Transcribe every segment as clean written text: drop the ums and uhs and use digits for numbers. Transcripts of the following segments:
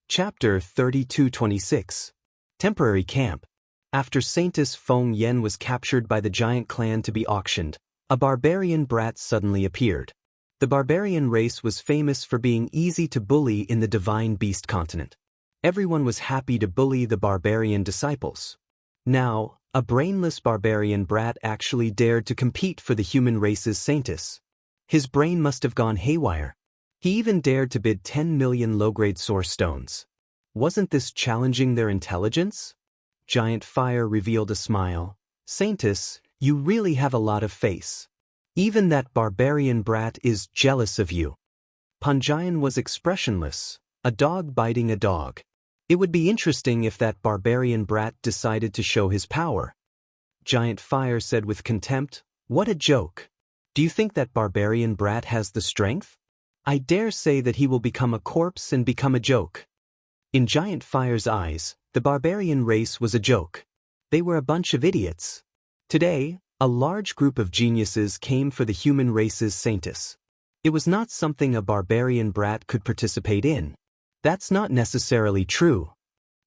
Chapter 3226. Temporary Camp. After Saintess Feng Yen was captured by the giant clan to be auctioned, a barbarian brat suddenly appeared. The barbarian race was famous for being easy to bully in the Divine Beast continent. Everyone was happy to bully the barbarian disciples. Now, a brainless barbarian brat actually dared to compete for the human race's saintess. His brain must have gone haywire. He even dared to bid 10 million low-grade source stones. Wasn't this challenging their intelligence? Giant Fire revealed a smile. Saintess, you really have a lot of face. Even that barbarian brat is jealous of you. Panjian was expressionless, a dog biting a dog. It would be interesting if that barbarian brat decided to show his power. Giant Fire said with contempt, "What a joke. Do you think that barbarian brat has the strength? I dare say that he will become a corpse and become a joke." In Giant Fire's eyes, the barbarian race was a joke. They were a bunch of idiots. Today, a large group of geniuses came for the human race's saintess. It was not something a barbarian brat could participate in. That's not necessarily true.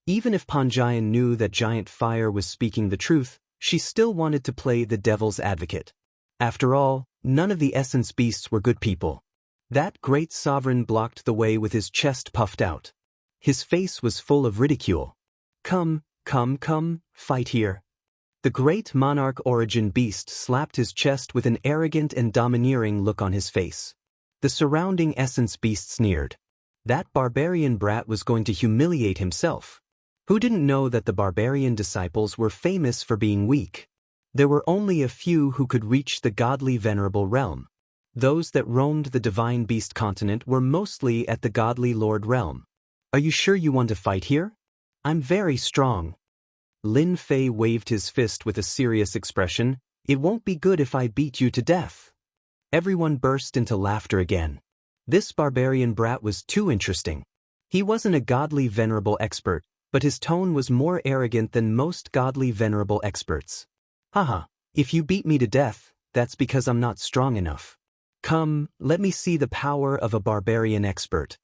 Even if Panjian knew that Giant Fire was speaking the truth, she still wanted to play the devil's advocate. After all, none of the essence beasts were good people. That great sovereign blocked the way with his chest puffed out. His face was full of ridicule. Come, fight here." The great monarch origin beast slapped his chest with an arrogant and domineering look on his face. The surrounding essence beast sneered. That barbarian brat was going to humiliate himself. Who didn't know that the barbarian disciples were famous for being weak? There were only a few who could reach the godly venerable realm. Those that roamed the Divine Beast continent were mostly at the Godly Lord realm. "Are you sure you want to fight here? I'm very strong." Lin Fei waved his fist with a serious expression. "It won't be good if I beat you to death." Everyone burst into laughter again. This barbarian brat was too interesting. He wasn't a godly venerable expert, but his tone was more arrogant than most godly venerable experts. "Haha, if you beat me to death, that's because I'm not strong enough. Come, let me see the power of a barbarian expert."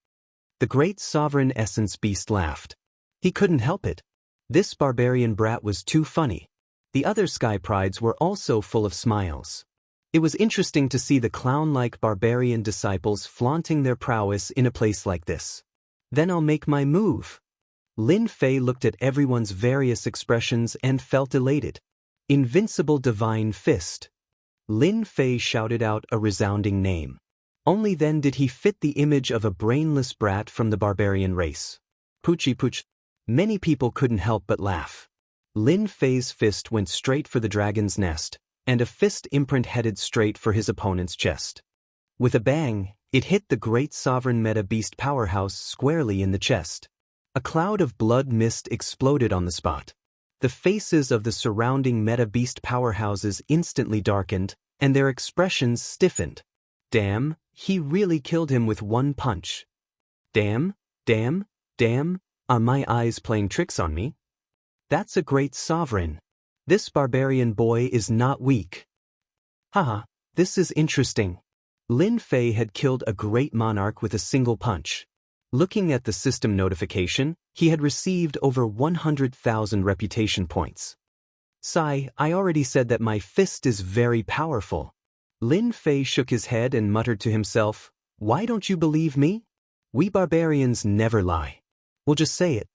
The great sovereign essence beast laughed. He couldn't help it. This barbarian brat was too funny. The other sky prides were also full of smiles. It was interesting to see the clown-like barbarian disciples flaunting their prowess in a place like this. "Then I'll make my move." Lin Fei looked at everyone's various expressions and felt elated. "Invincible Divine Fist." Lin Fei shouted out a resounding name. Only then did he fit the image of a brainless brat from the barbarian race. Poochie pooch. Many people couldn't help but laugh. Lin Fei's fist went straight for the dragon's nest, and a fist imprint headed straight for his opponent's chest. With a bang, it hit the great sovereign meta beast powerhouse squarely in the chest. A cloud of blood mist exploded on the spot. The faces of the surrounding meta beast powerhouses instantly darkened, and their expressions stiffened. Damn, he really killed him with one punch. Damn, are my eyes playing tricks on me? That's a great sovereign. This barbarian boy is not weak. Haha, this is interesting. Lin Fei had killed a great monarch with a single punch. Looking at the system notification, he had received over 100,000 reputation points. "Sigh, I already said that my fist is very powerful." Lin Fei shook his head and muttered to himself, "Why don't you believe me? We barbarians never lie. We'll just say it."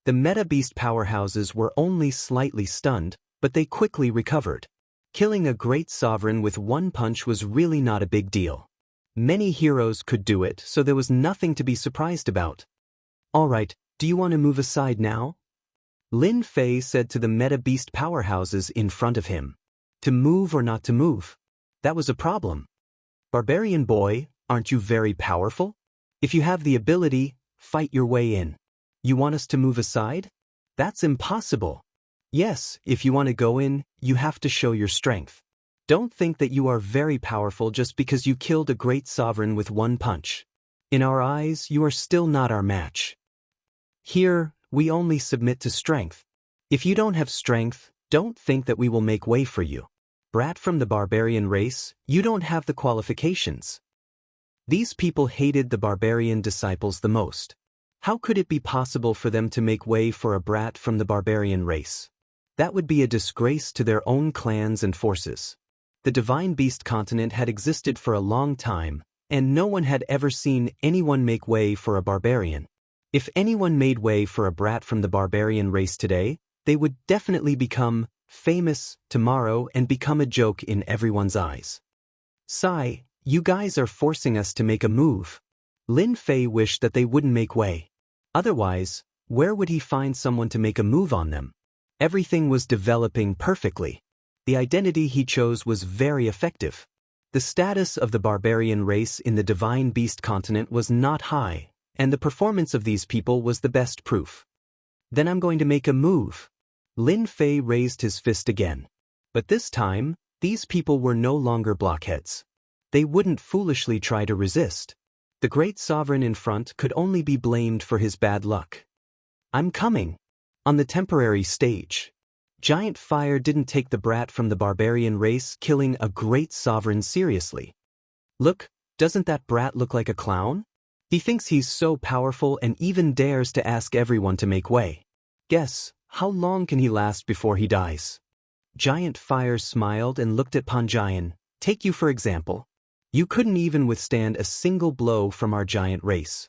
The meta beast powerhouses were only slightly stunned, but they quickly recovered. Killing a great sovereign with one punch was really not a big deal. Many heroes could do it, so there was nothing to be surprised about. "All right, do you want to move aside now?" Lin Fei said to the meta beast powerhouses in front of him. To move or not to move? That was a problem. "Barbarian boy, aren't you very powerful? If you have the ability, fight your way in. You want us to move aside? That's impossible. Yes, if you want to go in, you have to show your strength. Don't think that you are very powerful just because you killed a great sovereign with one punch. In our eyes, you are still not our match. Here, we only submit to strength. If you don't have strength, don't think that we will make way for you. Brat from the barbarian race, you don't have the qualifications." These people hated the barbarian disciples the most. How could it be possible for them to make way for a brat from the barbarian race? That would be a disgrace to their own clans and forces. The Divine Beast continent had existed for a long time, and no one had ever seen anyone make way for a barbarian. If anyone made way for a brat from the barbarian race today, they would definitely become famous tomorrow and become a joke in everyone's eyes. Sigh, you guys are forcing us to make a move. Lin Fei wished that they wouldn't make way. Otherwise, where would he find someone to make a move on them? Everything was developing perfectly. The identity he chose was very effective. The status of the barbarian race in the Divine Beast continent was not high, and the performance of these people was the best proof. Then I'm going to make a move. Lin Fei raised his fist again. But this time, these people were no longer blockheads. They wouldn't foolishly try to resist. The great sovereign in front could only be blamed for his bad luck. I'm coming. On the temporary stage, Giant Fire didn't take the brat from the barbarian race killing a great sovereign seriously. Look, doesn't that brat look like a clown? He thinks he's so powerful and even dares to ask everyone to make way. Guess, how long can he last before he dies? Giant Fire smiled and looked at Panjian. Take you for example. You couldn't even withstand a single blow from our giant race.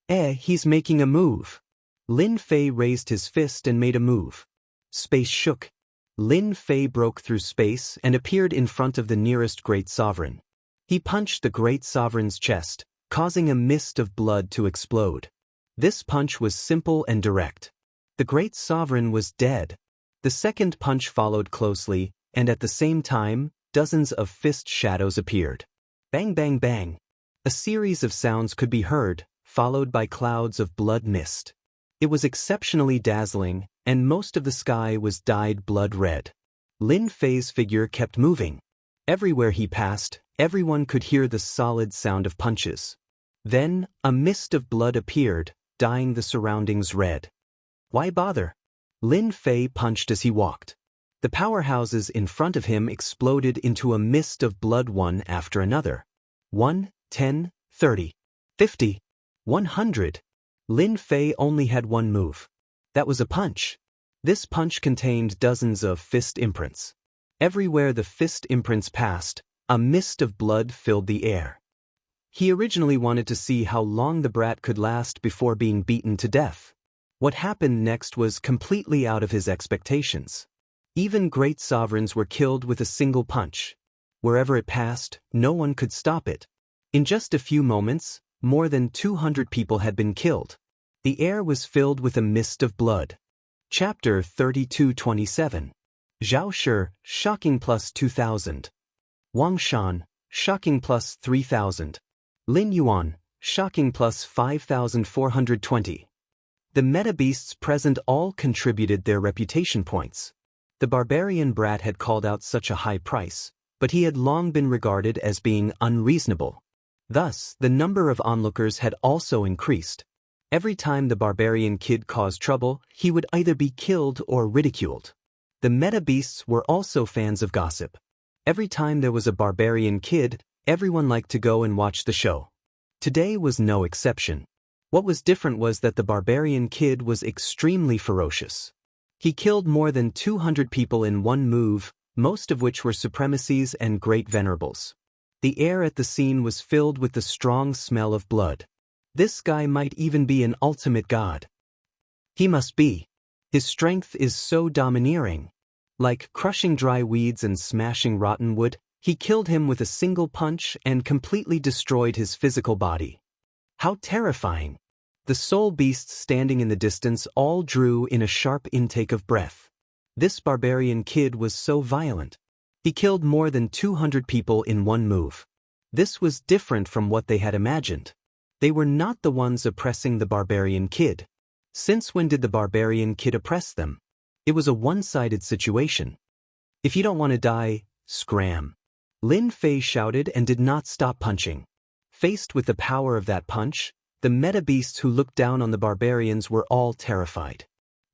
He's making a move. Lin Fei raised his fist and made a move. Space shook. Lin Fei broke through space and appeared in front of the nearest great sovereign. He punched the great sovereign's chest, causing a mist of blood to explode. This punch was simple and direct. The great sovereign was dead. The second punch followed closely, and at the same time, dozens of fist shadows appeared. Bang bang bang. A series of sounds could be heard, followed by clouds of blood mist. It was exceptionally dazzling, and most of the sky was dyed blood red. Lin Fei's figure kept moving. Everywhere he passed, everyone could hear the solid sound of punches. Then, a mist of blood appeared, dyeing the surroundings red. Why bother? Lin Fei punched as he walked. The powerhouses in front of him exploded into a mist of blood one after another. 1, 10, 30, 50, 100. Lin Fei only had one move. That was a punch. This punch contained dozens of fist imprints. Everywhere the fist imprints passed, a mist of blood filled the air. He originally wanted to see how long the brat could last before being beaten to death. What happened next was completely out of his expectations. Even great sovereigns were killed with a single punch. Wherever it passed, no one could stop it. In just a few moments, more than 200 people had been killed. The air was filled with a mist of blood. Chapter 3227. Zhao Shi, shocking plus 2,000. Wang Shan, shocking plus 3,000. Lin Yuan, shocking plus 5,420. The meta beasts present all contributed their reputation points. The barbarian brat had called out such a high price, but he had long been regarded as being unreasonable. Thus, the number of onlookers had also increased. Every time the barbarian kid caused trouble, he would either be killed or ridiculed. The meta beasts were also fans of gossip. Every time there was a barbarian kid, everyone liked to go and watch the show. Today was no exception. What was different was that the barbarian kid was extremely ferocious. He killed more than 200 people in one move, most of which were supremacies and great venerables. The air at the scene was filled with the strong smell of blood. This guy might even be an ultimate god. He must be. His strength is so domineering. Like crushing dry weeds and smashing rotten wood, he killed him with a single punch and completely destroyed his physical body. How terrifying! The soul beasts standing in the distance all drew in a sharp intake of breath. This barbarian kid was so violent. He killed more than 200 people in one move. This was different from what they had imagined. They were not the ones oppressing the barbarian kid. Since when did the barbarian kid oppress them? It was a one-sided situation. If you don't want to die, scram. Lin Fei shouted and did not stop punching. Faced with the power of that punch, the meta beasts who looked down on the barbarians were all terrified.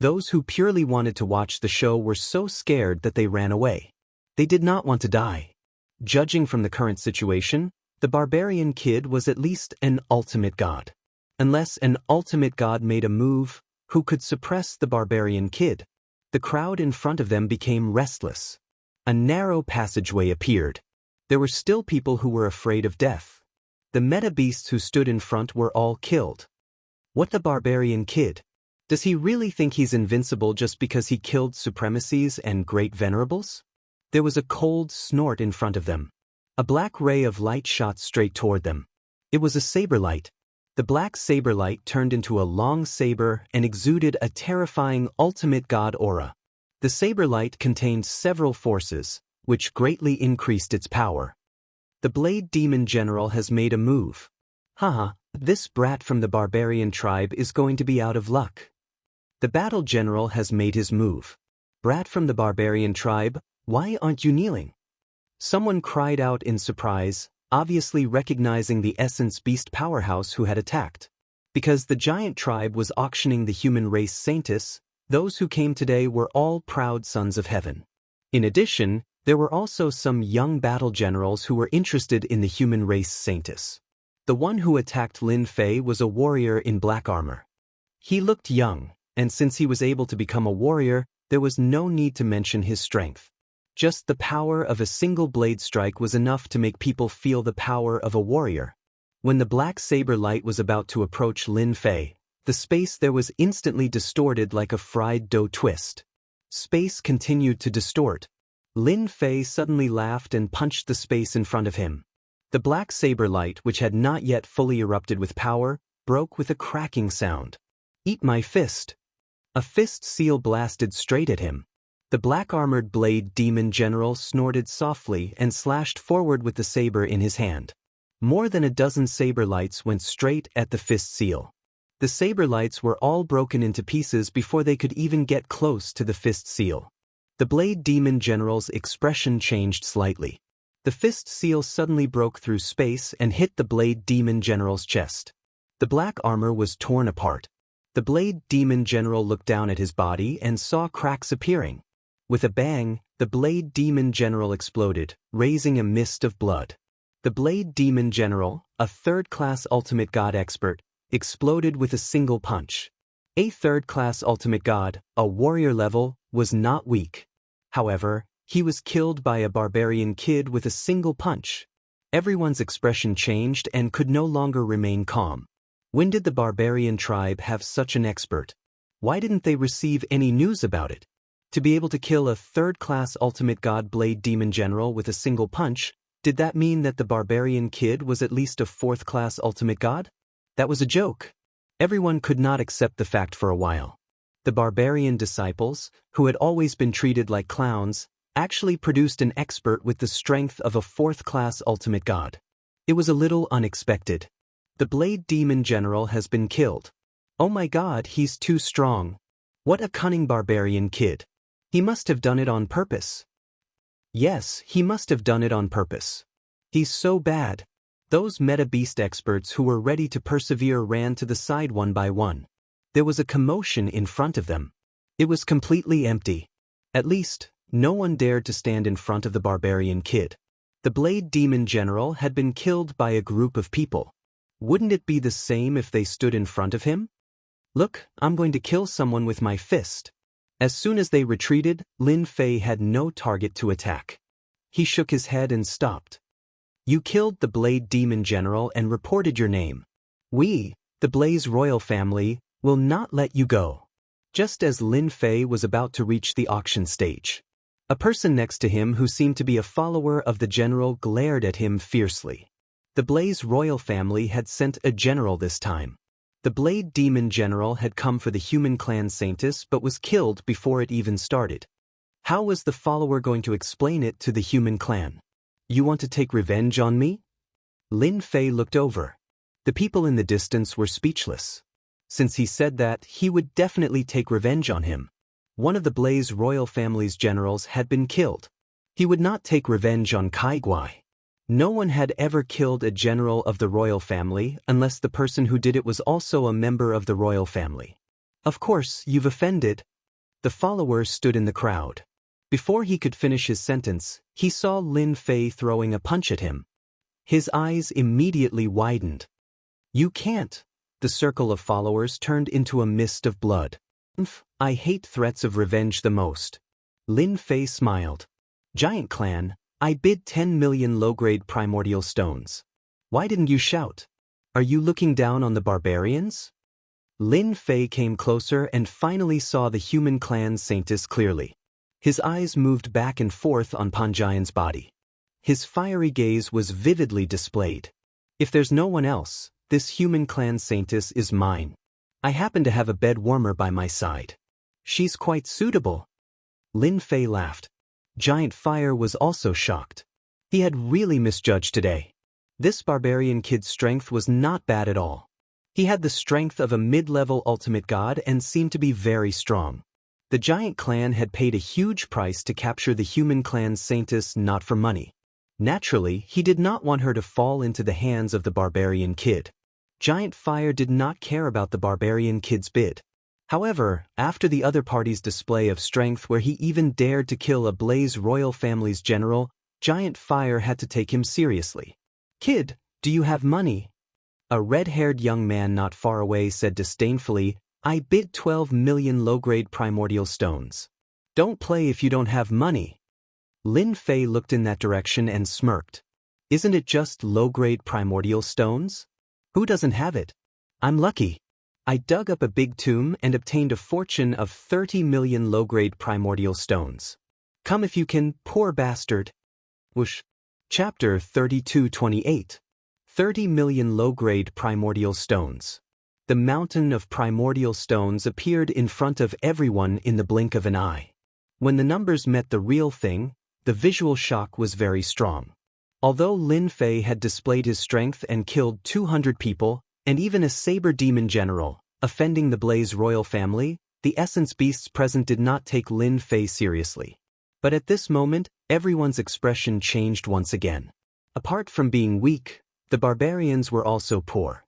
Those who purely wanted to watch the show were so scared that they ran away. They did not want to die. Judging from the current situation, the barbarian kid was at least an ultimate god. Unless an ultimate god made a move, who could suppress the barbarian kid? The crowd in front of them became restless. A narrow passageway appeared. There were still people who were afraid of death. The meta beasts who stood in front were all killed. What the barbarian kid? Does he really think he's invincible just because he killed supremacies and great venerables? There was a cold snort in front of them. A black ray of light shot straight toward them. It was a saber light. The black saber light turned into a long saber and exuded a terrifying ultimate god aura. The saber light contained several forces, which greatly increased its power. The Blade Demon General has made a move. Haha, this brat from the barbarian tribe is going to be out of luck. The Battle General has made his move. Brat from the barbarian tribe, why aren't you kneeling? Someone cried out in surprise, obviously recognizing the Essence Beast powerhouse who had attacked. Because the giant tribe was auctioning the human race Saintis, those who came today were all proud sons of heaven. In addition, there were also some young battle generals who were interested in the human race Saintis. The one who attacked Lin Fei was a warrior in black armor. He looked young, and since he was able to become a warrior, there was no need to mention his strength. Just the power of a single blade strike was enough to make people feel the power of a warrior. When the black saber light was about to approach Lin Fei, the space there was instantly distorted like a fried dough twist. Space continued to distort. Lin Fei suddenly laughed and punched the space in front of him. The black saber light, which had not yet fully erupted with power, broke with a cracking sound. Eat my fist. A fist seal blasted straight at him. The black-armored Blade Demon General snorted softly and slashed forward with the saber in his hand. More than a dozen saber lights went straight at the fist seal. The saber lights were all broken into pieces before they could even get close to the fist seal. The Blade Demon General's expression changed slightly. The fist seal suddenly broke through space and hit the Blade Demon General's chest. The black armor was torn apart. The Blade Demon General looked down at his body and saw cracks appearing. With a bang, the Blade Demon General exploded, raising a mist of blood. The Blade Demon General, a third-class ultimate god expert, exploded with a single punch. A third-class ultimate god, a warrior level, was not weak. However, he was killed by a barbarian kid with a single punch. Everyone's expression changed and could no longer remain calm. When did the barbarian tribe have such an expert? Why didn't they receive any news about it? To be able to kill a third-class ultimate god Blade Demon General with a single punch, did that mean that the barbarian kid was at least a fourth-class ultimate god? That was a joke. Everyone could not accept the fact for a while. The barbarian disciples, who had always been treated like clowns, actually produced an expert with the strength of a fourth-class ultimate god. It was a little unexpected. The Blade Demon General has been killed. Oh my god, he's too strong. What a cunning barbarian kid. He must have done it on purpose. Yes, he must have done it on purpose. He's so bad. Those meta-beast experts who were ready to persevere ran to the side one by one. There was a commotion in front of them. It was completely empty. At least, no one dared to stand in front of the barbarian kid. The Blade Demon General had been killed by a group of people. Wouldn't it be the same if they stood in front of him? Look, I'm going to kill someone with my fist. As soon as they retreated, Lin Fei had no target to attack. He shook his head and stopped. You killed the Blade Demon General and reported your name. We, the Blaze royal family, will not let you go. Just as Lin Fei was about to reach the auction stage, a person next to him who seemed to be a follower of the general glared at him fiercely. The Blaze royal family had sent a general this time. The Blade Demon General had come for the human clan Saintis but was killed before it even started. How was the follower going to explain it to the human clan? You want to take revenge on me? Lin Fei looked over. The people in the distance were speechless. Since he said that, he would definitely take revenge on him. One of the Blaze royal family's generals had been killed. He would not take revenge on Kai Guai. No one had ever killed a general of the royal family unless the person who did it was also a member of the royal family. Of course, you've offended. The follower stood in the crowd. Before he could finish his sentence, he saw Lin Fei throwing a punch at him. His eyes immediately widened. You can't. The circle of followers turned into a mist of blood. I hate threats of revenge the most. Lin Fei smiled. Giant clan, I bid 10 million low-grade primordial stones. Why didn't you shout? Are you looking down on the barbarians? Lin Fei came closer and finally saw the human clan Saintis clearly. His eyes moved back and forth on Panjian's body. His fiery gaze was vividly displayed. If there's no one else, this human clan Saintis is mine. I happen to have a bed warmer by my side. She's quite suitable. Lin Fei laughed. Giant Fire was also shocked. He had really misjudged today. This barbarian kid's strength was not bad at all. He had the strength of a mid-level ultimate god and seemed to be very strong. The giant clan had paid a huge price to capture the human clan Saintis not for money. Naturally, he did not want her to fall into the hands of the barbarian kid. Giant Fire did not care about the barbarian kid's bid. However, after the other party's display of strength where he even dared to kill a Blaze royal family's general, Giant Fire had to take him seriously. Kid, do you have money? A red-haired young man not far away said disdainfully, I bid 12 million low-grade primordial stones. Don't play if you don't have money. Lin Fei looked in that direction and smirked. Isn't it just low-grade primordial stones? Who doesn't have it? I'm lucky. I dug up a big tomb and obtained a fortune of 30 million low-grade primordial stones. Come if you can, poor bastard. Whoosh. Chapter 32:28. 30 million low-grade primordial stones. The mountain of primordial stones appeared in front of everyone in the blink of an eye. When the numbers met the real thing, the visual shock was very strong. Although Lin Fei had displayed his strength and killed 200 people, and even a saber demon general, offending the Blaze royal family, the essence beasts present did not take Lin Fei seriously. But at this moment, everyone's expression changed once again. Apart from being weak, the barbarians were also poor.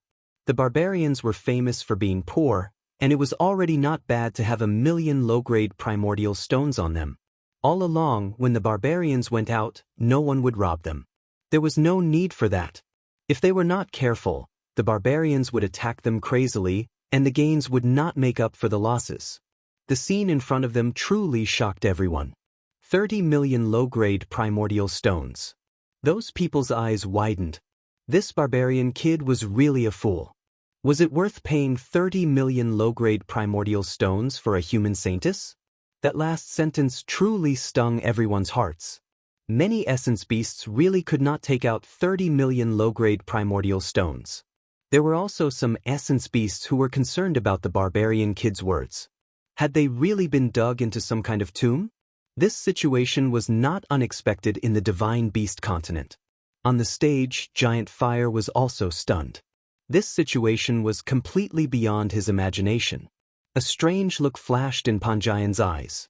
The barbarians were famous for being poor, and it was already not bad to have 1 million low-grade primordial stones on them. All along, when the barbarians went out, no one would rob them. There was no need for that. If they were not careful, the barbarians would attack them crazily, and the gains would not make up for the losses. The scene in front of them truly shocked everyone. 30 million low-grade primordial stones. Those people's eyes widened. This barbarian kid was really a fool. Was it worth paying 30 million low-grade primordial stones for a human Saintis? That last sentence truly stung everyone's hearts. Many essence beasts really could not take out 30 million low-grade primordial stones. There were also some essence beasts who were concerned about the barbarian kid's words. Had they really been dug into some kind of tomb? This situation was not unexpected in the divine beast continent. On the stage, Giant Fire was also stunned. This situation was completely beyond his imagination. A strange look flashed in Panjian's eyes.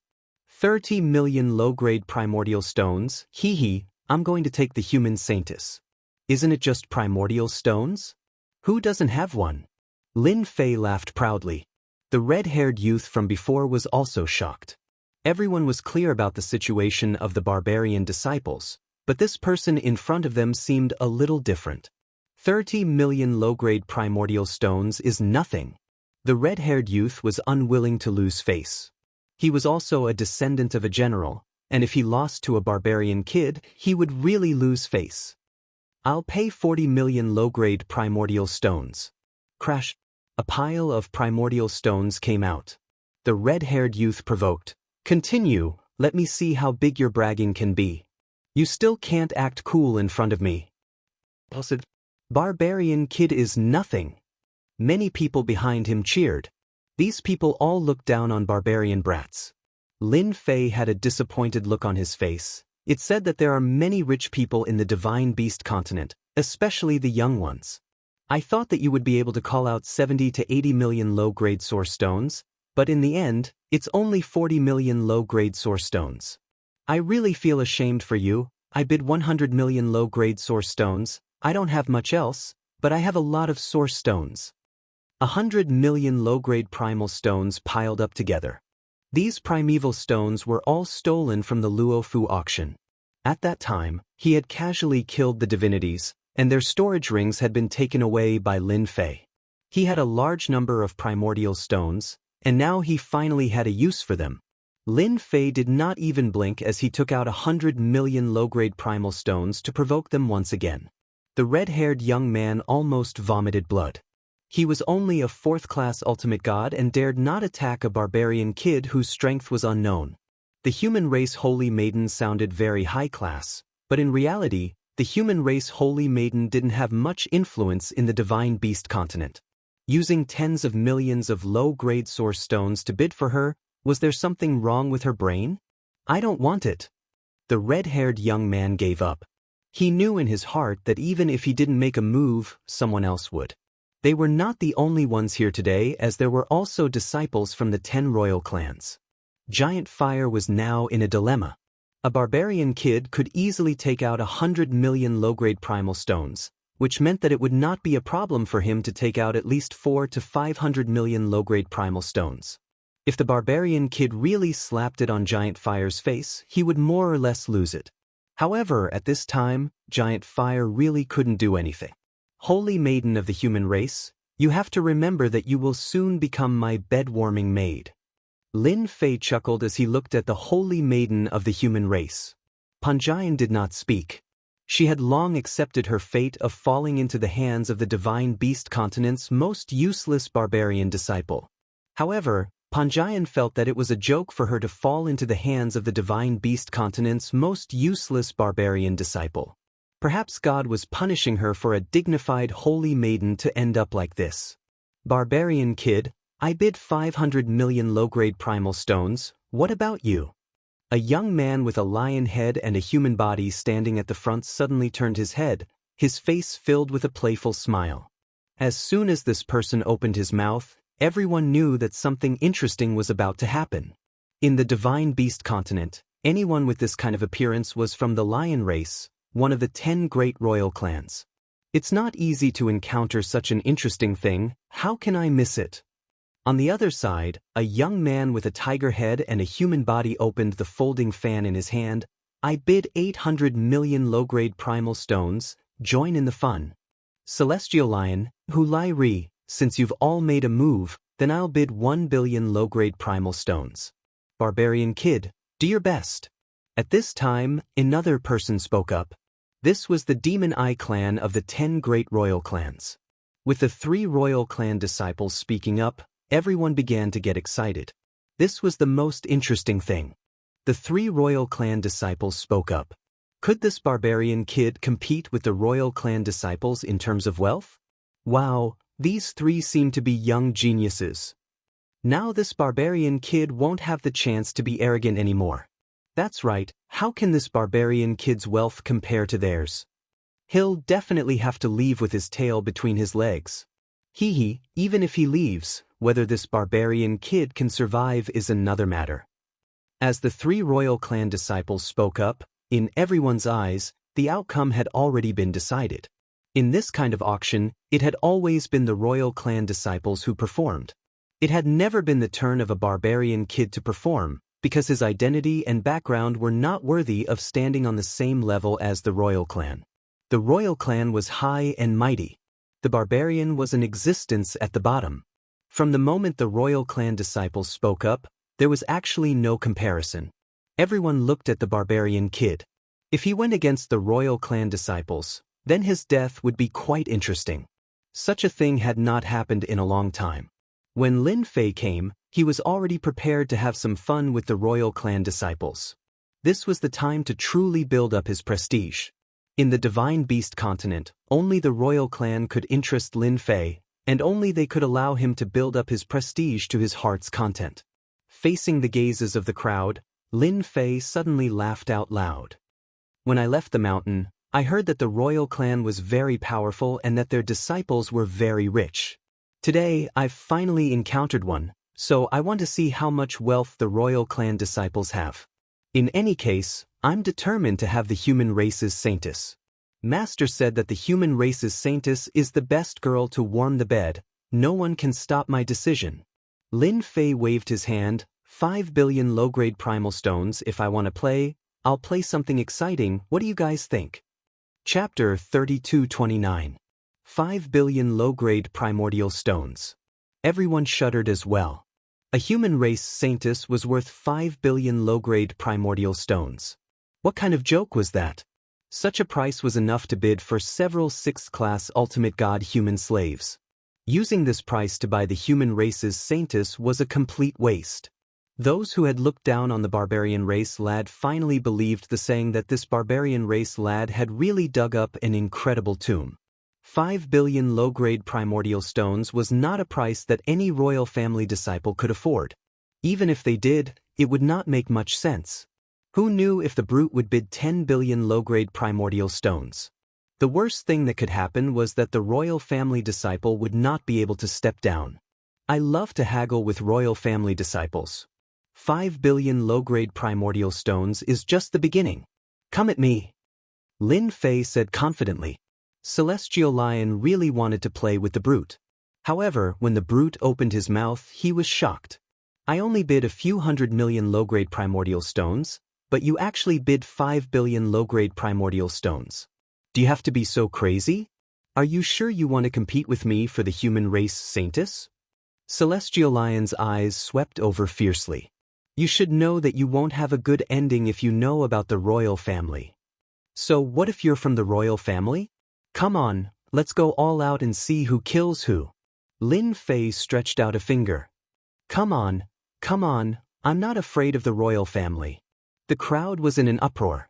30 million low-grade primordial stones, hee, I'm going to take the human Saintis. Isn't it just primordial stones? Who doesn't have one? Lin Fei laughed proudly. The red-haired youth from before was also shocked. Everyone was clear about the situation of the barbarian disciples, but this person in front of them seemed a little different. 30 million low-grade primordial stones is nothing. The red-haired youth was unwilling to lose face. He was also a descendant of a general, and if he lost to a barbarian kid, he would really lose face. I'll pay 40 million low-grade primordial stones. Crash! A pile of primordial stones came out. The red-haired youth provoked. Continue, let me see how big your bragging can be. You still can't act cool in front of me. Barbarian kid is nothing. Many people behind him cheered. These people all looked down on barbarian brats. Lin Fei had a disappointed look on his face. It said that there are many rich people in the divine beast continent, especially the young ones. I thought that you would be able to call out 70 to 80 million low-grade source stones, but in the end, it's only 40 million low-grade source stones. I really feel ashamed for you. I bid 100 million low-grade source stones. I don't have much else, but I have a lot of source stones. 100 million low-grade primal stones piled up together. These primeval stones were all stolen from the Luofu auction. At that time, he had casually killed the divinities, and their storage rings had been taken away by Lin Fei. He had a large number of primordial stones, and now he finally had a use for them. Lin Fei did not even blink as he took out 100 million low-grade primal stones to provoke them once again. The red-haired young man almost vomited blood. He was only a 4th-class ultimate god and dared not attack a barbarian kid whose strength was unknown. The human race holy maiden sounded very high-class, but in reality, the human race holy maiden didn't have much influence in the divine beast continent. Using tens of millions of low-grade source stones to bid for her, was there something wrong with her brain? I don't want it. The red-haired young man gave up. He knew in his heart that even if he didn't make a move, someone else would. They were not the only ones here today, as there were also disciples from the 10 royal clans. Giant Fire was now in a dilemma. A barbarian kid could easily take out 100 million low-grade primal stones, which meant that it would not be a problem for him to take out at least 400 to 500 million low-grade primal stones. If the barbarian kid really slapped it on Giant Fire's face, he would more or less lose it. However, at this time, Giant Fire really couldn't do anything. Holy Maiden of the human race, you have to remember that you will soon become my bed-warming maid. Lin Fei chuckled as he looked at the Holy Maiden of the human race. Panjian did not speak. She had long accepted her fate of falling into the hands of the divine beast continent's most useless barbarian disciple. However, Panjian felt that it was a joke for her to fall into the hands of the divine beast continent's most useless barbarian disciple. Perhaps God was punishing her for a dignified holy maiden to end up like this. Barbarian kid, I bid 500 million low-grade primal stones, what about you? A young man with a lion head and a human body standing at the front suddenly turned his head, his face filled with a playful smile. As soon as this person opened his mouth, everyone knew that something interesting was about to happen. In the divine beast continent, anyone with this kind of appearance was from the lion race, one of the 10 great royal clans. It's not easy to encounter such an interesting thing, how can I miss it? On the other side, a young man with a tiger head and a human body opened the folding fan in his hand. I bid 800 million low-grade primal stones, join in the fun. Celestial Lion, Hu Lai Ri, since you've all made a move, then I'll bid 1 billion low-grade primal stones. Barbarian kid, do your best. At this time, another person spoke up. This was the Demon Eye clan of the 10 great royal clans. With the 3 royal clan disciples speaking up, everyone began to get excited. This was the most interesting thing. The 3 royal clan disciples spoke up. Could this barbarian kid compete with the royal clan disciples in terms of wealth? Wow, these 3 seem to be young geniuses. Now this barbarian kid won't have the chance to be arrogant anymore. That's right, how can this barbarian kid's wealth compare to theirs? He'll definitely have to leave with his tail between his legs. Even if he leaves, whether this barbarian kid can survive is another matter. As the 3 royal clan disciples spoke up, in everyone's eyes, the outcome had already been decided. In this kind of auction, it had always been the royal clan disciples who performed. It had never been the turn of a barbarian kid to perform, because his identity and background were not worthy of standing on the same level as the royal clan. The royal clan was high and mighty. The barbarian was an existence at the bottom. From the moment the royal clan disciples spoke up, there was actually no comparison. Everyone looked at the barbarian kid. If he went against the royal clan disciples, then his death would be quite interesting. Such a thing had not happened in a long time. When Lin Fei came, he was already prepared to have some fun with the royal clan disciples. This was the time to truly build up his prestige. In the divine beast continent, only the royal clan could interest Lin Fei, and only they could allow him to build up his prestige to his heart's content. Facing the gazes of the crowd, Lin Fei suddenly laughed out loud. When I left the mountain, I heard that the royal clan was very powerful and that their disciples were very rich. Today, I've finally encountered one, so I want to see how much wealth the royal clan disciples have. In any case, I'm determined to have the human race's saintess. Master said that the human race's saintess is the best girl to warm the bed. No one can stop my decision. Lin Fei waved his hand. 5 billion low-grade primal stones. If I want to play, I'll play something exciting. What do you guys think? Chapter 3229. 5 billion low-grade primordial stones. Everyone shuddered as well. A human race Saintus was worth 5 billion low-grade primordial stones. What kind of joke was that? Such a price was enough to bid for several 6th-class ultimate god human slaves. Using this price to buy the human race's Saintus was a complete waste. Those who had looked down on the barbarian race lad finally believed the saying that this barbarian race lad had really dug up an incredible tomb. 5 billion low-grade primordial stones was not a price that any royal family disciple could afford. Even if they did, it would not make much sense. Who knew if the brute would bid 10 billion low-grade primordial stones? The worst thing that could happen was that the royal family disciple would not be able to step down. I love to haggle with royal family disciples. 5 billion low-grade primordial stones is just the beginning. Come at me. Lin Fei said confidently. Celestial Lion really wanted to play with the brute. However, when the brute opened his mouth, he was shocked. I only bid a few 100 million low-grade primordial stones, but you actually bid 5 billion low-grade primordial stones. Do you have to be so crazy? Are you sure you want to compete with me for the human race Saintus? Celestial Lion's eyes swept over fiercely. You should know that you won't have a good ending if you know about the royal family. So what if you're from the royal family? Come on, let's go all out and see who kills who. Lin Fei stretched out a finger. Come on, I'm not afraid of the royal family. The crowd was in an uproar.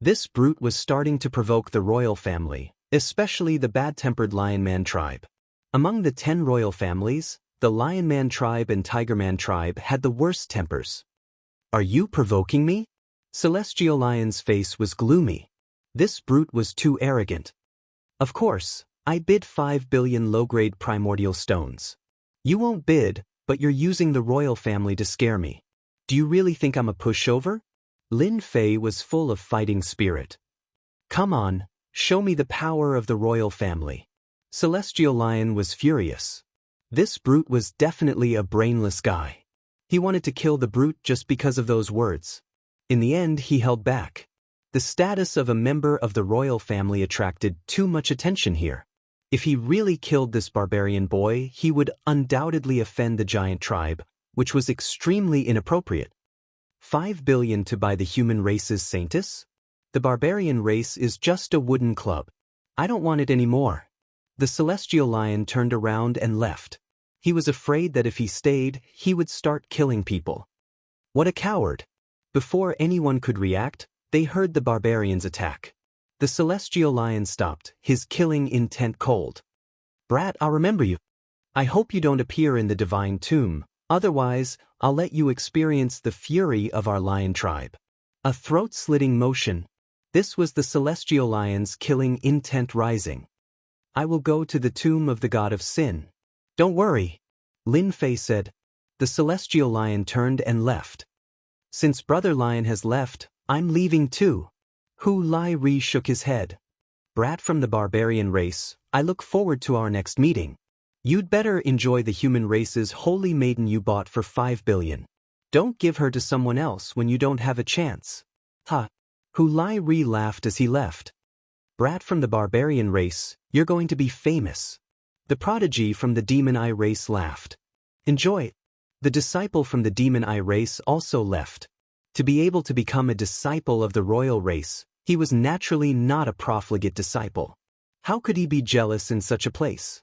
This brute was starting to provoke the royal family, especially the bad-tempered Lion Man tribe. Among the 10 royal families, the Lion Man tribe and Tiger Man tribe had the worst tempers. Are you provoking me? Celestial Lion's face was gloomy. This brute was too arrogant. Of course, I bid 5 billion low-grade primordial stones. You won't bid, but you're using the royal family to scare me. Do you really think I'm a pushover? Lin Fei was full of fighting spirit. Come on, show me the power of the royal family. Celestial Lion was furious. This brute was definitely a brainless guy. He wanted to kill the brute just because of those words. In the end, he held back. The status of a member of the royal family attracted too much attention here. If he really killed this barbarian boy, he would undoubtedly offend the giant tribe, which was extremely inappropriate. 5 billion to buy the human race's Saintus? The barbarian race is just a wooden club. I don't want it anymore. The Celestial Lion turned around and left. He was afraid that if he stayed, he would start killing people. What a coward! Before anyone could react, they heard the barbarians attack. The Celestial Lion stopped, his killing intent cold. Brat, I'll remember you. I hope you don't appear in the divine tomb, otherwise, I'll let you experience the fury of our lion tribe. A throat-slitting motion. This was the Celestial Lion's killing intent rising. I will go to the tomb of the god of sin. Don't worry, Lin Fei said. The Celestial Lion turned and left. Since Brother Lion has left, I'm leaving too. Hu Lai Ri shook his head. Brat from the barbarian race, I look forward to our next meeting. You'd better enjoy the human race's holy maiden you bought for 5 billion. Don't give her to someone else when you don't have a chance. Ha! Hu Lai Ri laughed as he left. Brat from the barbarian race, you're going to be famous. The prodigy from the demon eye race laughed. Enjoy. The disciple from the demon eye race also left. To be able to become a disciple of the royal race, he was naturally not a profligate disciple. How could he be jealous in such a place?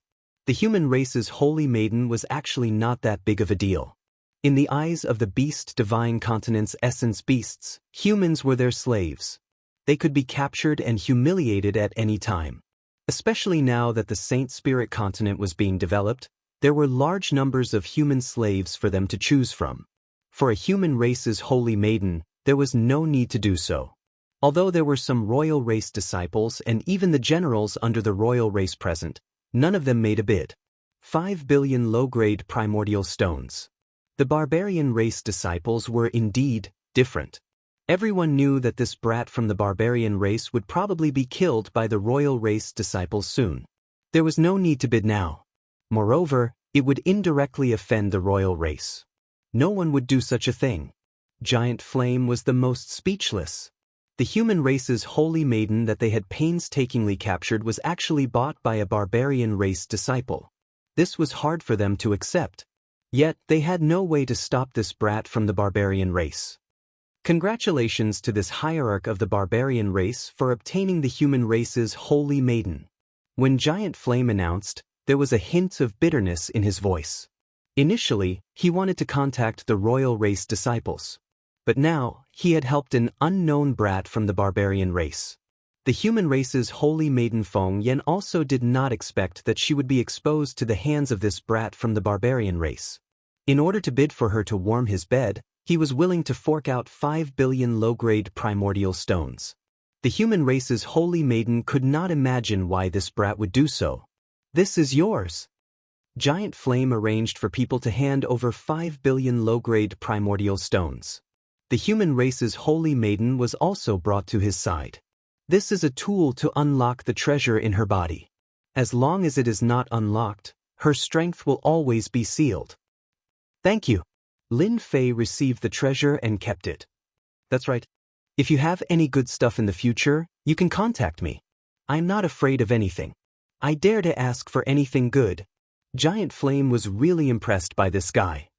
The human race's holy maiden was actually not that big of a deal. In the eyes of the beast divine continent's essence beasts, humans were their slaves. They could be captured and humiliated at any time. Especially now that the Saint Spirit continent was being developed, there were large numbers of human slaves for them to choose from. For a human race's holy maiden, there was no need to do so. Although there were some royal race disciples and even the generals under the royal race present, none of them made a bid. 5 billion low-grade primordial stones. The barbarian race disciples were indeed different. Everyone knew that this brat from the barbarian race would probably be killed by the royal race disciples soon. There was no need to bid now. Moreover, it would indirectly offend the royal race. No one would do such a thing. Giant Flame was the most speechless. The human race's holy maiden that they had painstakingly captured was actually bought by a barbarian race disciple. This was hard for them to accept. Yet, they had no way to stop this brat from the barbarian race. Congratulations to this hierarch of the barbarian race for obtaining the human race's holy maiden. When Giant Flame announced, there was a hint of bitterness in his voice. Initially, he wanted to contact the royal race disciples. But now, he had helped an unknown brat from the barbarian race. The human race's holy maiden Feng Yan also did not expect that she would be exposed to the hands of this brat from the barbarian race. In order to bid for her to warm his bed, he was willing to fork out 5 billion low-grade primordial stones. The human race's holy maiden could not imagine why this brat would do so. "This is yours." Giant Flame arranged for people to hand over 5 billion low-grade primordial stones. The human race's holy maiden was also brought to his side. This is a tool to unlock the treasure in her body. As long as it is not unlocked, her strength will always be sealed. "Thank you." Lin Fei received the treasure and kept it. "That's right. If you have any good stuff in the future, you can contact me. I'm not afraid of anything. I dare to ask for anything good." Giant Flame was really impressed by this guy.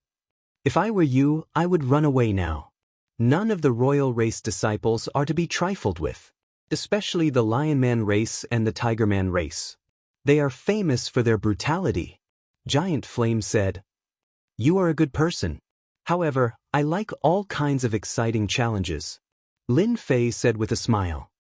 "If I were you, I would run away now. None of the royal race disciples are to be trifled with, especially the Lion Man race and the Tiger Man race. They are famous for their brutality." Giant Flame said, "You are a good person. However, I like all kinds of exciting challenges." Lin Fei said with a smile.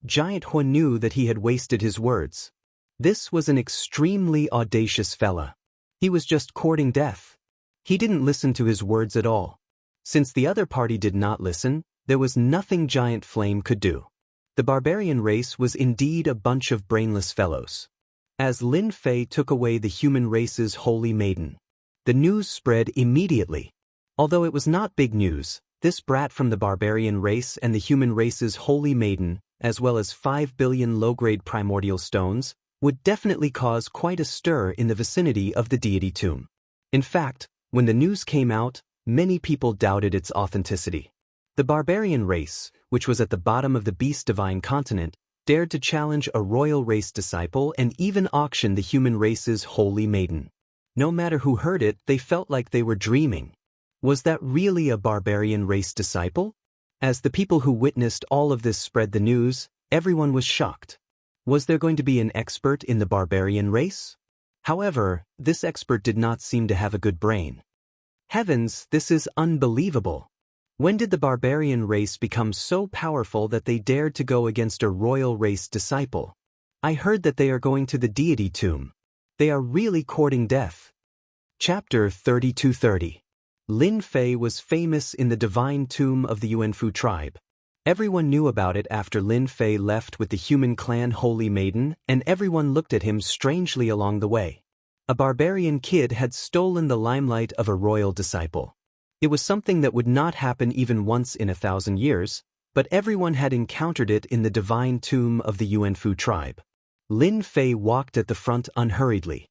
Giant Hua knew that he had wasted his words. This was an extremely audacious fella. He was just courting death. He didn't listen to his words at all. Since the other party did not listen, there was nothing Giant Flame could do. The barbarian race was indeed a bunch of brainless fellows. As Lin Fei took away the human race's holy maiden, the news spread immediately. Although it was not big news, this brat from the barbarian race and the human race's holy maiden, as well as 5 billion low-grade primordial stones, would definitely cause quite a stir in the vicinity of the deity tomb. In fact, when the news came out, many people doubted its authenticity. The barbarian race, which was at the bottom of the beast divine continent, dared to challenge a royal race disciple and even auction the human race's holy maiden. No matter who heard it, they felt like they were dreaming. Was that really a barbarian race disciple? As the people who witnessed all of this spread the news, everyone was shocked. Was there going to be an expert in the barbarian race? However, this expert did not seem to have a good brain. Heavens, this is unbelievable. When did the barbarian race become so powerful that they dared to go against a royal race disciple? I heard that they are going to the deity tomb. They are really courting death. Chapter 3230. Lin Fei was famous in the divine tomb of the Yuanfu tribe. Everyone knew about it after Lin Fei left with the human clan Holy Maiden, and everyone looked at him strangely along the way. A barbarian kid had stolen the limelight of a royal disciple. It was something that would not happen even once in 1,000 years, but everyone had encountered it in the divine tomb of the Yuanfu tribe. Lin Fei walked at the front unhurriedly.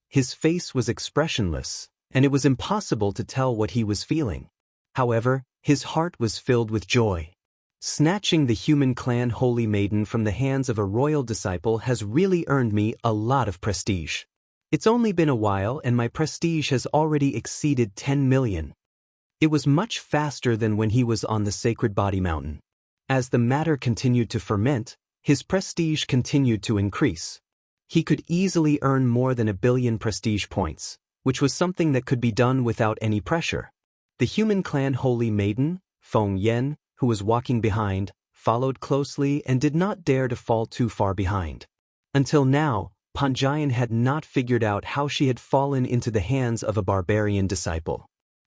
His face was expressionless, and it was impossible to tell what he was feeling. However, his heart was filled with joy. Snatching the human clan Holy Maiden from the hands of a royal disciple has really earned me a lot of prestige. It's only been a while and my prestige has already exceeded 10 million. It was much faster than when he was on the Sacred Body Mountain. As the matter continued to ferment, his prestige continued to increase. He could easily earn more than 1 billion prestige points, which was something that could be done without any pressure. The human clan Holy Maiden, Feng Yan, who was walking behind, followed closely and did not dare to fall too far behind. Until now, Panjian had not figured out how she had fallen into the hands of a barbarian disciple.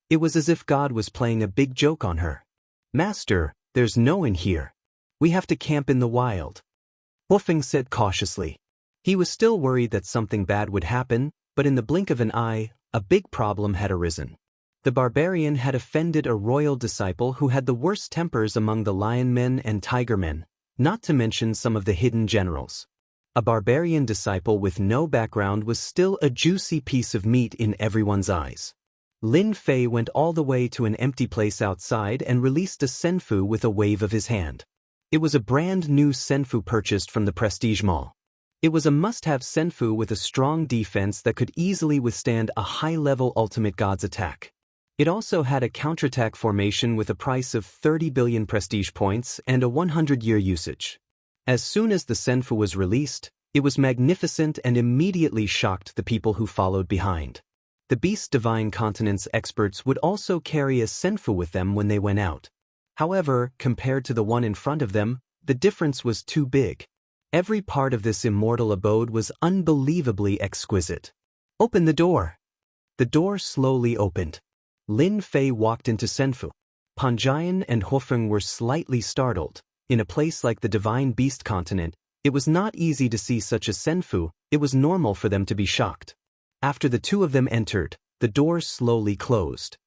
It was as if God was playing a big joke on her. "Master, there's no one here. We have to camp in the wild," Wolfing said cautiously. He was still worried that something bad would happen, but in the blink of an eye, a big problem had arisen. The barbarian had offended a royal disciple who had the worst tempers among the lion men and tiger men, not to mention some of the hidden generals. A barbarian disciple with no background was still a juicy piece of meat in everyone's eyes. Lin Fei went all the way to an empty place outside and released a senfu with a wave of his hand. It was a brand new senfu purchased from the Prestige Mall. It was a must-have senfu with a strong defense that could easily withstand a high-level Ultimate God's attack. It also had a counterattack formation with a price of 30 billion prestige points and a 100-year usage. As soon as the senfu was released, it was magnificent and immediately shocked the people who followed behind. The Beast Divine Continent's experts would also carry a senfu with them when they went out. However, compared to the one in front of them, the difference was too big. Every part of this immortal abode was unbelievably exquisite. Open the door. The door slowly opened. Lin Fei walked into senfu. Panjian and Hofeng were slightly startled. In a place like the Divine Beast Continent, it was not easy to see such a senfu. It was normal for them to be shocked. After the two of them entered, the door slowly closed.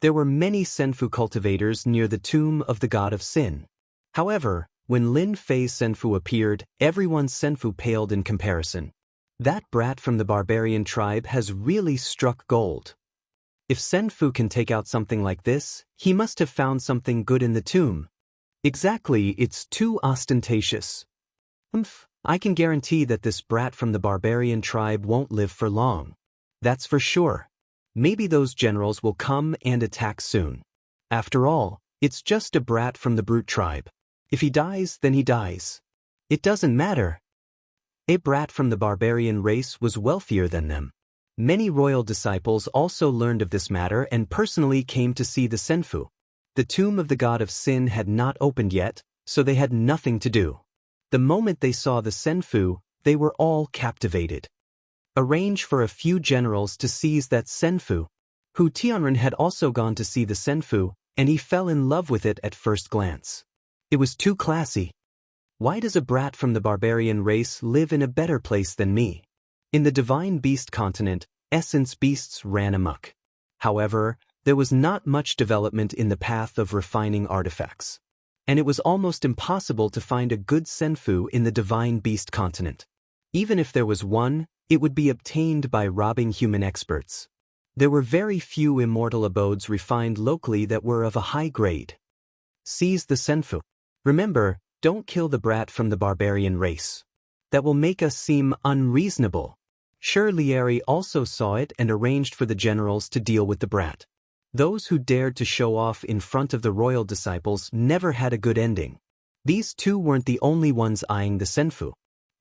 There were many senfu cultivators near the tomb of the god of sin. However, when Lin Fei's senfu appeared, everyone's senfu paled in comparison. That brat from the barbarian tribe has really struck gold. If senfu can take out something like this, he must have found something good in the tomb. Exactly, it's too ostentatious. I can guarantee that this brat from the barbarian tribe won't live for long. That's for sure. Maybe those generals will come and attack soon. After all, it's just a brat from the brute tribe. If he dies, then he dies. It doesn't matter. A brat from the barbarian race was wealthier than them. Many royal disciples also learned of this matter and personally came to see the senfu. The tomb of the god of sin had not opened yet, so they had nothing to do. The moment they saw the senfu, they were all captivated. Arrange for a few generals to seize that senfu. Hu Tianren had also gone to see the senfu, and he fell in love with it at first glance. It was too classy. Why does a brat from the barbarian race live in a better place than me? In the Divine Beast Continent, essence beasts ran amok. However, there was not much development in the path of refining artifacts. And it was almost impossible to find a good senfu in the Divine Beast Continent. Even if there was one, it would be obtained by robbing human experts. There were very few immortal abodes refined locally that were of a high grade. Seize the senfu. Remember, don't kill the brat from the barbarian race. That will make us seem unreasonable. Shi Lieri also saw it and arranged for the generals to deal with the brat. Those who dared to show off in front of the royal disciples never had a good ending. These two weren't the only ones eyeing the senfu.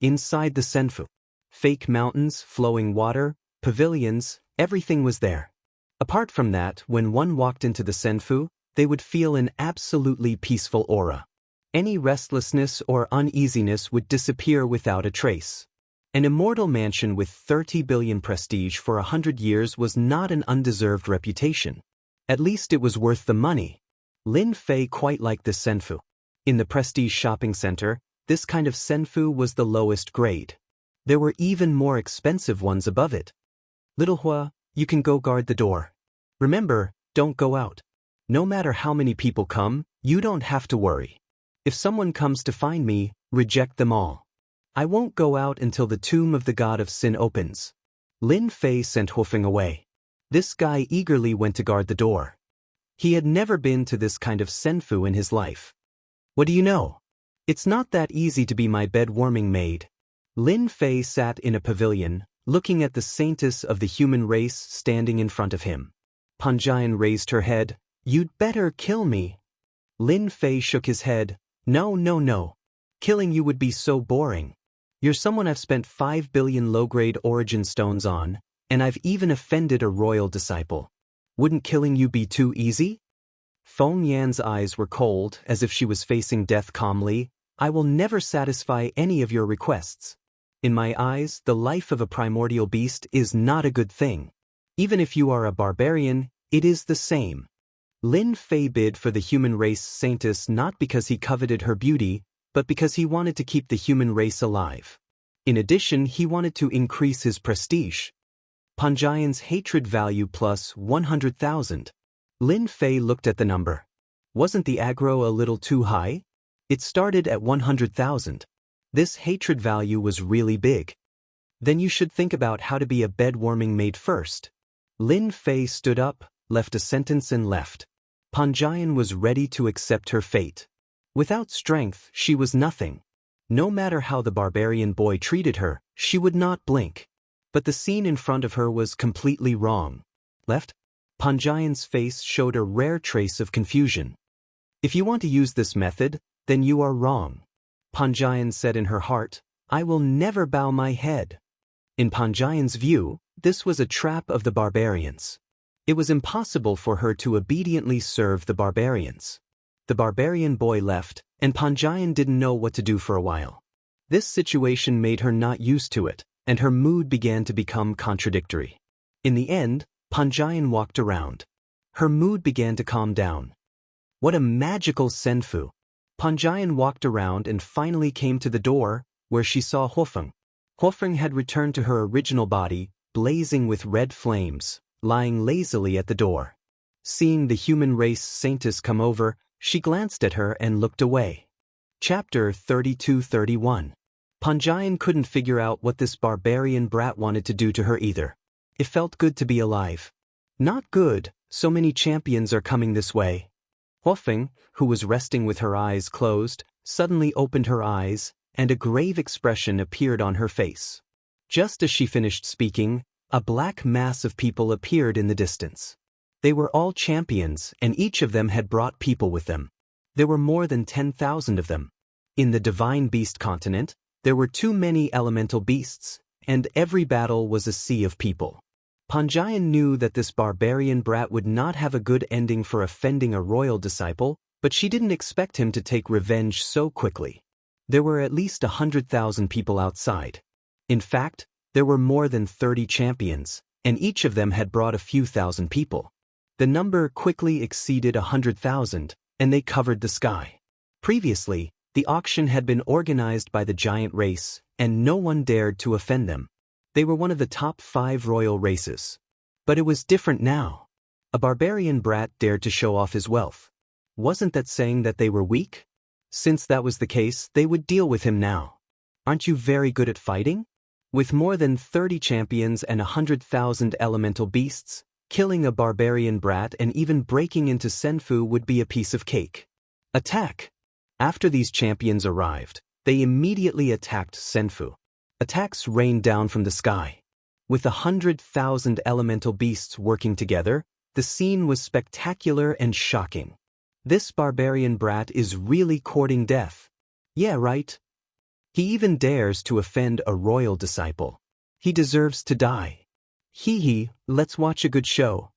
Inside the senfu, fake mountains, flowing water, pavilions, everything was there. Apart from that, when one walked into the senfu, they would feel an absolutely peaceful aura. Any restlessness or uneasiness would disappear without a trace. An immortal mansion with 30 billion prestige for 100 years was not an undeserved reputation. At least it was worth the money. Lin Fei quite liked this senfu. In the prestige shopping center, this kind of senfu was the lowest grade. There were even more expensive ones above it. Little Hua, you can go guard the door. Remember, don't go out. No matter how many people come, you don't have to worry. If someone comes to find me, reject them all. I won't go out until the tomb of the god of sin opens. Lin Fei sent Hofeng away. This guy eagerly went to guard the door. He had never been to this kind of senfu in his life. What do you know? It's not that easy to be my bed-warming maid. Lin Fei sat in a pavilion, looking at the saintess of the human race standing in front of him. Panjian raised her head. You'd better kill me. Lin Fei shook his head. No. Killing you would be so boring. You're someone I've spent 5 billion low-grade origin stones on, and I've even offended a royal disciple. Wouldn't killing you be too easy? Feng Yan's eyes were cold, as if she was facing death calmly. I will never satisfy any of your requests. In my eyes, the life of a primordial beast is not a good thing. Even if you are a barbarian, it is the same. Lin Fei bid for the human race saintess not because he coveted her beauty, but because he wanted to keep the human race alive. In addition, he wanted to increase his prestige. Panjian's hatred value plus 100,000. Lin Fei looked at the number. Wasn't the aggro a little too high? It started at 100,000. This hatred value was really big. Then you should think about how to be a bed-warming maid first. Lin Fei stood up, left a sentence and left. Panjian was ready to accept her fate. Without strength, she was nothing. No matter how the barbarian boy treated her, she would not blink. But the scene in front of her was completely wrong. Left? Panjian's face showed a rare trace of confusion. If you want to use this method, then you are wrong. Panjian said in her heart, I will never bow my head. In Panjian's view, this was a trap of the barbarians. It was impossible for her to obediently serve the barbarians. The barbarian boy left, and Panjian didn't know what to do for a while. This situation made her not used to it, and her mood began to become contradictory. In the end, Panjian walked around. Her mood began to calm down. What a magical senfu! Panjian walked around and finally came to the door, where she saw Hofeng. Hofeng had returned to her original body, blazing with red flames, lying lazily at the door. Seeing the human race saintess come over, she glanced at her and looked away. Chapter 32-31. Panjian couldn't figure out what this barbarian brat wanted to do to her either. It felt good to be alive. Not good, so many champions are coming this way. Hofeng, who was resting with her eyes closed, suddenly opened her eyes, and a grave expression appeared on her face. Just as she finished speaking, a black mass of people appeared in the distance. They were all champions, and each of them had brought people with them. There were more than 10,000 of them. In the Divine Beast continent, there were too many elemental beasts, and every battle was a sea of people. Panjian knew that this barbarian brat would not have a good ending for offending a royal disciple, but she didn't expect him to take revenge so quickly. There were at least 100,000 people outside. In fact, there were more than 30 champions, and each of them had brought a few thousand people. The number quickly exceeded 100,000, and they covered the sky. Previously, the auction had been organized by the giant race, and no one dared to offend them. They were one of the top 5 royal races. But it was different now. A barbarian brat dared to show off his wealth. Wasn't that saying that they were weak? Since that was the case, they would deal with him now. Aren't you very good at fighting? With more than 30 champions and 100,000 elemental beasts, killing a barbarian brat and even breaking into senfu would be a piece of cake. Attack! After these champions arrived, they immediately attacked senfu. Attacks rained down from the sky. With 100,000 elemental beasts working together, the scene was spectacular and shocking. This barbarian brat is really courting death. Yeah, right? He even dares to offend a royal disciple. He deserves to die. Hee, let's watch a good show.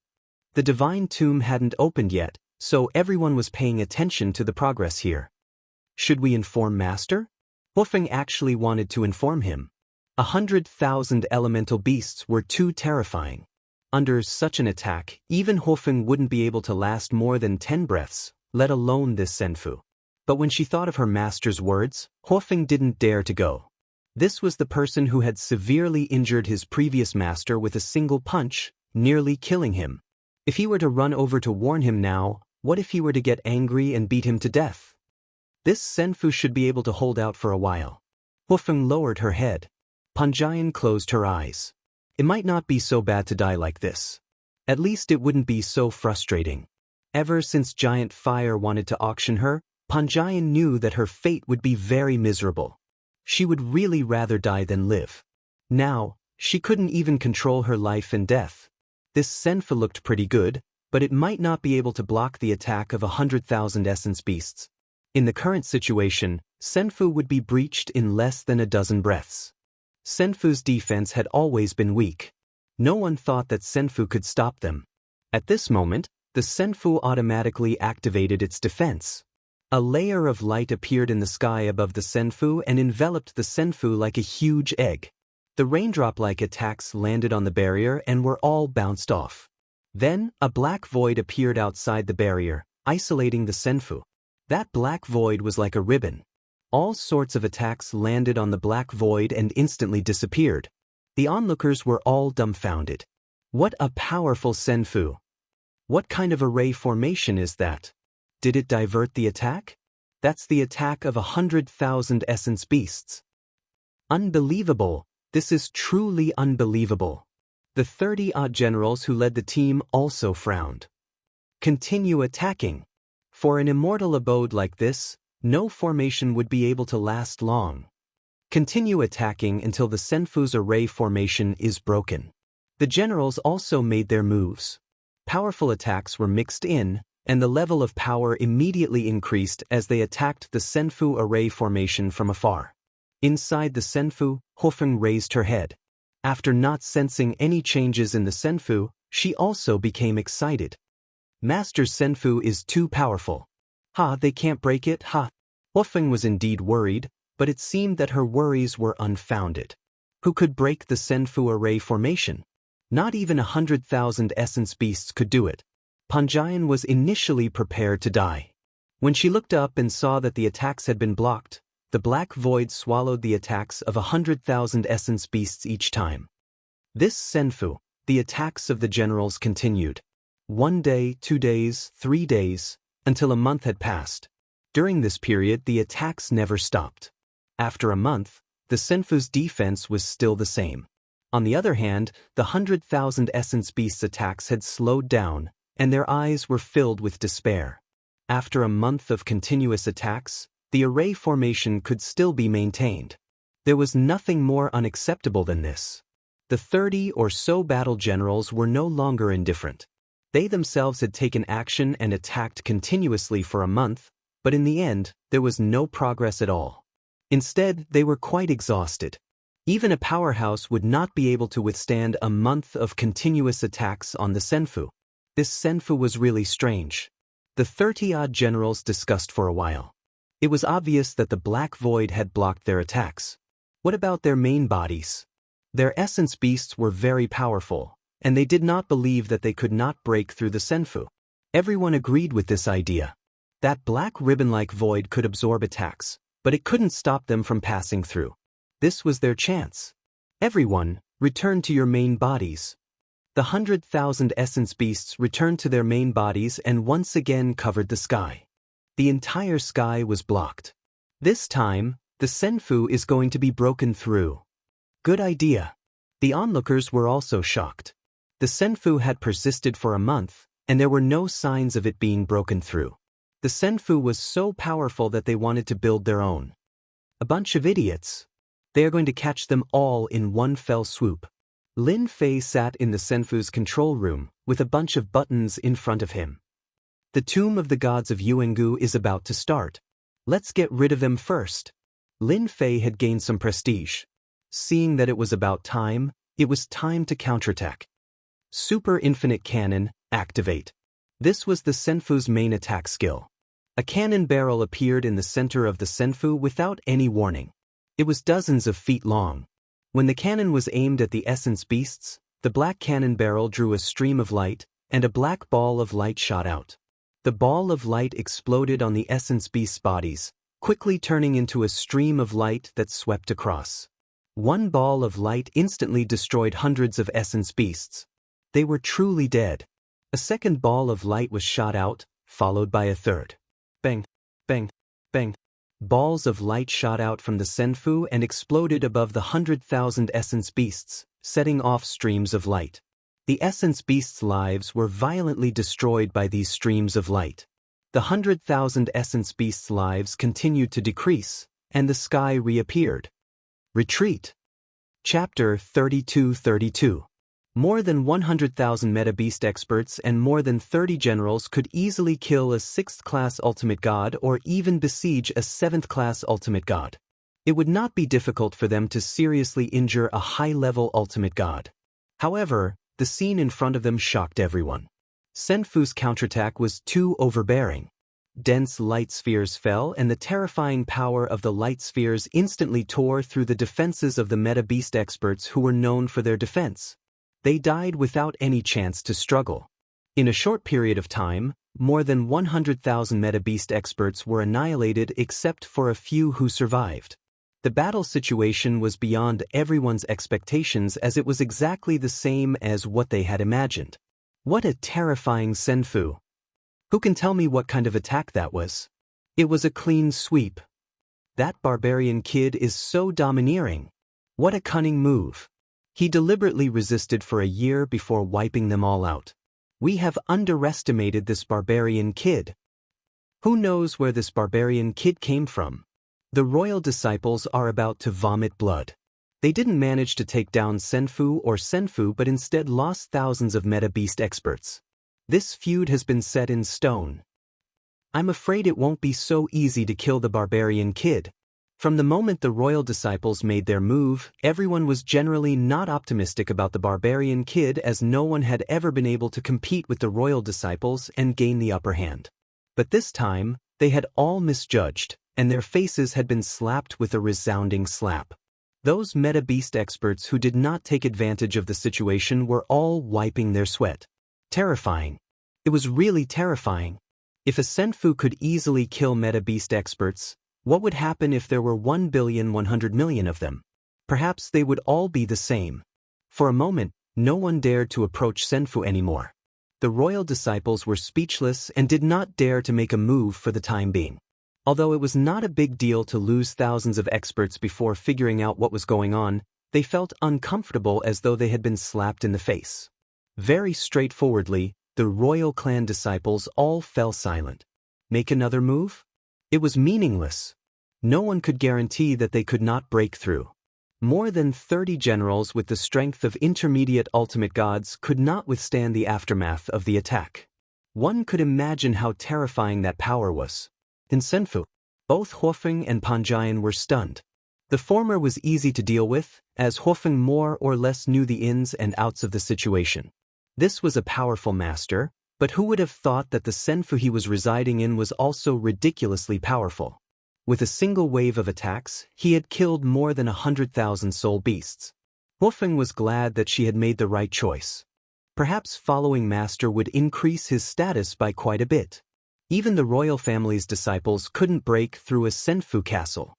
The divine tomb hadn't opened yet, so everyone was paying attention to the progress here. Should we inform Master? Hofeng actually wanted to inform him. 100,000 elemental beasts were too terrifying. Under such an attack, even Hofeng wouldn't be able to last more than 10 breaths, let alone this senfu. But when she thought of her master's words, Hofeng didn't dare to go. This was the person who had severely injured his previous master with a single punch, nearly killing him. If he were to run over to warn him now, what if he were to get angry and beat him to death? This senfu should be able to hold out for a while. Hofeng lowered her head. Panjian closed her eyes. It might not be so bad to die like this. At least it wouldn't be so frustrating. Ever since Giant Fire wanted to auction her, Panjian knew that her fate would be very miserable. She would really rather die than live. Now, she couldn't even control her life and death. This senfu looked pretty good, but it might not be able to block the attack of 100,000 essence beasts. In the current situation, senfu would be breached in less than a dozen breaths. Senfu's defense had always been weak. No one thought that senfu could stop them. At this moment, the senfu automatically activated its defense. A layer of light appeared in the sky above the senfu and enveloped the senfu like a huge egg. The raindrop-like attacks landed on the barrier and were all bounced off. Then, a black void appeared outside the barrier, isolating the senfu. That black void was like a ribbon. All sorts of attacks landed on the black void and instantly disappeared. The onlookers were all dumbfounded. What a powerful senfu! What kind of array formation is that? Did it divert the attack? That's the attack of 100,000 essence beasts. Unbelievable! This is truly unbelievable. The 30-odd generals who led the team also frowned. Continue attacking. For an immortal abode like this, No formation would be able to last long. Continue attacking until the Senfu's array formation is broken. The generals also made their moves. Powerful attacks were mixed in, and the level of power immediately increased as they attacked the Senfu array formation from afar. Inside the Senfu, Hofeng raised her head. After not sensing any changes in the Senfu, she also became excited. Master Senfu is too powerful. Ha, they can't break it, ha. Hofeng was indeed worried, but it seemed that her worries were unfounded. Who could break the Senfu array formation? Not even 100,000 essence beasts could do it. Panjian was initially prepared to die. When she looked up and saw that the attacks had been blocked, the black void swallowed the attacks of 100,000 essence beasts each time. This Senfu, the attacks of the generals continued. 1 day, 2 days, 3 days, until a month had passed. During this period, the attacks never stopped. After a month, the Senfu's defense was still the same. On the other hand, the 100,000 essence beasts' attacks had slowed down, and their eyes were filled with despair. After a month of continuous attacks, the array formation could still be maintained. There was nothing more unacceptable than this. The 30 or so battle generals were no longer indifferent. They themselves had taken action and attacked continuously for a month, but in the end, there was no progress at all. Instead, they were quite exhausted. Even a powerhouse would not be able to withstand a month of continuous attacks on the Senfu. This Senfu was really strange. The 30-odd generals discussed for a while. It was obvious that the Black Void had blocked their attacks. What about their main bodies? Their essence beasts were very powerful, and they did not believe that they could not break through the Senfu. Everyone agreed with this idea. That black ribbon-like void could absorb attacks, but it couldn't stop them from passing through. This was their chance. Everyone, return to your main bodies. The 100,000 essence beasts returned to their main bodies and once again covered the sky. The entire sky was blocked. This time, the Senfu is going to be broken through. Good idea. The onlookers were also shocked. The Senfu had persisted for a month, and there were no signs of it being broken through. The Senfu was so powerful that they wanted to build their own. A bunch of idiots. They are going to catch them all in one fell swoop. Lin Fei sat in the Senfu's control room, with a bunch of buttons in front of him. The Tomb of the Gods of Yuangu is about to start. Let's get rid of them first. Lin Fei had gained some prestige. Seeing that it was about time, it was time to counterattack. Super Infinite Cannon, activate. This was the Senfu's main attack skill. A cannon barrel appeared in the center of the Senfu without any warning. It was dozens of feet long. When the cannon was aimed at the essence beasts, the black cannon barrel drew a stream of light, and a black ball of light shot out. The ball of light exploded on the essence beasts' bodies, quickly turning into a stream of light that swept across. One ball of light instantly destroyed hundreds of essence beasts. They were truly dead. A second ball of light was shot out, followed by a third. Bang, bang, bang. Balls of light shot out from the Senfu and exploded above the 100,000 essence beasts, setting off streams of light. The essence beasts' lives were violently destroyed by these streams of light. The 100,000 essence beasts' lives continued to decrease, and the sky reappeared. Retreat. Chapter 32-32. More than 100,000 meta-beast experts and more than 30 generals could easily kill a 6th-class ultimate god or even besiege a 7th-class ultimate god. It would not be difficult for them to seriously injure a high-level ultimate god. However, the scene in front of them shocked everyone. Senfu's counterattack was too overbearing. Dense light spheres fell, and the terrifying power of the light spheres instantly tore through the defenses of the meta-beast experts who were known for their defense. They died without any chance to struggle. In a short period of time, more than 100,000 meta-beast experts were annihilated except for a few who survived. The battle situation was beyond everyone's expectations as it was exactly the same as what they had imagined. What a terrifying Senfu! Who can tell me what kind of attack that was? It was a clean sweep. That barbarian kid is so domineering. What a cunning move. He deliberately resisted for a year before wiping them all out. We have underestimated this barbarian kid. Who knows where this barbarian kid came from? The royal disciples are about to vomit blood. They didn't manage to take down Senfu but instead lost thousands of meta-beast experts. This feud has been set in stone. I'm afraid it won't be so easy to kill the barbarian kid. From the moment the royal disciples made their move, everyone was generally not optimistic about the barbarian kid, as no one had ever been able to compete with the royal disciples and gain the upper hand. But this time, they had all misjudged, and their faces had been slapped with a resounding slap. Those meta-beast experts who did not take advantage of the situation were all wiping their sweat. Terrifying. It was really terrifying. If a Senfu could easily kill meta-beast experts, what would happen if there were 1,100,000,000 of them? Perhaps they would all be the same. For a moment, no one dared to approach Senfu anymore. The royal disciples were speechless and did not dare to make a move for the time being. Although it was not a big deal to lose thousands of experts before figuring out what was going on, they felt uncomfortable, as though they had been slapped in the face. Very straightforwardly, the royal clan disciples all fell silent. Make another move? It was meaningless. No one could guarantee that they could not break through. More than 30 generals with the strength of intermediate ultimate gods could not withstand the aftermath of the attack. One could imagine how terrifying that power was. In Senfu, both Huofeng and Panjian were stunned. The former was easy to deal with, as Huofeng more or less knew the ins and outs of the situation. This was a powerful master, but who would have thought that the Senfu he was residing in was also ridiculously powerful? With a single wave of attacks, he had killed more than 100,000 soul beasts. Huofeng was glad that she had made the right choice. Perhaps following master would increase his status by quite a bit. Even the royal family's disciples couldn't break through a Senfu castle.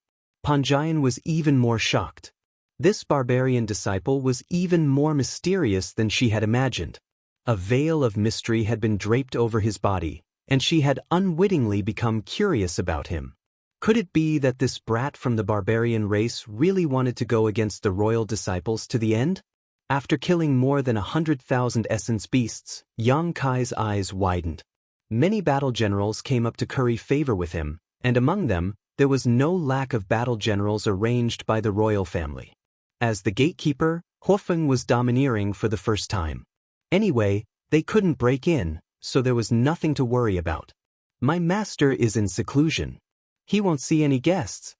Panjian was even more shocked. This barbarian disciple was even more mysterious than she had imagined. A veil of mystery had been draped over his body, and she had unwittingly become curious about him. Could it be that this brat from the barbarian race really wanted to go against the royal disciples to the end? After killing more than 100,000 essence beasts, Yang Kai's eyes widened. Many battle generals came up to curry favor with him, and among them, there was no lack of battle generals arranged by the royal family. As the gatekeeper, Huofeng was domineering for the first time. Anyway, they couldn't break in, so there was nothing to worry about. My master is in seclusion. He won't see any guests.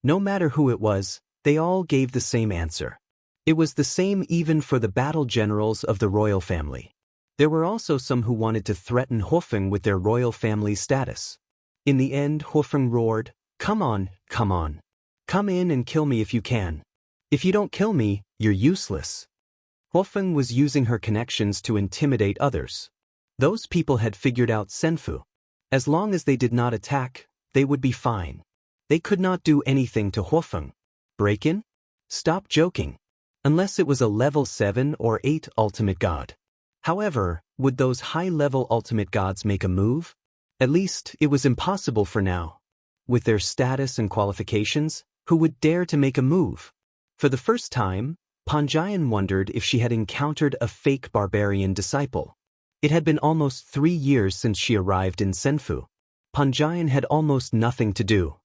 No matter who it was, they all gave the same answer. It was the same even for the battle generals of the royal family. There were also some who wanted to threaten Huofeng with their royal family status. In the end, Huofeng roared, "Come on, come on. Come in and kill me if you can. If you don't kill me, you're useless." Huofeng was using her connections to intimidate others. Those people had figured out Senfu. As long as they did not attack, they would be fine. They could not do anything to Huofeng. Break in? Stop joking. Unless it was a level 7 or 8 ultimate god. However, would those high-level ultimate gods make a move? At least, it was impossible for now. With their status and qualifications, who would dare to make a move? For the first time, Panjian wondered if she had encountered a fake barbarian disciple. It had been almost 3 years since she arrived in Senfu. Panjian had almost nothing to do.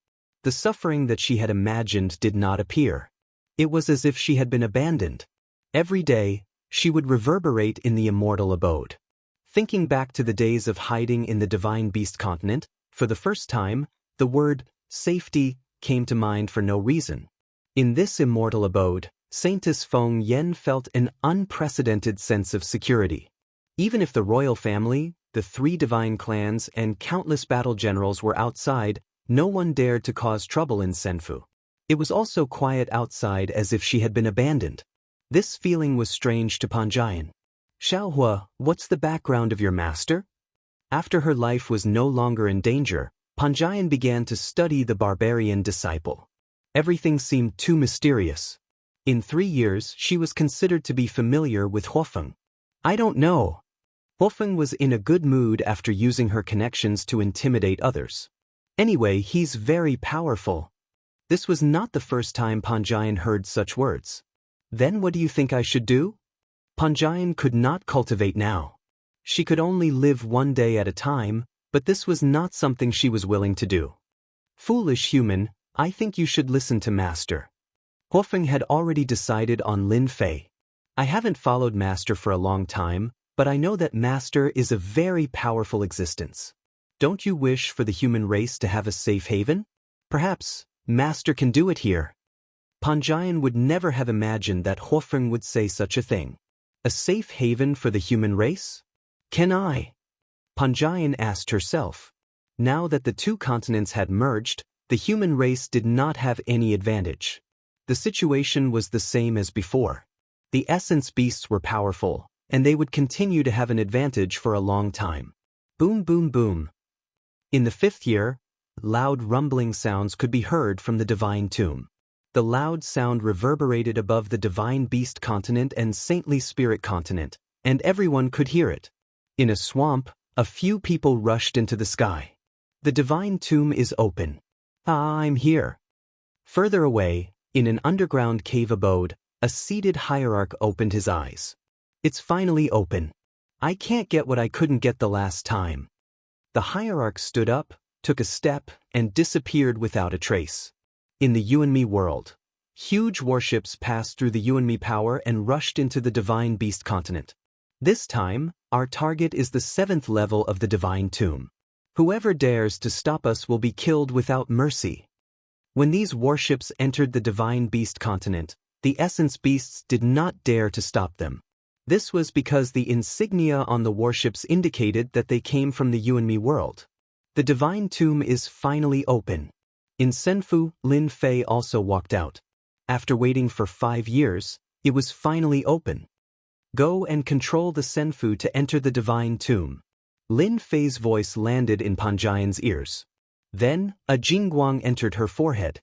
The suffering that she had imagined did not appear. It was as if she had been abandoned. Every day, she would reverberate in the immortal abode. Thinking back to the days of hiding in the divine beast continent, for the first time, the word safety came to mind for no reason. In this immortal abode, Saintess Feng Yan felt an unprecedented sense of security. Even if the royal family, the 3 divine clans, and countless battle generals were outside, no one dared to cause trouble in Senfu. It was also quiet outside, as if she had been abandoned. This feeling was strange to Panjian. "Xiaohua, what's the background of your master?" After her life was no longer in danger, Panjian began to study the barbarian disciple. Everything seemed too mysterious. In 3 years, she was considered to be familiar with Huofeng. "I don't know." Huofeng was in a good mood after using her connections to intimidate others. "Anyway, he's very powerful." This was not the first time Panjian heard such words. "Then what do you think I should do?" Panjian could not cultivate now. She could only live one day at a time, But this was not something she was willing to do. Foolish human, I think you should listen to Master. Huofeng had already decided on Lin Fei. I haven't followed Master for a long time, but I know that Master is a very powerful existence. Don't you wish for the human race to have a safe haven? Perhaps Master can do it here. Panjian would never have imagined that Huofeng would say such a thing. A safe haven for the human race? Can I? Panjian asked herself. Now that the two continents had merged, the human race did not have any advantage. The situation was the same as before. The essence beasts were powerful, and they would continue to have an advantage for a long time. Boom, boom, boom. In the 5th year, loud rumbling sounds could be heard from the divine tomb. The loud sound reverberated above the divine beast continent and saintly spirit continent, and everyone could hear it. In a swamp, a few people rushed into the sky. The divine tomb is open. Ah, I'm here. Further away, in an underground cave abode, a seated hierarch opened his eyes. It's finally open. I can't get what I couldn't get the last time. The hierarch stood up, took a step, and disappeared without a trace. In the You and Me world, huge warships passed through the You and Me power and rushed into the divine beast continent. This time, our target is the 7th level of the divine tomb. Whoever dares to stop us will be killed without mercy. When these warships entered the divine beast continent, the essence beasts did not dare to stop them. This was because the insignia on the warships indicated that they came from the You and Me world. The divine tomb is finally open. In Senfu, Lin Fei also walked out. After waiting for 5 years, it was finally open. Go and control the Senfu to enter the divine tomb. Lin Fei's voice landed in Panjian's ears. Then, a jingguang entered her forehead.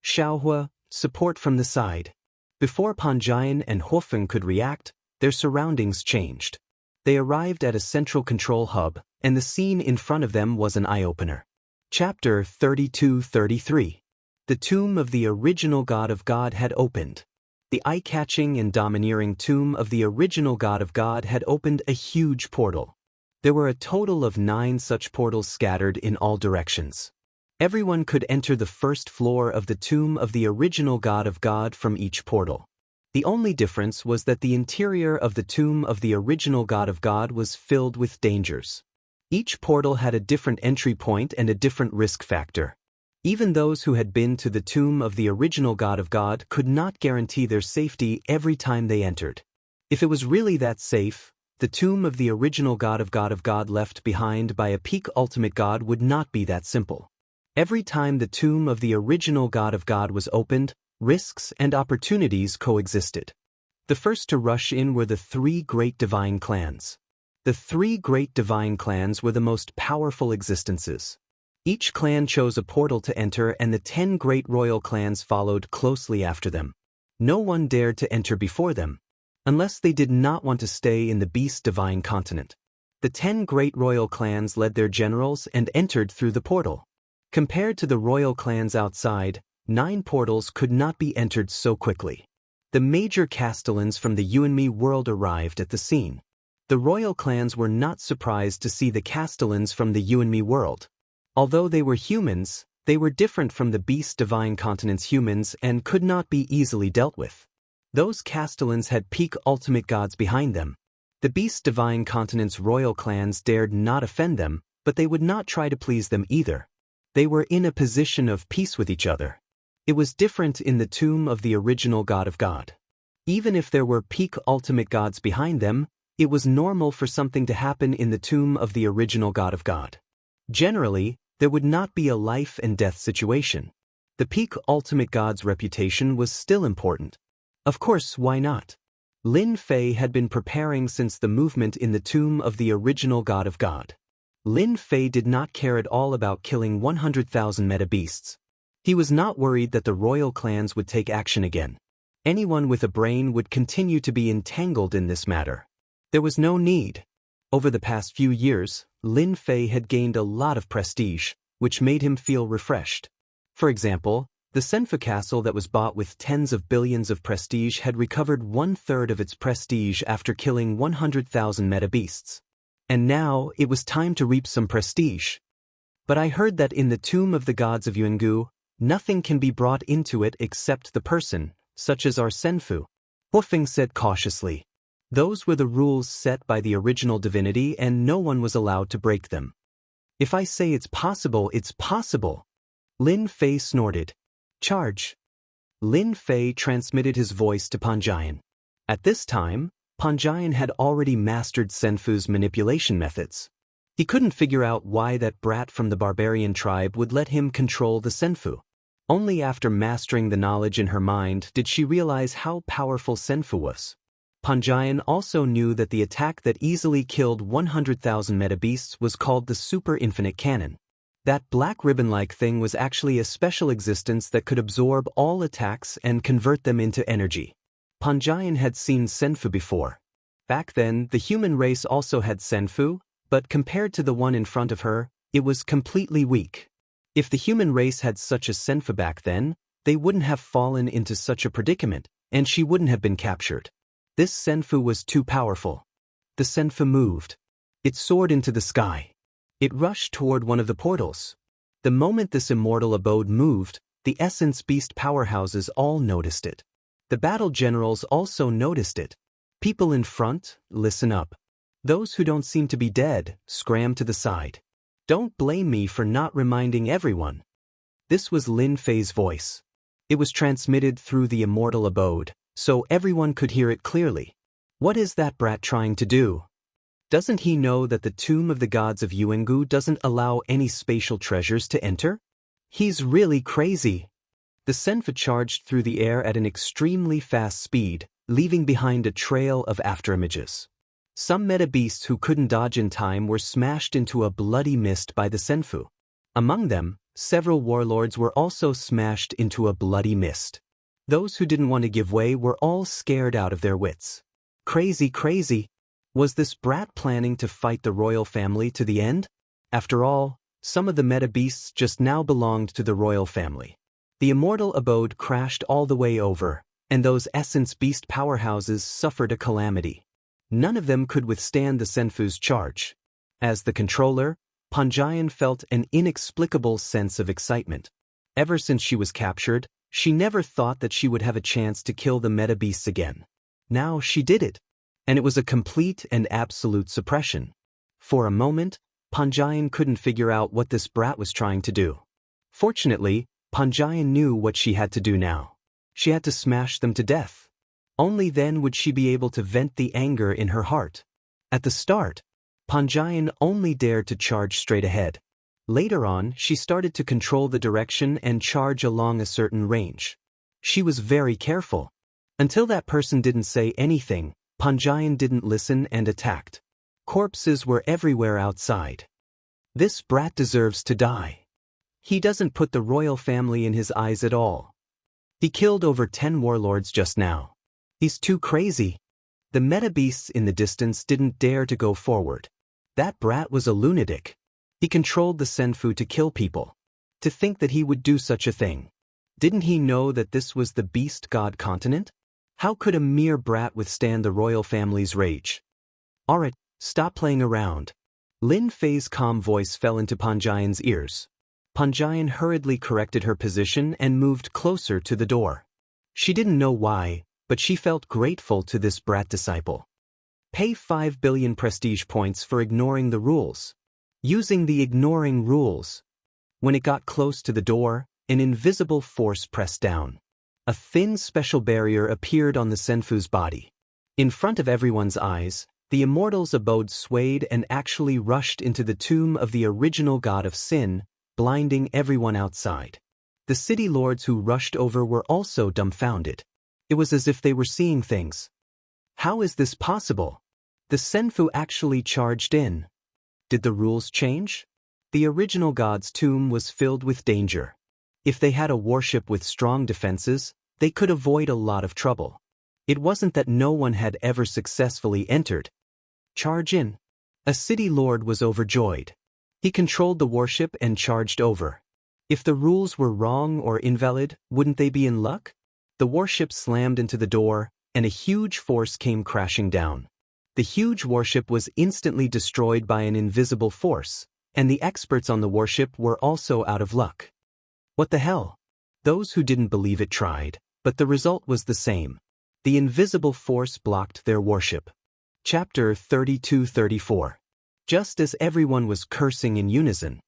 Xiaohua, support from the side. Before Panjian and Huofeng could react, their surroundings changed. They arrived at a central control hub, and the scene in front of them was an eye-opener. Chapter 32-33. The tomb of the original God of God had opened. The eye-catching and domineering tomb of the original God of God had opened a huge portal. There were a total of 9 such portals scattered in all directions. Everyone could enter the first floor of the tomb of the original God of God from each portal. The only difference was that the interior of the tomb of the original God of God was filled with dangers. Each portal had a different entry point and a different risk factor. Even those who had been to the tomb of the original God of God could not guarantee their safety every time they entered. If it was really that safe, the tomb of the original God of God left behind by a peak ultimate God would not be that simple. Every time the tomb of the original God of God was opened, risks and opportunities coexisted. The first to rush in were the 3 great divine clans. The 3 great divine clans were the most powerful existences. Each clan chose a portal to enter, and the 10 great royal clans followed closely after them. No one dared to enter before them, unless they did not want to stay in the beast divine continent. The 10 great royal clans led their generals and entered through the portal. Compared to the royal clans outside, 9 portals could not be entered so quickly. The major castellans from the You and Me world arrived at the scene. The royal clans were not surprised to see the castellans from the You and Me world. Although they were humans, they were different from the beast divine continent's humans and could not be easily dealt with. Those castellans had peak ultimate gods behind them. The beast divine continent's royal clans dared not offend them, but they would not try to please them either. They were in a position of peace with each other. It was different in the tomb of the original God of God. Even if there were peak ultimate gods behind them, it was normal for something to happen in the tomb of the original God of God. Generally, there would not be a life and death situation. The peak ultimate god's reputation was still important. Of course, why not? Lin Fei had been preparing since the movement in the tomb of the original God of God. Lin Fei did not care at all about killing 100,000 meta-beasts. He was not worried that the royal clans would take action again. Anyone with a brain would continue to be entangled in this matter. There was no need. Over the past few years, Lin Fei had gained a lot of prestige, which made him feel refreshed. For example, the Senfu castle that was bought with tens of billions of prestige had recovered 1/3 of its prestige after killing 100,000 meta-beasts. And now, it was time to reap some prestige. But I heard that in the tomb of the gods of Yuangu, nothing can be brought into it except the person, such as our Senfu. Huofeng said cautiously. Those were the rules set by the original divinity and no one was allowed to break them. If I say it's possible, it's possible. Lin Fei snorted. Charge. Lin Fei transmitted his voice to Panjian. At this time, Panjian had already mastered Senfu's manipulation methods. He couldn't figure out why that brat from the barbarian tribe would let him control the Senfu. Only after mastering the knowledge in her mind did she realize how powerful Senfu was. Panjian also knew that the attack that easily killed 100,000 metabeasts was called the Super Infinite Cannon. That black ribbon-like thing was actually a special existence that could absorb all attacks and convert them into energy. Panjian had seen Senfu before. Back then, the human race also had Senfu, but compared to the one in front of her, it was completely weak. If the human race had such a Senfu back then, they wouldn't have fallen into such a predicament, and she wouldn't have been captured. This Senfu was too powerful. The Senfu moved. It soared into the sky. It rushed toward one of the portals. The moment this immortal abode moved, the essence beast powerhouses all noticed it. The battle generals also noticed it. People in front, listen up. Those who don't seem to be dead, scram to the side. Don't blame me for not reminding everyone. This was Lin Fei's voice. It was transmitted through the immortal abode, so everyone could hear it clearly. What is that brat trying to do? Doesn't he know that the tomb of the gods of Yuangu doesn't allow any spatial treasures to enter? He's really crazy. The Senfu charged through the air at an extremely fast speed, leaving behind a trail of afterimages. Some meta-beasts who couldn't dodge in time were smashed into a bloody mist by the Senfu. Among them, several warlords were also smashed into a bloody mist. Those who didn't want to give way were all scared out of their wits. Crazy, crazy. Was this brat planning to fight the royal family to the end? After all, some of the meta-beasts just now belonged to the royal family. The immortal abode crashed all the way over, and those essence beast powerhouses suffered a calamity. None of them could withstand the Senfu's charge. As the controller, Panjian felt an inexplicable sense of excitement. Ever since she was captured, she never thought that she would have a chance to kill the meta-beasts again. Now she did it. And it was a complete and absolute suppression. For a moment, Panjian couldn't figure out what this brat was trying to do. Fortunately, Panjian knew what she had to do now. She had to smash them to death. Only then would she be able to vent the anger in her heart. At the start, Panjian only dared to charge straight ahead. Later on, she started to control the direction and charge along a certain range. She was very careful. Until that person didn't say anything, Panjian didn't listen and attacked. Corpses were everywhere outside. This brat deserves to die. He doesn't put the royal family in his eyes at all. He killed over 10 warlords just now. He's too crazy. The meta-beasts in the distance didn't dare to go forward. That brat was a lunatic. He controlled the Senfu to kill people. To think that he would do such a thing. Didn't he know that this was the beast god continent? How could a mere brat withstand the royal family's rage? Alright, stop playing around. Lin Fei's calm voice fell into Panjian's ears. Panjian hurriedly corrected her position and moved closer to the door. She didn't know why, but she felt grateful to this brat disciple. Pay 5 billion prestige points for ignoring the rules. Using the ignoring rules. When it got close to the door, an invisible force pressed down. A thin special barrier appeared on the Senfu's body. In front of everyone's eyes, the immortal's abode swayed and actually rushed into the tomb of the original god of sin, blinding everyone outside. The city lords who rushed over were also dumbfounded. It was as if they were seeing things. How is this possible? The Senfu actually charged in. Did the rules change? The original god's tomb was filled with danger. If they had a warship with strong defenses, they could avoid a lot of trouble. It wasn't that no one had ever successfully entered. Charge in. A city lord was overjoyed. He controlled the warship and charged over. If the rules were wrong or invalid, wouldn't they be in luck? The warship slammed into the door, and a huge force came crashing down. The huge warship was instantly destroyed by an invisible force, and the experts on the warship were also out of luck. What the hell? Those who didn't believe it tried, but the result was the same. The invisible force blocked their warship. Chapter 32-34. Just as everyone was cursing in unison,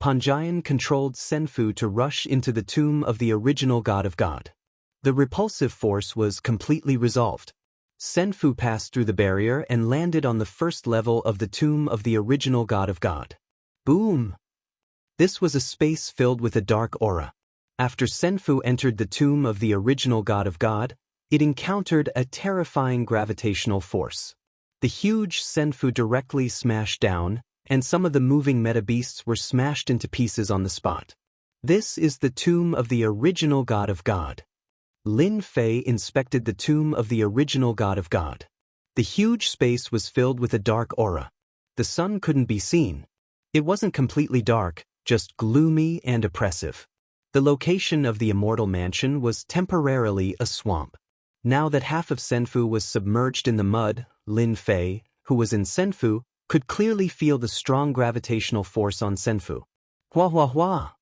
Panjian controlled Senfu to rush into the tomb of the original god of God. The repulsive force was completely resolved. Senfu passed through the barrier and landed on the first level of the tomb of the original god of God. Boom! This was a space filled with a dark aura. After Senfu entered the tomb of the original god of God, it encountered a terrifying gravitational force. The huge Senfu directly smashed down, and some of the moving meta-beasts were smashed into pieces on the spot. This is the tomb of the original god of God. Lin Fei inspected the tomb of the original god of God. The huge space was filled with a dark aura. The sun couldn't be seen. It wasn't completely dark, just gloomy and oppressive. The location of the Immortal Mansion was temporarily a swamp. Now that half of Senfu was submerged in the mud, Lin Fei, who was in Senfu, could clearly feel the strong gravitational force on Senfu. Hua hua hua!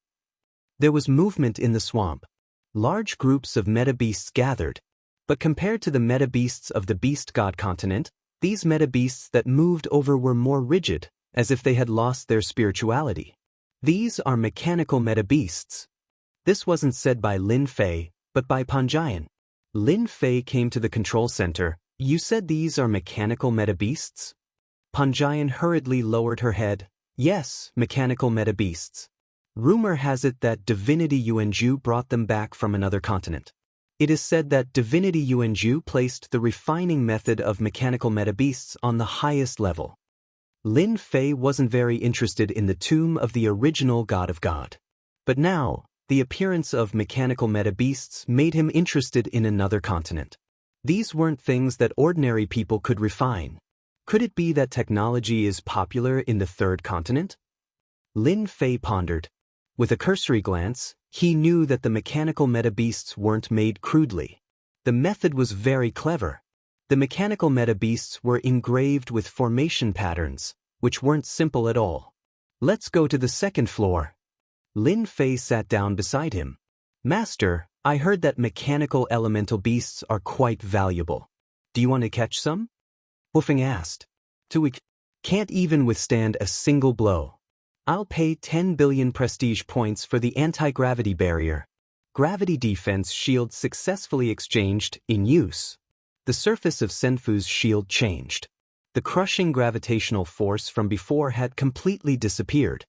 There was movement in the swamp. Large groups of meta-beasts gathered. But compared to the meta-beasts of the Beast God continent, these meta-beasts that moved over were more rigid, as if they had lost their spirituality. These are mechanical meta-beasts. This wasn't said by Lin Fei, but by Panjian. Lin Fei came to the control center. You said these are mechanical meta-beasts? Panjian hurriedly lowered her head. Yes, mechanical meta-beasts. Rumor has it that Divinity Yuanzhu brought them back from another continent. It is said that Divinity Yuanzhu placed the refining method of mechanical meta-beasts on the highest level. Lin Fei wasn't very interested in the tomb of the original god of God. But now, the appearance of mechanical meta-beasts made him interested in another continent. These weren't things that ordinary people could refine. Could it be that technology is popular in the third continent? Lin Fei pondered. With a cursory glance, he knew that the mechanical meta-beasts weren't made crudely. The method was very clever. The mechanical meta-beasts were engraved with formation patterns, which weren't simple at all. Let's go to the second floor. Lin Fei sat down beside him. Master, I heard that mechanical elemental beasts are quite valuable. Do you want to catch some? Woofing asked. We can't even withstand a single blow. I'll pay 10 billion prestige points for the anti-gravity barrier. Gravity defense shield successfully exchanged, in use. The surface of Senfu's shield changed. The crushing gravitational force from before had completely disappeared.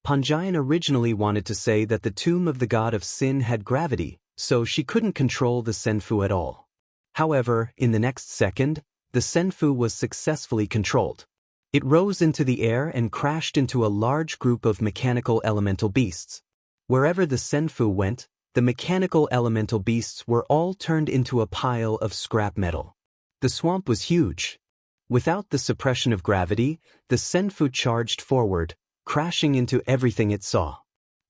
Panjian originally wanted to say that the tomb of the god of sin had gravity, so she couldn't control the Senfu at all. However, in the next second, the Senfu was successfully controlled. It rose into the air and crashed into a large group of mechanical elemental beasts. Wherever the Senfu went, the mechanical elemental beasts were all turned into a pile of scrap metal. The swamp was huge. Without the suppression of gravity, the Senfu charged forward, crashing into everything it saw.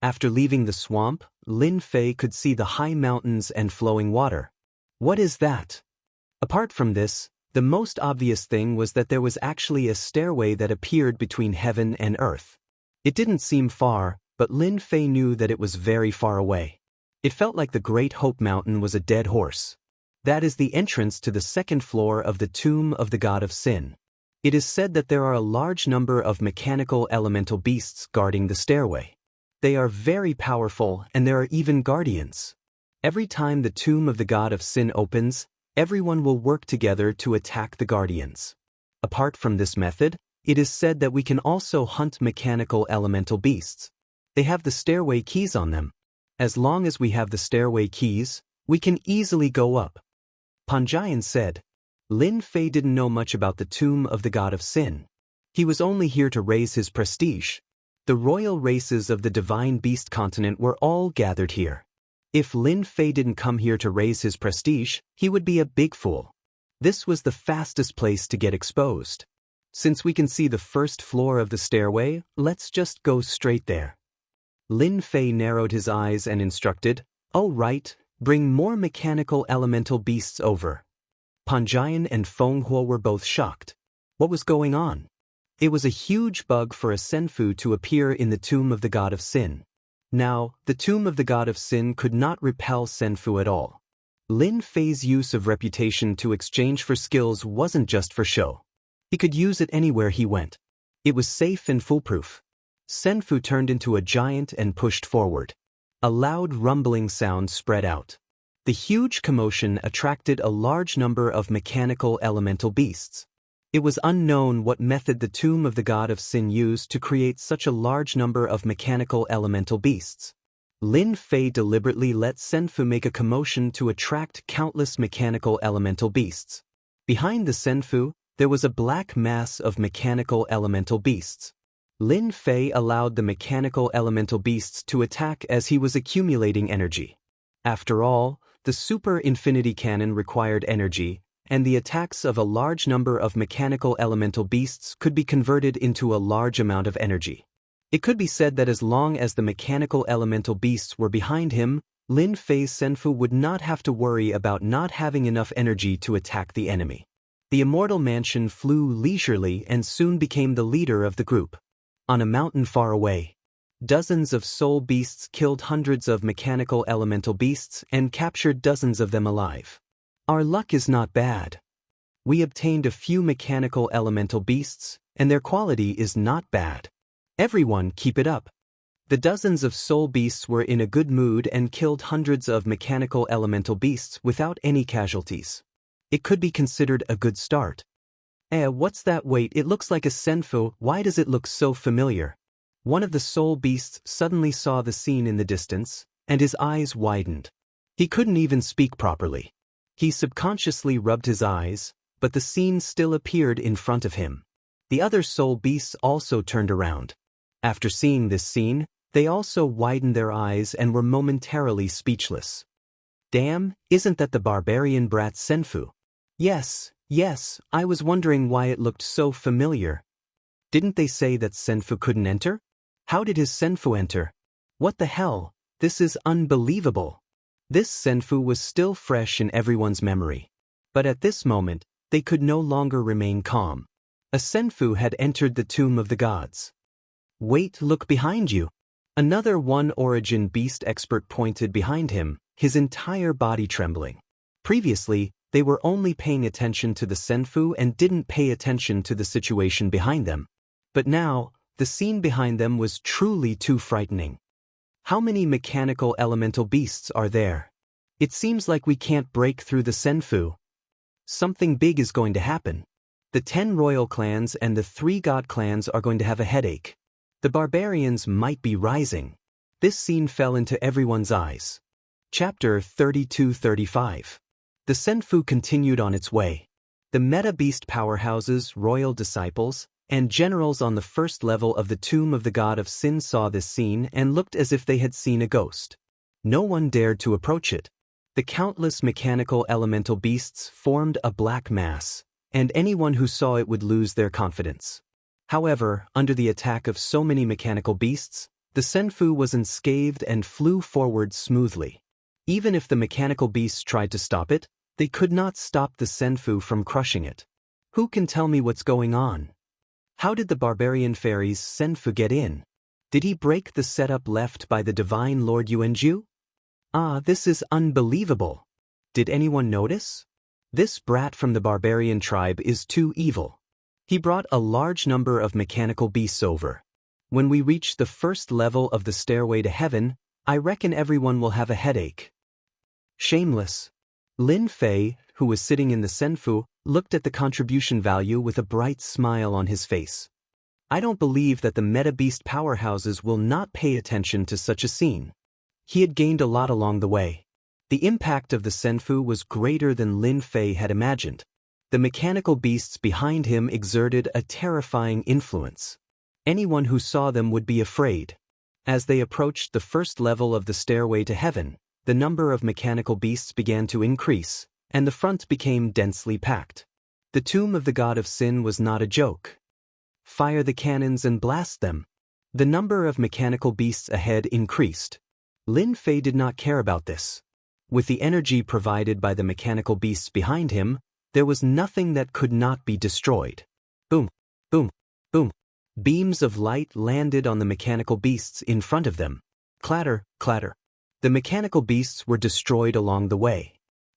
After leaving the swamp, Lin Fei could see the high mountains and flowing water. What is that? Apart from this, the most obvious thing was that there was actually a stairway that appeared between heaven and earth. It didn't seem far, but Lin Fei knew that it was very far away. It felt like the Great Hope Mountain was a dead horse. That is the entrance to the second floor of the tomb of the god of sin. It is said that there are a large number of mechanical elemental beasts guarding the stairway. They are very powerful, and there are even guardians. Every time the tomb of the god of sin opens, everyone will work together to attack the guardians. Apart from this method, it is said that we can also hunt mechanical elemental beasts. They have the stairway keys on them. As long as we have the stairway keys, we can easily go up. Panjian said. Lin Fei didn't know much about the tomb of the god of sin. He was only here to raise his prestige. The royal races of the divine beast continent were all gathered here. If Lin Fei didn't come here to raise his prestige, he would be a big fool. This was the fastest place to get exposed. Since we can see the first floor of the stairway, let's just go straight there. Lin Fei narrowed his eyes and instructed, "Oh right, bring more mechanical elemental beasts over." Panjian and Feng Huo were both shocked. What was going on? It was a huge bug for a senfu to appear in the tomb of the god of sin. Now, the tomb of the god of sin could not repel senfu at all. Lin Fei's use of reputation to exchange for skills wasn't just for show. He could use it anywhere he went. It was safe and foolproof. Senfu turned into a giant and pushed forward. A loud rumbling sound spread out. The huge commotion attracted a large number of mechanical elemental beasts. It was unknown what method the tomb of the god of sin used to create such a large number of mechanical elemental beasts. Lin Fei deliberately let senfu make a commotion to attract countless mechanical elemental beasts. Behind the senfu, there was a black mass of mechanical elemental beasts. Lin Fei allowed the mechanical elemental beasts to attack as he was accumulating energy. After all, the super infinity cannon required energy, and the attacks of a large number of mechanical elemental beasts could be converted into a large amount of energy. It could be said that as long as the mechanical elemental beasts were behind him, Lin Fei's senfu would not have to worry about not having enough energy to attack the enemy. The Immortal Mansion flew leisurely and soon became the leader of the group. On a mountain far away, dozens of soul beasts killed hundreds of mechanical elemental beasts and captured dozens of them alive. Our luck is not bad. We obtained a few mechanical elemental beasts, and their quality is not bad. Everyone keep it up. The dozens of soul beasts were in a good mood and killed hundreds of mechanical elemental beasts without any casualties. It could be considered a good start. What's that? Wait, it looks like a senfu. Why does it look so familiar? One of the soul beasts suddenly saw the scene in the distance, and his eyes widened. He couldn't even speak properly. He subconsciously rubbed his eyes, but the scene still appeared in front of him. The other soul beasts also turned around. After seeing this scene, they also widened their eyes and were momentarily speechless. Damn, isn't that the barbarian brat senfu? Yes, I was wondering why it looked so familiar. Didn't they say that senfu couldn't enter? How did his senfu enter? What the hell? This is unbelievable. This senfu was still fresh in everyone's memory. But at this moment, they could no longer remain calm. A senfu had entered the tomb of the gods. Wait, look behind you. Another One Origin beast expert pointed behind him, his entire body trembling. Previously, they were only paying attention to the senfu and didn't pay attention to the situation behind them. But now, the scene behind them was truly too frightening. How many mechanical elemental beasts are there? It seems like we can't break through the senfu. Something big is going to happen. The 10 royal clans and the 3 god clans are going to have a headache. The barbarians might be rising. This scene fell into everyone's eyes. Chapter 32-35. The senfu continued on its way. The meta-beast powerhouses, royal disciples, and generals on the first level of the tomb of the god of sin saw this scene and looked as if they had seen a ghost. No one dared to approach it. The countless mechanical elemental beasts formed a black mass, and anyone who saw it would lose their confidence. However, under the attack of so many mechanical beasts, the senfu was unscathed and flew forward smoothly. Even if the mechanical beasts tried to stop it, they could not stop the senfu from crushing it. Who can tell me what's going on? How did the barbarian fairy's senfu get in? Did he break the setup left by the divine Lord Yuanju? This is unbelievable. Did anyone notice? This brat from the barbarian tribe is too evil. He brought a large number of mechanical beasts over. When we reach the first level of the stairway to heaven, I reckon everyone will have a headache. Shameless. Lin Fei, who was sitting in the senfu, looked at the contribution value with a bright smile on his face. I don't believe that the meta-beast powerhouses will not pay attention to such a scene. He had gained a lot along the way. The impact of the senfu was greater than Lin Fei had imagined. The mechanical beasts behind him exerted a terrifying influence. Anyone who saw them would be afraid. As they approached the first level of the stairway to heaven, the number of mechanical beasts began to increase, and the front became densely packed. The tomb of the god of sin was not a joke. Fire the cannons and blast them. The number of mechanical beasts ahead increased. Lin Fei did not care about this. With the energy provided by the mechanical beasts behind him, there was nothing that could not be destroyed. Boom, boom, boom. Beams of light landed on the mechanical beasts in front of them. Clatter, clatter. The mechanical beasts were destroyed along the way.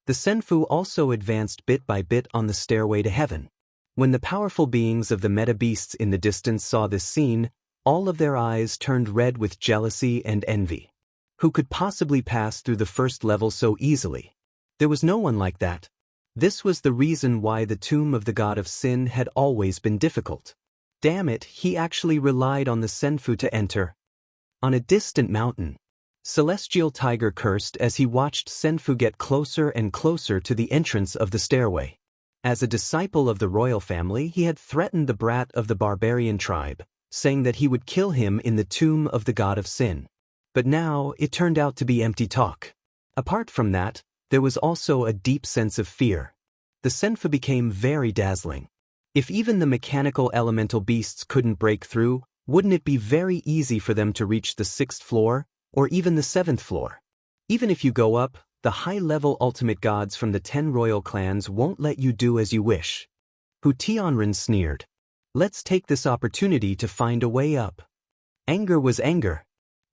The Senfu also advanced bit by bit on the stairway to heaven. When the powerful beings of the meta-beasts in the distance saw this scene, all of their eyes turned red with jealousy and envy. Who could possibly pass through the first level so easily? There was no one like that. This was the reason why the tomb of the god of sin had always been difficult. Damn it, he actually relied on the Senfu to enter. On a distant mountain, Celestial Tiger cursed as he watched Senfu get closer and closer to the entrance of the stairway. As a disciple of the royal family, he had threatened the brat of the barbarian tribe, saying that he would kill him in the tomb of the god of sin. But now, it turned out to be empty talk. Apart from that, there was also a deep sense of fear. The Senfu became very dazzling. If even the mechanical elemental beasts couldn't break through, wouldn't it be very easy for them to reach the 6th floor, or even the 7th floor? Even if you go up, the high-level ultimate gods from the 10 royal clans won't let you do as you wish. Hu Tianren sneered. Let's take this opportunity to find a way up. Anger was anger.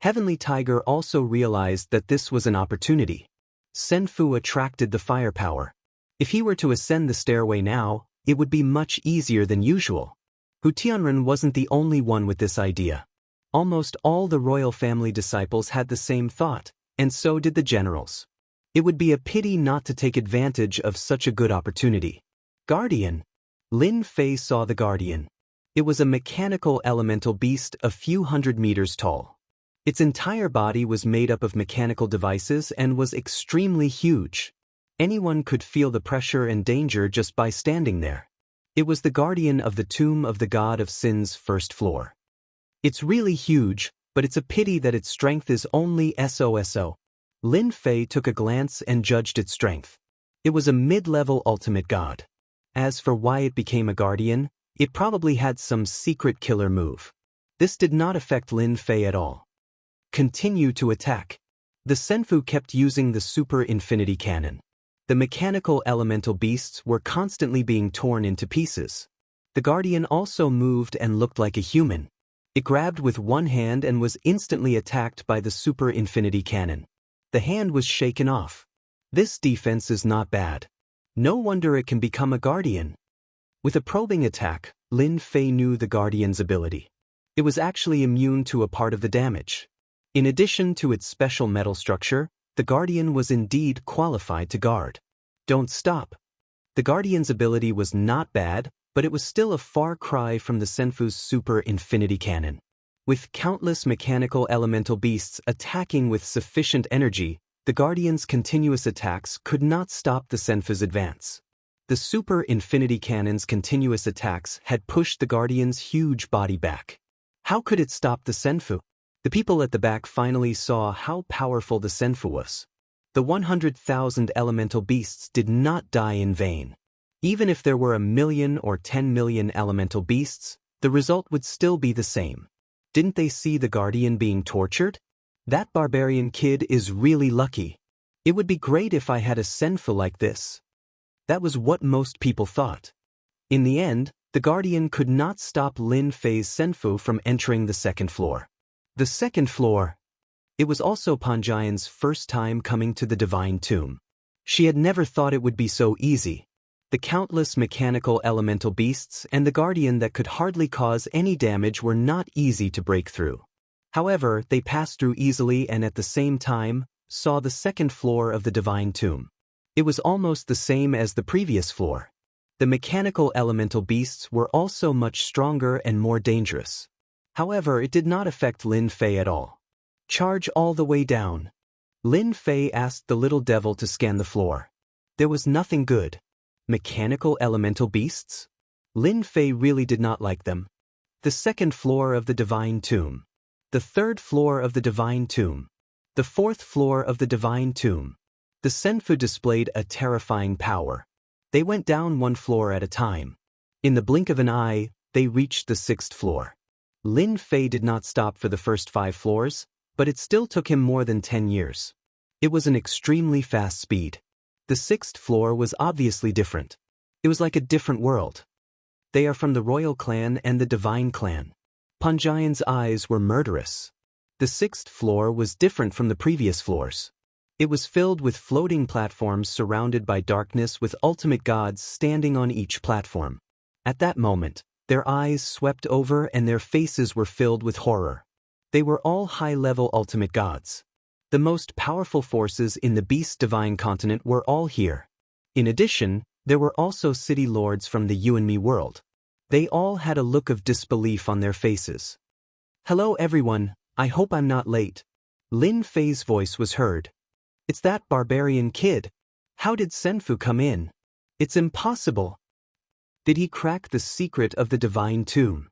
Heavenly Tiger also realized that this was an opportunity. Senfu attracted the firepower. If he were to ascend the stairway now, it would be much easier than usual. Hu Tianren wasn't the only one with this idea. Almost all the royal family disciples had the same thought, and so did the generals. It would be a pity not to take advantage of such a good opportunity. Guardian. Lin Fei saw the Guardian. It was a mechanical elemental beast a few hundred meters tall. Its entire body was made up of mechanical devices and was extremely huge. Anyone could feel the pressure and danger just by standing there. It was the guardian of the tomb of the god of sin's 1st floor. It's really huge, but it's a pity that its strength is only SOSO. Lin Fei took a glance and judged its strength. It was a mid-level ultimate god. As for why it became a guardian, it probably had some secret killer move. This did not affect Lin Fei at all. Continue to attack. The Senfu kept using the super infinity cannon. The mechanical elemental beasts were constantly being torn into pieces. The guardian also moved and looked like a human. It grabbed with one hand and was instantly attacked by the super infinity cannon. The hand was shaken off. This defense is not bad. No wonder it can become a guardian. With a probing attack, Lin Fei knew the guardian's ability. It was actually immune to a part of the damage. In addition to its special metal structure, the guardian was indeed qualified to guard. Don't stop. The guardian's ability was not bad, but it was still a far cry from the Senfu's super infinity cannon. With countless mechanical elemental beasts attacking with sufficient energy, the guardian's continuous attacks could not stop the Senfu's advance. The super infinity cannon's continuous attacks had pushed the guardian's huge body back. How could it stop the Senfu? The people at the back finally saw how powerful the Senfu was. The 100,000 elemental beasts did not die in vain. Even if there were 1 million or 10 million elemental beasts, the result would still be the same. Didn't they see the guardian being tortured? That barbarian kid is really lucky. It would be great if I had a Senfu like this. That was what most people thought. In the end, the guardian could not stop Lin Fei's Senfu from entering the 2nd floor. The 2nd floor. It was also Panjian's first time coming to the divine tomb. She had never thought it would be so easy. The countless mechanical elemental beasts and the guardian that could hardly cause any damage were not easy to break through. However, they passed through easily and at the same time, saw the 2nd floor of the divine tomb. It was almost the same as the previous floor. The mechanical elemental beasts were also much stronger and more dangerous. However, it did not affect Lin Fei at all. Charge all the way down. Lin Fei asked the little devil to scan the floor. There was nothing good. Mechanical elemental beasts? Lin Fei really did not like them. The 2nd floor of the divine tomb. The 3rd floor of the divine tomb. The 4th floor of the divine tomb. The Senfu displayed a terrifying power. They went down 1 floor at a time. In the blink of an eye, they reached the 6th floor. Lin Fei did not stop for the first 5 floors, but it still took him more than 10 years. It was an extremely fast speed. The 6th floor was obviously different. It was like a different world. They are from the royal clan and the divine clan. Panjian's eyes were murderous. The sixth floor was different from the previous floors. It was filled with floating platforms surrounded by darkness with ultimate gods standing on each platform. At that moment, their eyes swept over and their faces were filled with horror. They were all high-level ultimate gods. The most powerful forces in the Beast Divine continent were all here. In addition, there were also city lords from the You and Me world. They all had a look of disbelief on their faces. "Hello everyone, I hope I'm not late." Lin Fei's voice was heard. "It's that barbarian kid. How did Senfu come in? It's impossible. Did he crack the secret of the divine tomb?"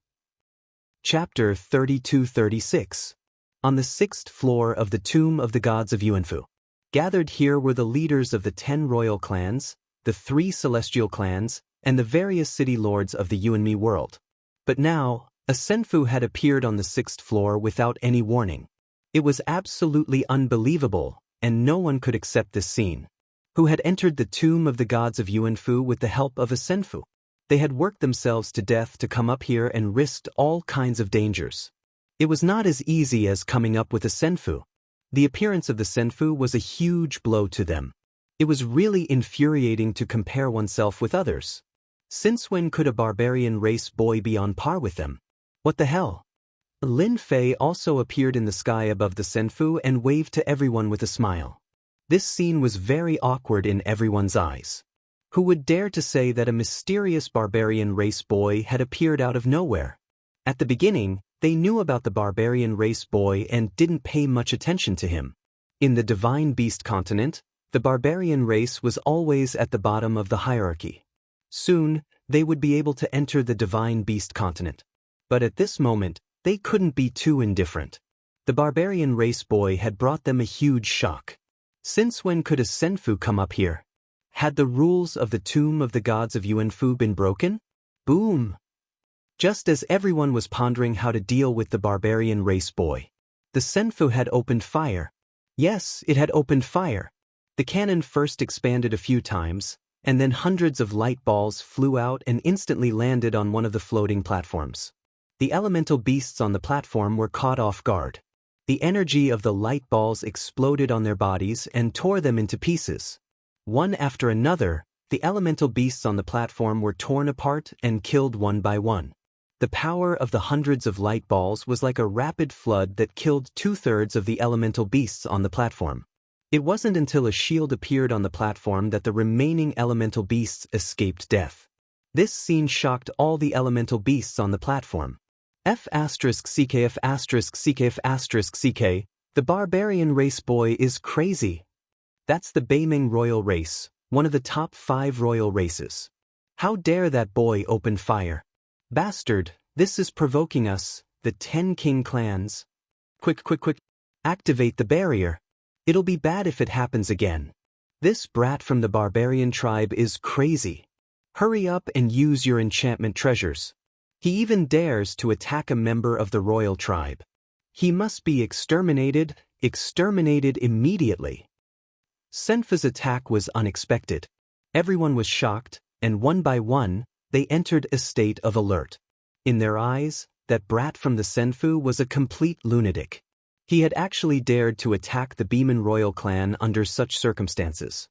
Chapter 32-36. On the sixth floor of the Tomb of the Gods of Yuanfu. Gathered here were the leaders of the 10 royal clans, the 3 celestial clans, and the various city lords of the You and Me world. But now, a Senfu had appeared on the sixth floor without any warning. It was absolutely unbelievable, and no one could accept this scene. Who had entered the Tomb of the Gods of Yuanfu with the help of a Senfu? They had worked themselves to death to come up here and risked all kinds of dangers. It was not as easy as coming up with a Senfu. The appearance of the Senfu was a huge blow to them. It was really infuriating to compare oneself with others. Since when could a barbarian race boy be on par with them? What the hell? Lin Fei also appeared in the sky above the Senfu and waved to everyone with a smile. This scene was very awkward in everyone's eyes. Who would dare to say that a mysterious barbarian race boy had appeared out of nowhere? At the beginning, they knew about the barbarian race boy and didn't pay much attention to him. In the Divine Beast continent, the barbarian race was always at the bottom of the hierarchy. Soon, they would be able to enter the Divine Beast continent. But at this moment, they couldn't be too indifferent. The barbarian race boy had brought them a huge shock. Since when could a Senfu come up here? Had the rules of the Tomb of the Gods of Yuanfu been broken? Boom! Just as everyone was pondering how to deal with the barbarian race boy, the Senfu had opened fire. Yes, it had opened fire. The cannon first expanded a few times, and then hundreds of light balls flew out and instantly landed on one of the floating platforms. The elemental beasts on the platform were caught off guard. The energy of the light balls exploded on their bodies and tore them into pieces. One after another, the elemental beasts on the platform were torn apart and killed one by one. The power of the hundreds of light balls was like a rapid flood that killed 2/3 of the elemental beasts on the platform. It wasn't until a shield appeared on the platform that the remaining elemental beasts escaped death. This scene shocked all the elemental beasts on the platform. F***CK, the barbarian race boy is crazy. That's the Beiming royal race, one of the top 5 royal races. How dare that boy open fire? Bastard, this is provoking us, the 10 king clans. Quick, activate the barrier. It'll be bad if it happens again. This brat from the barbarian tribe is crazy. Hurry up and use your enchantment treasures. He even dares to attack a member of the royal tribe. He must be exterminated immediately. Senfu's attack was unexpected. Everyone was shocked, and one by one, they entered a state of alert. In their eyes, that brat from the Senfu was a complete lunatic. He had actually dared to attack the Beeman royal clan under such circumstances.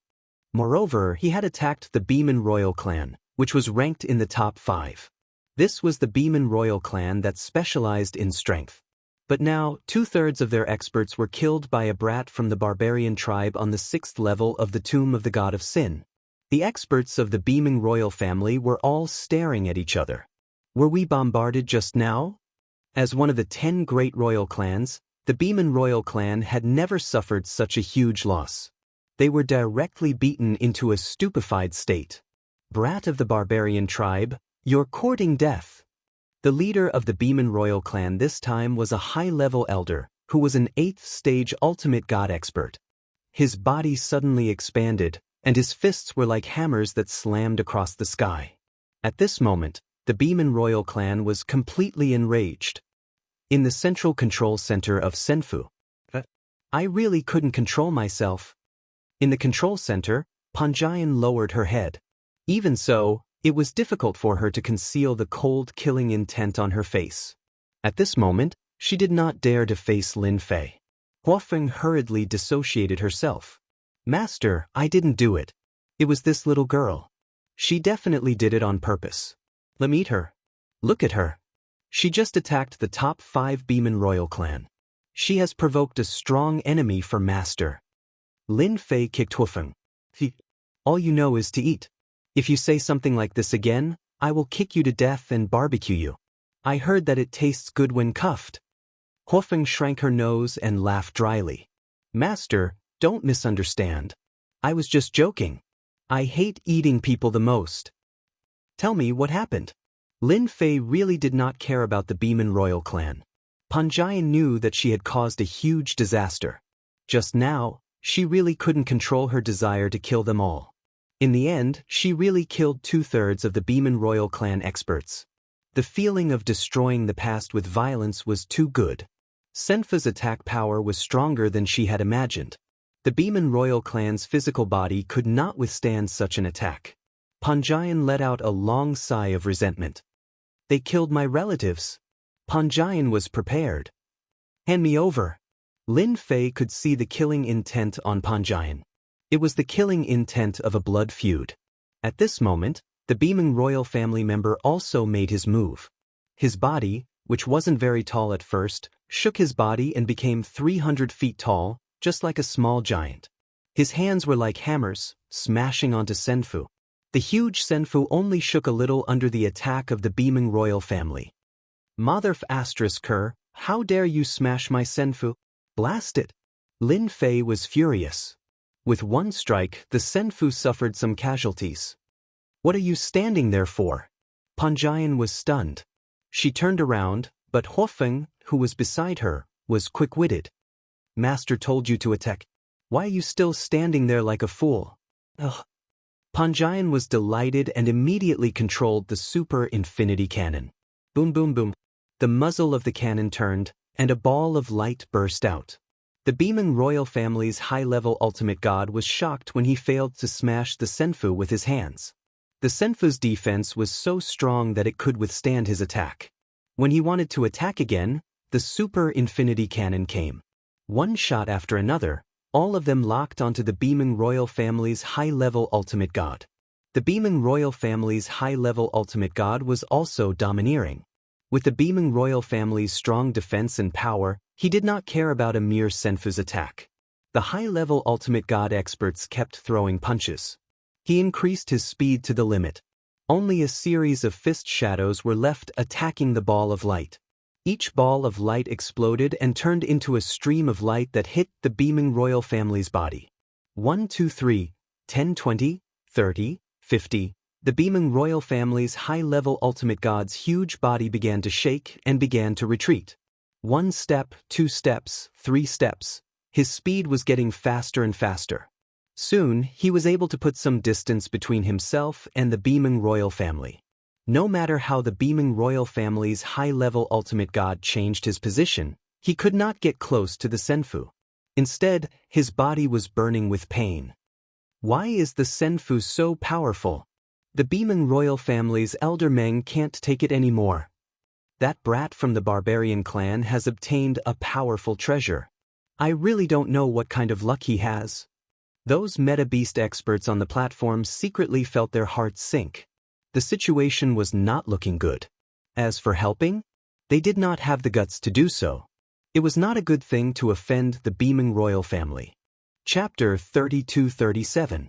Moreover, he had attacked the Beeman royal clan, which was ranked in the top 5. This was the Beeman royal clan that specialized in strength. But now, 2/3 of their experts were killed by a brat from the barbarian tribe on the 6th level of the Tomb of the God of Sin. The experts of the Beaming royal family were all staring at each other. Were we bombarded just now? As one of the 10 great royal clans, the Beeman royal clan had never suffered such a huge loss. They were directly beaten into a stupefied state. Brat of the barbarian tribe, you're courting death. The leader of the Beeman royal clan this time was a high-level elder, who was an 8th stage ultimate god expert. His body suddenly expanded, and his fists were like hammers that slammed across the sky. At this moment, the Beeman royal clan was completely enraged. In the central control center of Senfu, I really couldn't control myself. In the control center, Panjian lowered her head. Even so, It was difficult for her to conceal the cold, killing intent on her face. At this moment, she did not dare to face Lin Fei. Huofeng hurriedly dissociated herself. "Master, I didn't do it. It was this little girl. She definitely did it on purpose. Let me eat her. Look at her. She just attacked the top 5 Beeman royal clan. She has provoked a strong enemy for Master." Lin Fei kicked Huofeng. "All you know is to eat. If you say something like this again, I will kick you to death and barbecue you. I heard that it tastes good when cuffed." Huofeng shrank her nose and laughed dryly. "Master, don't misunderstand. I was just joking. I hate eating people the most. Tell me what happened." Lin Fei really did not care about the Beeman royal clan. Panjian knew that she had caused a huge disaster. Just now, she really couldn't control her desire to kill them all. In the end, she really killed 2/3 of the Beeman royal clan experts. The feeling of destroying the past with violence was too good. Senfu's attack power was stronger than she had imagined. The Beeman royal clan's physical body could not withstand such an attack. Panjian let out a long sigh of resentment. "They killed my relatives." Panjian was prepared. "Hand me over." Lin Fei could see the killing intent on Panjian. It was the killing intent of a blood feud. At this moment, the Beeman royal family member also made his move. His body, which wasn't very tall at first, shook his body and became 300 feet tall, just like a small giant. His hands were like hammers, smashing onto Senfu. The huge Senfu only shook a little under the attack of the Beeman royal family. "Motherf **Ker, how dare you smash my Senfu? Blast it!" Lin Fei was furious. With one strike, the Senfu suffered some casualties. "What are you standing there for?" Panjian was stunned. She turned around, but Huofeng, who was beside her, was quick-witted. "Master told you to attack. Why are you still standing there like a fool?" "Ugh." Panjian was delighted and immediately controlled the super infinity cannon. Boom boom boom. The muzzle of the cannon turned, and a ball of light burst out. The Beeman royal family's high-level ultimate god was shocked when he failed to smash the Senfu with his hands. The Senfu's defense was so strong that it could withstand his attack. When he wanted to attack again, the super infinity cannon came. One shot after another, all of them locked onto the Beeman royal family's high-level ultimate god. The Beeman royal family's high-level ultimate god was also domineering. With the Beeman royal family's strong defense and power, he did not care about a mere Senfu's attack. The high-level ultimate god experts kept throwing punches. He increased his speed to the limit. Only a series of fist shadows were left attacking the ball of light. Each ball of light exploded and turned into a stream of light that hit the Beeman royal family's body. 1, 2, 3, 10, 20, 30, 50. The Beeman royal family's high-level ultimate god's huge body began to shake and began to retreat. 1 step, 2 steps, 3 steps. His speed was getting faster and faster. Soon, he was able to put some distance between himself and the Beeman royal family. No matter how the Beeman royal family's high-level ultimate god changed his position, he could not get close to the Senfu. Instead, his body was burning with pain. Why is the Senfu so powerful? The Beeman royal family's elder Meng can't take it anymore. That brat from the barbarian clan has obtained a powerful treasure. I really don't know what kind of luck he has. Those meta-beast experts on the platform secretly felt their hearts sink. The situation was not looking good. As for helping, they did not have the guts to do so. It was not a good thing to offend the Beeman royal family. Chapter 32-37.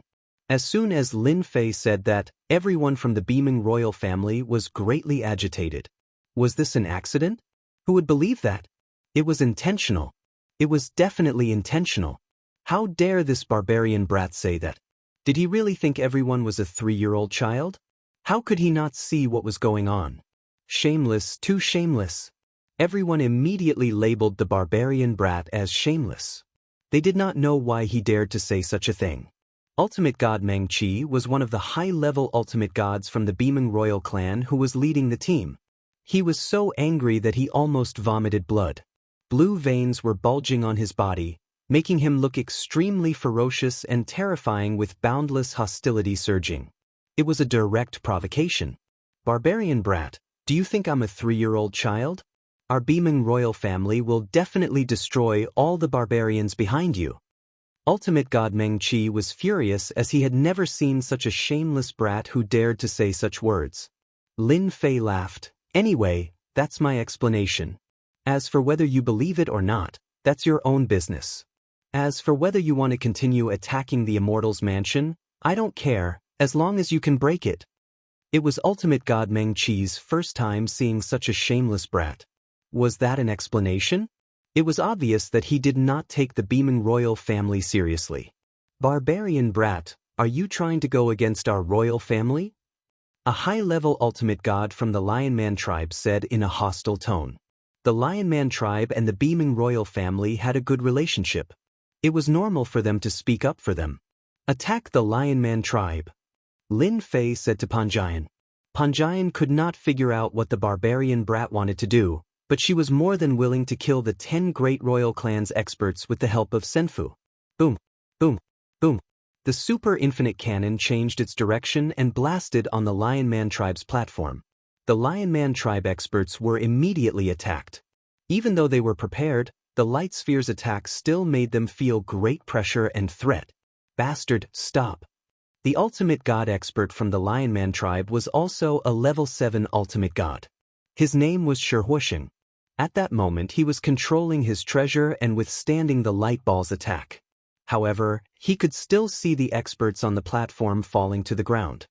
As soon as Lin Fei said that, everyone from the Beeman royal family was greatly agitated. Was this an accident? Who would believe that? It was intentional. It was definitely intentional. How dare this barbarian brat say that? Did he really think everyone was a 3-year-old child? How could he not see what was going on? Shameless, too shameless. Everyone immediately labeled the barbarian brat as shameless. They did not know why he dared to say such a thing. Ultimate God Meng Qi was one of the high-level ultimate gods from the Beeman royal clan who was leading the team. He was so angry that he almost vomited blood. Blue veins were bulging on his body, making him look extremely ferocious and terrifying with boundless hostility surging. It was a direct provocation. Barbarian brat, do you think I'm a 3-year-old child? Our beaming royal family will definitely destroy all the barbarians behind you. Ultimate God Meng Qi was furious as he had never seen such a shameless brat who dared to say such words. Lin Fei laughed. Anyway, that's my explanation. As for whether you believe it or not, that's your own business. As for whether you want to continue attacking the Immortal's mansion, I don't care, as long as you can break it. It was Ultimate God Meng Qi's first time seeing such a shameless brat. Was that an explanation? It was obvious that he did not take the beaming royal family seriously. Barbarian brat, are you trying to go against our royal family? A high-level ultimate god from the Lion Man tribe said in a hostile tone. The Lion Man tribe and the beaming royal family had a good relationship. It was normal for them to speak up for them. Attack the Lion Man tribe. Lin Fei said to Panjian. Panjian could not figure out what the barbarian brat wanted to do, but she was more than willing to kill the 10 great royal clans experts with the help of Senfu. Boom, boom, boom. The super infinite cannon changed its direction and blasted on the Lion Man tribe's platform. The Lion Man tribe experts were immediately attacked. Even though they were prepared, the light sphere's attack still made them feel great pressure and threat. Bastard, stop. The ultimate god expert from the Lion Man tribe was also a level 7 ultimate god. His name was Wuxia. At that moment he was controlling his treasure and withstanding the light ball's attack. However, he could still see the experts on the platform falling to the ground.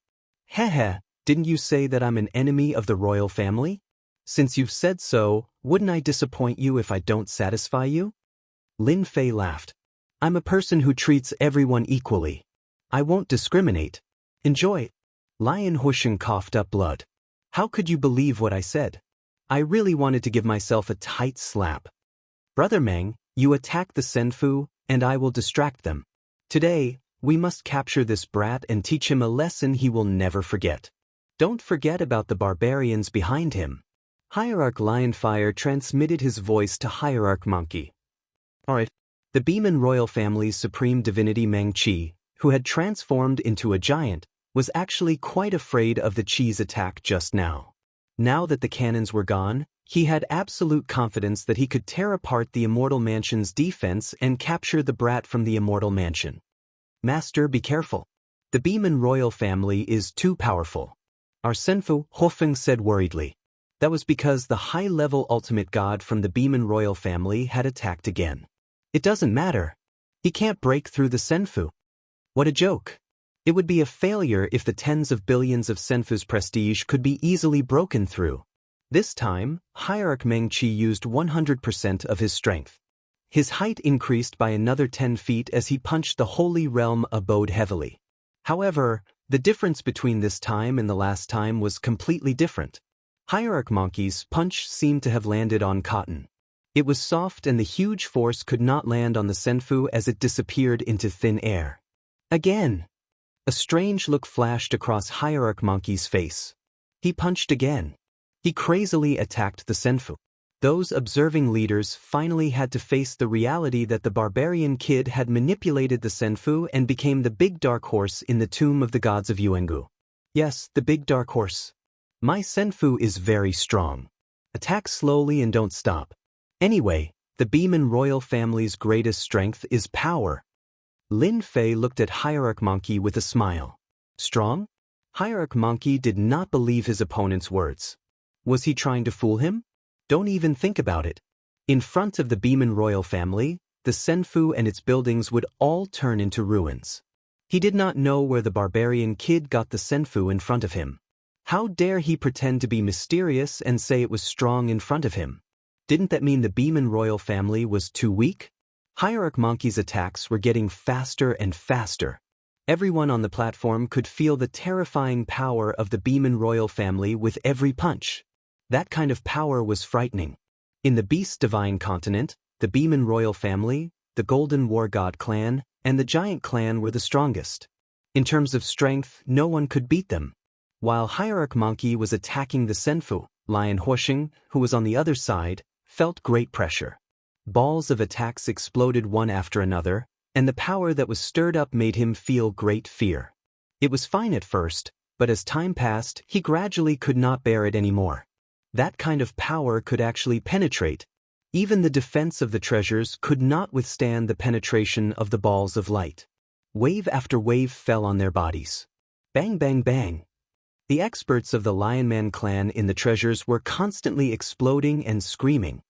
Heh, didn't you say that I'm an enemy of the royal family? Since you've said so, wouldn't I disappoint you if I don't satisfy you? Lin Fei laughed. I'm a person who treats everyone equally. I won't discriminate. Enjoy. Lion Wuxia coughed up blood. How could you believe what I said? I really wanted to give myself a tight slap. Brother Meng, you attack the Senfu, and I will distract them. Today, we must capture this brat and teach him a lesson he will never forget. Don't forget about the barbarians behind him. Hierarch Lionfire transmitted his voice to Hierarch Monkey. Alright. The Beeman royal family's supreme divinity Meng Qi, who had transformed into a giant, was actually quite afraid of the Qi's attack just now. Now that the cannons were gone, he had absolute confidence that he could tear apart the Immortal Mansion's defense and capture the brat from the Immortal Mansion. Master, be careful. The Beeman royal family is too powerful. Our Senfu, Hofeng said worriedly. That was because the high-level ultimate god from the Beeman royal family had attacked again. It doesn't matter. He can't break through the Senfu. What a joke. It would be a failure if the tens of billions of Senfu's prestige could be easily broken through. This time, Hierarch Meng Qi used 100% of his strength. His height increased by another 10 feet as he punched the Holy Realm abode heavily. However, the difference between this time and the last time was completely different. Hierarch Monkey's punch seemed to have landed on cotton. It was soft and the huge force could not land on the Senfu as it disappeared into thin air. Again! A strange look flashed across Hierarch Monkey's face. He punched again. He crazily attacked the Senfu. Those observing leaders finally had to face the reality that the barbarian kid had manipulated the Senfu and became the big dark horse in the tomb of the gods of Yuangu. Yes, the big dark horse. My Senfu is very strong. Attack slowly and don't stop. Anyway, the Beeman royal family's greatest strength is power. Lin Fei looked at Hierarch Monkey with a smile. Strong? Hierarch Monkey did not believe his opponent's words. Was he trying to fool him? Don't even think about it. In front of the Beeman royal family, the Senfu and its buildings would all turn into ruins. He did not know where the barbarian kid got the Senfu in front of him. How dare he pretend to be mysterious and say it was strong in front of him? Didn't that mean the Beeman royal family was too weak? Hierarch Monkey's attacks were getting faster and faster. Everyone on the platform could feel the terrifying power of the Beeman royal family with every punch. That kind of power was frightening. In the Beast Divine continent, the Beeman royal family, the Golden War God clan, and the Giant clan were the strongest. In terms of strength, no one could beat them. While Hierarch Monkey was attacking the Senfu, Lion Wuxia, who was on the other side, felt great pressure. Balls of attacks exploded one after another, and the power that was stirred up made him feel great fear. It was fine at first, But as time passed, he gradually could not bear it anymore. That kind of power could actually penetrate. Even the defense of the treasures could not withstand the penetration of the balls of light. Wave after wave fell on their bodies. Bang, bang, bang. The experts of the Lionman clan in the treasures were constantly exploding and screaming.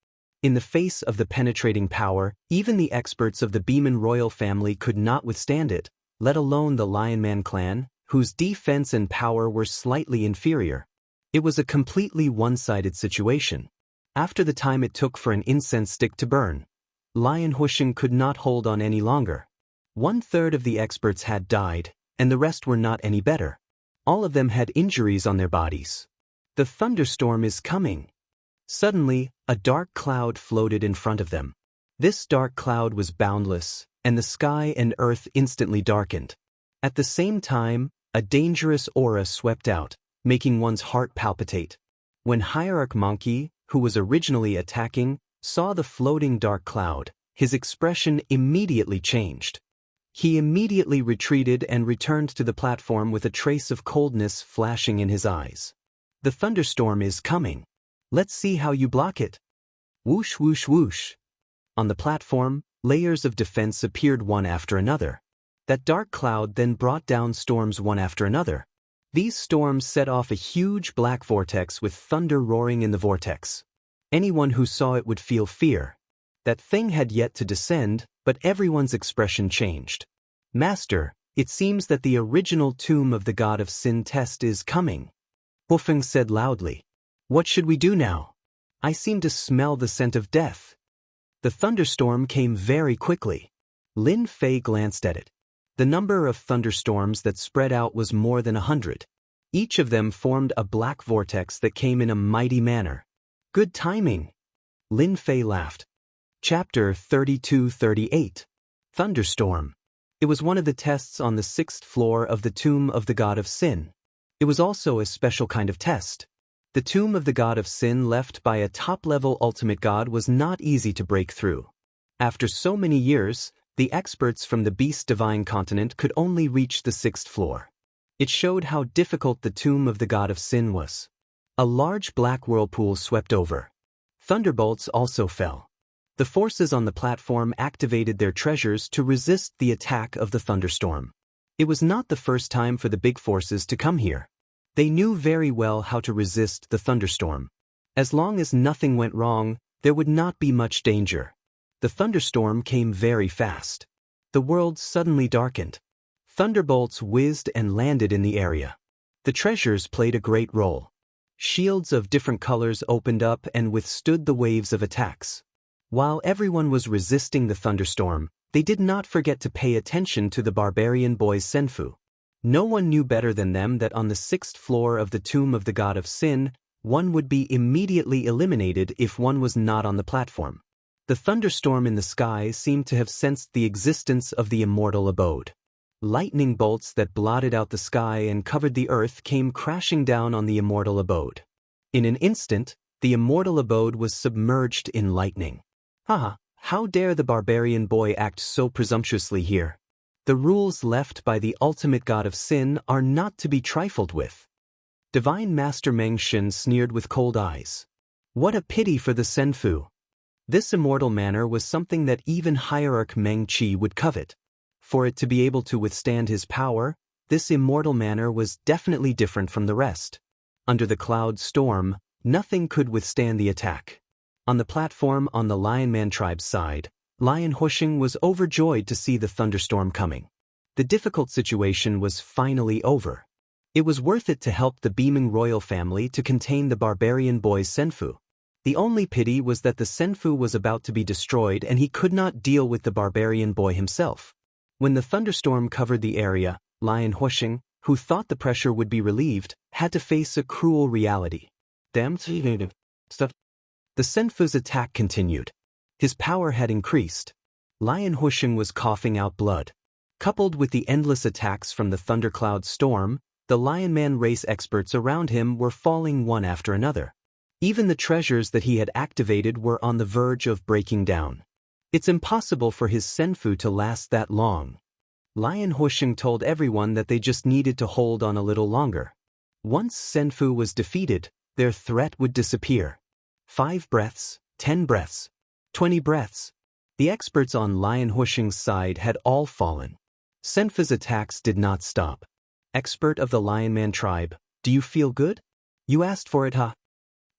In the face of the penetrating power, even the experts of the Beeman royal family could not withstand it, let alone the Lionman clan, whose defense and power were slightly inferior. It was a completely one-sided situation. After the time it took for an incense stick to burn, Lion Husheng could not hold on any longer. 1/3 of the experts had died, and the rest were not any better. All of them had injuries on their bodies. The thunderstorm is coming. Suddenly, a dark cloud floated in front of them. This dark cloud was boundless, and the sky and earth instantly darkened. At the same time, a dangerous aura swept out, making one's heart palpitate. When Hierarch Monkey, who was originally attacking, saw the floating dark cloud, his expression immediately changed. He immediately retreated and returned to the platform with a trace of coldness flashing in his eyes. The thunderstorm is coming. Let's see how you block it. Whoosh, whoosh, whoosh. On the platform, layers of defense appeared one after another. That dark cloud then brought down storms one after another. These storms set off a huge black vortex with thunder roaring in the vortex. Anyone who saw it would feel fear. That thing had yet to descend, but everyone's expression changed. Master, it seems that the original tomb of the god of sin test is coming. Hufeng said loudly. What should we do now? I seem to smell the scent of death. The thunderstorm came very quickly. Lin Fei glanced at it. The number of thunderstorms that spread out was more than 100. Each of them formed a black vortex that came in a mighty manner. Good timing. Lin Fei laughed. Chapter 32-38. Thunderstorm. It was one of the tests on the 6th floor of the tomb of the god of sin. It was also a special kind of test. The tomb of the god of sin left by a top-level ultimate god was not easy to break through. After so many years, the experts from the Beast Divine continent could only reach the 6th floor. It showed how difficult the tomb of the god of sin was. A large black whirlpool swept over. Thunderbolts also fell. The forces on the platform activated their treasures to resist the attack of the thunderstorm. It was not the first time for the big forces to come here. They knew very well how to resist the thunderstorm. As long as nothing went wrong, there would not be much danger. The thunderstorm came very fast. The world suddenly darkened. Thunderbolts whizzed and landed in the area. The treasures played a great role. Shields of different colors opened up and withstood the waves of attacks. While everyone was resisting the thunderstorm, they did not forget to pay attention to the barbarian boys Senfu. No one knew better than them that on the 6th floor of the tomb of the god of sin, one would be immediately eliminated if one was not on the platform. The thunderstorm in the sky seemed to have sensed the existence of the immortal abode. Lightning bolts that blotted out the sky and covered the earth came crashing down on the immortal abode. In an instant, the immortal abode was submerged in lightning. Haha, how dare the barbarian boy act so presumptuously here? The rules left by the ultimate god of sin are not to be trifled with. Divine Master Meng Shen sneered with cold eyes. What a pity for the Senfu. This immortal manner was something that even Hierarch Meng Qi would covet. For it to be able to withstand his power, this immortal manner was definitely different from the rest. Under the cloud storm, nothing could withstand the attack. On the platform on the Lionman tribe's side, Lion Husheng was overjoyed to see the thunderstorm coming. The difficult situation was finally over. It was worth it to help the beaming royal family to contain the barbarian boy Senfu. The only pity was that the Senfu was about to be destroyed and he could not deal with the barbarian boy himself. When the thunderstorm covered the area, Lion Husheng, who thought the pressure would be relieved, had to face a cruel reality. Damn stuff. The Senfu's attack continued. His power had increased. Lion Husheng was coughing out blood. Coupled with the endless attacks from the thundercloud storm, the Lionman race experts around him were falling one after another. Even the treasures that he had activated were on the verge of breaking down. It's impossible for his Senfu to last that long. Lion Husheng told everyone that they just needed to hold on a little longer. Once Senfu was defeated, their threat would disappear. 5 breaths, 10 breaths, 20 breaths. The experts on Lion Huixing's side had all fallen. Senfu's attacks did not stop. Expert of the Lion Man tribe, do you feel good? You asked for it, huh?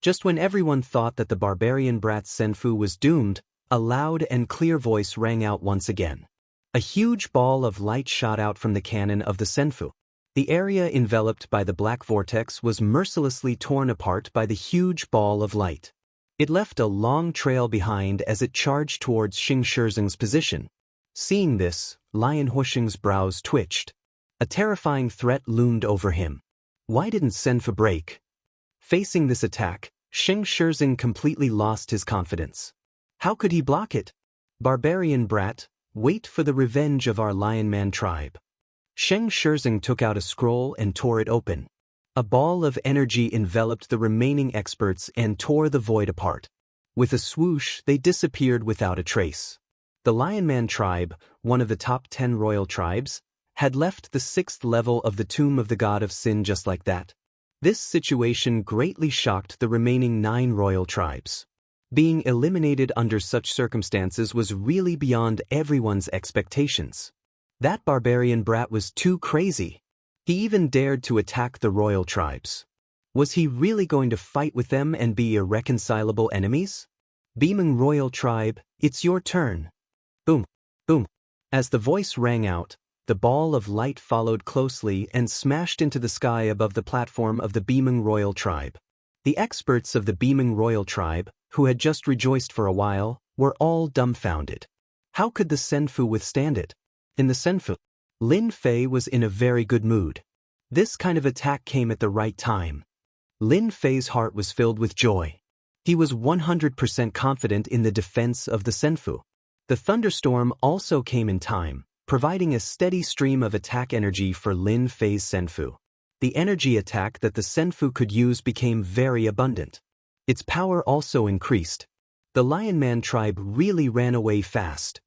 Just when everyone thought that the barbarian brat Senfu was doomed, a loud and clear voice rang out once again. A huge ball of light shot out from the cannon of the Senfu. The area enveloped by the black vortex was mercilessly torn apart by the huge ball of light. It left a long trail behind as it charged towards Xing Shizeng's position. Seeing this, Lion Huixing's brows twitched. A terrifying threat loomed over him. Why didn't Senfu break? Facing this attack, Xing Shizeng completely lost his confidence. How could he block it? Barbarian brat, wait for the revenge of our Lion Man tribe. Xing Shizeng took out a scroll and tore it open. A ball of energy enveloped the remaining experts and tore the void apart. With a swoosh, they disappeared without a trace. The Lion Man tribe, one of the top 10 royal tribes, had left the 6th level of the Tomb of the God of Sin just like that. This situation greatly shocked the remaining 9 royal tribes. Being eliminated under such circumstances was really beyond everyone's expectations. That barbarian brat was too crazy. He even dared to attack the royal tribes. Was he really going to fight with them and be irreconcilable enemies? Beaming royal tribe, it's your turn. Boom, boom. As the voice rang out, the ball of light followed closely and smashed into the sky above the platform of the beaming royal tribe. The experts of the beaming royal tribe, who had just rejoiced for a while, were all dumbfounded. How could the Senfu withstand it? In the Senfu, Lin Fei was in a very good mood. This kind of attack came at the right time. Lin Fei's heart was filled with joy. He was 100% confident in the defense of the Senfu. The thunderstorm also came in time, providing a steady stream of attack energy for Lin Fei's Senfu. The energy attack that the Senfu could use became very abundant. Its power also increased. The Lion Man tribe really ran away fast.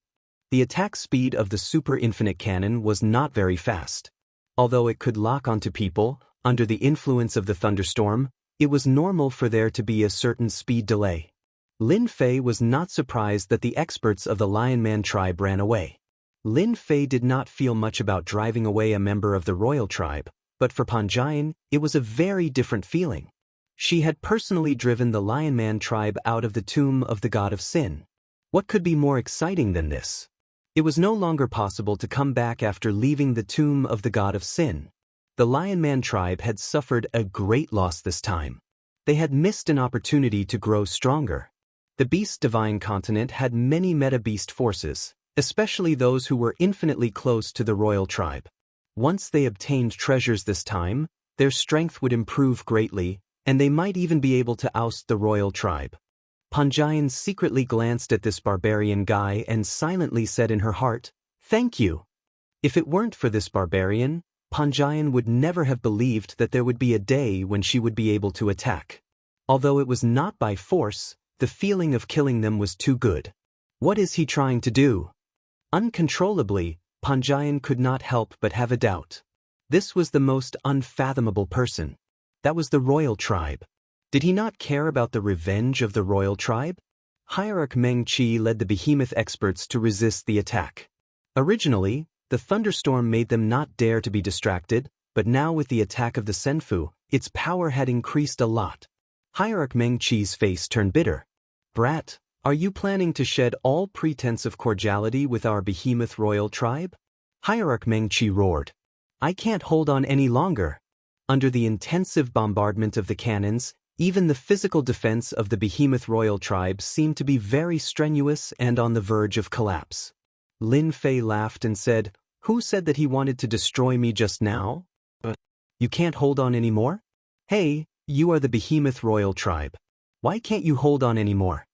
The attack speed of the super infinite cannon was not very fast. Although it could lock onto people, under the influence of the thunderstorm, it was normal for there to be a certain speed delay. Lin Fei was not surprised that the experts of the Lion Man tribe ran away. Lin Fei did not feel much about driving away a member of the royal tribe, but for Panjian, it was a very different feeling. She had personally driven the Lion Man tribe out of the Tomb of the God of Sin. What could be more exciting than this? It was no longer possible to come back after leaving the Tomb of the God of Sin. The Lion Man tribe had suffered a great loss this time. They had missed an opportunity to grow stronger. The Beast Divine continent had many meta-beast forces, especially those who were infinitely close to the royal tribe. Once they obtained treasures this time, their strength would improve greatly, and they might even be able to oust the royal tribe. Panjian secretly glanced at this barbarian guy and silently said in her heart, "Thank you." If it weren't for this barbarian, Panjian would never have believed that there would be a day when she would be able to attack. Although it was not by force, the feeling of killing them was too good. What is he trying to do? Uncontrollably, Panjian could not help but have a doubt. This was the most unfathomable person. That was the royal tribe. Did he not care about the revenge of the royal tribe? Hierarch Meng Qi led the behemoth experts to resist the attack. Originally, the thunderstorm made them not dare to be distracted, but now with the attack of the Senfu, its power had increased a lot. Hierarch Meng Qi's face turned bitter. "Brat, are you planning to shed all pretense of cordiality with our behemoth royal tribe?" Hierarch Meng Qi roared. "I can't hold on any longer." Under the intensive bombardment of the cannons, even the physical defense of the behemoth royal tribe seemed to be very strenuous and on the verge of collapse. Lin Fei laughed and said, "Who said that he wanted to destroy me just now? You can't hold on anymore? Hey, you are the behemoth royal tribe. Why can't you hold on anymore?"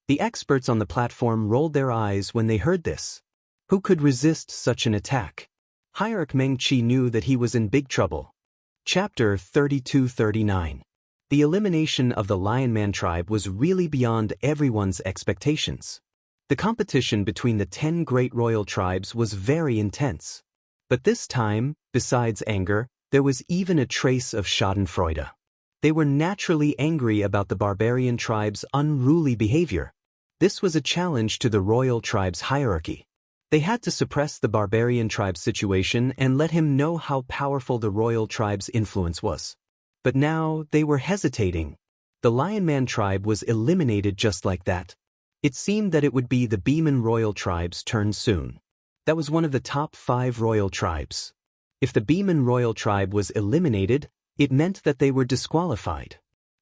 The experts on the platform rolled their eyes when they heard this. Who could resist such an attack? Hierarch Meng Qi knew that he was in big trouble. Chapter 32-39. The elimination of the Lion Man tribe was really beyond everyone's expectations. The competition between the 10 great royal tribes was very intense. But this time, besides anger, There was even a trace of schadenfreude. They were naturally angry about the barbarian tribe's unruly behavior. This was a challenge to the royal tribe's hierarchy. They had to suppress the barbarian tribe's situation and let him know how powerful the royal tribe's influence was. But now they were hesitating. The Lion Man tribe was eliminated just like that. It seemed that it would be the Beeman royal tribe's turn soon. That was one of the top 5 royal tribes. If the Beeman royal tribe was eliminated, it meant that they were disqualified.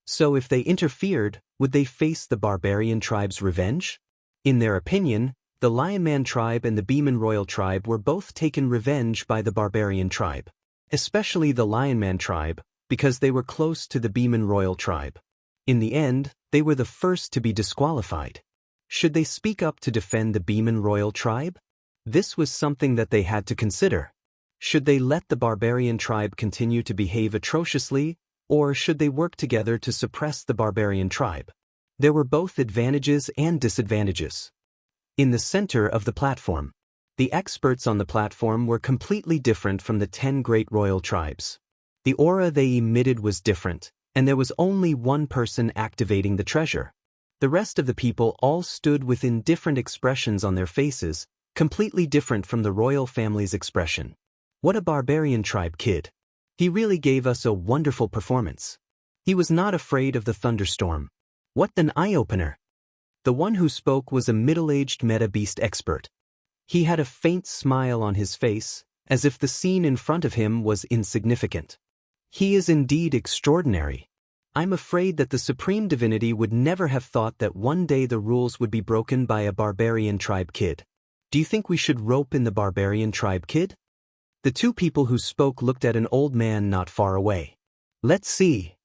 So if they interfered, would they face the barbarian tribe's revenge? In their opinion, the Lion Man tribe and the Beeman royal tribe were both taken revenge by the barbarian tribe. Especially the Lion Man tribe, because they were close to the Beeman royal tribe. In the end, they were the first to be disqualified. Should they speak up to defend the Beeman royal tribe? This was something that they had to consider. Should they let the barbarian tribe continue to behave atrociously, or should they work together to suppress the barbarian tribe? There were both advantages and disadvantages. In the center of the platform, the experts on the platform were completely different from the 10 great royal tribes. The aura they emitted was different, and there was only one person activating the treasure. The rest of the people all stood within different expressions on their faces, completely different from the royal family's expression. What a barbarian tribe kid. He really gave us a wonderful performance. He was not afraid of the thunderstorm. What an eye-opener. The one who spoke was a middle-aged meta-beast expert. He had a faint smile on his face, as if the scene in front of him was insignificant. He is indeed extraordinary. I'm afraid that the supreme divinity would never have thought that one day the rules would be broken by a barbarian tribe kid. Do you think we should rope in the barbarian tribe kid? The 2 people who spoke looked at an old man not far away. Let's see.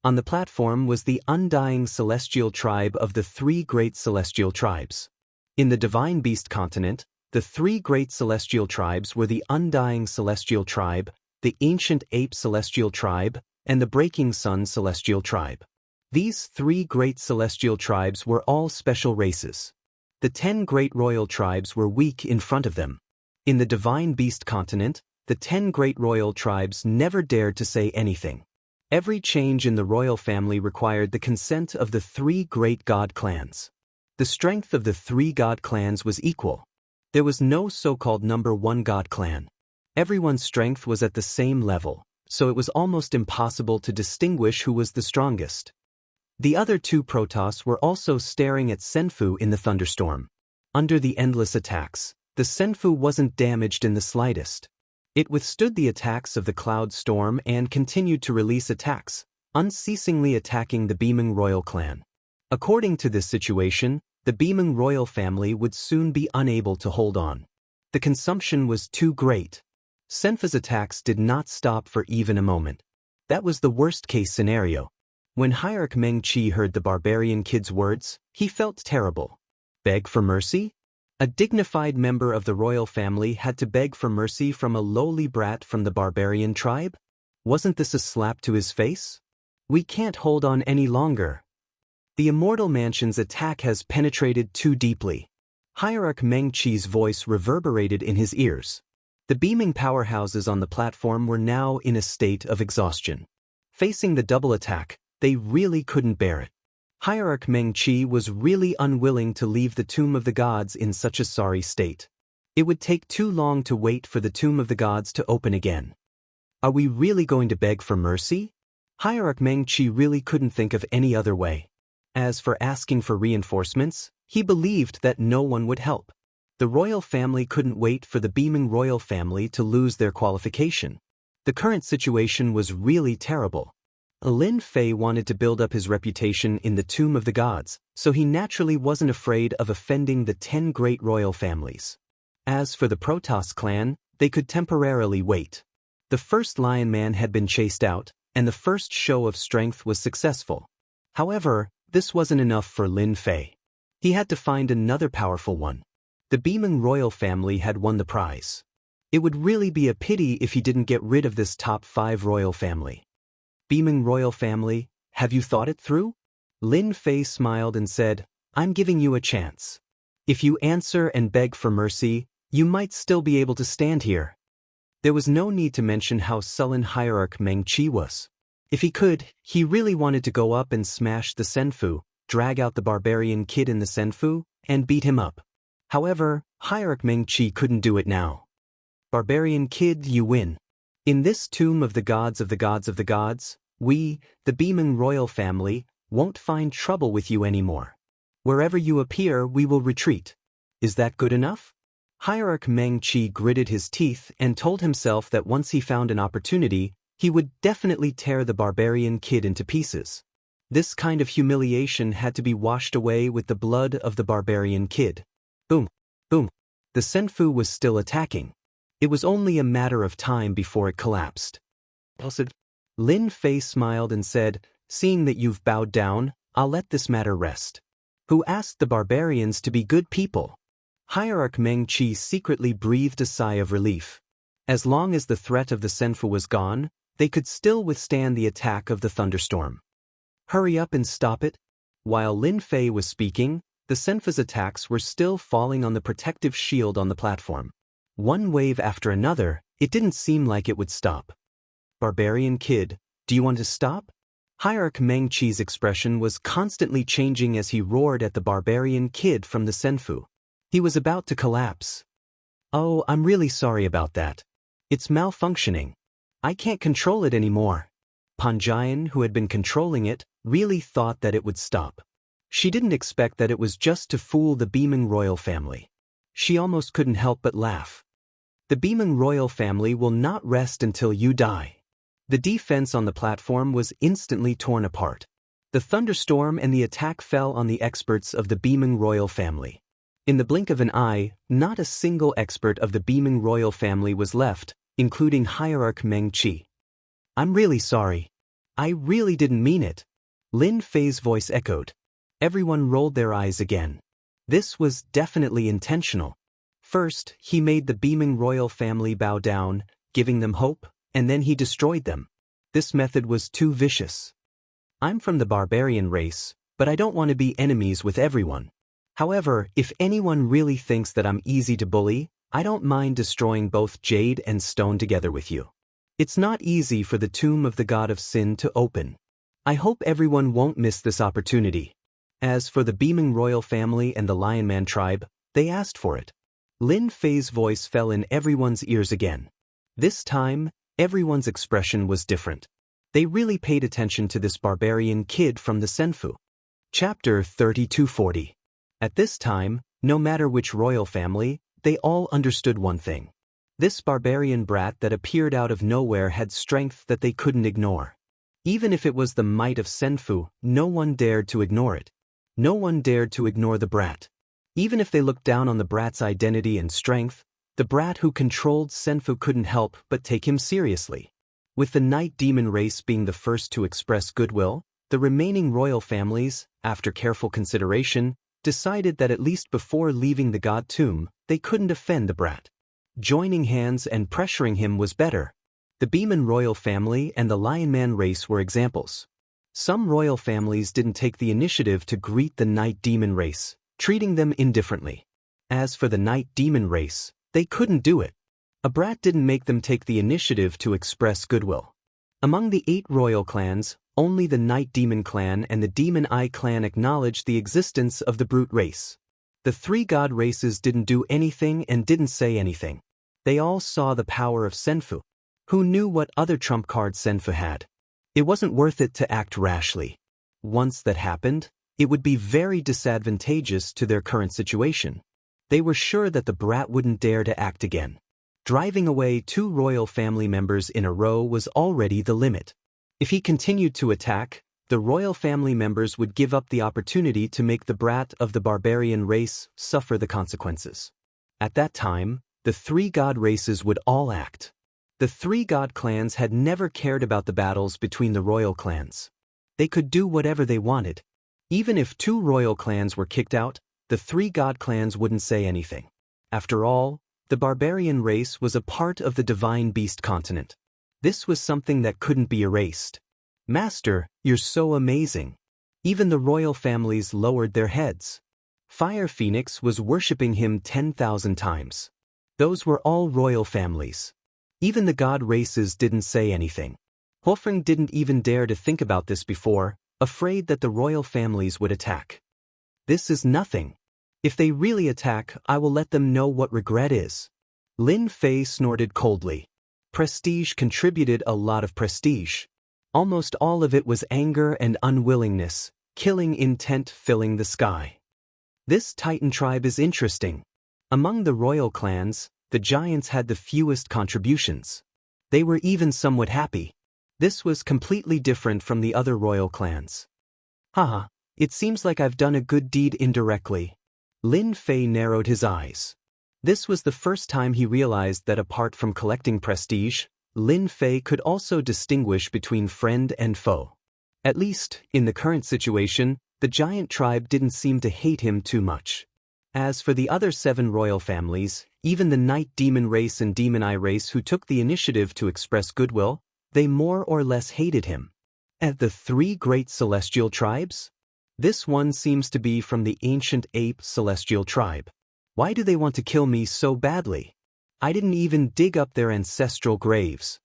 On the platform was the undying celestial tribe of the 3 great celestial tribes. In the divine beast continent, the 3 great celestial tribes were the undying celestial tribe, the ancient ape celestial tribe, and the breaking sun celestial tribe. These 3 great celestial tribes were all special races. The 10 great royal tribes were weak in front of them. In the divine beast continent, the 10 great royal tribes never dared to say anything. Every change in the royal family required the consent of the 3 great god clans. The strength of the 3 god clans was equal. There was no so-called number 1 god clan. Everyone's strength was at the same level, so it was almost impossible to distinguish who was the strongest. The other 2 Protoss were also staring at Senfu in the thunderstorm. Under the endless attacks, the Senfu wasn't damaged in the slightest. It withstood the attacks of the cloud storm and continued to release attacks, unceasingly attacking the Beeming royal clan. According to this situation, the Beeming royal family would soon be unable to hold on. The consumption was too great. Senfu's attacks did not stop for even a moment. That was the worst-case scenario. When Hierarch Meng Qi heard the barbarian kid's words, he felt terrible. Beg for mercy? A dignified member of the royal family had to beg for mercy from a lowly brat from the barbarian tribe? Wasn't this a slap to his face? We can't hold on any longer. The Immortal Mansion's attack has penetrated too deeply. Hierarch Meng Qi's voice reverberated in his ears. The beaming powerhouses on the platform were now in a state of exhaustion. Facing the double attack, they really couldn't bear it. Hierarch Meng Qi was really unwilling to leave the Tomb of the Gods in such a sorry state. It would take too long to wait for the Tomb of the Gods to open again. Are we really going to beg for mercy? Hierarch Meng Qi really couldn't think of any other way. As for asking for reinforcements, he believed that no one would help. The royal family couldn't wait for the beaming royal family to lose their qualification. The current situation was really terrible. Lin Fei wanted to build up his reputation in the Tomb of the Gods, so he naturally wasn't afraid of offending the 10 great royal families. As for the Protoss clan, they could temporarily wait. The first Lion Man had been chased out, and the first show of strength was successful. However, this wasn't enough for Lin Fei. He had to find another powerful one. The beaming royal family had won the prize. It would really be a pity if he didn't get rid of this top 5 royal family. Beaming royal family, have you thought it through? Lin Fei smiled and said, I'm giving you a chance. If you answer and beg for mercy, you might still be able to stand here. There was no need to mention how sullen hierarch Meng Qi was. If he could, he really wanted to go up and smash the Senfu, drag out the barbarian kid in the Senfu, and beat him up. However, hierarch Meng Qi couldn't do it now. Barbarian kid, you win. In this tomb of the gods of the gods of the gods, we, the Beaming royal family, won't find trouble with you anymore. Wherever you appear, we will retreat. Is that good enough? Hierarch Meng Qi gritted his teeth and told himself that once he found an opportunity, he would definitely tear the barbarian kid into pieces. This kind of humiliation had to be washed away with the blood of the barbarian kid. Boom, boom. The Senfu was still attacking. It was only a matter of time before it collapsed. Lin Fei smiled and said, "Seeing that you've bowed down, I'll let this matter rest." Who asked the barbarians to be good people? Hierarch Meng Qi secretly breathed a sigh of relief. As long as the threat of the Senfu was gone, they could still withstand the attack of the thunderstorm. Hurry up and stop it. While Lin Fei was speaking, the Senfu's attacks were still falling on the protective shield on the platform. One wave after another, it didn't seem like it would stop. Barbarian kid, do you want to stop? Hierarch Meng Qi's expression was constantly changing as he roared at the barbarian kid from the Senfu. He was about to collapse. Oh, I'm really sorry about that. It's malfunctioning. I can't control it anymore. Panjian, who had been controlling it, really thought that it would stop. She didn't expect that it was just to fool the Beaming royal family. She almost couldn't help but laugh. The Beaming royal family will not rest until you die. The defense on the platform was instantly torn apart. The thunderstorm and the attack fell on the experts of the Beaming royal family. In the blink of an eye, not a single expert of the Beaming royal family was left, including hierarch Meng Qi. I'm really sorry. I really didn't mean it. Lin Fei's voice echoed. Everyone rolled their eyes again. This was definitely intentional. First, he made the Beaming royal family bow down, giving them hope, and then he destroyed them. This method was too vicious. I'm from the barbarian race, but I don't want to be enemies with everyone. However, if anyone really thinks that I'm easy to bully, I don't mind destroying both jade and stone together with you. It's not easy for the tomb of the god of sin to open. I hope everyone won't miss this opportunity. As for the Beaming royal family and the Lion Man tribe, they asked for it. Lin Fei's voice fell in everyone's ears again. This time, everyone's expression was different. They really paid attention to this barbarian kid from the Senfu. Chapter 3240. At this time, no matter which royal family, they all understood one thing. This barbarian brat that appeared out of nowhere had strength that they couldn't ignore. Even if it was the might of Senfu, no one dared to ignore it. No one dared to ignore the brat. Even if they looked down on the brat's identity and strength, the brat who controlled Senfu couldn't help but take him seriously. With the night demon race being the first to express goodwill, the remaining royal families, after careful consideration, decided that at least before leaving the god tomb, they couldn't offend the brat. Joining hands and pressuring him was better. The Beaming royal family and the Lion Man race were examples. Some royal families didn't take the initiative to greet the night demon race, treating them indifferently. As for the night demon race, they couldn't do it. A brat didn't make them take the initiative to express goodwill. Among the 8 royal clans, only the Night Demon clan and the Demon Eye clan acknowledged the existence of the brute race. The 3 god races didn't do anything and didn't say anything. They all saw the power of Senfu. Who knew what other trump cards Senfu had? It wasn't worth it to act rashly. Once that happened, it would be very disadvantageous to their current situation. They were sure that the brat wouldn't dare to act again. Driving away 2 royal family members in a row was already the limit. If he continued to attack, the royal family members would give up the opportunity to make the brat of the barbarian race suffer the consequences. At that time, the 3 god races would all act. The 3 god clans had never cared about the battles between the royal clans. They could do whatever they wanted. Even if 2 royal clans were kicked out, the 3 god clans wouldn't say anything. After all, the barbarian race was a part of the divine beast continent. This was something that couldn't be erased. Master, you're so amazing. Even the royal families lowered their heads. Fire Phoenix was worshipping him 10,000 times. Those were all royal families. Even the god races didn't say anything. Wolfgang didn't even dare to think about this before, afraid that the royal families would attack. This is nothing. If they really attack, I will let them know what regret is. Lin Fei snorted coldly. Prestige contributed a lot of prestige. Almost all of it was anger and unwillingness, killing intent filling the sky. This Titan tribe is interesting. Among the royal clans, the giants had the fewest contributions. They were even somewhat happy. This was completely different from the other royal clans. Haha, it seems like I've done a good deed indirectly. Lin Fei narrowed his eyes. This was the first time he realized that apart from collecting prestige, Lin Fei could also distinguish between friend and foe. At least, in the current situation, the giant tribe didn't seem to hate him too much. As for the other 7 royal families, even the Night Demon race and Demon Eye race who took the initiative to express goodwill, they more or less hated him. And the 3 great celestial tribes? This one seems to be from the ancient ape celestial tribe. Why do they want to kill me so badly? I didn't even dig up their ancestral graves.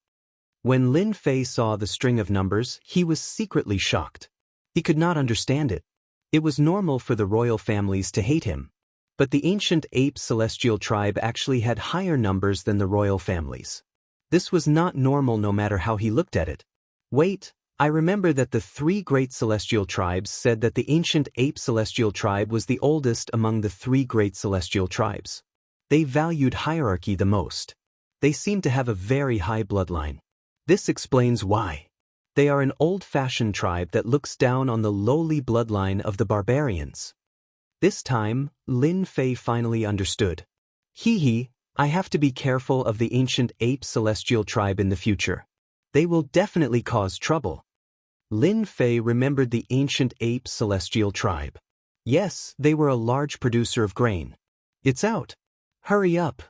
When Lin Fei saw the string of numbers, he was secretly shocked. He could not understand it. It was normal for the royal families to hate him. But the ancient ape celestial tribe actually had higher numbers than the royal families. This was not normal no matter how he looked at it. Wait, I remember that the 3 great celestial tribes said that the ancient ape celestial tribe was the oldest among the 3 great celestial tribes. They valued hierarchy the most. They seemed to have a very high bloodline. This explains why. They are an old-fashioned tribe that looks down on the lowly bloodline of the barbarians. This time, Lin Fei finally understood. Hee, I have to be careful of the ancient ape celestial tribe in the future. They will definitely cause trouble. Lin Fei remembered the ancient ape celestial tribe. Yes, they were a large producer of grain. It's out. Hurry up.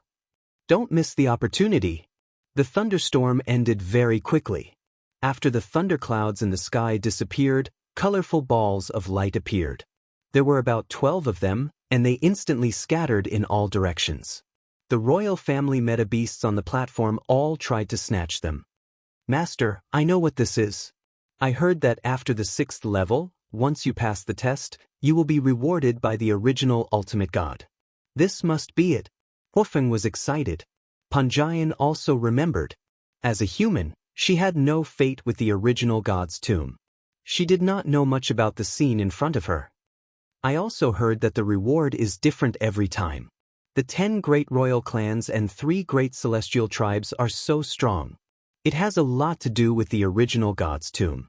Don't miss the opportunity. The thunderstorm ended very quickly. After the thunderclouds in the sky disappeared, colorful balls of light appeared. There were about 12 of them, and they instantly scattered in all directions. The royal family meta beasts on the platform all tried to snatch them. Master, I know what this is. I heard that after the 6th level, once you pass the test, you will be rewarded by the original ultimate god. This must be it. Wolfgang was excited. Panjian also remembered. As a human, she had no fate with the original god's tomb. She did not know much about the scene in front of her. I also heard that the reward is different every time. The 10 great royal clans and 3 great celestial tribes are so strong. It has a lot to do with the original god's tomb.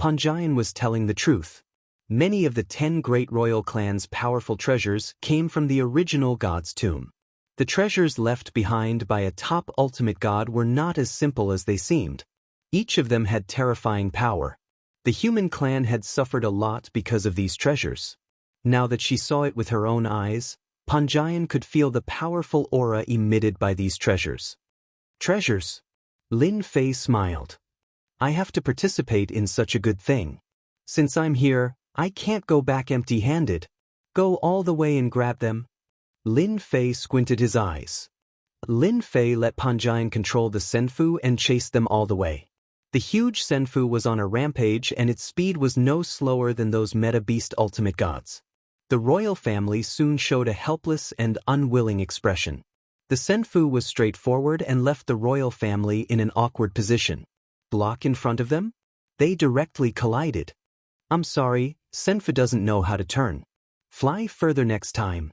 Panjian was telling the truth. Many of the 10 great royal clans' powerful treasures came from the original god's tomb. The treasures left behind by a top ultimate god were not as simple as they seemed. Each of them had terrifying power. The human clan had suffered a lot because of these treasures. Now that she saw it with her own eyes, Panjian could feel the powerful aura emitted by these treasures. Treasures? Lin Fei smiled. I have to participate in such a good thing. Since I'm here, I can't go back empty-handed. Go all the way and grab them. Lin Fei squinted his eyes. Lin Fei let Panjian control the Senfu and chased them all the way. The huge Senfu was on a rampage and its speed was no slower than those meta-beast ultimate gods. The royal family soon showed a helpless and unwilling expression. The Senfu was straightforward and left the royal family in an awkward position. Block in front of them? They directly collided. I'm sorry, Senfu doesn't know how to turn. Fly further next time.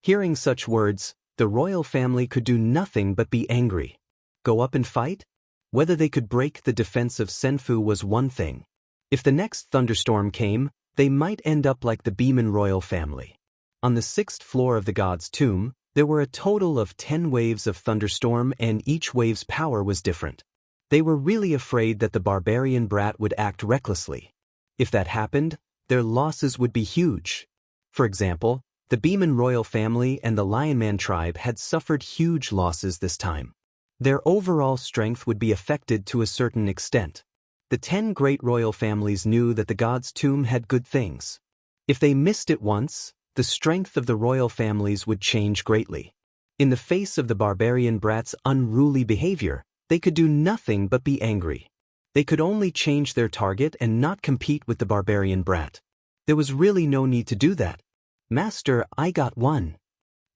Hearing such words, the royal family could do nothing but be angry. Go up and fight? Whether they could break the defense of Senfu was one thing. If the next thunderstorm came, they might end up like the Beeman royal family. On the 6th floor of the god's tomb, there were a total of 10 waves of thunderstorm and each wave's power was different. They were really afraid that the barbarian brat would act recklessly. If that happened, their losses would be huge. For example, the Beeman royal family and the Lionman tribe had suffered huge losses this time. Their overall strength would be affected to a certain extent. The 10 great royal families knew that the god's tomb had good things. If they missed it once, the strength of the royal families would change greatly. In the face of the barbarian brat's unruly behavior, They could do nothing but be angry. They could only change their target and not compete with the barbarian brat. There was really no need to do that. Master, I got one.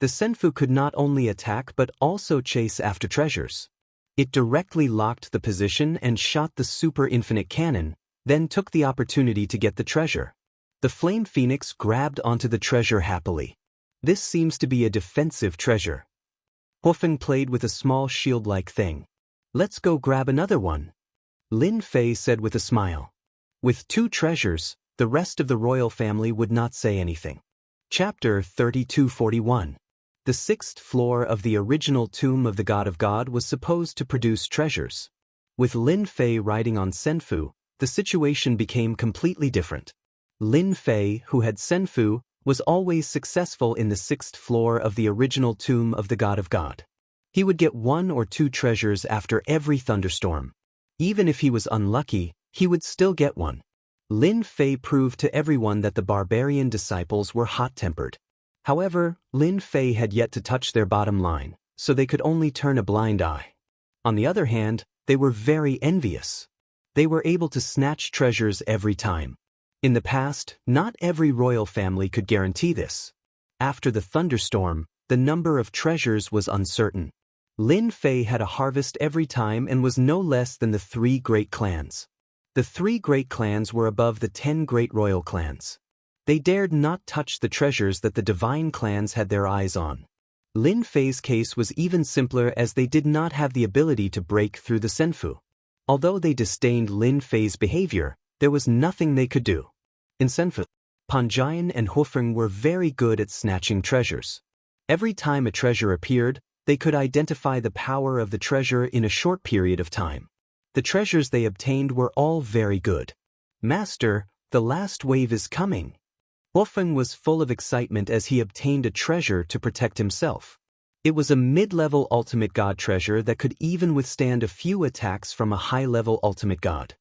The senfu could not only attack but also chase after treasures. It directly locked the position and shot the super infinite cannon, then took the opportunity to get the treasure. The flame phoenix grabbed onto the treasure happily. This seems to be a defensive treasure. Hofeng played with a small shield-like thing. Let's go grab another one. Lin Fei said with a smile. With 2 treasures, the rest of the royal family would not say anything. Chapter 3241. The 6th floor of the original tomb of the God of God was supposed to produce treasures. With Lin Fei riding on senfu, the situation became completely different. Lin Fei, who had senfu, was always successful in the 6th floor of the original tomb of the God of God. He would get 1 or 2 treasures after every thunderstorm. Even if he was unlucky, he would still get one. Lin Fei proved to everyone that the barbarian disciples were hot-tempered. However, Lin Fei had yet to touch their bottom line, so they could only turn a blind eye. On the other hand, they were very envious. They were able to snatch treasures every time. In the past, not every royal family could guarantee this. After the thunderstorm, the number of treasures was uncertain. Lin Fei had a harvest every time and was no less than the 3 great clans. The 3 great clans were above the 10 great royal clans. They dared not touch the treasures that the divine clans had their eyes on. Lin Fei's case was even simpler as they did not have the ability to break through the senfu. Although they disdained Lin Fei's behavior, there was nothing they could do. In senfu, Panjian and Hofeng were very good at snatching treasures. Every time a treasure appeared, they could identify the power of the treasure in a short period of time. The treasures they obtained were all very good. Master, the last wave is coming. Hofeng was full of excitement as he obtained a treasure to protect himself. It was a mid-level ultimate god treasure that could even withstand a few attacks from a high-level ultimate god.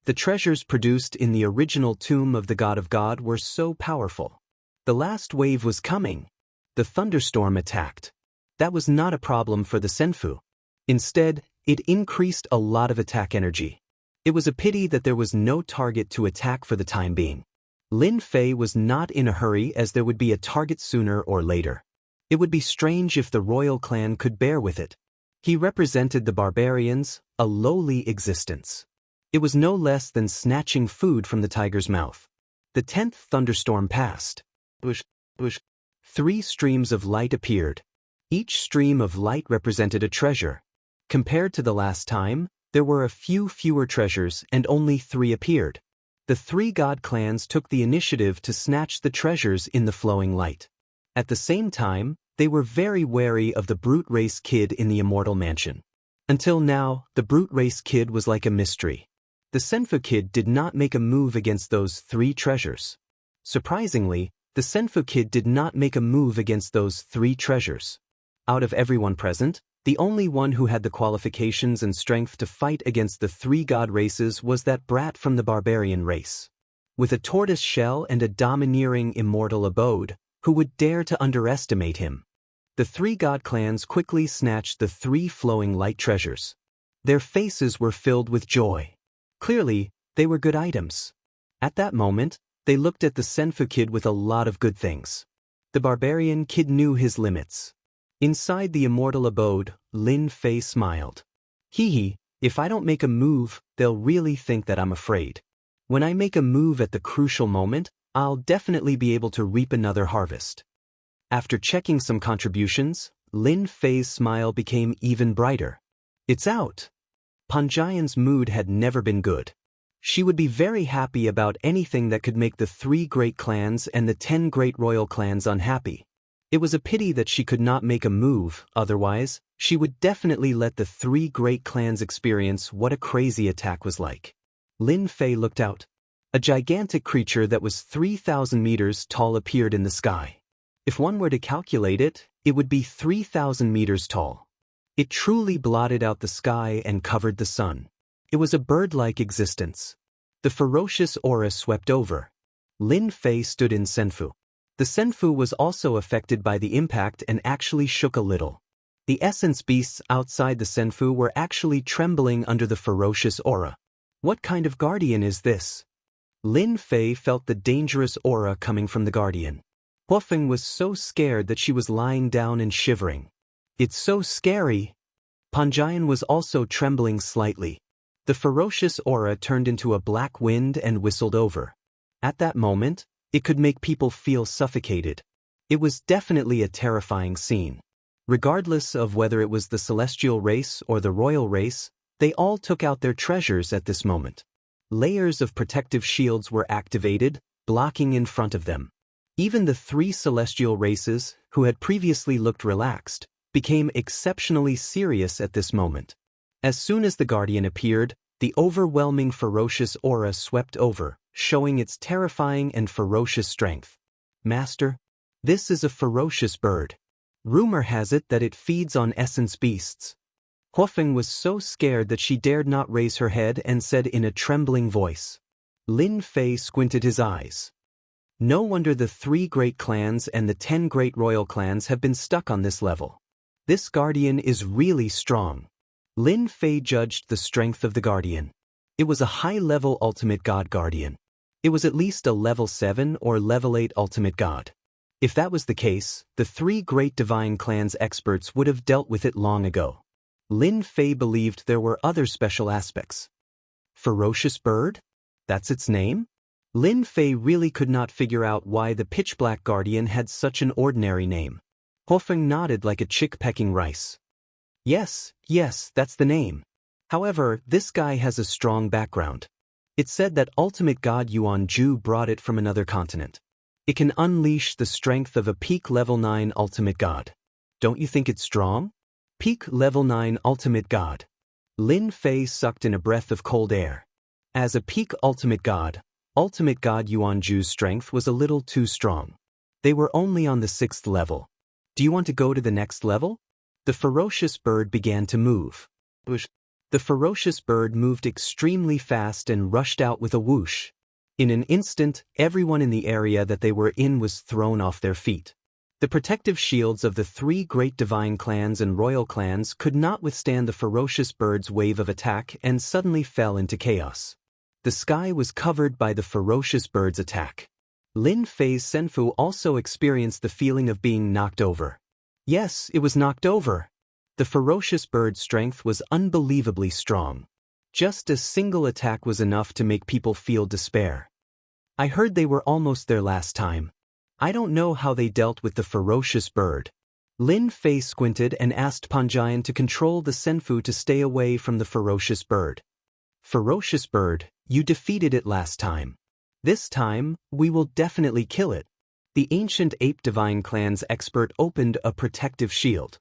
The treasures produced in the original tomb of the God of God were so powerful. The last wave was coming. The thunderstorm attacked. That was not a problem for the senfu. Instead, it increased a lot of attack energy. It was a pity that there was no target to attack for the time being. Lin Fei was not in a hurry as there would be a target sooner or later. It would be strange if the royal clan could bear with it. He represented the barbarians, a lowly existence. It was no less than snatching food from the tiger's mouth. The 10th thunderstorm passed. 3 streams of light appeared. Each stream of light represented a treasure. Compared to the last time, there were a few fewer treasures and only 3 appeared. The 3 god clans took the initiative to snatch the treasures in the flowing light. At the same time, they were very wary of the brute race kid in the Immortal mansion. Until now, the brute race kid was like a mystery. The senfu kid did not make a move against those 3 treasures. Surprisingly, the senfu kid did not make a move against those 3 treasures. Out of everyone present, the only one who had the qualifications and strength to fight against the 3 god races was that brat from the barbarian race. With a tortoise shell and a domineering immortal abode, who would dare to underestimate him? The 3 god clans quickly snatched the 3 flowing light treasures. Their faces were filled with joy. Clearly, they were good items. At that moment, they looked at the senfu kid with a lot of good things. The barbarian kid knew his limits. Inside the immortal abode, Lin Fei smiled. Hee, if I don't make a move, they'll really think that I'm afraid. When I make a move at the crucial moment, I'll definitely be able to reap another harvest. After checking some contributions, Lin Fei's smile became even brighter. It's out. Panjian's mood had never been good. She would be very happy about anything that could make the 3 great clans and the 10 great royal clans unhappy. It was a pity that she could not make a move, otherwise, she would definitely let the 3 great clans experience what a crazy attack was like. Lin Fei looked out. A gigantic creature that was 3,000 meters tall appeared in the sky. If one were to calculate it, it would be 3,000 meters tall. It truly blotted out the sky and covered the sun. It was a bird-like existence. The ferocious aura swept over. Lin Fei stood in senfu. The senfu was also affected by the impact and actually shook a little. The essence beasts outside the Senfu were actually trembling under the ferocious aura. What kind of guardian is this? Lin Fei felt the dangerous aura coming from the guardian. Huofeng was so scared that she was lying down and shivering. It's so scary. Panjian was also trembling slightly. The ferocious aura turned into a black wind and whistled over. At that moment, it could make people feel suffocated. It was definitely a terrifying scene. Regardless of whether it was the celestial race or the royal race, they all took out their treasures at this moment. Layers of protective shields were activated, blocking in front of them. Even the three celestial races, who had previously looked relaxed, became exceptionally serious at this moment. As soon as the guardian appeared, the overwhelming ferocious aura swept over, showing its terrifying and ferocious strength. Master, this is a ferocious bird. Rumor has it that it feeds on essence beasts. Huofeng was so scared that she dared not raise her head and said in a trembling voice. Lin Fei squinted his eyes. No wonder the 3 great clans and the 10 great royal clans have been stuck on this level. This guardian is really strong. Lin Fei judged the strength of the guardian. It was a high-level ultimate god guardian. It was at least a level 7 or level 8 ultimate god. If that was the case, the 3 great divine clans experts would have dealt with it long ago. Lin Fei believed there were other special aspects. Ferocious bird? That's its name? Lin Fei really could not figure out why the pitch-black guardian had such an ordinary name. Huofeng nodded like a chick pecking rice. Yes, that's the name. However, this guy has a strong background. It said that ultimate god Yuan Ju brought it from another continent. It can unleash the strength of a peak level 9 ultimate god. Don't you think it's strong? Peak level 9 ultimate god. Lin Fei sucked in a breath of cold air. As a peak ultimate god Yuan Ju's strength was a little too strong. They were only on the 6th level. Do you want to go to the next level? The ferocious bird began to move. The ferocious bird moved extremely fast and rushed out with a whoosh. In an instant, everyone in the area that they were in was thrown off their feet. The protective shields of the 3 great divine clans and royal clans could not withstand the ferocious bird's wave of attack and suddenly fell into chaos. The sky was covered by the ferocious bird's attack. Lin Fei's Senfu also experienced the feeling of being knocked over. Yes, it was knocked over. The ferocious bird's strength was unbelievably strong. Just a single attack was enough to make people feel despair. I heard they were almost there last time. I don't know how they dealt with the ferocious bird. Lin Fei squinted and asked Panjian to control the Senfu to stay away from the ferocious bird. Ferocious bird, you defeated it last time. This time, we will definitely kill it. The ancient ape divine clan's expert opened a protective shield.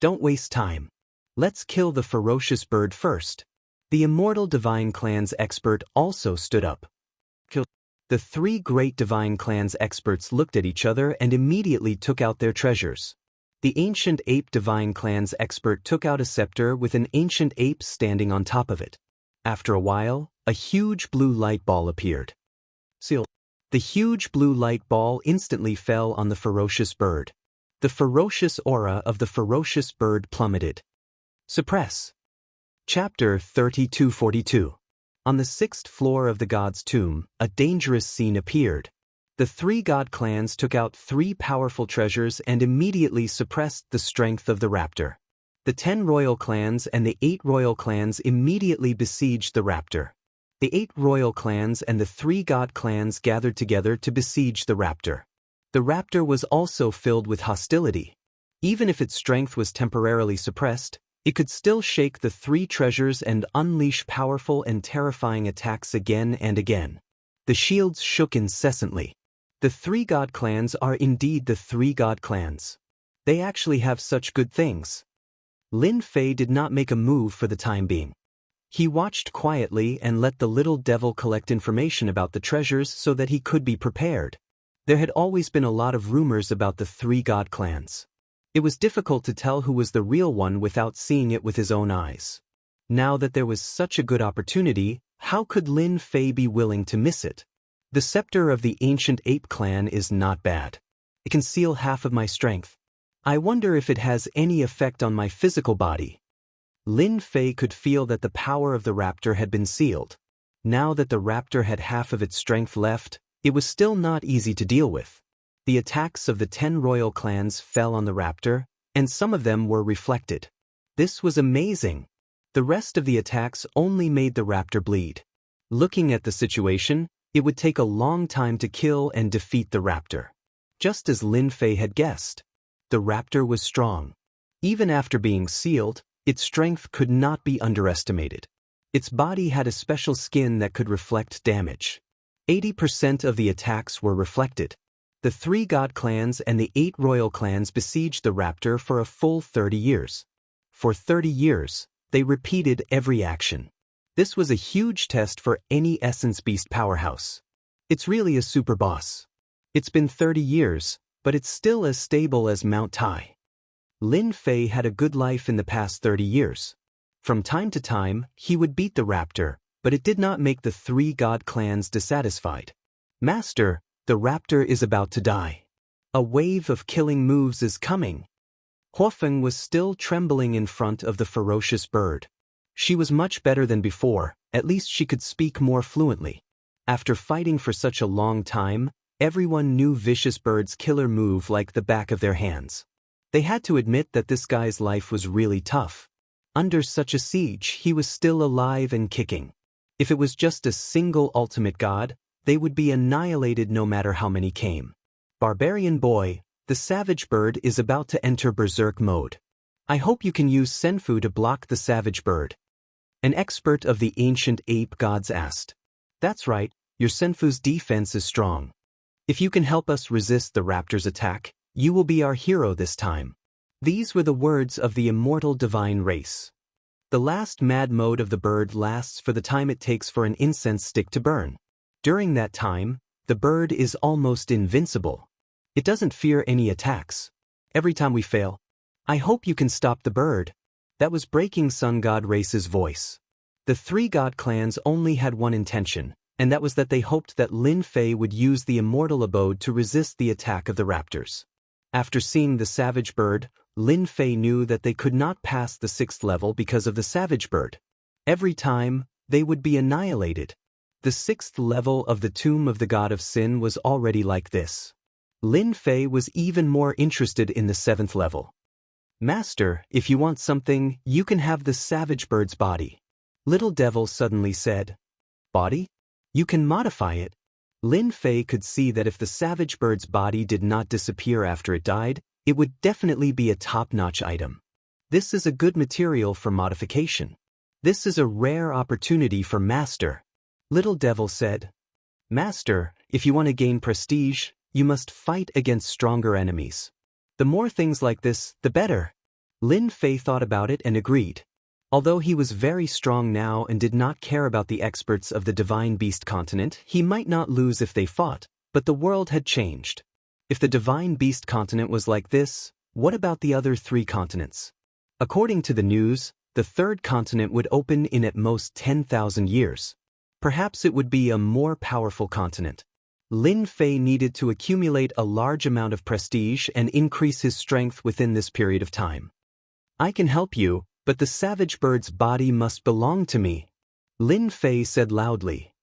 Don't waste time. Let's kill the ferocious bird first. The immortal divine clan's expert also stood up. The 3 great divine clans experts looked at each other and immediately took out their treasures. The ancient ape divine clan's expert took out a scepter with an ancient ape standing on top of it. After a while, a huge blue light ball appeared. The huge blue light ball instantly fell on the ferocious bird. The ferocious aura of the ferocious bird plummeted. Suppress. Chapter 3242. On the 6th floor of the god's tomb, a dangerous scene appeared. The 3 god clans took out 3 powerful treasures and immediately suppressed the strength of the raptor. The 10 royal clans and the 8 royal clans immediately besieged the raptor. The 8 royal clans and the 3 god clans gathered together to besiege the raptor. The raptor was also filled with hostility. Even if its strength was temporarily suppressed, it could still shake the 3 treasures and unleash powerful and terrifying attacks again and again. The shields shook incessantly. The 3 god clans are indeed the 3 god clans. They actually have such good things. Lin Fei did not make a move for the time being. He watched quietly and let the little devil collect information about the treasures so that he could be prepared. There had always been a lot of rumors about the 3 god clans. It was difficult to tell who was the real one without seeing it with his own eyes. Now that there was such a good opportunity, how could Lin Fei be willing to miss it? The scepter of the ancient ape clan is not bad. It can seal half of my strength. I wonder if it has any effect on my physical body. Lin Fei could feel that the power of the raptor had been sealed. Now that the raptor had half of its strength left, it was still not easy to deal with. The attacks of the 10 royal clans fell on the raptor, and some of them were reflected. This was amazing. The rest of the attacks only made the raptor bleed. Looking at the situation, it would take a long time to kill and defeat the raptor. Just as Lin Fei had guessed, the raptor was strong. Even after being sealed, its strength could not be underestimated. Its body had a special skin that could reflect damage. 80% of the attacks were reflected. The 3 god clans and the 8 royal clans besieged the raptor for a full 30 years. For 30 years, they repeated every action. This was a huge test for any essence beast powerhouse. It's really a super boss. It's been 30 years, but it's still as stable as Mount Tai. Lin Fei had a good life in the past 30 years. From time to time, he would beat the raptor, but it did not make the 3 god clans dissatisfied. Master, the raptor is about to die. A wave of killing moves is coming. Huofeng was still trembling in front of the ferocious bird. She was much better than before, at least she could speak more fluently. After fighting for such a long time, everyone knew Vicious Bird's killer move like the back of their hands. They had to admit that this guy's life was really tough. Under such a siege, he was still alive and kicking. If it was just a single ultimate god, they would be annihilated no matter how many came. Barbarian boy, the savage bird is about to enter berserk mode. I hope you can use Senfu to block the savage bird. An expert of the ancient ape gods asked. That's right, your Senfu's defense is strong. If you can help us resist the raptor's attack, you will be our hero this time. These were the words of the immortal divine race. The last mad mode of the bird lasts for the time it takes for an incense stick to burn. During that time, the bird is almost invincible. It doesn't fear any attacks. Every time we fail, I hope you can stop the bird. That was breaking Sun God Race's voice. The 3 god clans only had one intention, and that was that they hoped that Lin Fei would use the immortal abode to resist the attack of the raptors. After seeing the savage bird, Lin Fei knew that they could not pass the 6th level because of the savage bird. Every time, they would be annihilated. The 6th level of the Tomb of the God of Sin was already like this. Lin Fei was even more interested in the 7th level. Master, if you want something, you can have the savage bird's body. Little Devil suddenly said. Body? You can modify it. Lin Fei could see that if the savage bird's body did not disappear after it died, it would definitely be a top-notch item. This is a good material for modification. This is a rare opportunity for Master. Little Devil said. Master, if you want to gain prestige, you must fight against stronger enemies. The more things like this, the better. Lin Fei thought about it and agreed. Although he was very strong now and did not care about the experts of the Divine Beast continent, he might not lose if they fought, but the world had changed. If the Divine Beast continent was like this, what about the other 3 continents? According to the news, the 3rd continent would open in at most 10,000 years. Perhaps it would be a more powerful continent. Lin Fei needed to accumulate a large amount of prestige and increase his strength within this period of time. I can help you, but the savage bird's body must belong to me. Lin Fei said loudly.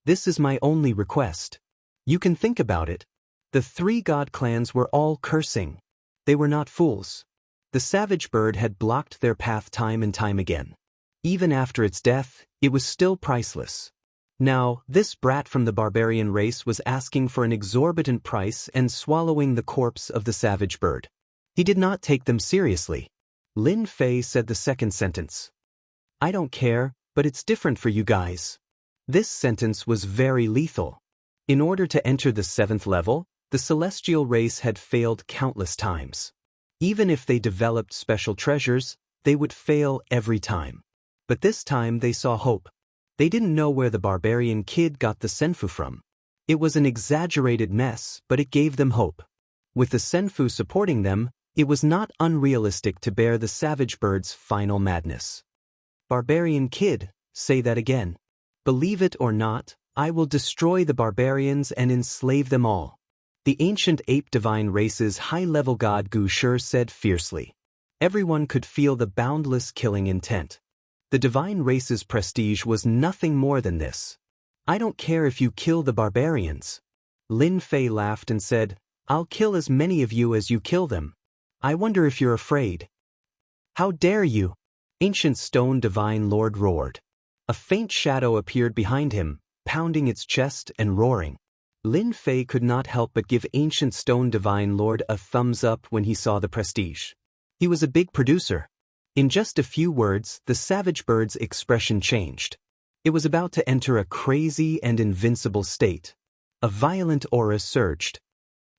This is my only request. You can think about it. The 3 god clans were all cursing. They were not fools. The savage bird had blocked their path time and time again. Even after its death, it was still priceless. Now, this brat from the barbarian race was asking for an exorbitant price and swallowing the corpse of the savage bird. He did not take them seriously. Lin Fei said the second sentence. I don't care, but it's different for you guys. This sentence was very lethal. In order to enter the 7th level, the celestial race had failed countless times. Even if they developed special treasures, they would fail every time. But this time they saw hope. They didn't know where the barbarian kid got the Senfu from. It was an exaggerated mess, but it gave them hope. With the Senfu supporting them, it was not unrealistic to bear the savage bird's final madness. Barbarian kid, say that again. Believe it or not, I will destroy the barbarians and enslave them all. The ancient ape divine race's high-level god Gu Shi said fiercely. Everyone could feel the boundless killing intent. The divine race's prestige was nothing more than this. I don't care if you kill the barbarians. Lin Fei laughed and said, I'll kill as many of you as you kill them. I wonder if you're afraid. How dare you? Ancient stone divine lord roared. A faint shadow appeared behind him, pounding its chest and roaring. Lin Fei could not help but give ancient stone divine lord a thumbs up when he saw the prestige. He was a big producer. In just a few words, the savage bird's expression changed. It was about to enter a crazy and invincible state. A violent aura surged.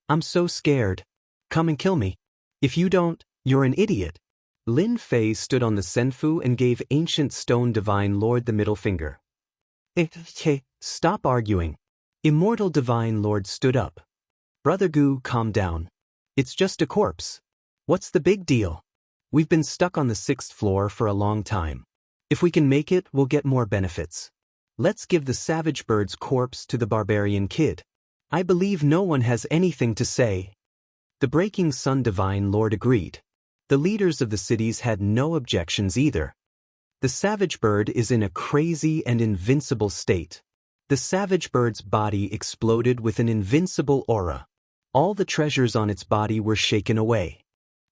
I'm so scared. Come and kill me. If you don't, you're an idiot. Lin Fei stood on the senfu and gave ancient stone divine lord the middle finger. Stop arguing. Immortal divine lord stood up. Brother Gu, calm down. It's just a corpse. What's the big deal? We've been stuck on the 6th floor for a long time. If we can make it, we'll get more benefits. Let's give the savage bird's corpse to the barbarian kid. I believe no one has anything to say. The breaking sun divine lord agreed. The leaders of the cities had no objections either. The savage bird is in a crazy and invincible state. The savage bird's body exploded with an invincible aura. All the treasures on its body were shaken away.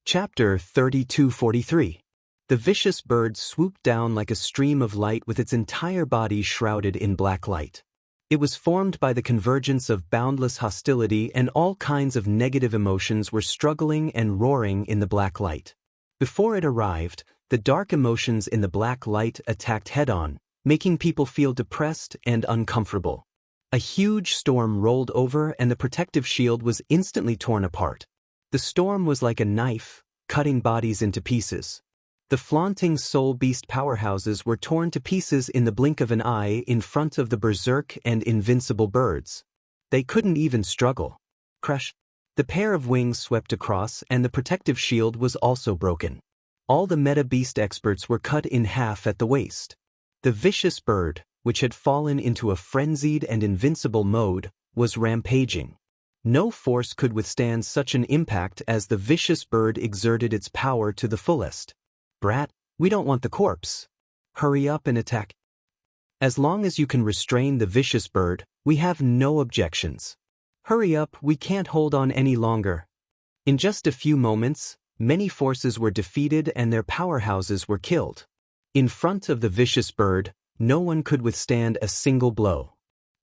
Chapter 3243. The vicious bird swooped down like a stream of light with its entire body shrouded in black light. It was formed by the convergence of boundless hostility, and all kinds of negative emotions were struggling and roaring in the black light. Before it arrived, the dark emotions in the black light attacked head-on, making people feel depressed and uncomfortable. A huge storm rolled over and the protective shield was instantly torn apart. The storm was like a knife, cutting bodies into pieces. The flaunting soul beast powerhouses were torn to pieces in the blink of an eye in front of the berserk and invincible birds. They couldn't even struggle. Crush. The pair of wings swept across and the protective shield was also broken. All the meta beast experts were cut in half at the waist. The vicious bird, which had fallen into a frenzied and invincible mode, was rampaging. No force could withstand such an impact as the vicious bird exerted its power to the fullest. Brat, we don't want the corpse. Hurry up and attack. As long as you can restrain the vicious bird, we have no objections. Hurry up, we can't hold on any longer. In just a few moments, many forces were defeated and their powerhouses were killed. In front of the vicious bird, no one could withstand a single blow.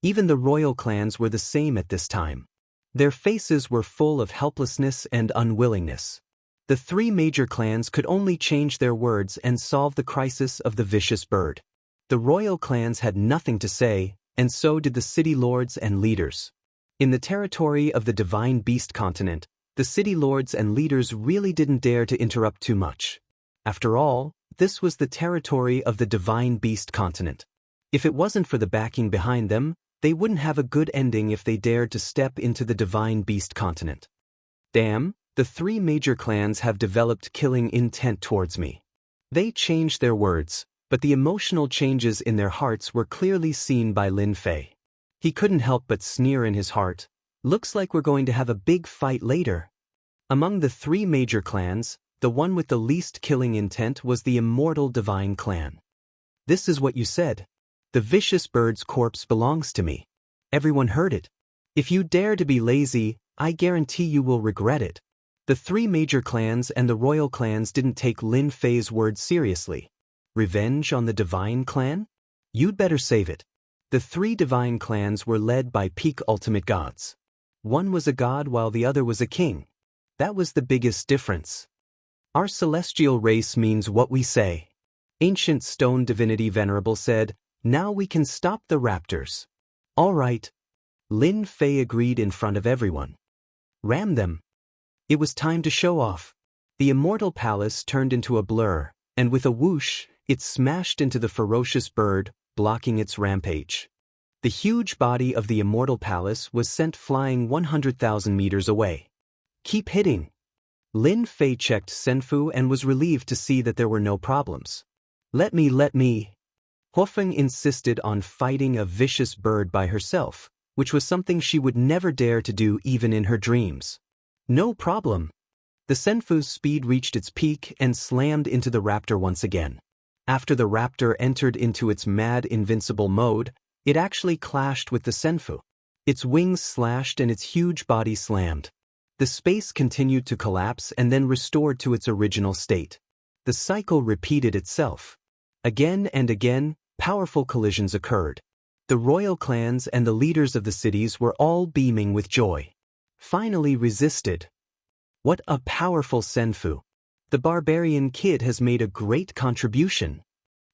Even the royal clans were the same at this time. Their faces were full of helplessness and unwillingness. The 3 major clans could only change their words and solve the crisis of the vicious bird. The royal clans had nothing to say, and so did the city lords and leaders. In the territory of the divine beast continent, the city lords and leaders really didn't dare to interrupt too much. After all, this was the territory of the divine beast continent. If it wasn't for the backing behind them, they wouldn't have a good ending if they dared to step into the divine beast continent. Damn, the 3 major clans have developed killing intent towards me. They changed their words, but the emotional changes in their hearts were clearly seen by Lin Fei. He couldn't help but sneer in his heart. Looks like we're going to have a big fight later. Among the 3 major clans, the one with the least killing intent was the Immortal Divine Clan. This is what you said. The vicious bird's corpse belongs to me. Everyone heard it. If you dare to be lazy, I guarantee you will regret it. The 3 major clans and the royal clans didn't take Lin Fei's words seriously. Revenge on the divine clan? You'd better save it. The 3 divine clans were led by peak ultimate gods. One was a god while the other was a king. That was the biggest difference. Our celestial race means what we say. Ancient stone divinity Venerable said, now we can stop the raptors. All right. Lin Fei agreed in front of everyone. Ram them. It was time to show off. The immortal palace turned into a blur, and with a whoosh, it smashed into the ferocious bird, blocking its rampage. The huge body of the immortal palace was sent flying 100,000 meters away. Keep hitting. Lin Fei checked Senfu and was relieved to see that there were no problems. Let me. Huofeng insisted on fighting a vicious bird by herself, which was something she would never dare to do even in her dreams. No problem. The Senfu's speed reached its peak and slammed into the raptor once again. After the raptor entered into its mad invincible mode, it actually clashed with the Senfu. Its wings slashed and its huge body slammed. The space continued to collapse and then restored to its original state. The cycle repeated itself. Again and again, powerful collisions occurred. The royal clans and the leaders of the cities were all beaming with joy. Finally resisted. What a powerful Senfu! The barbarian kid has made a great contribution.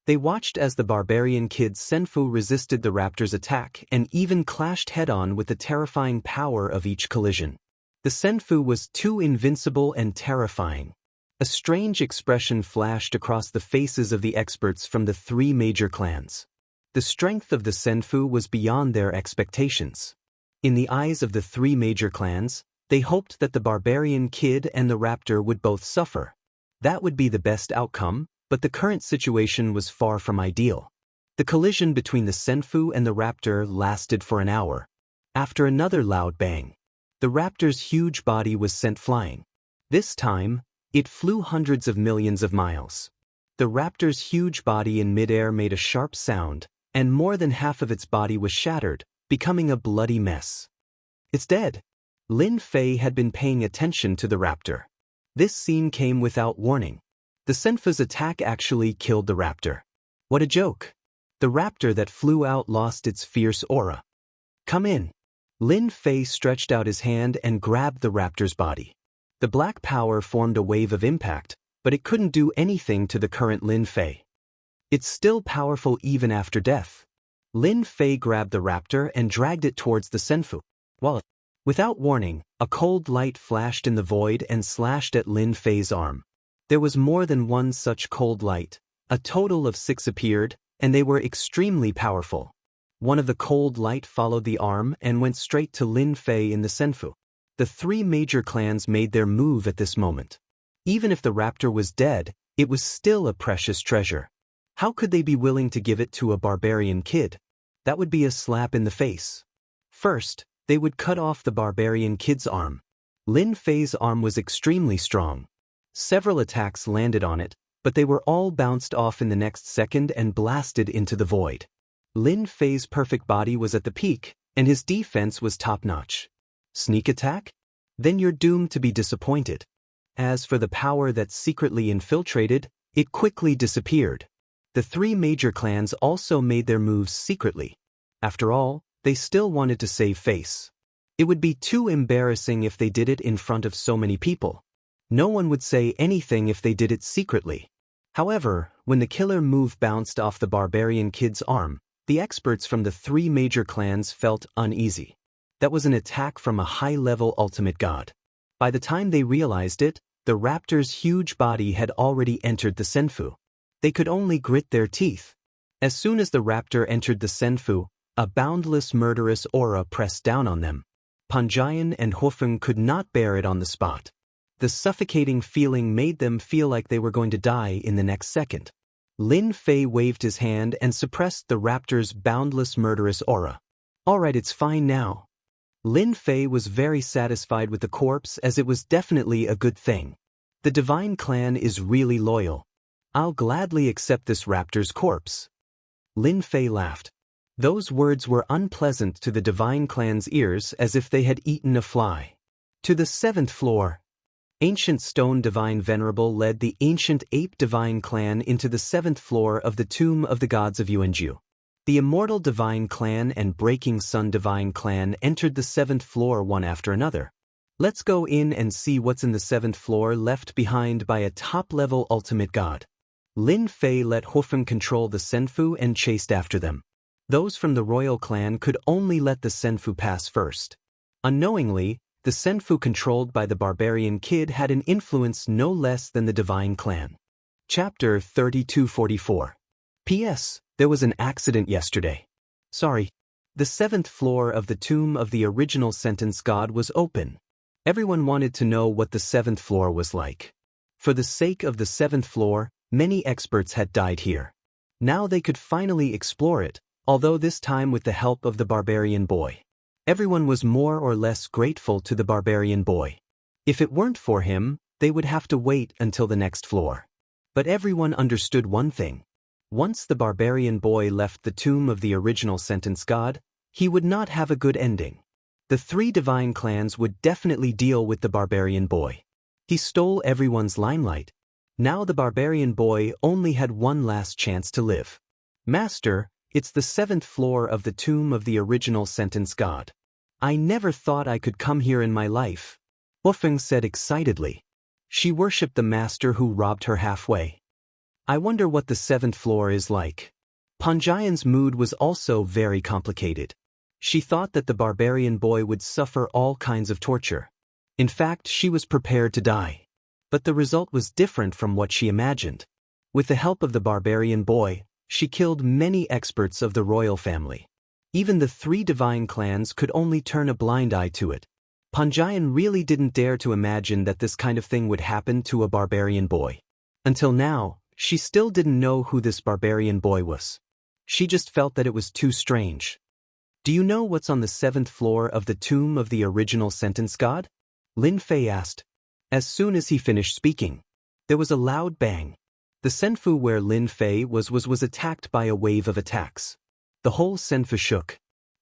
They watched as the barbarian kid's Senfu resisted the raptor's attack and even clashed head-on with the terrifying power of each collision. The Senfu was too invincible and terrifying. A strange expression flashed across the faces of the experts from the three major clans. The strength of the Senfu was beyond their expectations. In the eyes of the three major clans, they hoped that the barbarian kid and the raptor would both suffer. That would be the best outcome, but the current situation was far from ideal. The collision between the Senfu and the raptor lasted for an hour. After another loud bang, the raptor's huge body was sent flying. This time, it flew hundreds of millions of miles. The raptor's huge body in midair made a sharp sound, and more than half of its body was shattered, becoming a bloody mess. It's dead. Lin Fei had been paying attention to the raptor. This scene came without warning. The Senfu's attack actually killed the raptor. What a joke. The raptor that flew out lost its fierce aura. Come in. Lin Fei stretched out his hand and grabbed the raptor's body. The black power formed a wave of impact, but it couldn't do anything to the current Lin Fei. It's still powerful even after death. Lin Fei grabbed the raptor and dragged it towards the Senfu. Without warning, a cold light flashed in the void and slashed at Lin Fei's arm. There was more than one such cold light. A total of 6 appeared, and they were extremely powerful. One of the cold light followed the arm and went straight to Lin Fei in the Senfu. The three major clans made their move at this moment. Even if the raptor was dead, it was still a precious treasure. How could they be willing to give it to a barbarian kid? That would be a slap in the face. First, they would cut off the barbarian kid's arm. Lin Fei's arm was extremely strong. Several attacks landed on it, but they were all bounced off in the next second and blasted into the void. Lin Fei's perfect body was at the peak, and his defense was top-notch. Sneak attack? Then you're doomed to be disappointed. As for the power that secretly infiltrated, it quickly disappeared. The three major clans also made their moves secretly. After all, they still wanted to save face. It would be too embarrassing if they did it in front of so many people. No one would say anything if they did it secretly. However, when the killer move bounced off the barbarian kid's arm, the experts from the three major clans felt uneasy. That was an attack from a high-level ultimate god. By the time they realized it, the raptor's huge body had already entered the Senfu. They could only grit their teeth. As soon as the raptor entered the Senfu, a boundless murderous aura pressed down on them. Panjian and Hofeng could not bear it on the spot. The suffocating feeling made them feel like they were going to die in the next second. Lin Fei waved his hand and suppressed the raptor's boundless murderous aura. Alright, it's fine now. Lin Fei was very satisfied with the corpse as it was definitely a good thing. The Divine Clan is really loyal. I'll gladly accept this raptor's corpse. Lin Fei laughed. Those words were unpleasant to the Divine Clan's ears as if they had eaten a fly. To the 7th floor. Ancient Stone Divine Venerable led the Ancient Ape Divine Clan into the 7th floor of the Tomb of the Gods of Yuanju. The Immortal Divine Clan and Breaking Sun Divine Clan entered the 7th floor one after another. Let's go in and see what's in the 7th floor left behind by a top-level ultimate god. Lin Fei let Hofeng control the Senfu and chased after them. Those from the royal clan could only let the Senfu pass first. Unknowingly, the Senfu controlled by the barbarian kid had an influence no less than the Divine Clan. Chapter 3244. P.S. There was an accident yesterday. Sorry. The 7th floor of the tomb of the original sentence god was open. Everyone wanted to know what the 7th floor was like. For the sake of the 7th floor, many experts had died here. Now they could finally explore it, although this time with the help of the barbarian boy. Everyone was more or less grateful to the barbarian boy. If it weren't for him, they would have to wait until the next floor. But everyone understood one thing. Once the barbarian boy left the tomb of the original sentence god, he would not have a good ending. The three divine clans would definitely deal with the barbarian boy. He stole everyone's limelight. Now the barbarian boy only had one last chance to live. Master, it's the 7th floor of the tomb of the original sentence god. I never thought I could come here in my life, Wufeng said excitedly. She worshipped the master who robbed her halfway. I wonder what the 7th floor is like. Panjian's mood was also very complicated. She thought that the barbarian boy would suffer all kinds of torture. In fact, she was prepared to die. But the result was different from what she imagined. With the help of the barbarian boy, she killed many experts of the royal family. Even the three divine clans could only turn a blind eye to it. Panjian really didn't dare to imagine that this kind of thing would happen to a barbarian boy. Until now, she still didn't know who this barbarian boy was. She just felt that it was too strange. Do you know what's on the 7th floor of the tomb of the original sentence god? Lin Fei asked. As soon as he finished speaking, there was a loud bang. The senfu where Lin Fei was attacked by a wave of attacks. The whole senfu shook.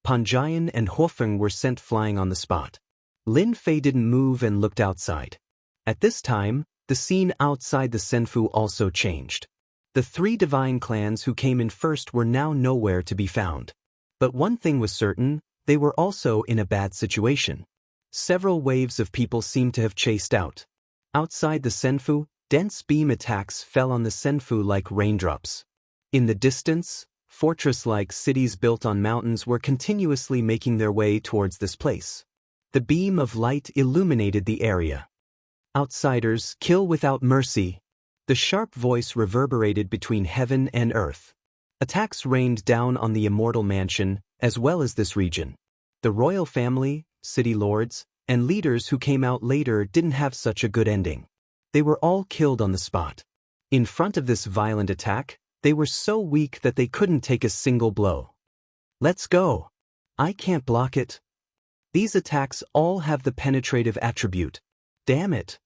Panjian and Huofeng were sent flying on the spot. Lin Fei didn't move and looked outside. At this time, the scene outside the senfu also changed. The three divine clans who came in first were now nowhere to be found. But one thing was certain, they were also in a bad situation. Several waves of people seemed to have chased out. Outside the senfu, dense beam attacks fell on the senfu like raindrops. In the distance, fortress-like cities built on mountains were continuously making their way towards this place. The beam of light illuminated the area. Outsiders, kill without mercy. The sharp voice reverberated between heaven and earth. Attacks rained down on the Immortal mansion, as well as this region. The royal family, city lords, and leaders who came out later didn't have such a good ending. They were all killed on the spot. In front of this violent attack, they were so weak that they couldn't take a single blow. Let's go. I can't block it. These attacks all have the penetrative attribute. Damn it.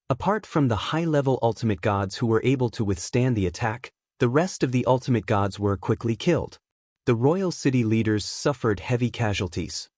Apart from the high-level ultimate gods who were able to withstand the attack, the rest of the ultimate gods were quickly killed. The royal city leaders suffered heavy casualties.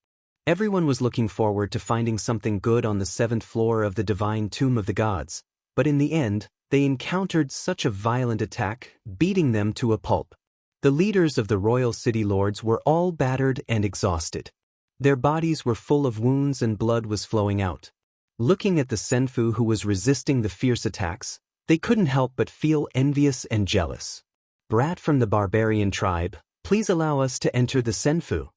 Everyone was looking forward to finding something good on the 7th floor of the divine tomb of the gods, but in the end, they encountered such a violent attack, beating them to a pulp. The leaders of the royal city lords were all battered and exhausted. Their bodies were full of wounds and blood was flowing out. Looking at the senfu who was resisting the fierce attacks, they couldn't help but feel envious and jealous. Brat from the barbarian tribe, please allow us to enter the senfu.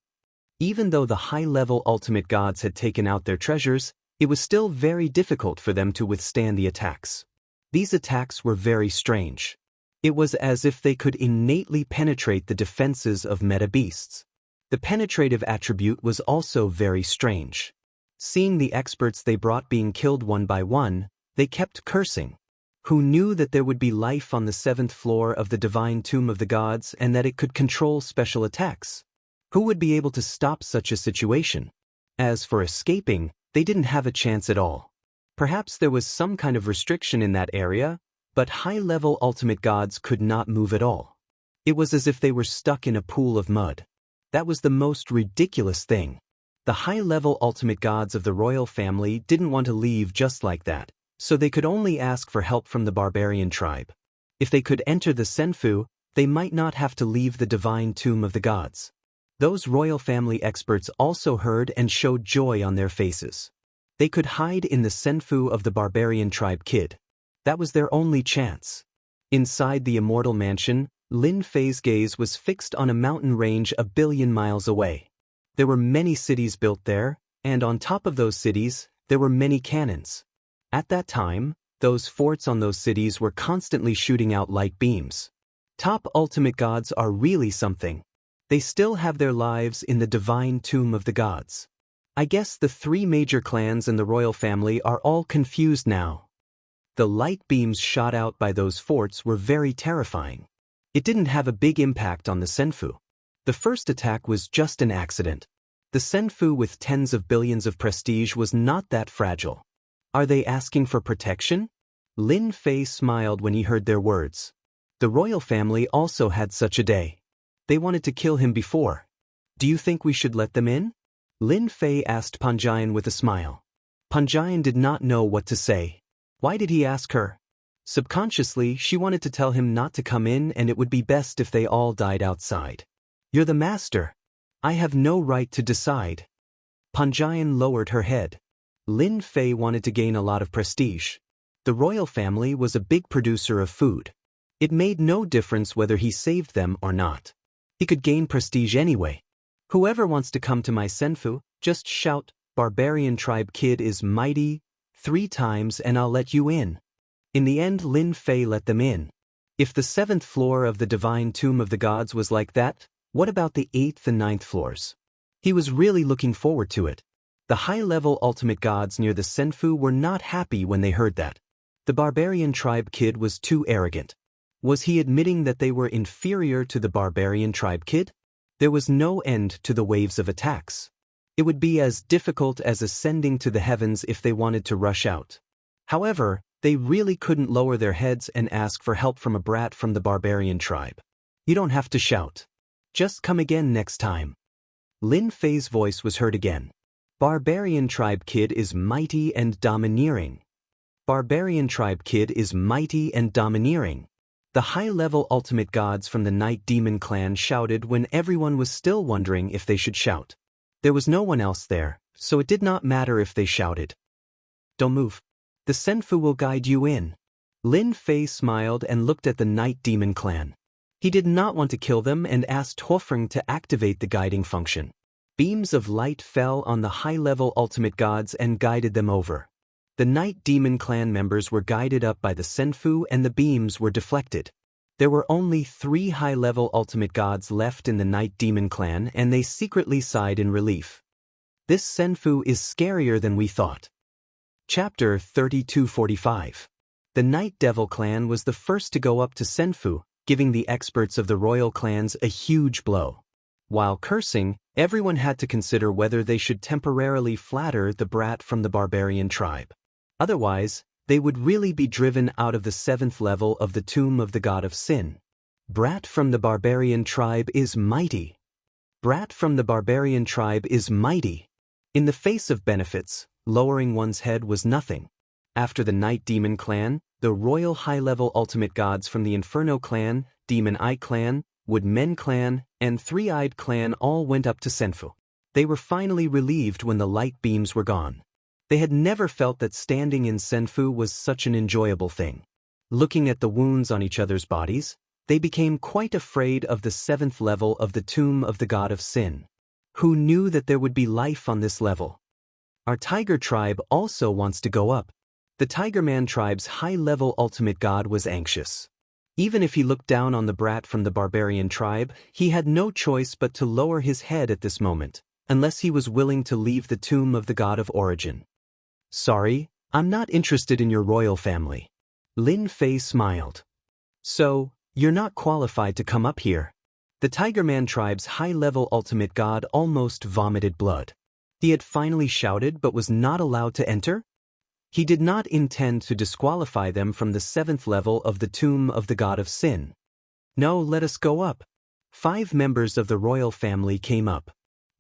Even though the high-level ultimate gods had taken out their treasures, it was still very difficult for them to withstand the attacks. These attacks were very strange. It was as if they could innately penetrate the defenses of meta beasts. The penetrative attribute was also very strange. Seeing the experts they brought being killed one by one, they kept cursing. Who knew that there would be life on the 7th floor of the divine tomb of the gods and that it could control special attacks? Who would be able to stop such a situation? As for escaping, they didn't have a chance at all. Perhaps there was some kind of restriction in that area, but high-level ultimate gods could not move at all. It was as if they were stuck in a pool of mud. That was the most ridiculous thing. The high-level ultimate gods of the royal family didn't want to leave just like that, so they could only ask for help from the barbarian tribe. If they could enter the senfu, they might not have to leave the divine tomb of the gods. Those royal family experts also heard and showed joy on their faces. They could hide in the senfu of the barbarian tribe kid. That was their only chance. Inside the Immortal mansion, Lin Fei's gaze was fixed on a mountain range a billion miles away. There were many cities built there, and on top of those cities, there were many cannons. At that time, those forts on those cities were constantly shooting out light beams. Top ultimate gods are really something. They still have their lives in the divine tomb of the gods. I guess the three major clans in the royal family are all confused now. The light beams shot out by those forts were very terrifying. It didn't have a big impact on the senfu. The first attack was just an accident. The The Senfu with tens of billions of prestige was not that fragile. Are they asking for protection? Lin Fei smiled when he heard their words. The royal family also had such a day. They wanted to kill him before. Do you think we should let them in? Lin Fei asked Panjian with a smile. Panjian did not know what to say. Why did he ask her? Subconsciously, she wanted to tell him not to come in and it would be best if they all died outside. You're the master. I have no right to decide. Panjian lowered her head. Lin Fei wanted to gain a lot of prestige. The royal family was a big producer of food. It made no difference whether he saved them or not. He could gain prestige anyway. Whoever wants to come to my Senfu, just shout, "Barbarian tribe kid is mighty," 3 times and I'll let you in. In the end, Lin Fei let them in. If the 7th floor of the divine tomb of the gods was like that, what about the 8th and 9th floors? He was really looking forward to it. The high-level ultimate gods near the Senfu were not happy when they heard that. The barbarian tribe kid was too arrogant. Was he admitting that they were inferior to the barbarian tribe kid? There was no end to the waves of attacks. It would be as difficult as ascending to the heavens if they wanted to rush out. However, they really couldn't lower their heads and ask for help from a brat from the barbarian tribe. You don't have to shout. Just come again next time. Lin Fei's voice was heard again. Barbarian tribe kid is mighty and domineering. Barbarian tribe kid is mighty and domineering. The high-level ultimate gods from the Night Demon clan shouted when everyone was still wondering if they should shout. There was no one else there, so it did not matter if they shouted. Don't move. The Senfu will guide you in. Lin Fei smiled and looked at the Night Demon clan. He did not want to kill them and asked Huofeng to activate the guiding function. Beams of light fell on the high-level ultimate gods and guided them over. The Night Demon clan members were guided up by the Senfu and the beams were deflected. There were only 3 high-level ultimate gods left in the Night Demon clan and they secretly sighed in relief. This Senfu is scarier than we thought. Chapter 3245. The Night Devil clan was the first to go up to Senfu, giving the experts of the royal clans a huge blow. While cursing, everyone had to consider whether they should temporarily flatter the brat from the barbarian tribe. Otherwise, they would really be driven out of the 7th level of the tomb of the god of sin. Brat from the barbarian tribe is mighty. Brat from the barbarian tribe is mighty. In the face of benefits, lowering one's head was nothing. After the Night Demon clan, the royal high-level ultimate gods from the Inferno clan, Demon Eye clan, Wood Men clan, and Three-Eyed clan all went up to Senfu. They were finally relieved when the light beams were gone. They had never felt that standing in Senfu was such an enjoyable thing. Looking at the wounds on each other's bodies, they became quite afraid of the 7th level of the tomb of the god of sin. Who knew that there would be life on this level? Our Tiger tribe also wants to go up. The Tiger Man tribe's high-level ultimate god was anxious. Even if he looked down on the brat from the barbarian tribe, he had no choice but to lower his head at this moment, unless he was willing to leave the tomb of the god of origin. Sorry, I'm not interested in your royal family. Lin Fei smiled. So, you're not qualified to come up here. The Tiger Man tribe's high-level ultimate god almost vomited blood. He had finally shouted but was not allowed to enter? He did not intend to disqualify them from the 7th level of the tomb of the god of sin. No, let us go up. 5 members of the royal family came up.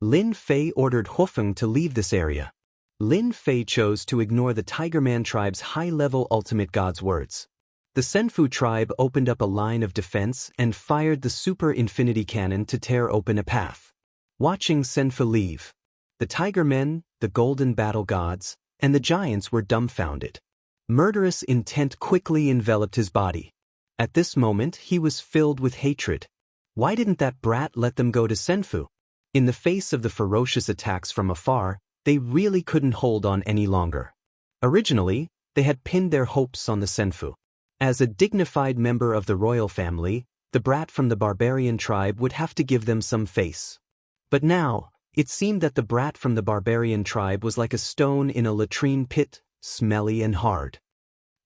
Lin Fei ordered Huofeng to leave this area. Lin Fei chose to ignore the Tiger Man tribe's high-level ultimate god's words. The Senfu tribe opened up a line of defense and fired the super infinity cannon to tear open a path. Watching Senfu leave, the Tiger Men, the golden battle gods, and the giants were dumbfounded. Murderous intent quickly enveloped his body. At this moment, he was filled with hatred. Why didn't that brat let them go to Senfu? In the face of the ferocious attacks from afar, they really couldn't hold on any longer. Originally, they had pinned their hopes on the Senfu. As a dignified member of the royal family, the brat from the barbarian tribe would have to give them some face. But now, it seemed that the brat from the barbarian tribe was like a stone in a latrine pit, smelly and hard.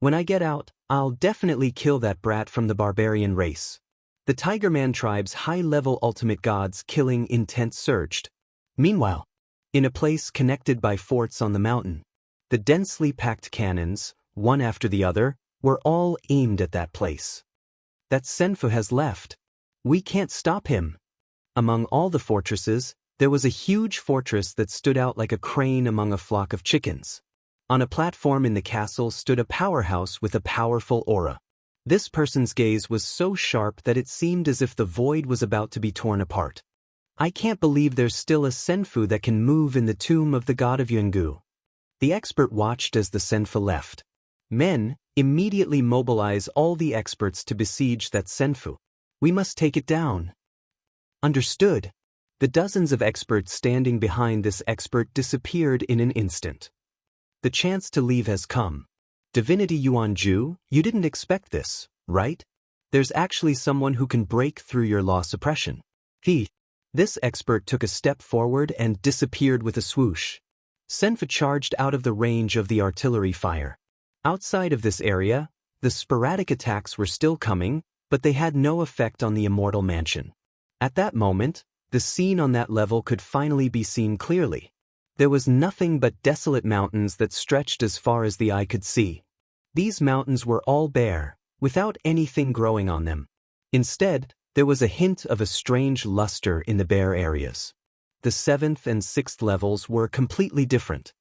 When I get out, I'll definitely kill that brat from the barbarian race. The Tiger Man tribe's high-level ultimate gods killing intent surged. Meanwhile, In a place connected by forts on the mountain, the densely packed cannons, one after the other, were all aimed at that place. That Senfu has left. We can't stop him. Among all the fortresses, there was a huge fortress that stood out like a crane among a flock of chickens. On a platform in the castle stood a powerhouse with a powerful aura. This person's gaze was so sharp that it seemed as if the void was about to be torn apart. I can't believe there's still a Senfu that can move in the tomb of the god of Yungu. The expert watched as the Senfu left. Men, immediately mobilize all the experts to besiege that Senfu. We must take it down. Understood. The dozens of experts standing behind this expert disappeared in an instant. The chance to leave has come. Divinity Yuanju, you didn't expect this, right? There's actually someone who can break through your law suppression. This expert took a step forward and disappeared with a swoosh. Senfu charged out of the range of the artillery fire. Outside of this area, the sporadic attacks were still coming, but they had no effect on the Immortal Mansion. At that moment, the scene on that level could finally be seen clearly. There was nothing but desolate mountains that stretched as far as the eye could see. These mountains were all bare, without anything growing on them. Instead, there was a hint of a strange luster in the bare areas. The 7th and 6th levels were completely different.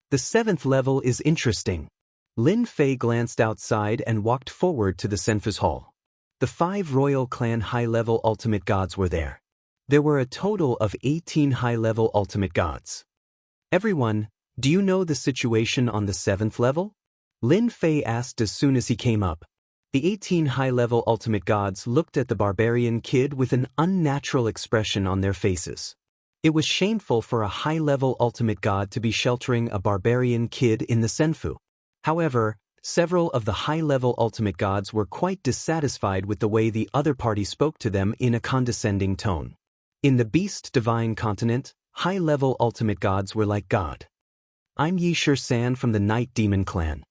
The 7th level is interesting. Lin Fei glanced outside and walked forward to the Senfu's hall. The 5 royal clan high-level ultimate gods were there. There were a total of 18 high-level ultimate gods. Everyone, do you know the situation on the 7th level? Lin Fei asked as soon as he came up. The 18 high-level ultimate gods looked at the barbarian kid with an unnatural expression on their faces. It was shameful for a high-level ultimate god to be sheltering a barbarian kid in the Senfu. However, several of the high-level ultimate gods were quite dissatisfied with the way the other party spoke to them in a condescending tone. In the Beast Divine Continent, high-level ultimate gods were like God. I'm Yi Shi-san from the Night Demon Clan.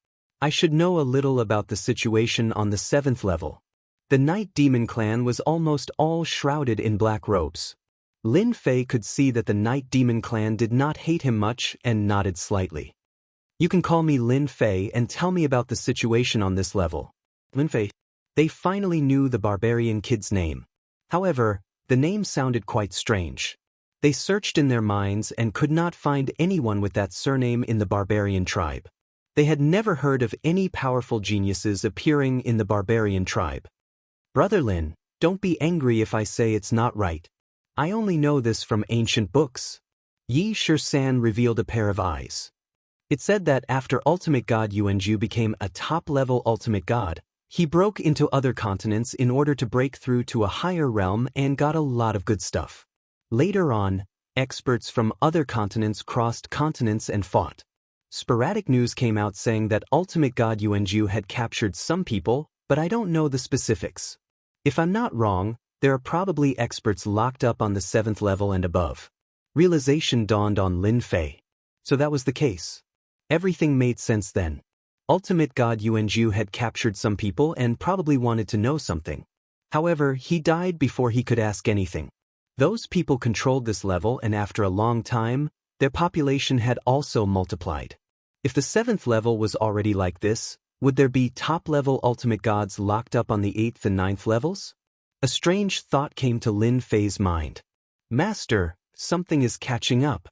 I should know a little about the situation on the 7th level. The Night Demon Clan was almost all shrouded in black robes. Lin Fei could see that the Night Demon Clan did not hate him much and nodded slightly. You can call me Lin Fei and tell me about the situation on this level. Lin Fei. They finally knew the barbarian kid's name. However, the name sounded quite strange. They searched in their minds and could not find anyone with that surname in the barbarian tribe. They had never heard of any powerful geniuses appearing in the barbarian tribe. Brother Lin, don't be angry if I say it's not right. I only know this from ancient books. Yi Shi-san revealed a pair of eyes. It said that after Ultimate God Yuanju became a top-level Ultimate God, he broke into other continents in order to break through to a higher realm and got a lot of good stuff. Later on, experts from other continents crossed continents and fought. Sporadic news came out saying that Ultimate God Yuanju had captured some people, but I don't know the specifics. If I'm not wrong, there are probably experts locked up on the 7th level and above. Realization dawned on Lin Fei. So that was the case. Everything made sense then. Ultimate God Yuanju had captured some people and probably wanted to know something. However, he died before he could ask anything. Those people controlled this level, and after a long time, their population had also multiplied. If the 7th level was already like this, would there be top-level ultimate gods locked up on the 8th and 9th levels? A strange thought came to Lin Fei's mind. Master, something is catching up.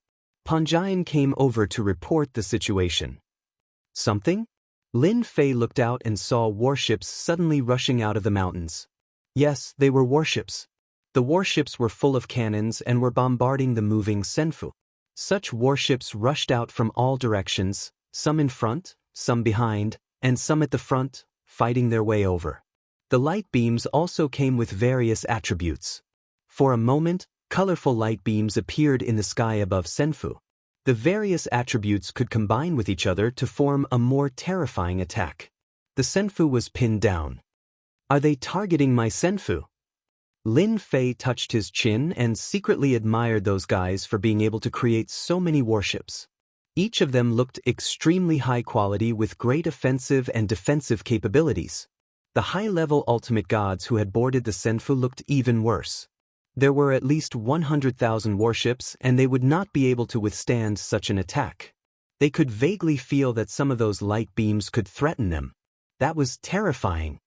Panjian came over to report the situation. Something? Lin Fei looked out and saw warships suddenly rushing out of the mountains. Yes, they were warships. The warships were full of cannons and were bombarding the moving Senfu. Such warships rushed out from all directions, some in front, some behind, and some at the front, fighting their way over. The light beams also came with various attributes. For a moment, colorful light beams appeared in the sky above Senfu. The various attributes could combine with each other to form a more terrifying attack. The Senfu was pinned down. Are they targeting my Senfu? Lin Fei touched his chin and secretly admired those guys for being able to create so many warships. Each of them looked extremely high quality with great offensive and defensive capabilities. The high-level ultimate gods who had boarded the Senfu looked even worse. There were at least 100,000 warships, and they would not be able to withstand such an attack. They could vaguely feel that some of those light beams could threaten them. That was terrifying.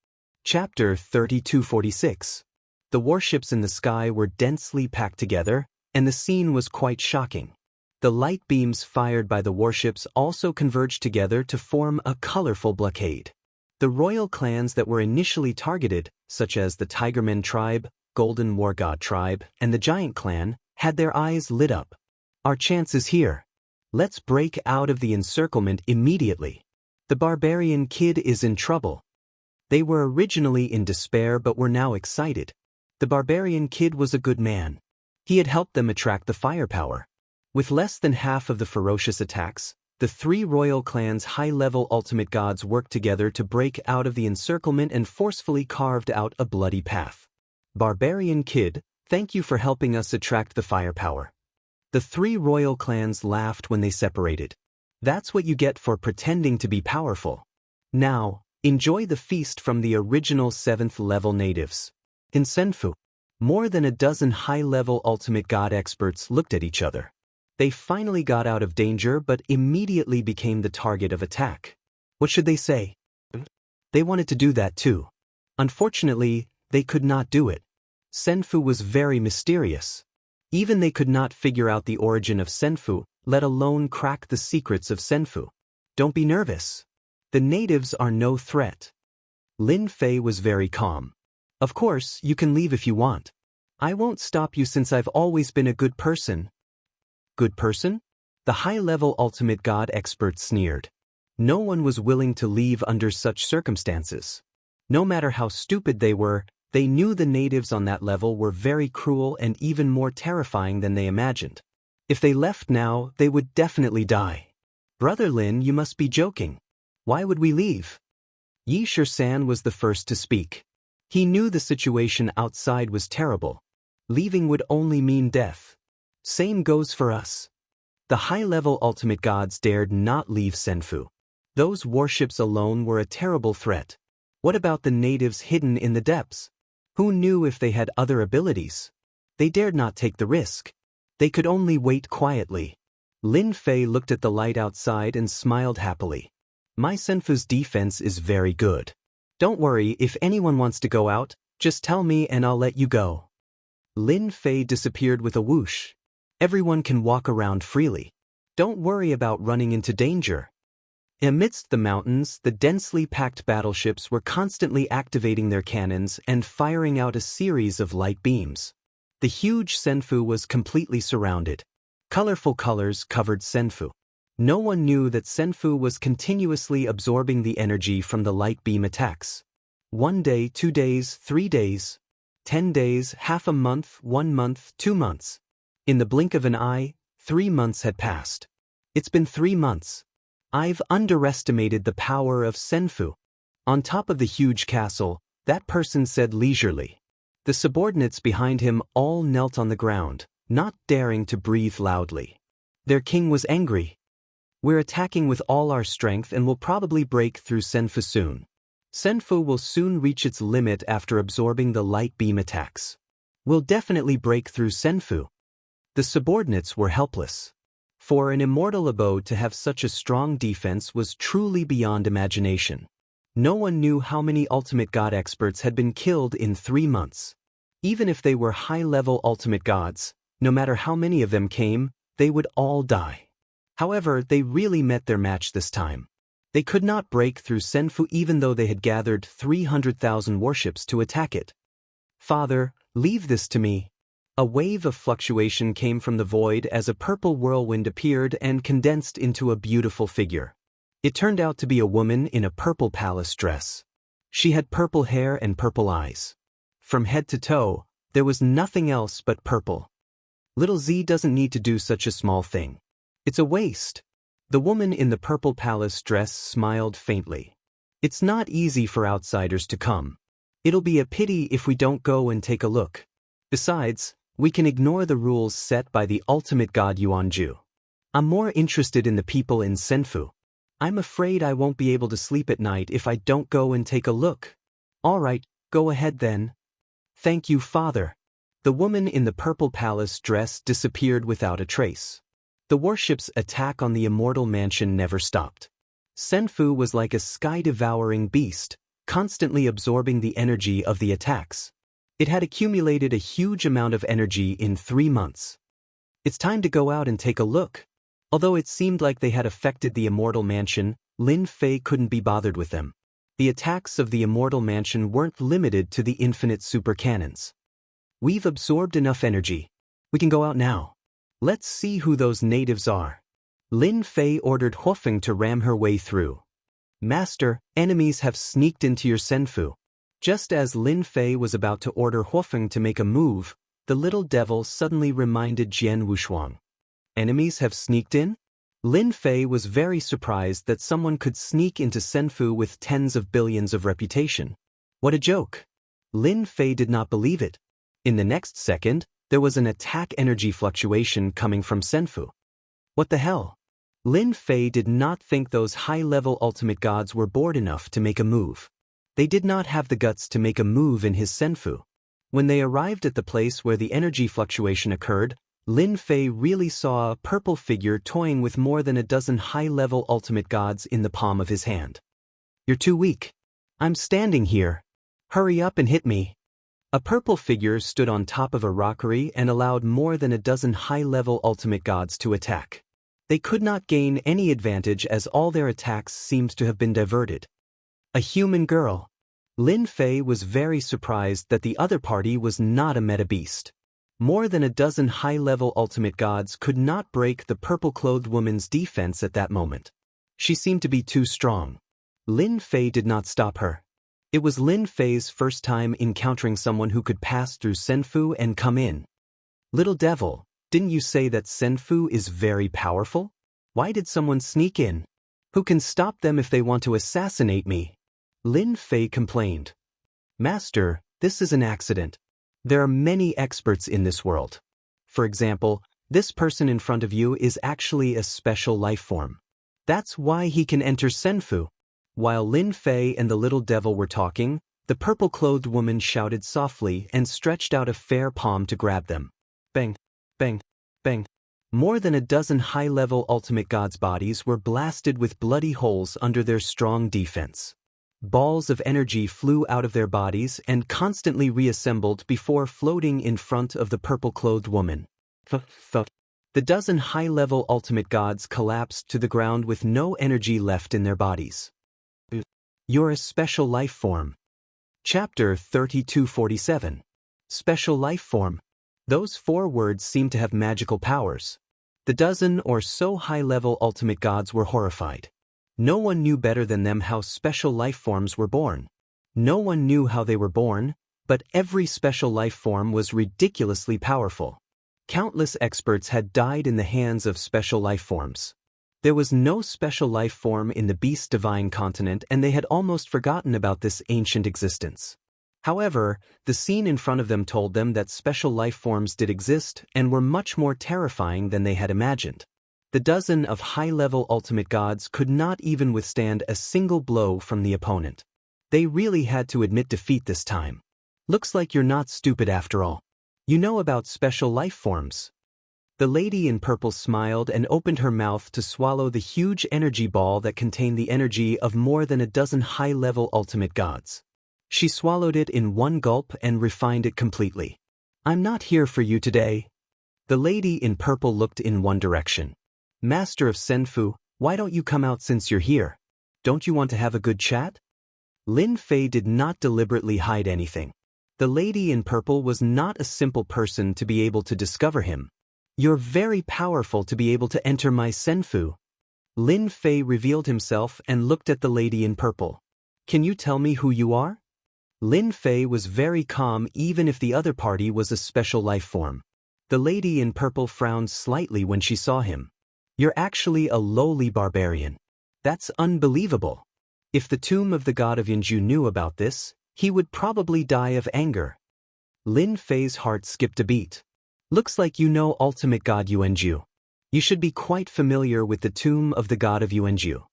Chapter 3246. The warships in the sky were densely packed together, and the scene was quite shocking. The light beams fired by the warships also converged together to form a colorful blockade. The royal clans that were initially targeted, such as the Tigerman tribe, Golden War God tribe, and the Giant clan, had their eyes lit up. Our chance is here. Let's break out of the encirclement immediately. The barbarian kid is in trouble. They were originally in despair but were now excited. The barbarian kid was a good man. He had helped them attract the firepower. With less than half of the ferocious attacks, the three royal clans' high-level ultimate gods worked together to break out of the encirclement and forcefully carved out a bloody path. Barbarian kid, thank you for helping us attract the firepower. The three royal clans laughed when they separated. That's what you get for pretending to be powerful. Now, enjoy the feast from the original 7th-level natives. In Senfu, more than a dozen high-level ultimate god experts looked at each other. They finally got out of danger but immediately became the target of attack. What should they say? They wanted to do that too. Unfortunately, they could not do it. Senfu was very mysterious. Even they could not figure out the origin of Senfu, let alone crack the secrets of Senfu. Don't be nervous. The natives are no threat. Lin Fei was very calm. Of course, you can leave if you want. I won't stop you since I've always been a good person. Good person? The high-level ultimate god expert sneered. No one was willing to leave under such circumstances. No matter how stupid they were, they knew the natives on that level were very cruel and even more terrifying than they imagined. If they left now, they would definitely die. Brother Lin, you must be joking. Why would we leave? Yi Shisan was the first to speak. He knew the situation outside was terrible. Leaving would only mean death. Same goes for us. The high-level ultimate gods dared not leave Senfu. Those warships alone were a terrible threat. What about the natives hidden in the depths? Who knew if they had other abilities? They dared not take the risk. They could only wait quietly. Lin Fei looked at the light outside and smiled happily. My Senfu's defense is very good. Don't worry, if anyone wants to go out, just tell me and I'll let you go. Lin Fei disappeared with a whoosh. Everyone can walk around freely. Don't worry about running into danger. Amidst the mountains, the densely packed battleships were constantly activating their cannons and firing out a series of light beams. The huge Senfu was completely surrounded. Colorful colors covered Senfu. No one knew that Senfu was continuously absorbing the energy from the light beam attacks. 1 day, 2 days, 3 days, 10 days, half a month, 1 month, 2 months. In the blink of an eye, 3 months had passed. It's been 3 months. I've underestimated the power of Senfu. On top of the huge castle, that person said leisurely. The subordinates behind him all knelt on the ground, not daring to breathe loudly. Their king was angry. We're attacking with all our strength and will probably break through Senfu soon. Senfu will soon reach its limit after absorbing the light beam attacks. We'll definitely break through Senfu. The subordinates were helpless. For an immortal abode to have such a strong defense was truly beyond imagination. No one knew how many ultimate god experts had been killed in 3 months. Even if they were high-level ultimate gods, no matter how many of them came, they would all die. However, they really met their match this time. They could not break through Senfu even though they had gathered 300,000 warships to attack it. Father, leave this to me. A wave of fluctuation came from the void as a purple whirlwind appeared and condensed into a beautiful figure. It turned out to be a woman in a purple palace dress. She had purple hair and purple eyes. From head to toe, there was nothing else but purple. Little Z doesn't need to do such a small thing. It's a waste. The woman in the purple palace dress smiled faintly. It's not easy for outsiders to come. It'll be a pity if we don't go and take a look. Besides, we can ignore the rules set by the ultimate god Yuanju. I'm more interested in the people in Senfu. I'm afraid I won't be able to sleep at night if I don't go and take a look. All right, go ahead then. Thank you, Father. The woman in the purple palace dress disappeared without a trace. The warship's attack on the Immortal mansion never stopped. Senfu was like a sky-devouring beast, constantly absorbing the energy of the attacks. It had accumulated a huge amount of energy in 3 months. It's time to go out and take a look. Although it seemed like they had affected the Immortal mansion, Lin Fei couldn't be bothered with them. The attacks of the Immortal mansion weren't limited to the infinite super cannons. We've absorbed enough energy. We can go out now. Let's see who those natives are. Lin Fei ordered Huofeng to ram her way through. Master, enemies have sneaked into your Senfu. Just as Lin Fei was about to order Huofeng to make a move, the little devil suddenly reminded Jian Wushuang. Enemies have sneaked in? Lin Fei was very surprised that someone could sneak into Senfu with tens of billions of reputation. What a joke! Lin Fei did not believe it. In the next second, there was an attack energy fluctuation coming from Senfu. What the hell? Lin Fei did not think those high-level ultimate gods were bored enough to make a move. They did not have the guts to make a move in his Senfu. When they arrived at the place where the energy fluctuation occurred, Lin Fei really saw a purple figure toying with more than a dozen high-level ultimate gods in the palm of his hand. You're too weak. I'm standing here. Hurry up and hit me. A purple figure stood on top of a rockery and allowed more than a dozen high-level ultimate gods to attack. They could not gain any advantage as all their attacks seemed to have been diverted. A human girl. Lin Fei was very surprised that the other party was not a meta beast. More than a dozen high-level ultimate gods could not break the purple-clothed woman's defense at that moment. She seemed to be too strong. Lin Fei did not stop her. It was Lin Fei's first time encountering someone who could pass through Senfu and come in. Little devil, didn't you say that Senfu is very powerful? Why did someone sneak in? Who can stop them if they want to assassinate me? Lin Fei complained. Master, this is an accident. There are many experts in this world. For example, this person in front of you is actually a special life form. That's why he can enter Senfu. While Lin Fei and the little devil were talking, the purple-clothed woman shouted softly and stretched out a fair palm to grab them. Bang, bang, bang. More than a dozen high-level ultimate gods' bodies were blasted with bloody holes under their strong defense. Balls of energy flew out of their bodies and constantly reassembled before floating in front of the purple-clothed woman. The dozen high-level ultimate gods collapsed to the ground with no energy left in their bodies. You're a special life form. Chapter 3247. Special life form. Those 4 words seem to have magical powers. The dozen or so high-level ultimate gods were horrified. No one knew better than them how special life forms were born. No one knew how they were born, but every special life form was ridiculously powerful. Countless experts had died in the hands of special life forms. There was no special life form in the Beast Divine continent, and they had almost forgotten about this ancient existence. However, the scene in front of them told them that special life forms did exist and were much more terrifying than they had imagined. The dozen of high-level ultimate gods could not even withstand a single blow from the opponent. They really had to admit defeat this time. Looks like you're not stupid after all. You know about special life forms. The lady in purple smiled and opened her mouth to swallow the huge energy ball that contained the energy of more than a dozen high-level ultimate gods. She swallowed it in one gulp and refined it completely. I'm not here for you today. The lady in purple looked in one direction. Master of Senfu, why don't you come out since you're here? Don't you want to have a good chat? Lin Fei did not deliberately hide anything. The lady in purple was not a simple person to be able to discover him. You're very powerful to be able to enter my Senfu. Lin Fei revealed himself and looked at the lady in purple. Can you tell me who you are? Lin Fei was very calm even if the other party was a special life form. The lady in purple frowned slightly when she saw him. You're actually a lowly barbarian. That's unbelievable. If the tomb of the god of Yanju knew about this, he would probably die of anger. Lin Fei's heart skipped a beat. Looks like you know ultimate god Yuanju. You should be quite familiar with the tomb of the god of Yuanju.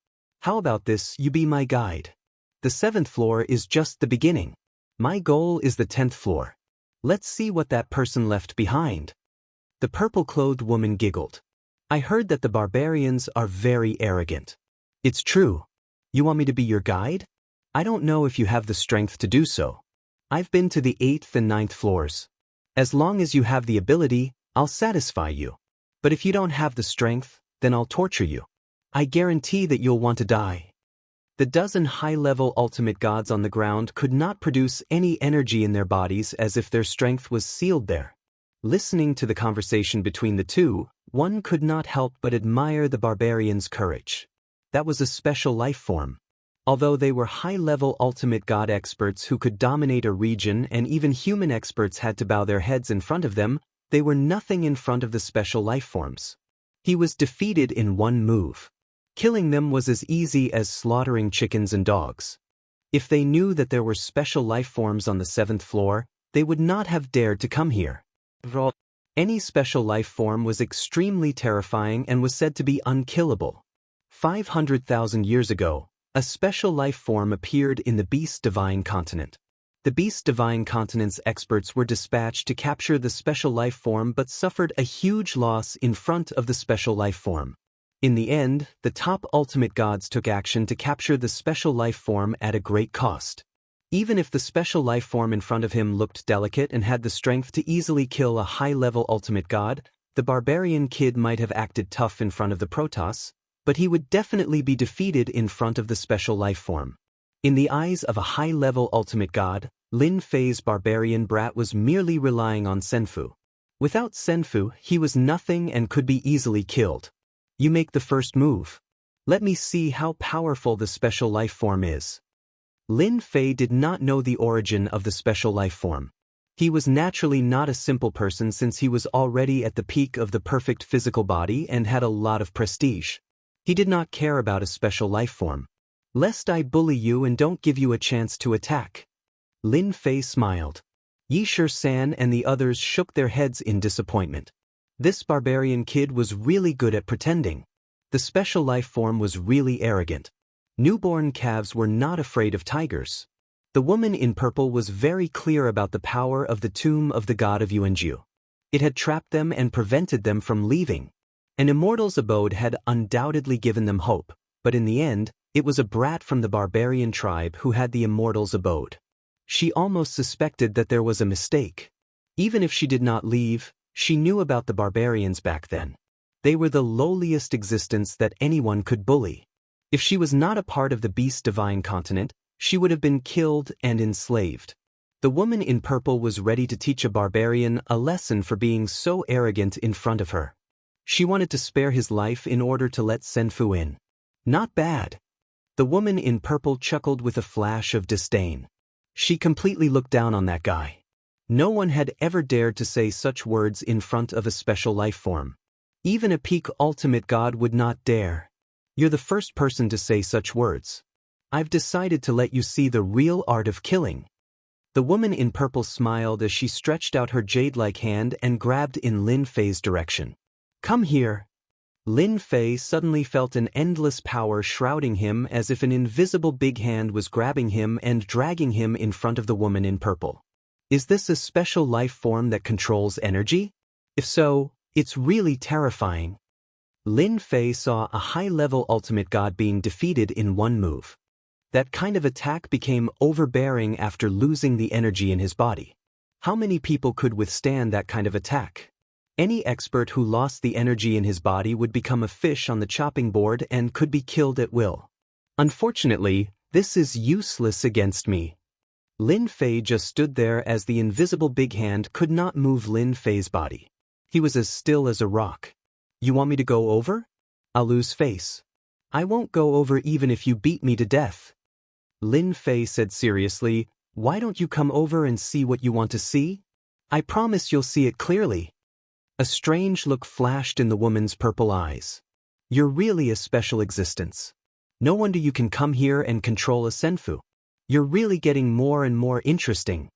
How about this, you be my guide? The 7th floor is just the beginning. My goal is the 10th floor. Let's see what that person left behind. The purple-clothed woman giggled. I heard that the barbarians are very arrogant. It's true. You want me to be your guide? I don't know if you have the strength to do so. I've been to the 8th and 9th floors. As long as you have the ability, I'll satisfy you. But if you don't have the strength, then I'll torture you. I guarantee that you'll want to die. The dozen high-level ultimate gods on the ground could not produce any energy in their bodies as if their strength was sealed there. Listening to the conversation between the two, one could not help but admire the barbarians' courage. That was a special life form. Although they were high-level ultimate god experts who could dominate a region and even human experts had to bow their heads in front of them, they were nothing in front of the special life forms. He was defeated in one move. Killing them was as easy as slaughtering chickens and dogs. If they knew that there were special life forms on the 7th floor, they would not have dared to come here. Any special life form was extremely terrifying and was said to be unkillable. 500,000 years ago, a special life form appeared in the Beast Divine Continent. The Beast Divine Continent's experts were dispatched to capture the special life form but suffered a huge loss in front of the special life form. In the end, the top ultimate gods took action to capture the special life form at a great cost. Even if the special life form in front of him looked delicate and had the strength to easily kill a high-level ultimate god, the barbarian kid might have acted tough in front of the Protoss, but he would definitely be defeated in front of the special life form. In the eyes of a high-level ultimate god, Lin Fei's barbarian brat was merely relying on Senfu. Without Senfu, he was nothing and could be easily killed. You make the first move. Let me see how powerful the special life form is. Lin Fei did not know the origin of the special life form. He was naturally not a simple person since he was already at the peak of the perfect physical body and had a lot of prestige. He did not care about a special life form. Lest I bully you and don't give you a chance to attack. Lin Fei smiled. Yishir-san and the others shook their heads in disappointment. This barbarian kid was really good at pretending. The special life form was really arrogant. Newborn calves were not afraid of tigers. The woman in purple was very clear about the power of the tomb of the god of Yuanju. It had trapped them and prevented them from leaving. An immortal's abode had undoubtedly given them hope, but in the end, it was a brat from the barbarian tribe who had the immortal's abode. She almost suspected that there was a mistake. Even if she did not leave, she knew about the barbarians back then. They were the lowliest existence that anyone could bully. If she was not a part of the Beast Divine Continent, she would have been killed and enslaved. The woman in purple was ready to teach a barbarian a lesson for being so arrogant in front of her. She wanted to spare his life in order to let Senfu in. Not bad. The woman in purple chuckled with a flash of disdain. She completely looked down on that guy. No one had ever dared to say such words in front of a special life form. Even a peak ultimate god would not dare. You're the first person to say such words. I've decided to let you see the real art of killing. The woman in purple smiled as she stretched out her jade-like hand and grabbed in Lin Fei's direction. Come here. Lin Fei suddenly felt an endless power shrouding him as if an invisible big hand was grabbing him and dragging him in front of the woman in purple. Is this a special life form that controls energy? If so, it's really terrifying. Lin Fei saw a high-level ultimate god being defeated in one move. That kind of attack became overbearing after losing the energy in his body. How many people could withstand that kind of attack? Any expert who lost the energy in his body would become a fish on the chopping board and could be killed at will. Unfortunately, this is useless against me. Lin Fei just stood there as the invisible big hand could not move Lin Fei's body. He was as still as a rock. You want me to go over? I'll lose face. I won't go over even if you beat me to death. Lin Fei said seriously, why don't you come over and see what you want to see? I promise you'll see it clearly. A strange look flashed in the woman's purple eyes. You're really a special existence. No wonder you can come here and control a Senfu. You're really getting more and more interesting.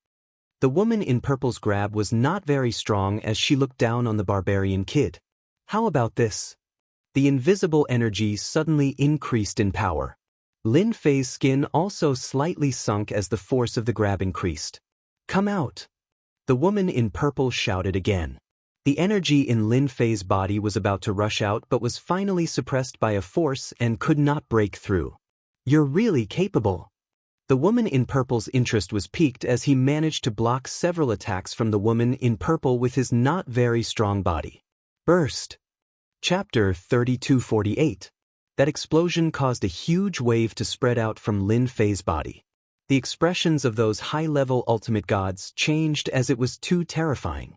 The woman in purple's grab was not very strong as she looked down on the barbarian kid. How about this? The invisible energy suddenly increased in power. Lin Fei's skin also slightly sunk as the force of the grab increased. Come out. The woman in purple shouted again. The energy in Lin Fei's body was about to rush out but was finally suppressed by a force and could not break through. You're really capable. The woman in purple's interest was piqued as he managed to block several attacks from the woman in purple with his not very strong body. Burst. Chapter 3248. That explosion caused a huge wave to spread out from Lin Fei's body. The expressions of those high-level ultimate gods changed as it was too terrifying.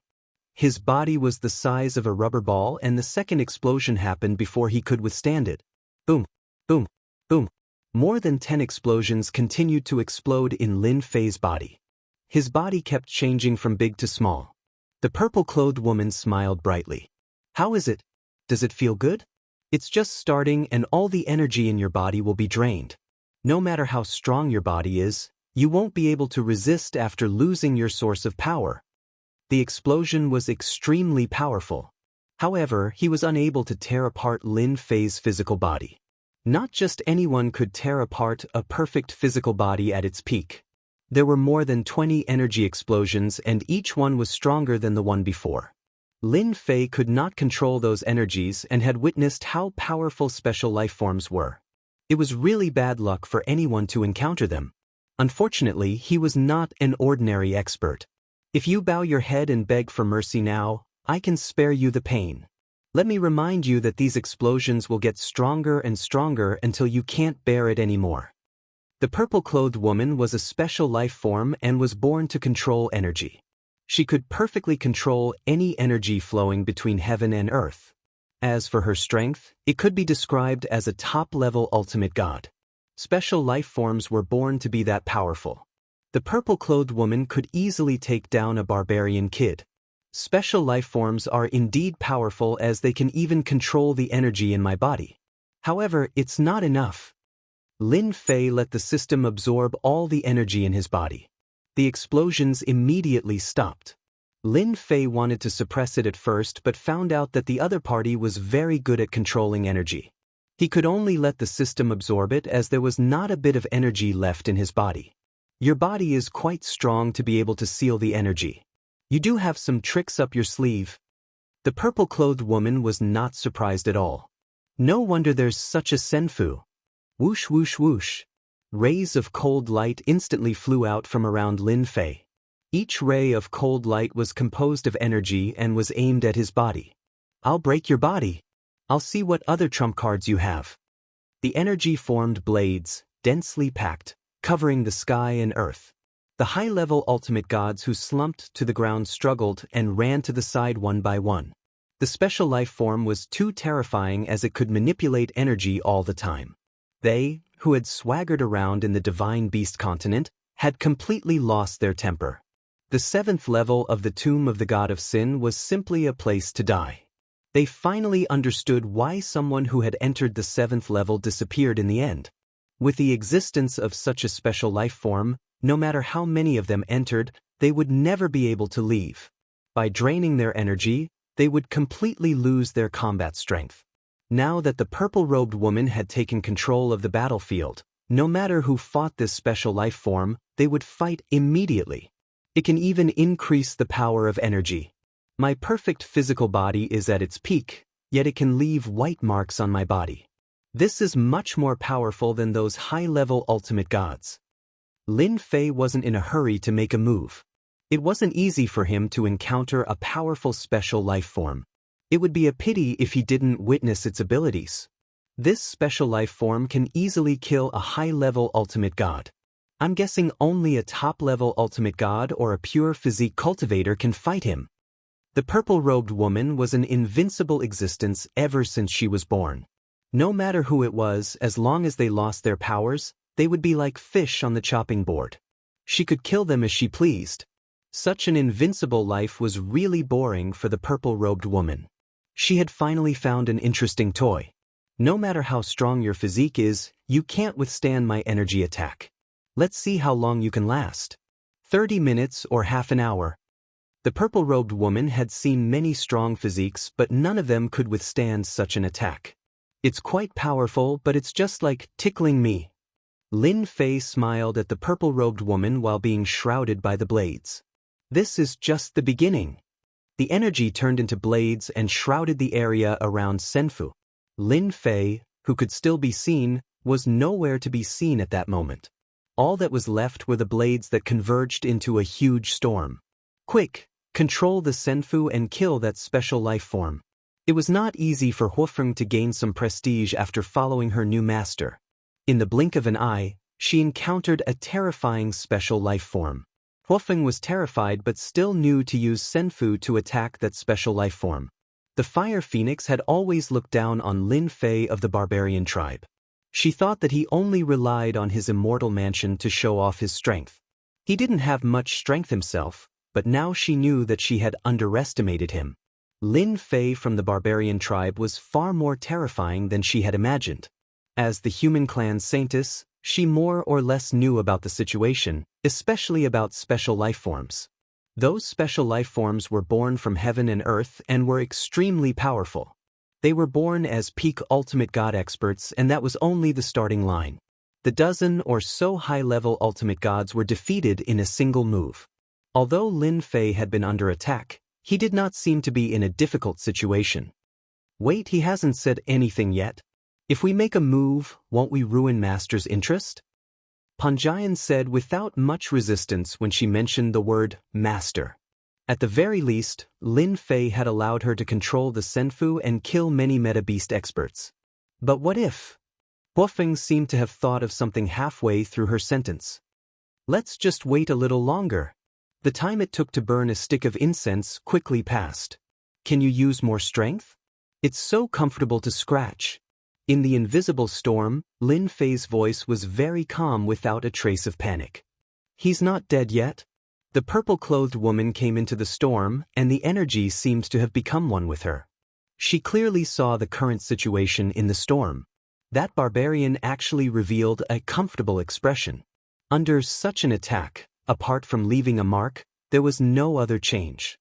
His body was the size of a rubber ball and the second explosion happened before he could withstand it. Boom, boom, boom. More than 10 explosions continued to explode in Lin Fei's body. His body kept changing from big to small. The purple-clothed woman smiled brightly. How is it? Does it feel good? It's just starting and all the energy in your body will be drained. No matter how strong your body is, you won't be able to resist after losing your source of power. The explosion was extremely powerful. However, he was unable to tear apart Lin Fei's physical body. Not just anyone could tear apart a perfect physical body at its peak. There were more than 20 energy explosions and each one was stronger than the one before. Lin Fei could not control those energies and had witnessed how powerful special life forms were. It was really bad luck for anyone to encounter them. Unfortunately, he was not an ordinary expert. If you bow your head and beg for mercy now, I can spare you the pain. Let me remind you that these explosions will get stronger and stronger until you can't bear it anymore. The purple-clothed woman was a special life form and was born to control energy. She could perfectly control any energy flowing between heaven and earth. As for her strength, it could be described as a top-level ultimate god. Special life forms were born to be that powerful. The purple-clothed woman could easily take down a barbarian kid. Special life forms are indeed powerful as they can even control the energy in my body. However, it's not enough. Lin Fei let the system absorb all the energy in his body. The explosions immediately stopped. Lin Fei wanted to suppress it at first but found out that the other party was very good at controlling energy. He could only let the system absorb it as there was not a bit of energy left in his body. Your body is quite strong to be able to seal the energy. You do have some tricks up your sleeve. The purple-clothed woman was not surprised at all. No wonder there's such a senfu. Whoosh whoosh whoosh. Rays of cold light instantly flew out from around Lin Fei. Each ray of cold light was composed of energy and was aimed at his body. I'll break your body. I'll see what other trump cards you have. The energy formed blades, densely packed, covering the sky and earth. The high-level ultimate gods who slumped to the ground struggled and ran to the side one by one. The special life form was too terrifying as it could manipulate energy all the time. They, who had swaggered around in the divine beast continent, had completely lost their temper. The 7th level of the tomb of the god of sin was simply a place to die. They finally understood why someone who had entered the 7th level disappeared in the end. With the existence of such a special life form, no matter how many of them entered, they would never be able to leave. By draining their energy, they would completely lose their combat strength. Now that the purple-robed woman had taken control of the battlefield, no matter who fought this special life form, they would fight immediately. It can even increase the power of energy. My perfect physical body is at its peak, yet it can leave white marks on my body. This is much more powerful than those high-level ultimate gods. Lin Fei wasn't in a hurry to make a move. It wasn't easy for him to encounter a powerful special life form. It would be a pity if he didn't witness its abilities. This special life form can easily kill a high-level ultimate god. I'm guessing only a top-level ultimate god or a pure physique cultivator can fight him. The purple-robed woman was an invincible existence ever since she was born. No matter who it was, as long as they lost their powers, they would be like fish on the chopping board. She could kill them as she pleased. Such an invincible life was really boring for the purple-robed woman. She had finally found an interesting toy. No matter how strong your physique is, you can't withstand my energy attack. Let's see how long you can last. 30 minutes or half an hour. The purple-robed woman had seen many strong physiques, but none of them could withstand such an attack. It's quite powerful, but it's just like tickling me. Lin Fei smiled at the purple-robed woman while being shrouded by the blades. This is just the beginning. The energy turned into blades and shrouded the area around Senfu. Lin Fei, who could still be seen, was nowhere to be seen at that moment. All that was left were the blades that converged into a huge storm. Quick, control the Senfu and kill that special life form. It was not easy for Huofeng to gain some prestige after following her new master. In the blink of an eye, she encountered a terrifying special life form. Huofeng was terrified but still knew to use Senfu to attack that special life form. The Fire Phoenix had always looked down on Lin Fei of the barbarian tribe. She thought that he only relied on his immortal mansion to show off his strength. He didn't have much strength himself, but now she knew that she had underestimated him. Lin Fei from the barbarian tribe was far more terrifying than she had imagined. As the human clan saintess, she more or less knew about the situation, especially about special life forms. Those special life forms were born from heaven and earth and were extremely powerful. They were born as peak ultimate god experts, and that was only the starting line. The dozen or so high-level ultimate gods were defeated in a single move. Although Lin Fei had been under attack, he did not seem to be in a difficult situation. Wait, he hasn't said anything yet. If we make a move, won't we ruin Master's interest? Panjian said without much resistance when she mentioned the word Master. At the very least, Lin Fei had allowed her to control the Senfu and kill many meta-beast experts. But what if? Huofeng seemed to have thought of something halfway through her sentence. Let's just wait a little longer. The time it took to burn a stick of incense quickly passed. Can you use more strength? It's so comfortable to scratch. In the invisible storm, Lin Fei's voice was very calm without a trace of panic. He's not dead yet? The purple-clothed woman came into the storm, and the energy seemed to have become one with her. She clearly saw the current situation in the storm. That barbarian actually revealed a comfortable expression. Under such an attack, apart from leaving a mark, there was no other change.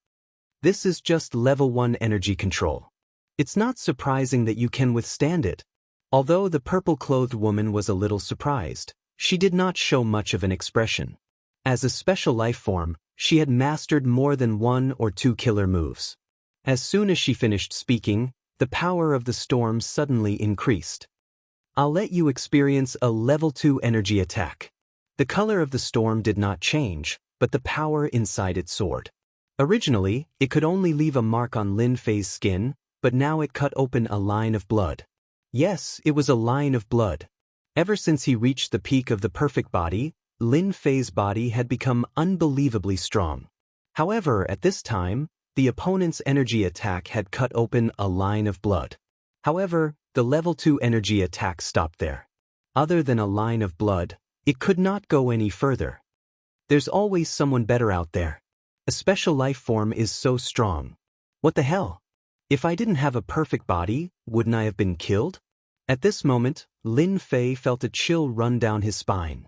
This is just level 1 energy control. It's not surprising that you can withstand it. Although the purple-clothed woman was a little surprised, she did not show much of an expression. As a special life form, she had mastered more than 1 or 2 killer moves. As soon as she finished speaking, the power of the storm suddenly increased. I'll let you experience a level 2 energy attack. The color of the storm did not change, but the power inside it soared. Originally, it could only leave a mark on Lin Fei's skin, but now it cut open a line of blood. Yes, it was a line of blood. Ever since he reached the peak of the perfect body, Lin Fei's body had become unbelievably strong. However, at this time, the opponent's energy attack had cut open a line of blood. However, the level 2 energy attack stopped there. Other than a line of blood, it could not go any further. There's always someone better out there. A special life form is so strong. What the hell? If I didn't have a perfect body, wouldn't I have been killed? At this moment, Lin Fei felt a chill run down his spine.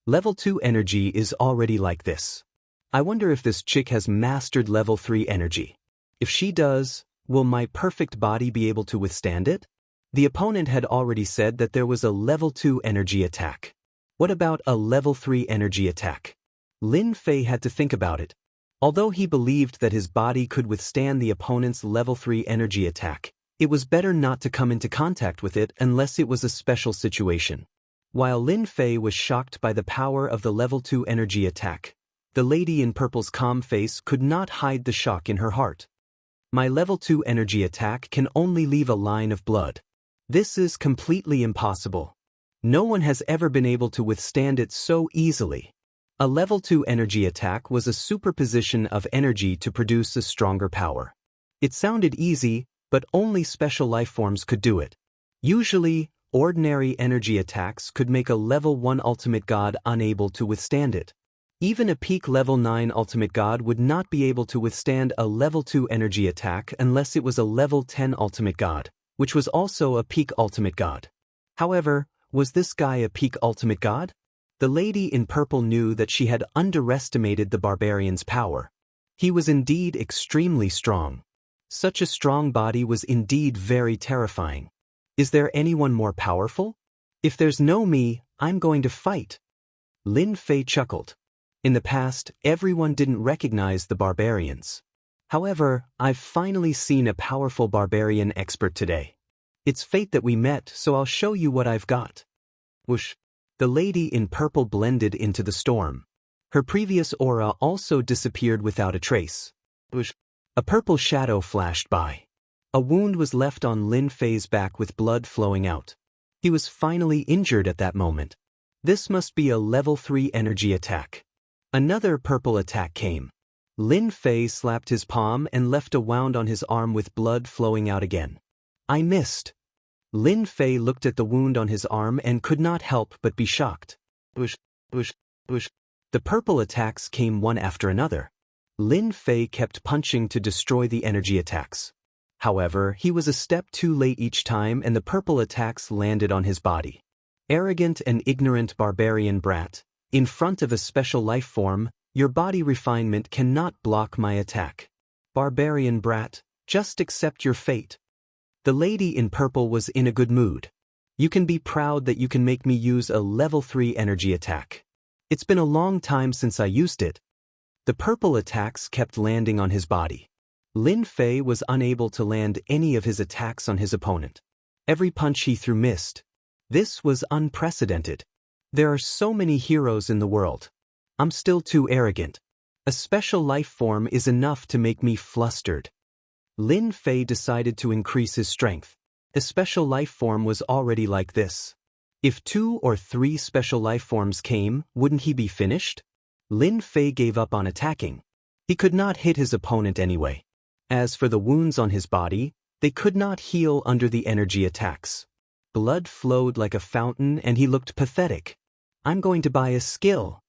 Level 2 energy is already like this. I wonder if this chick has mastered level 3 energy. If she does, will my perfect body be able to withstand it? The opponent had already said that there was a level 2 energy attack. What about a level 3 energy attack? Lin Fei had to think about it. Although he believed that his body could withstand the opponent's level 3 energy attack, it was better not to come into contact with it unless it was a special situation. While Lin Fei was shocked by the power of the level 2 energy attack, the lady in purple's calm face could not hide the shock in her heart. My level 2 energy attack can only leave a line of blood. This is completely impossible. No one has ever been able to withstand it so easily. A level 2 energy attack was a superposition of energy to produce a stronger power. It sounded easy, but only special life forms could do it. Usually, ordinary energy attacks could make a level 1 ultimate god unable to withstand it. Even a peak level 9 ultimate god would not be able to withstand a level 2 energy attack unless it was a level 10 ultimate god, which was also a peak ultimate god. However, was this guy a peak ultimate god? The lady in purple knew that she had underestimated the barbarian's power. He was indeed extremely strong. Such a strong body was indeed very terrifying. Is there anyone more powerful? If there's no me, I'm going to fight. Lin Fei chuckled. In the past, everyone didn't recognize the barbarians. However, I've finally seen a powerful barbarian expert today. It's fate that we met, so I'll show you what I've got. Whoosh! The lady in purple blended into the storm. Her previous aura also disappeared without a trace. Whoosh! A purple shadow flashed by. A wound was left on Lin Fei's back with blood flowing out. He was finally injured at that moment. This must be a level 3 energy attack. Another purple attack came. Lin Fei slapped his palm and left a wound on his arm with blood flowing out again. I missed. Lin Fei looked at the wound on his arm and could not help but be shocked. Whoosh, whoosh, whoosh. The purple attacks came one after another. Lin Fei kept punching to destroy the energy attacks. However, he was a step too late each time and the purple attacks landed on his body. Arrogant and ignorant barbarian brat, in front of a special life form, your body refinement cannot block my attack. Barbarian brat, just accept your fate. The lady in purple was in a good mood. You can be proud that you can make me use a level 3 energy attack. It's been a long time since I used it. The purple attacks kept landing on his body. Lin Fei was unable to land any of his attacks on his opponent. Every punch he threw missed. This was unprecedented. There are so many heroes in the world. I'm still too arrogant. A special life form is enough to make me flustered. Lin Fei decided to increase his strength. A special life form was already like this. If 2 or 3 special life forms came, wouldn't he be finished? Lin Fei gave up on attacking. He could not hit his opponent anyway. As for the wounds on his body, they could not heal under the energy attacks. Blood flowed like a fountain and he looked pathetic. I'm going to buy a skill.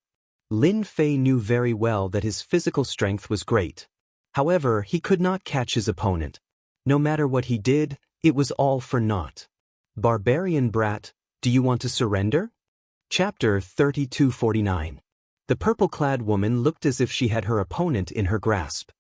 Lin Fei knew very well that his physical strength was great. However, he could not catch his opponent. No matter what he did, it was all for naught. Barbarian brat, do you want to surrender? Chapter 3249. The purple-clad woman looked as if she had her opponent in her grasp.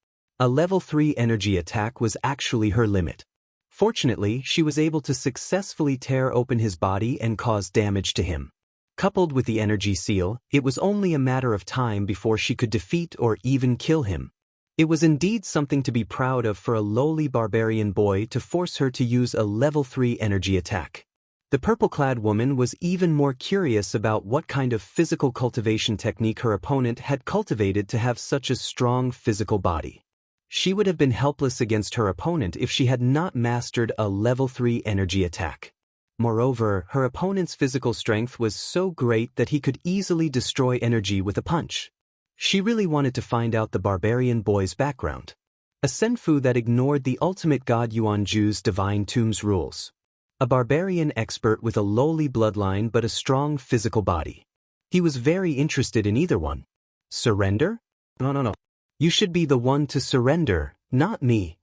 A level 3 energy attack was actually her limit. Fortunately, she was able to successfully tear open his body and cause damage to him. Coupled with the energy seal, it was only a matter of time before she could defeat or even kill him. It was indeed something to be proud of for a lowly barbarian boy to force her to use a level 3 energy attack. The purple-clad woman was even more curious about what kind of physical cultivation technique her opponent had cultivated to have such a strong physical body. She would have been helpless against her opponent if she had not mastered a level 3 energy attack. Moreover, her opponent's physical strength was so great that he could easily destroy energy with a punch. She really wanted to find out the barbarian boy's background. A senfu that ignored the ultimate god Yuanju's divine tomb's rules. A barbarian expert with a lowly bloodline but a strong physical body. He was very interested in either one. Surrender? No. You should be the one to surrender, not me.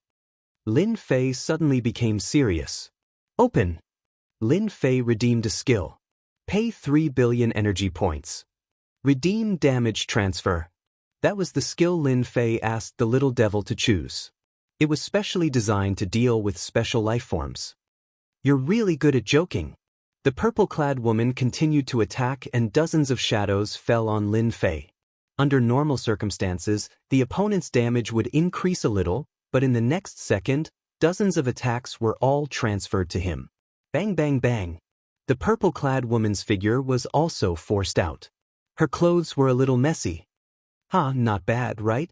Lin Fei suddenly became serious. Open. Lin Fei redeemed a skill. Pay 3 billion energy points. Redeem damage transfer. That was the skill Lin Fei asked the little devil to choose. It was specially designed to deal with special life forms. You're really good at joking. The purple-clad woman continued to attack and dozens of shadows fell on Lin Fei. Under normal circumstances, the opponent's damage would increase a little, but in the next second, dozens of attacks were all transferred to him. Bang bang bang. The purple-clad woman's figure was also forced out. Her clothes were a little messy. Not bad, right?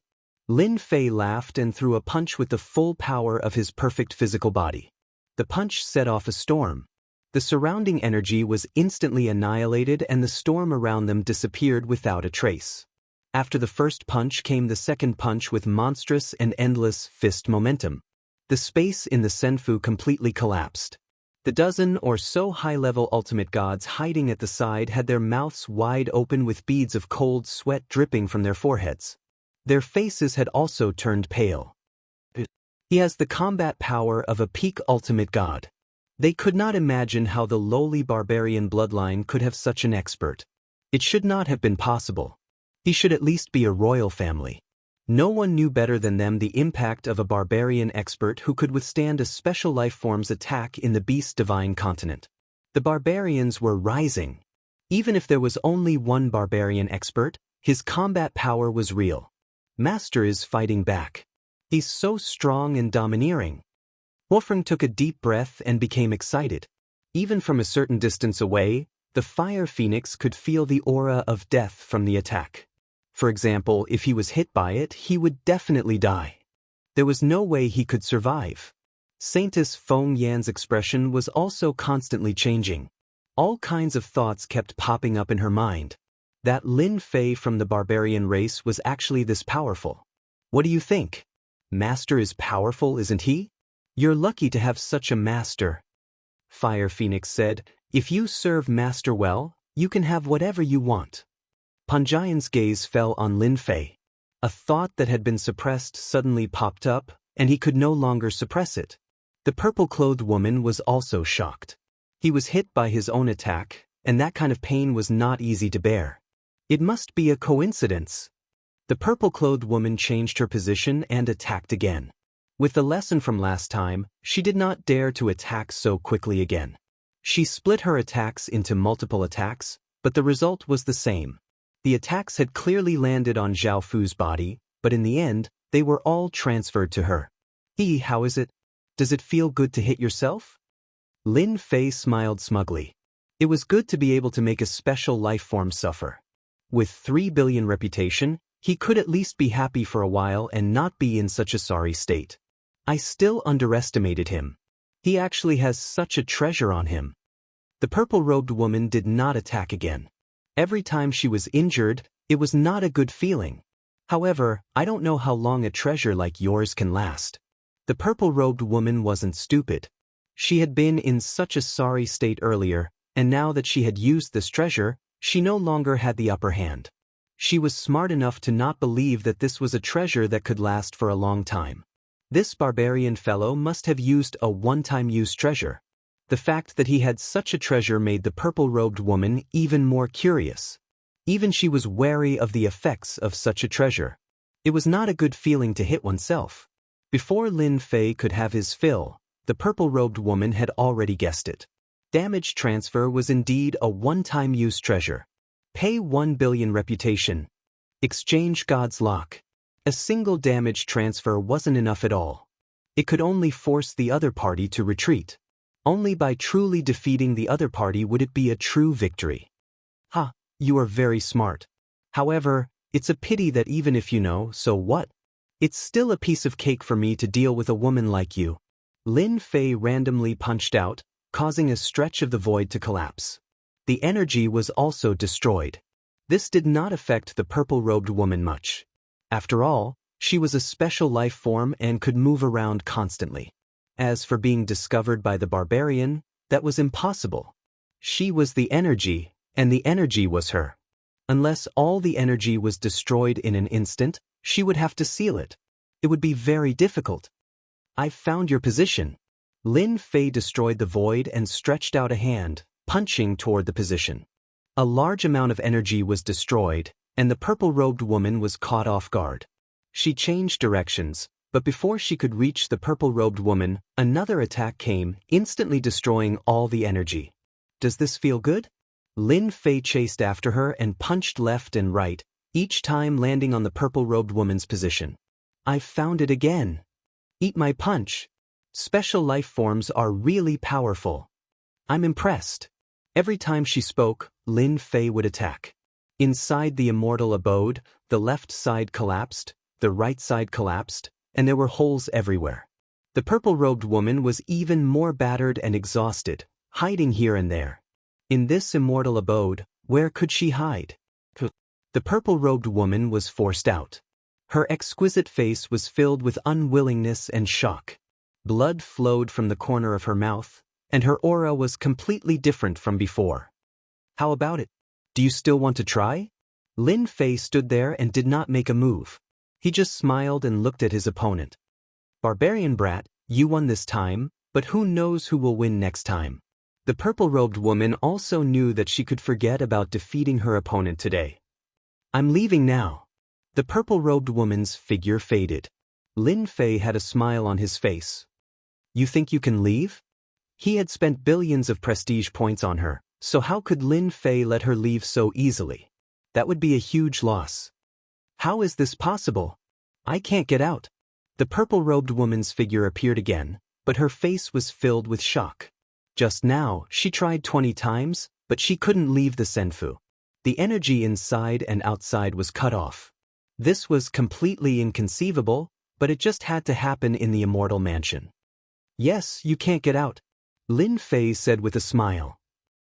Lin Fei laughed and threw a punch with the full power of his perfect physical body. The punch set off a storm. The surrounding energy was instantly annihilated and the storm around them disappeared without a trace. After the first punch came the second punch with monstrous and endless fist momentum. The space in the senfu completely collapsed. The dozen or so high-level ultimate gods hiding at the side had their mouths wide open with beads of cold sweat dripping from their foreheads. Their faces had also turned pale. He has the combat power of a peak ultimate god. They could not imagine how the lowly barbarian bloodline could have such an expert. It should not have been possible. He should at least be a royal family. No one knew better than them the impact of a barbarian expert who could withstand a special life form's attack in the beast's divine continent. The barbarians were rising. Even if there was only one barbarian expert, His combat power was real. Master is fighting back. He's so strong and domineering. Wolfram took a deep breath and became excited. Even from a certain distance away, the fire phoenix could feel the aura of death from the attack. For example, if he was hit by it, he would definitely die. There was no way he could survive. Saintess Feng Yan's expression was also constantly changing. All kinds of thoughts kept popping up in her mind. That Lin Fei from the barbarian race was actually this powerful. What do you think? Master is powerful, isn't he? You're lucky to have such a master. Fire Phoenix said, if you serve Master well, you can have whatever you want. Panjian's gaze fell on Lin Fei. A thought that had been suppressed suddenly popped up, and he could no longer suppress it. The purple-clothed woman was also shocked. He was hit by his own attack, and that kind of pain was not easy to bear. It must be a coincidence. The purple-clothed woman changed her position and attacked again. With the lesson from last time, she did not dare to attack so quickly again. She split her attacks into multiple attacks, but the result was the same. The attacks had clearly landed on Zhao Fu's body, but in the end, they were all transferred to her. How is it? Does it feel good to hit yourself? Lin Fei smiled smugly. It was good to be able to make a special life form suffer. With 3 billion reputation, he could at least be happy for a while and not be in such a sorry state. I still underestimated him. He actually has such a treasure on him. The purple-robed woman did not attack again. Every time she was injured, it was not a good feeling. However, I don't know how long a treasure like yours can last. The purple-robed woman wasn't stupid. She had been in such a sorry state earlier, and now that she had used this treasure, she no longer had the upper hand. She was smart enough to not believe that this was a treasure that could last for a long time. This barbarian fellow must have used a one-time use treasure. The fact that he had such a treasure made the purple-robed woman even more curious. Even she was wary of the effects of such a treasure. It was not a good feeling to hit oneself. Before Lin Fei could have his fill, the purple-robed woman had already guessed it. Damage transfer was indeed a one-time use treasure. Pay 1 billion reputation. Exchange God's lock. A single damage transfer wasn't enough at all. It could only force the other party to retreat. Only by truly defeating the other party would it be a true victory. You are very smart. However, it's a pity that even if you know, so what? It's still a piece of cake for me to deal with a woman like you. Lin Fei randomly punched out, causing a stretch of the void to collapse. The energy was also destroyed. This did not affect the purple-robed woman much. After all, she was a special life form and could move around constantly. As for being discovered by the barbarian, that was impossible. She was the energy, and the energy was her. Unless all the energy was destroyed in an instant, she would have to seal it. It would be very difficult. I've found your position. Lin Fei destroyed the void and stretched out a hand, punching toward the position. A large amount of energy was destroyed, and the purple-robed woman was caught off guard. She changed directions, but before she could reach the purple-robed woman, another attack came, instantly destroying all the energy. Does this feel good? Lin Fei chased after her and punched left and right, each time landing on the purple-robed woman's position. I've found it again. Eat my punch. Special life forms are really powerful. I'm impressed. Every time she spoke, Lin Fei would attack. Inside the immortal abode, the left side collapsed, the right side collapsed, and there were holes everywhere. The purple-robed woman was even more battered and exhausted, hiding here and there. In this immortal abode, where could she hide? The purple-robed woman was forced out. Her exquisite face was filled with unwillingness and shock. Blood flowed from the corner of her mouth, and her aura was completely different from before. How about it? Do you still want to try? Lin Fei stood there and did not make a move. He just smiled and looked at his opponent. Barbarian brat, you won this time, but who knows who will win next time? The purple-robed woman also knew that she could forget about defeating her opponent today. I'm leaving now. The purple-robed woman's figure faded. Lin Fei had a smile on his face. You think you can leave? He had spent billions of prestige points on her, so how could Lin Fei let her leave so easily? That would be a huge loss. How is this possible? I can't get out. The purple-robed woman's figure appeared again, but her face was filled with shock. Just now, she tried 20 times, but she couldn't leave the senfu. The energy inside and outside was cut off. This was completely inconceivable, but it just had to happen in the Immortal Mansion. Yes, you can't get out, Lin Fei said with a smile.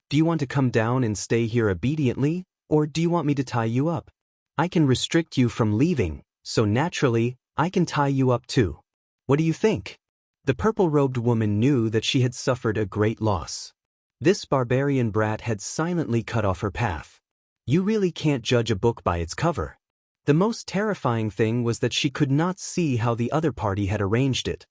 Do you want to come down and stay here obediently, or do you want me to tie you up? I can restrict you from leaving, so naturally, I can tie you up too. What do you think? The purple-robed woman knew that she had suffered a great loss. This barbarian brat had silently cut off her path. You really can't judge a book by its cover. The most terrifying thing was that she could not see how the other party had arranged it.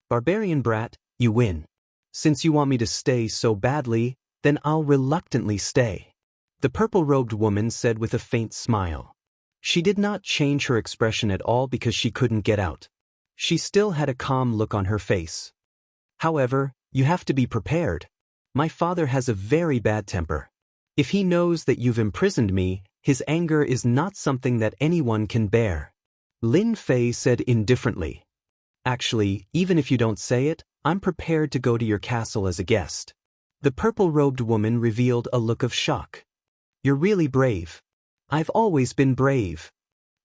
Barbarian brat, you win. Since you want me to stay so badly, then I'll reluctantly stay. The purple-robed woman said with a faint smile. She did not change her expression at all because she couldn't get out. She still had a calm look on her face. However, you have to be prepared. My father has a very bad temper. If he knows that you've imprisoned me, his anger is not something that anyone can bear. Lin Fei said indifferently. Actually, even if you don't say it, I'm prepared to go to your castle as a guest. The purple-robed woman revealed a look of shock. You're really brave. I've always been brave.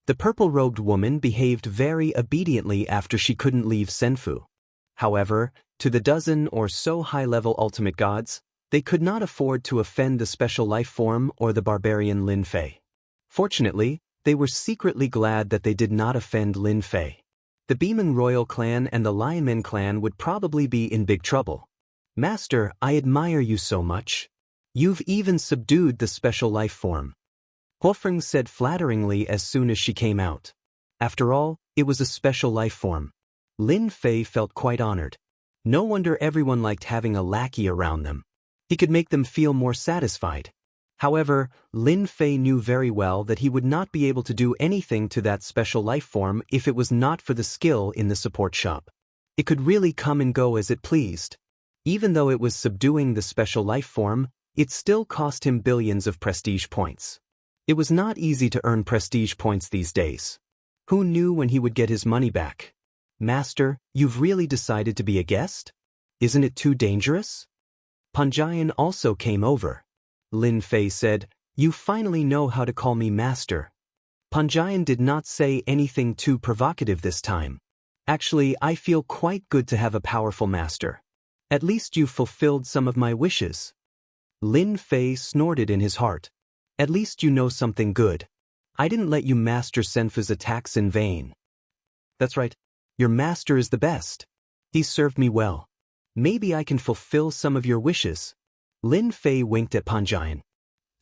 The purple-robed woman behaved very obediently after she couldn't leave Senfu. However, to the dozen or so high-level ultimate gods, they could not afford to offend the special life form or the barbarian Lin Fei. Fortunately, they were secretly glad that they did not offend Lin Fei. The Beaming Royal clan and the Lionmen clan would probably be in big trouble. Master, I admire you so much. You've even subdued the special life form. Huofeng said flatteringly as soon as she came out. After all, it was a special life form. Lin Fei felt quite honored. No wonder everyone liked having a lackey around them. He could make them feel more satisfied. However, Lin Fei knew very well that he would not be able to do anything to that special life form if it was not for the skill in the support shop. It could really come and go as it pleased. Even though it was subduing the special life form, it still cost him billions of prestige points. It was not easy to earn prestige points these days. Who knew when he would get his money back? Master, you've really decided to be a guest? Isn't it too dangerous? Panjian also came over. Lin Fei said, You finally know how to call me master. Panjian did not say anything too provocative this time. Actually, I feel quite good to have a powerful master. At least you've fulfilled some of my wishes. Lin Fei snorted in his heart. At least you know something good. I didn't let you master Senfu's attacks in vain. That's right. Your master is the best. He served me well. Maybe I can fulfill some of your wishes. Lin Fei winked at Panjian.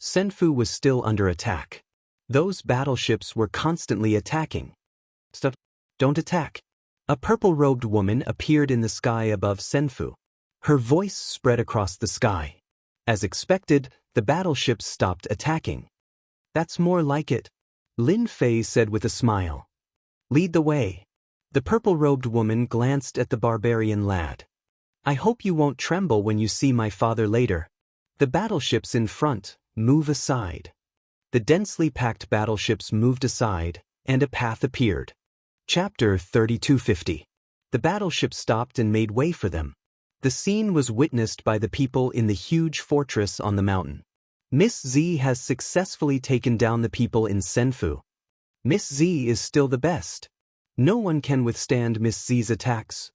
Senfu was still under attack. Those battleships were constantly attacking. Stop. Don't attack. A purple-robed woman appeared in the sky above Senfu. Her voice spread across the sky. As expected, the battleships stopped attacking. That's more like it, Lin Fei said with a smile. Lead the way. The purple-robed woman glanced at the barbarian lad. I hope you won't tremble when you see my father later. The battleships in front, move aside. The densely packed battleships moved aside, and a path appeared. Chapter 3250. The battleship stopped and made way for them. The scene was witnessed by the people in the huge fortress on the mountain. Miss Z has successfully taken down the people in Senfu. Miss Z is still the best. No one can withstand Miss Z's attacks.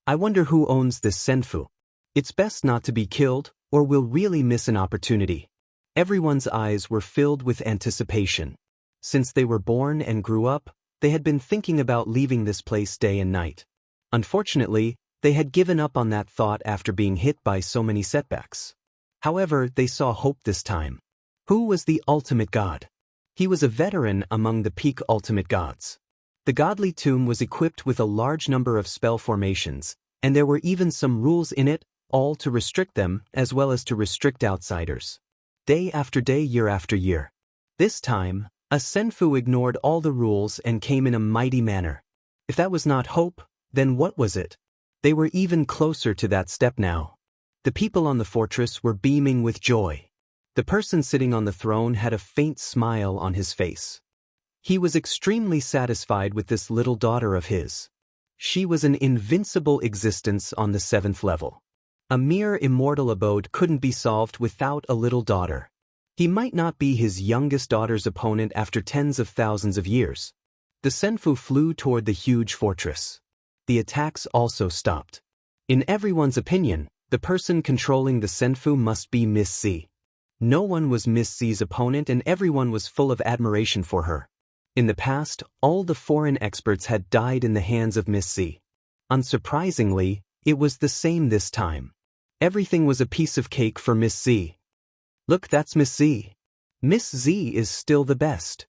I wonder who owns this Senfu. It's best not to be killed, or we'll really miss an opportunity. Everyone's eyes were filled with anticipation. Since they were born and grew up, they had been thinking about leaving this place day and night. Unfortunately, they had given up on that thought after being hit by so many setbacks. However, they saw hope this time. Who was the ultimate god? He was a veteran among the peak ultimate gods. The godly tomb was equipped with a large number of spell formations, and there were even some rules in it, all to restrict them as well as to restrict outsiders. Day after day, year after year. This time, a Senfu ignored all the rules and came in a mighty manner. If that was not hope, then what was it? They were even closer to that step now. The people on the fortress were beaming with joy. The person sitting on the throne had a faint smile on his face. He was extremely satisfied with this little daughter of his. She was an invincible existence on the 7th level. A mere immortal abode couldn't be solved without a little daughter. He might not be his youngest daughter's opponent after tens of thousands of years. The Senfu flew toward the huge fortress. The attacks also stopped. In everyone's opinion, the person controlling the Senfu must be Miss Z. No one was Miss Z's opponent and everyone was full of admiration for her. In the past, all the foreign experts had died in the hands of Miss Z. Unsurprisingly, it was the same this time. Everything was a piece of cake for Miss Z. Look, that's Miss Z. Miss Z is still the best.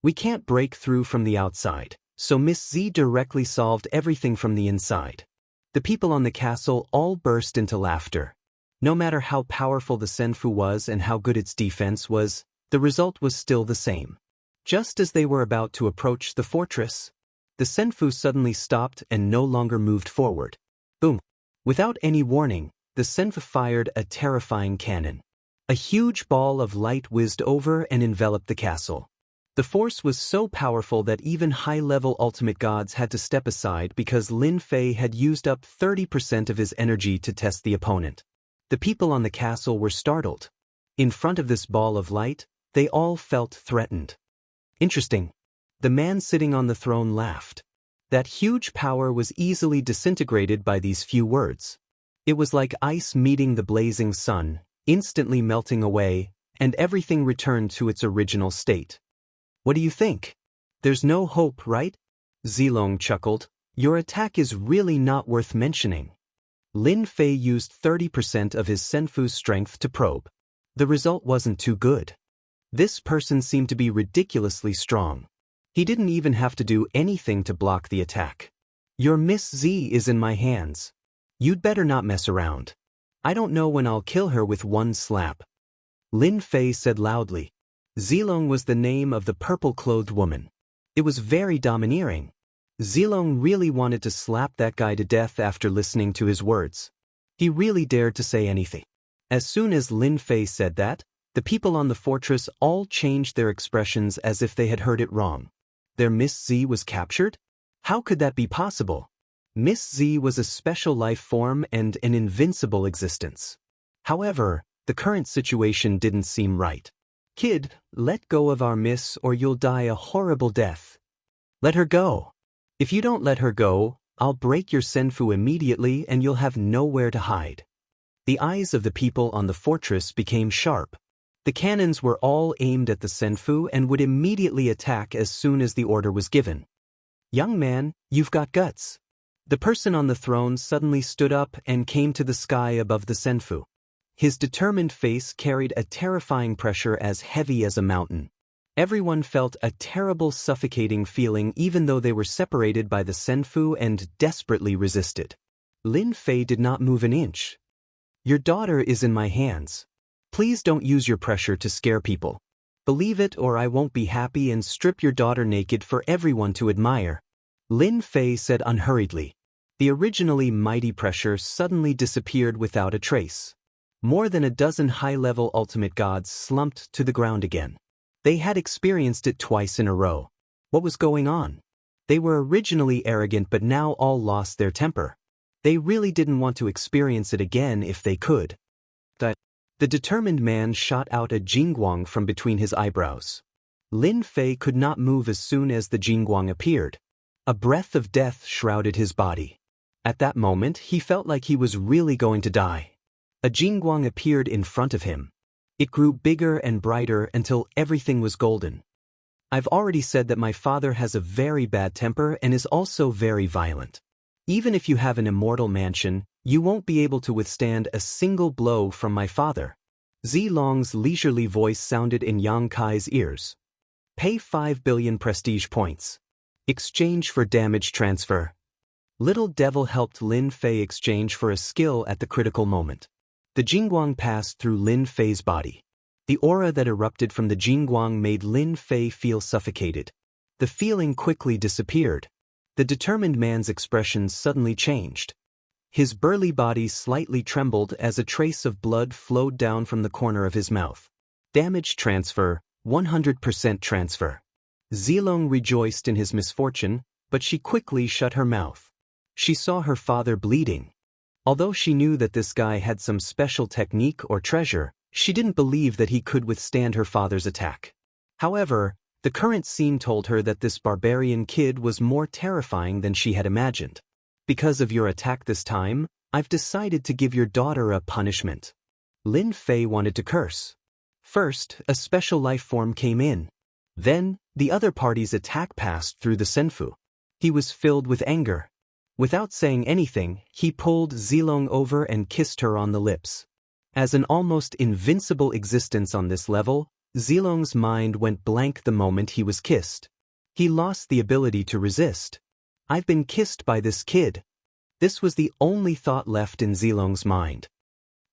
We can't break through from the outside, so Miss Z directly solved everything from the inside. The people on the castle all burst into laughter. No matter how powerful the Senfu was and how good its defense was, the result was still the same. Just as they were about to approach the fortress, the Senfu suddenly stopped and no longer moved forward. Boom! Without any warning, the Senfu fired a terrifying cannon. A huge ball of light whizzed over and enveloped the castle. The force was so powerful that even high-level ultimate gods had to step aside because Lin Fei had used up 30% of his energy to test the opponent. The people on the castle were startled. In front of this ball of light, they all felt threatened. Interesting. The man sitting on the throne laughed. That huge power was easily disintegrated by these few words. It was like ice meeting the blazing sun, instantly melting away, and everything returned to its original state. What do you think? There's no hope, right? Zilong chuckled. Your attack is really not worth mentioning. Lin Fei used 30% of his Senfu's strength to probe. The result wasn't too good. This person seemed to be ridiculously strong. He didn't even have to do anything to block the attack. Your Miss Z is in my hands. You'd better not mess around. I don't know when I'll kill her with one slap. Lin Fei said loudly. Zilong was the name of the purple-clothed woman. It was very domineering. Zilong really wanted to slap that guy to death after listening to his words. He really dared to say anything. As soon as Lin Fei said that, the people on the fortress all changed their expressions as if they had heard it wrong. Their Miss Z was captured? How could that be possible? Miss Z was a special life form and an invincible existence. However, the current situation didn't seem right. Kid, let go of our miss or you'll die a horrible death. Let her go. If you don't let her go, I'll break your Senfu immediately and you'll have nowhere to hide. The eyes of the people on the fortress became sharp. The cannons were all aimed at the Senfu and would immediately attack as soon as the order was given. Young man, you've got guts. The person on the throne suddenly stood up and came to the sky above the Senfu. His determined face carried a terrifying pressure as heavy as a mountain. Everyone felt a terrible suffocating feeling even though they were separated by the Senfu and desperately resisted. Lin Fei did not move an inch. Your daughter is in my hands. Please don't use your pressure to scare people. Believe it or I won't be happy and strip your daughter naked for everyone to admire. Lin Fei said unhurriedly. The originally mighty pressure suddenly disappeared without a trace. More than a dozen high-level ultimate gods slumped to the ground again. They had experienced it twice in a row. What was going on? They were originally arrogant but now all lost their temper. They really didn't want to experience it again if they could. The determined man shot out a jingguang from between his eyebrows. Lin Fei could not move as soon as the jingguang appeared. A breath of death shrouded his body. At that moment, he felt like he was really going to die. A jingguang appeared in front of him. It grew bigger and brighter until everything was golden. I've already said that my father has a very bad temper and is also very violent. Even if you have an immortal mansion, you won't be able to withstand a single blow from my father. Zilong's leisurely voice sounded in Yang Kai's ears. Pay 5 billion prestige points. Exchange for damage transfer. Little Devil helped Lin Fei exchange for a skill at the critical moment. The jingguang passed through Lin Fei's body. The aura that erupted from the jingguang made Lin Fei feel suffocated. The feeling quickly disappeared. The determined man's expression suddenly changed. His burly body slightly trembled as a trace of blood flowed down from the corner of his mouth. Damage transfer, 100% transfer. Zilong rejoiced in his misfortune, but she quickly shut her mouth. She saw her father bleeding. Although she knew that this guy had some special technique or treasure, she didn't believe that he could withstand her father's attack. However, the current scene told her that this barbarian kid was more terrifying than she had imagined. Because of your attack this time, I've decided to give your daughter a punishment. Lin Fei wanted to curse. First, a special life form came in. Then, the other party's attack passed through the Senfu. He was filled with anger. Without saying anything, he pulled Zilong over and kissed her on the lips. As an almost invincible existence on this level, Zilong's mind went blank the moment he was kissed. He lost the ability to resist. I've been kissed by this kid. This was the only thought left in Zilong's mind.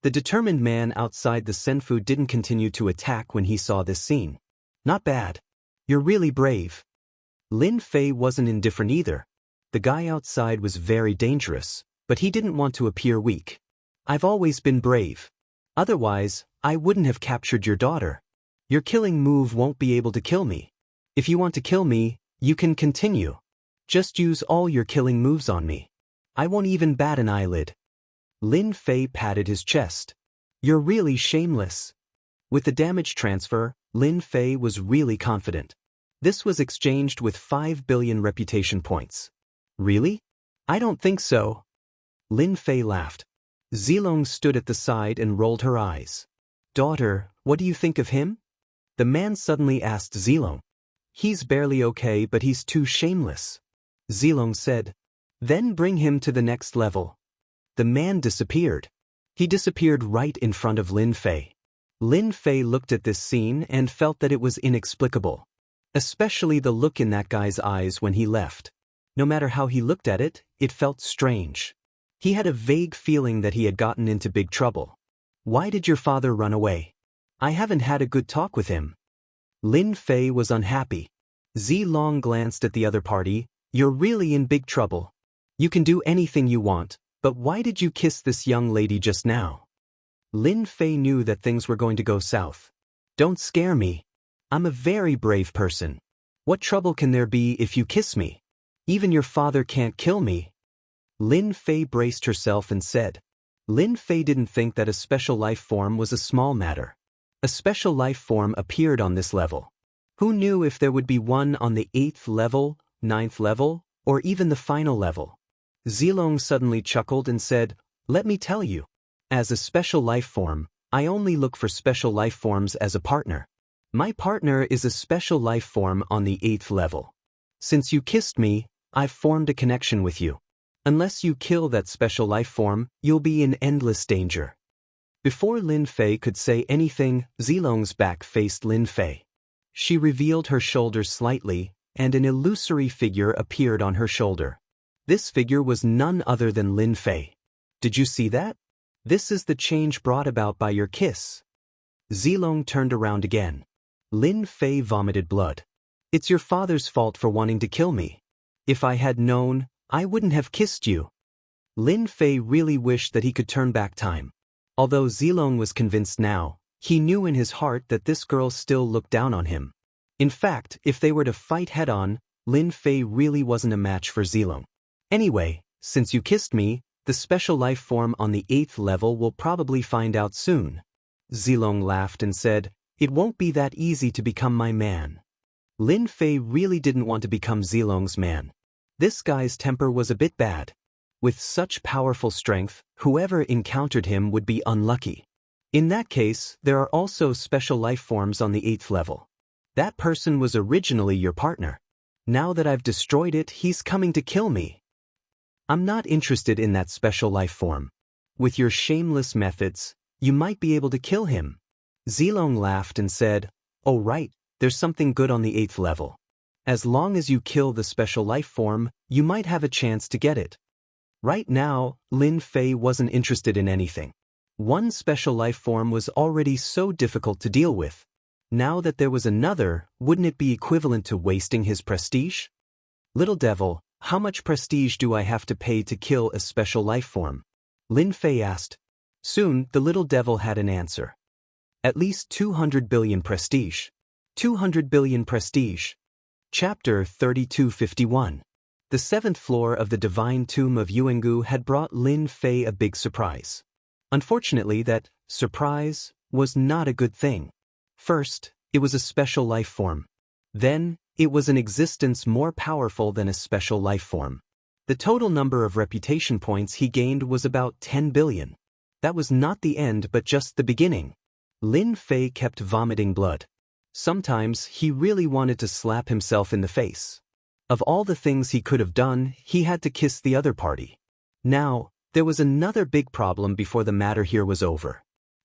The determined man outside the Senfu didn't continue to attack when he saw this scene. Not bad. You're really brave. Lin Fei wasn't indifferent either. The guy outside was very dangerous, but he didn't want to appear weak. I've always been brave. Otherwise, I wouldn't have captured your daughter. Your killing move won't be able to kill me. If you want to kill me, you can continue. Just use all your killing moves on me. I won't even bat an eyelid. Lin Fei patted his chest. You're really shameless. With the damage transfer, Lin Fei was really confident. This was exchanged with 5 billion reputation points. Really? I don't think so. Lin Fei laughed. Zilong stood at the side and rolled her eyes. Daughter, what do you think of him? The man suddenly asked Zilong. He's barely okay, but he's too shameless. Zilong said. Then bring him to the next level. The man disappeared. He disappeared right in front of Lin Fei. Lin Fei looked at this scene and felt that it was inexplicable. Especially the look in that guy's eyes when he left. No matter how he looked at it, it felt strange. He had a vague feeling that he had gotten into big trouble. Why did your father run away? I haven't had a good talk with him. Lin Fei was unhappy. Zilong glanced at the other party. You're really in big trouble. You can do anything you want, but why did you kiss this young lady just now? Lin Fei knew that things were going to go south. Don't scare me. I'm a very brave person. What trouble can there be if you kiss me? Even your father can't kill me. Lin Fei braced herself and said. Lin Fei didn't think that a special life form was a small matter. A special life form appeared on this level. Who knew if there would be one on the 8th level, 9th level, or even the final level? Zilong suddenly chuckled and said, Let me tell you. As a special life form, I only look for special life forms as a partner. My partner is a special life form on the 8th level. Since you kissed me, I've formed a connection with you. Unless you kill that special life form, you'll be in endless danger. Before Lin Fei could say anything, Zilong's back faced Lin Fei. She revealed her shoulders slightly, and an illusory figure appeared on her shoulder. This figure was none other than Lin Fei. Did you see that? This is the change brought about by your kiss. Zilong turned around again. Lin Fei vomited blood. It's your father's fault for wanting to kill me. If I had known, I wouldn't have kissed you. Lin Fei really wished that he could turn back time. Although Zilong was convinced now, he knew in his heart that this girl still looked down on him. In fact, if they were to fight head-on, Lin Fei really wasn't a match for Zilong. Anyway, since you kissed me, the special life form on the 8th level will probably find out soon. Zilong laughed and said, It won't be that easy to become my man. Lin Fei really didn't want to become Zilong's man. This guy's temper was a bit bad. With such powerful strength, whoever encountered him would be unlucky. In that case, there are also special life forms on the 8th level. That person was originally your partner. Now that I've destroyed it, he's coming to kill me. I'm not interested in that special life form. With your shameless methods, you might be able to kill him. Zilong laughed and said, Oh right, there's something good on the 8th level. As long as you kill the special life form, you might have a chance to get it. Right now, Lin Fei wasn't interested in anything. One special life form was already so difficult to deal with. Now that there was another, wouldn't it be equivalent to wasting his prestige? Little devil, how much prestige do I have to pay to kill a special life form? Lin Fei asked. Soon, the little devil had an answer. At least 200 billion prestige. 200 billion prestige. Chapter 3251. The seventh floor of the divine tomb of Yuangu had brought Lin Fei a big surprise. Unfortunately, that surprise was not a good thing. First, it was a special life form. Then, it was an existence more powerful than a special life form. The total number of reputation points he gained was about 10 billion. That was not the end but just the beginning. Lin Fei kept vomiting blood. Sometimes he really wanted to slap himself in the face. Of all the things he could have done, he had to kiss the other party. Now, there was another big problem before the matter here was over.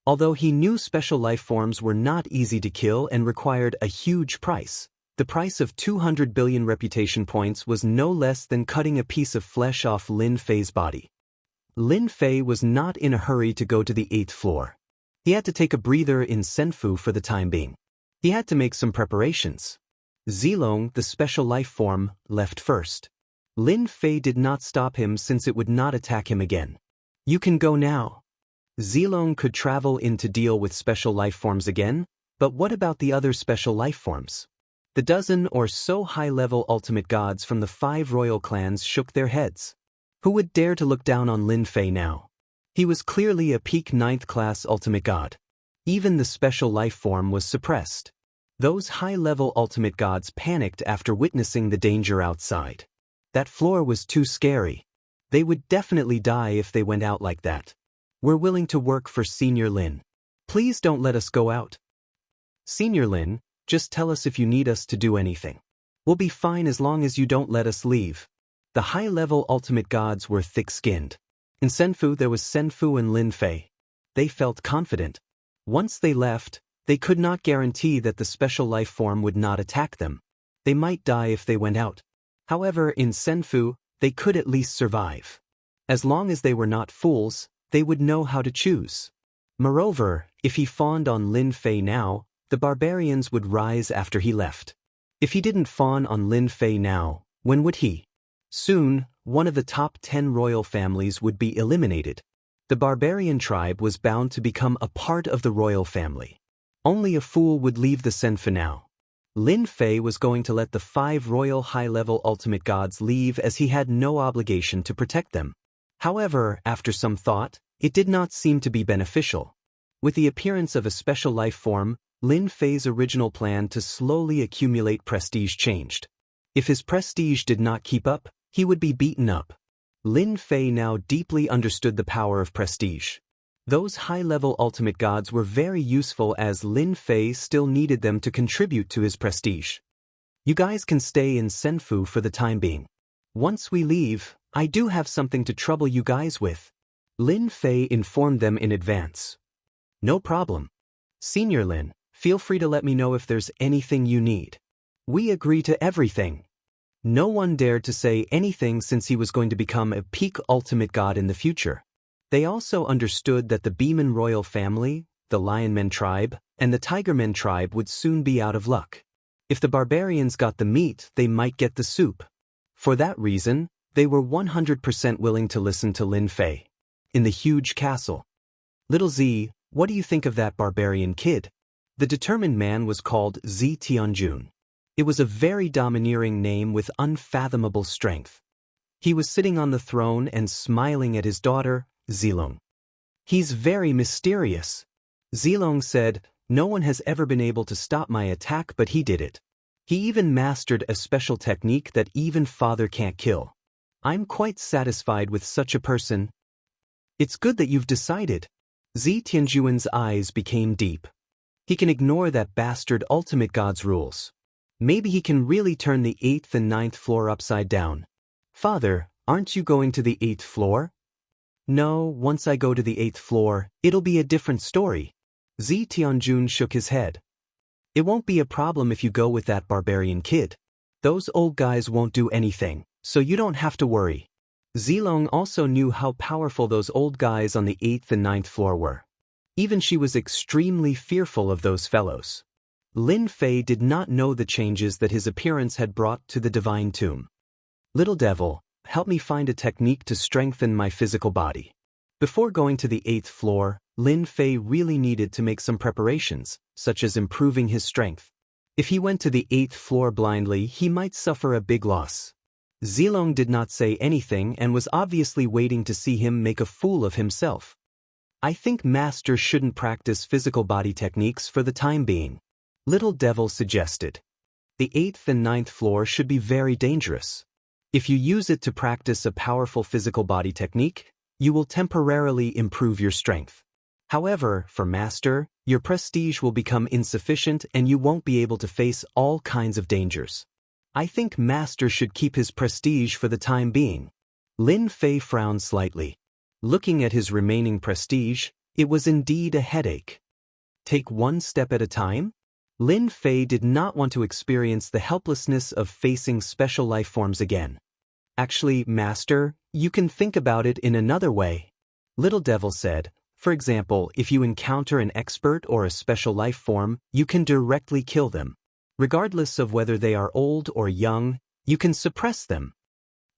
Although he knew special life forms were not easy to kill and required a huge price, the price of 200 billion reputation points was no less than cutting a piece of flesh off Lin Fei's body. Lin Fei was not in a hurry to go to the 8th floor. He had to take a breather in Senfu for the time being. He had to make some preparations. Zilong, the special life form, left first. Lin Fei did not stop him since it would not attack him again. You can go now. Zilong could travel in to deal with special life forms again, but what about the other special life forms? The dozen or so high-level ultimate gods from the 5 royal clans shook their heads. Who would dare to look down on Lin Fei now? He was clearly a peak 9th class ultimate god. Even the special life form was suppressed. Those high-level ultimate gods panicked after witnessing the danger outside. That floor was too scary. They would definitely die if they went out like that. We're willing to work for Senior Lin. Please don't let us go out. Senior Lin, just tell us if you need us to do anything. We'll be fine as long as you don't let us leave. The high-level ultimate gods were thick-skinned. In Senfu there was Senfu and Lin Fei. They felt confident. Once they left, they could not guarantee that the special life form would not attack them. They might die if they went out. However, in Senfu, they could at least survive. As long as they were not fools, they would know how to choose. Moreover, if he fawned on Lin Fei now, the barbarians would rise after he left. If he didn't fawn on Lin Fei now, when would he? Soon, one of the top 10 royal families would be eliminated. The barbarian tribe was bound to become a part of the royal family. Only a fool would leave the Senfu now. Lin Fei was going to let the 5 royal high-level ultimate gods leave as he had no obligation to protect them. However, after some thought, it did not seem to be beneficial. With the appearance of a special life form, Lin Fei's original plan to slowly accumulate prestige changed. If his prestige did not keep up, he would be beaten up. Lin Fei now deeply understood the power of prestige. Those high-level ultimate gods were very useful as Lin Fei still needed them to contribute to his prestige. You guys can stay in Senfu for the time being. Once we leave, I do have something to trouble you guys with. Lin Fei informed them in advance. No problem. Senior Lin, feel free to let me know if there's anything you need. We agree to everything. No one dared to say anything since he was going to become a peak ultimate god in the future. They also understood that the Beeman royal family, the Lionmen tribe, and the Tigermen tribe would soon be out of luck. If the barbarians got the meat, they might get the soup. For that reason, they were 100% willing to listen to Lin Fei. In the huge castle. Little Z, what do you think of that barbarian kid? The determined man was called Z Tianjun. It was a very domineering name with unfathomable strength. He was sitting on the throne and smiling at his daughter, Zilong. He's very mysterious. Zilong said, no one has ever been able to stop my attack but he did it. He even mastered a special technique that even father can't kill. I'm quite satisfied with such a person. It's good that you've decided. Z Tianjuan's eyes became deep. He can ignore that bastard ultimate god's rules. Maybe he can really turn the 8th and 9th floor upside down. Father, aren't you going to the 8th floor? No, once I go to the 8th floor, it'll be a different story. Z Tianjun shook his head. It won't be a problem if you go with that barbarian kid. Those old guys won't do anything, so you don't have to worry. Zilong also knew how powerful those old guys on the 8th and 9th floor were. Even she was extremely fearful of those fellows. Lin Fei did not know the changes that his appearance had brought to the divine tomb. Little devil, help me find a technique to strengthen my physical body. Before going to the 8th floor, Lin Fei really needed to make some preparations, such as improving his strength. If he went to the 8th floor blindly, he might suffer a big loss. Zilong did not say anything and was obviously waiting to see him make a fool of himself. I think Master shouldn't practice physical body techniques for the time being, Little Devil suggested. The 8th and 9th floor should be very dangerous. If you use it to practice a powerful physical body technique, you will temporarily improve your strength. However, for Master, your prestige will become insufficient and you won't be able to face all kinds of dangers. I think Master should keep his prestige for the time being. Lin Fei frowned slightly. Looking at his remaining prestige, it was indeed a headache. Take one step at a time? Lin Fei did not want to experience the helplessness of facing special life forms again. Actually, Master, you can think about it in another way, Little Devil said. For example, if you encounter an expert or a special life form, you can directly kill them. Regardless of whether they are old or young, you can suppress them.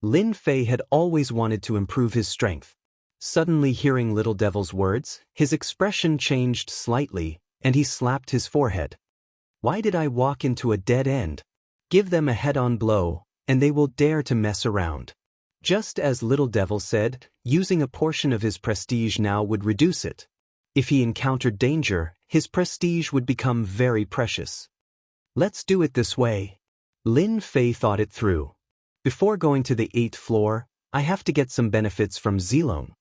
Lin Fei had always wanted to improve his strength. Suddenly hearing Little Devil's words, his expression changed slightly, and he slapped his forehead. Why did I walk into a dead end? Give them a head-on blow, and they will dare to mess around. Just as Little Devil said, using a portion of his prestige now would reduce it. If he encountered danger, his prestige would become very precious. Let's do it this way. Lin Fei thought it through. Before going to the 8th floor, I have to get some benefits from Zilong.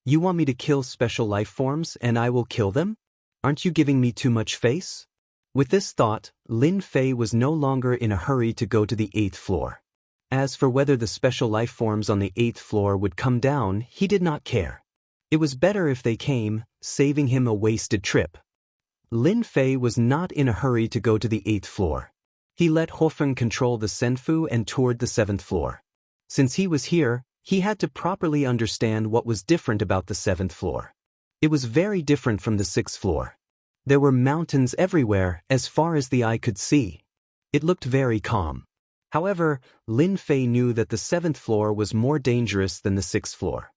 You want me to kill special life forms and I will kill them? Aren't you giving me too much face? With this thought, Lin Fei was no longer in a hurry to go to the 8th floor. As for whether the special life forms on the 8th floor would come down, he did not care. It was better if they came, saving him a wasted trip. Lin Fei was not in a hurry to go to the 8th floor. He let Hofeng control the Senfu and toured the 7th floor. Since he was here, he had to properly understand what was different about the 7th floor. It was very different from the 6th floor. There were mountains everywhere, as far as the eye could see. It looked very calm. However, Lin Fei knew that the 7th floor was more dangerous than the 6th floor.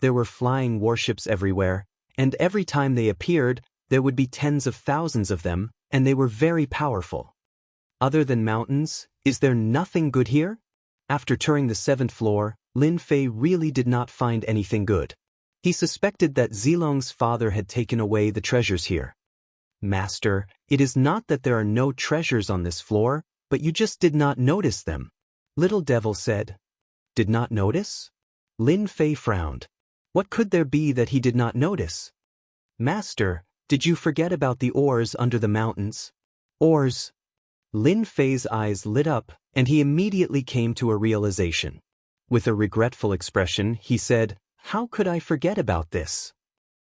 There were flying warships everywhere, and every time they appeared, there would be tens of thousands of them, and they were very powerful. Other than mountains, is there nothing good here? After touring the 7th floor, Lin Fei really did not find anything good. He suspected that Zilong's father had taken away the treasures here. Master, it is not that there are no treasures on this floor, but you just did not notice them, Little Devil said. Did not notice? Lin Fei frowned. What could there be that he did not notice? Master, did you forget about the ores under the mountains? Ores? Lin Fei's eyes lit up, and he immediately came to a realization. With a regretful expression, he said, How could I forget about this?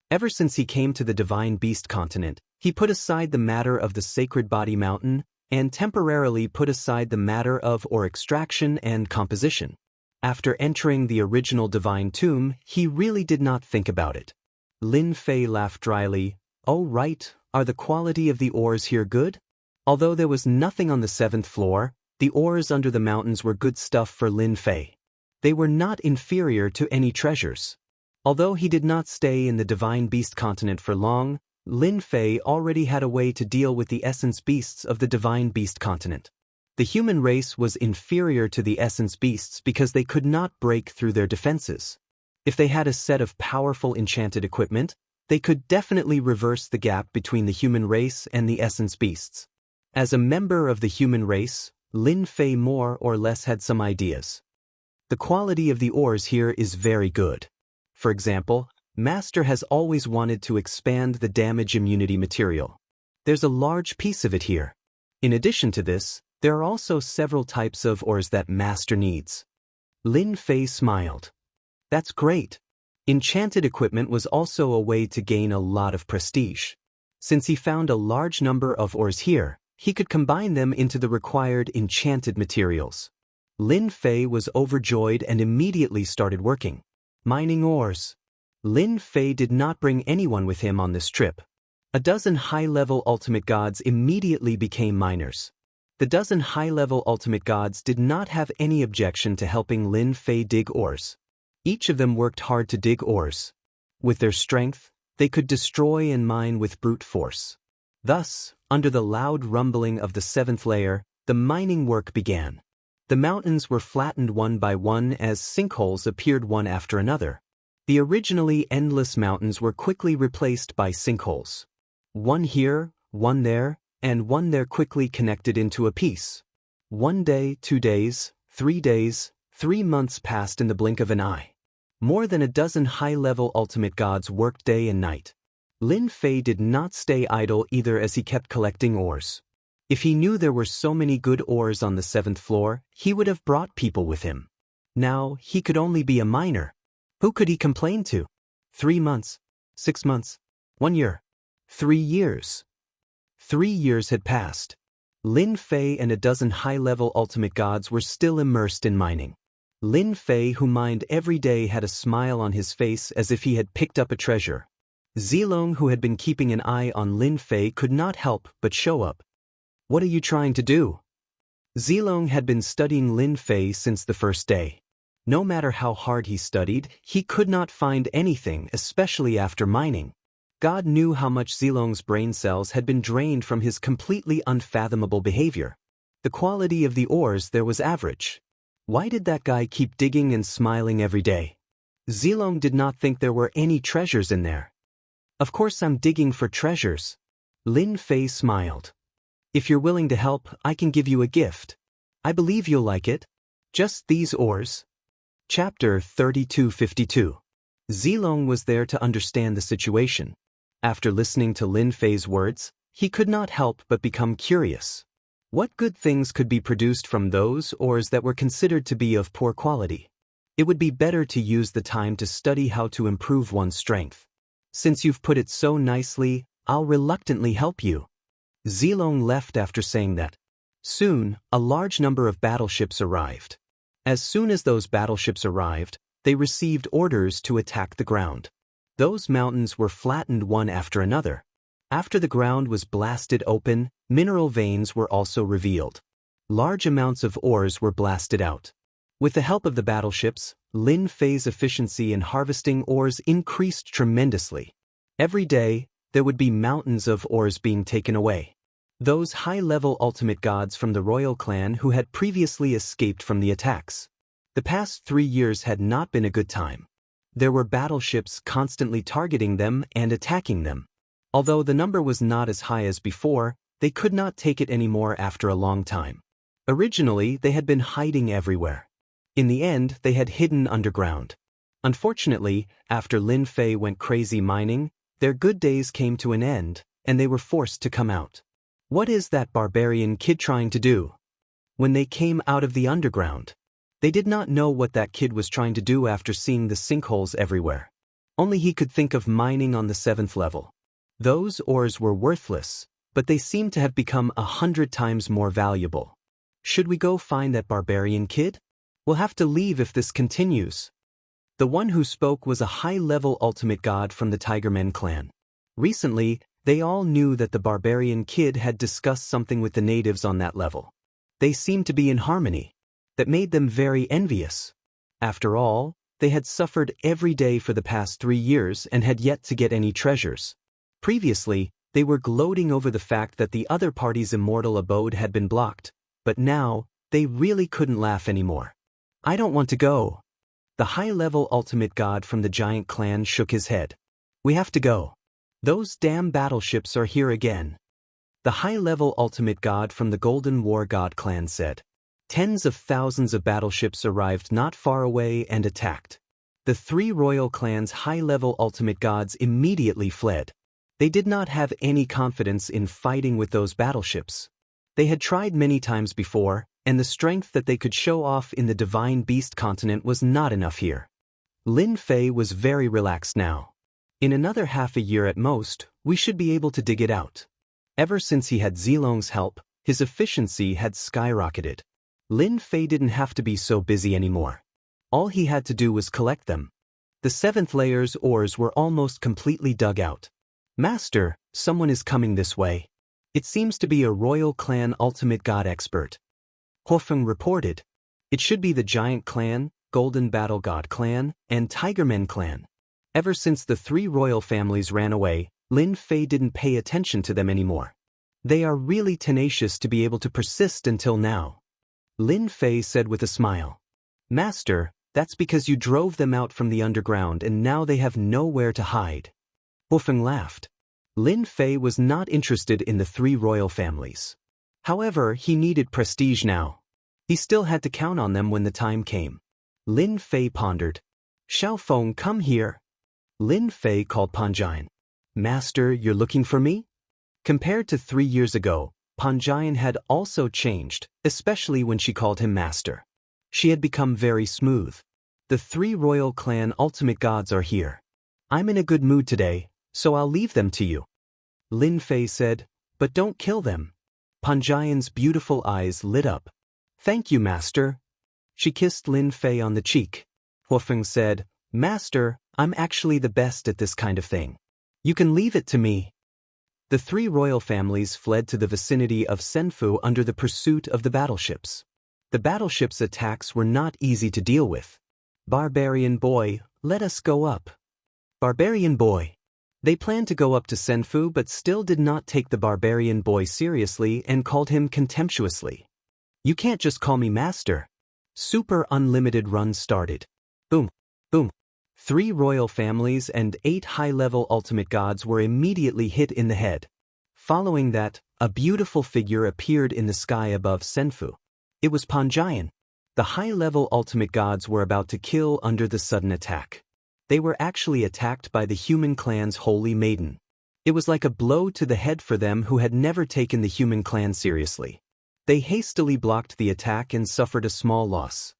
Ever since he came to the Divine Beast continent, he put aside the matter of the Sacred Body Mountain, and temporarily put aside the matter of ore extraction and composition. After entering the original Divine Tomb, he really did not think about it. Lin Fei laughed dryly. Oh right, are the quality of the ores here good? Although there was nothing on the 7th floor, the ores under the mountains were good stuff for Lin Fei. They were not inferior to any treasures. Although he did not stay in the Divine Beast continent for long, Lin Fei already had a way to deal with the essence beasts of the Divine Beast continent. The human race was inferior to the essence beasts because they could not break through their defenses. If they had a set of powerful enchanted equipment, they could definitely reverse the gap between the human race and the essence beasts. As a member of the human race, Lin Fei more or less had some ideas. The quality of the ores here is very good. For example, Master has always wanted to expand the damage immunity material. There's a large piece of it here. In addition to this, there are also several types of ores that Master needs. Lin Fei smiled. That's great. Enchanted equipment was also a way to gain a lot of prestige. Since he found a large number of ores here, he could combine them into the required enchanted materials. Lin Fei was overjoyed and immediately started working. Mining ores. Lin Fei did not bring anyone with him on this trip. A dozen high-level ultimate gods immediately became miners. The dozen high-level ultimate gods did not have any objection to helping Lin Fei dig ores. Each of them worked hard to dig ores. With their strength, they could destroy and mine with brute force. Thus, under the loud rumbling of the seventh layer, the mining work began. The mountains were flattened one by one as sinkholes appeared one after another. The originally endless mountains were quickly replaced by sinkholes. One here, one there, and one there quickly connected into a piece. 1 day, 2 days, 3 days, 3 months passed in the blink of an eye. More than a dozen high-level ultimate gods worked day and night. Lin Fei did not stay idle either as he kept collecting ores. If he knew there were so many good ores on the 7th floor, he would have brought people with him. Now, he could only be a miner. Who could he complain to? 3 months, 6 months, 1 year, 3 years. 3 years had passed. Lin Fei and a dozen high-level ultimate gods were still immersed in mining. Lin Fei, who mined every day, had a smile on his face as if he had picked up a treasure. Zilong, who had been keeping an eye on Lin Fei, could not help but show up. "What are you trying to do?" Zilong had been studying Lin Fei since the first day. No matter how hard he studied, he could not find anything, especially after mining. God knew how much Zilong's brain cells had been drained from his completely unfathomable behavior. The quality of the ores there was average. Why did that guy keep digging and smiling every day? Zilong did not think there were any treasures in there. "Of course I'm digging for treasures." Lin Fei smiled. "If you're willing to help, I can give you a gift. I believe you'll like it. Just these ores." Chapter 3252. Zilong was there to understand the situation. After listening to Lin Fei's words, he could not help but become curious. What good things could be produced from those ores that were considered to be of poor quality? It would be better to use the time to study how to improve one's strength. "Since you've put it so nicely, I'll reluctantly help you." Zilong left after saying that. Soon, a large number of battleships arrived. As soon as those battleships arrived, they received orders to attack the ground. Those mountains were flattened one after another. After the ground was blasted open, mineral veins were also revealed. Large amounts of ores were blasted out. With the help of the battleships, Lin Fei's efficiency in harvesting ores increased tremendously. Every day, there would be mountains of ores being taken away. Those high-level ultimate gods from the royal clan who had previously escaped from the attacks. The past 3 years had not been a good time. There were battleships constantly targeting them and attacking them. Although the number was not as high as before, they could not take it anymore after a long time. Originally, they had been hiding everywhere. In the end, they had hidden underground. Unfortunately, after Lin Fei went crazy mining, their good days came to an end, and they were forced to come out. What is that barbarian kid trying to do? When they came out of the underground, they did not know what that kid was trying to do after seeing the sinkholes everywhere. Only he could think of mining on the 7th level. Those ores were worthless, but they seemed to have become 100 times more valuable. Should we go find that barbarian kid? We'll have to leave if this continues. The one who spoke was a high-level ultimate god from the Tigermen clan. Recently, they all knew that the barbarian kid had discussed something with the natives on that level. They seemed to be in harmony. That made them very envious. After all, they had suffered every day for the past 3 years and had yet to get any treasures. Previously, they were gloating over the fact that the other party's immortal abode had been blocked, but now, they really couldn't laugh anymore. "I don't want to go." The high-level ultimate god from the giant clan shook his head. "We have to go. Those damn battleships are here again." The high-level ultimate god from the Golden War God clan said. Tens of thousands of battleships arrived not far away and attacked. The 3 royal clans' high-level ultimate gods immediately fled. They did not have any confidence in fighting with those battleships. They had tried many times before, and the strength that they could show off in the Divine Beast continent was not enough here. Lin Fei was very relaxed now. In another half a year at most, we should be able to dig it out. Ever since he had Zilong's help, his efficiency had skyrocketed. Lin Fei didn't have to be so busy anymore. All he had to do was collect them. The 7th layer's ores were almost completely dug out. "Master, someone is coming this way. It seems to be a royal clan ultimate god expert." Hofeng reported. "It should be the giant clan, Golden Battle God clan, and Tigermen clan." Ever since the three royal families ran away, Lin Fei didn't pay attention to them anymore. They are really tenacious to be able to persist until now. Lin Fei said with a smile. Master, that's because you drove them out from the underground and now they have nowhere to hide. Wufeng laughed. Lin Fei was not interested in the three royal families. However, he needed prestige now. He still had to count on them when the time came. Lin Fei pondered. Xiaofeng, come here. Lin Fei called Panjian. Master, you're looking for me? Compared to 3 years ago, Panjian had also changed, especially when she called him master. She had become very smooth. The three royal clan ultimate gods are here. I'm in a good mood today, so I'll leave them to you. Lin Fei said, but don't kill them. Panjian's beautiful eyes lit up. Thank you, master. She kissed Lin Fei on the cheek. Wufeng said, Master, I'm actually the best at this kind of thing. You can leave it to me. The three royal families fled to the vicinity of Senfu under the pursuit of the battleships. The battleships' attacks were not easy to deal with. Barbarian boy, let us go up. Barbarian boy. They planned to go up to Senfu but still did not take the barbarian boy seriously and called him contemptuously. You can't just call me master. Super unlimited runs started. Boom, boom. 3 royal families and 8 high-level ultimate gods were immediately hit in the head. Following that, a beautiful figure appeared in the sky above Senfu. It was Panjian. The high-level ultimate gods were about to kill under the sudden attack. They were actually attacked by the human clan's holy maiden. It was like a blow to the head for them who had never taken the human clan seriously. They hastily blocked the attack and suffered a small loss.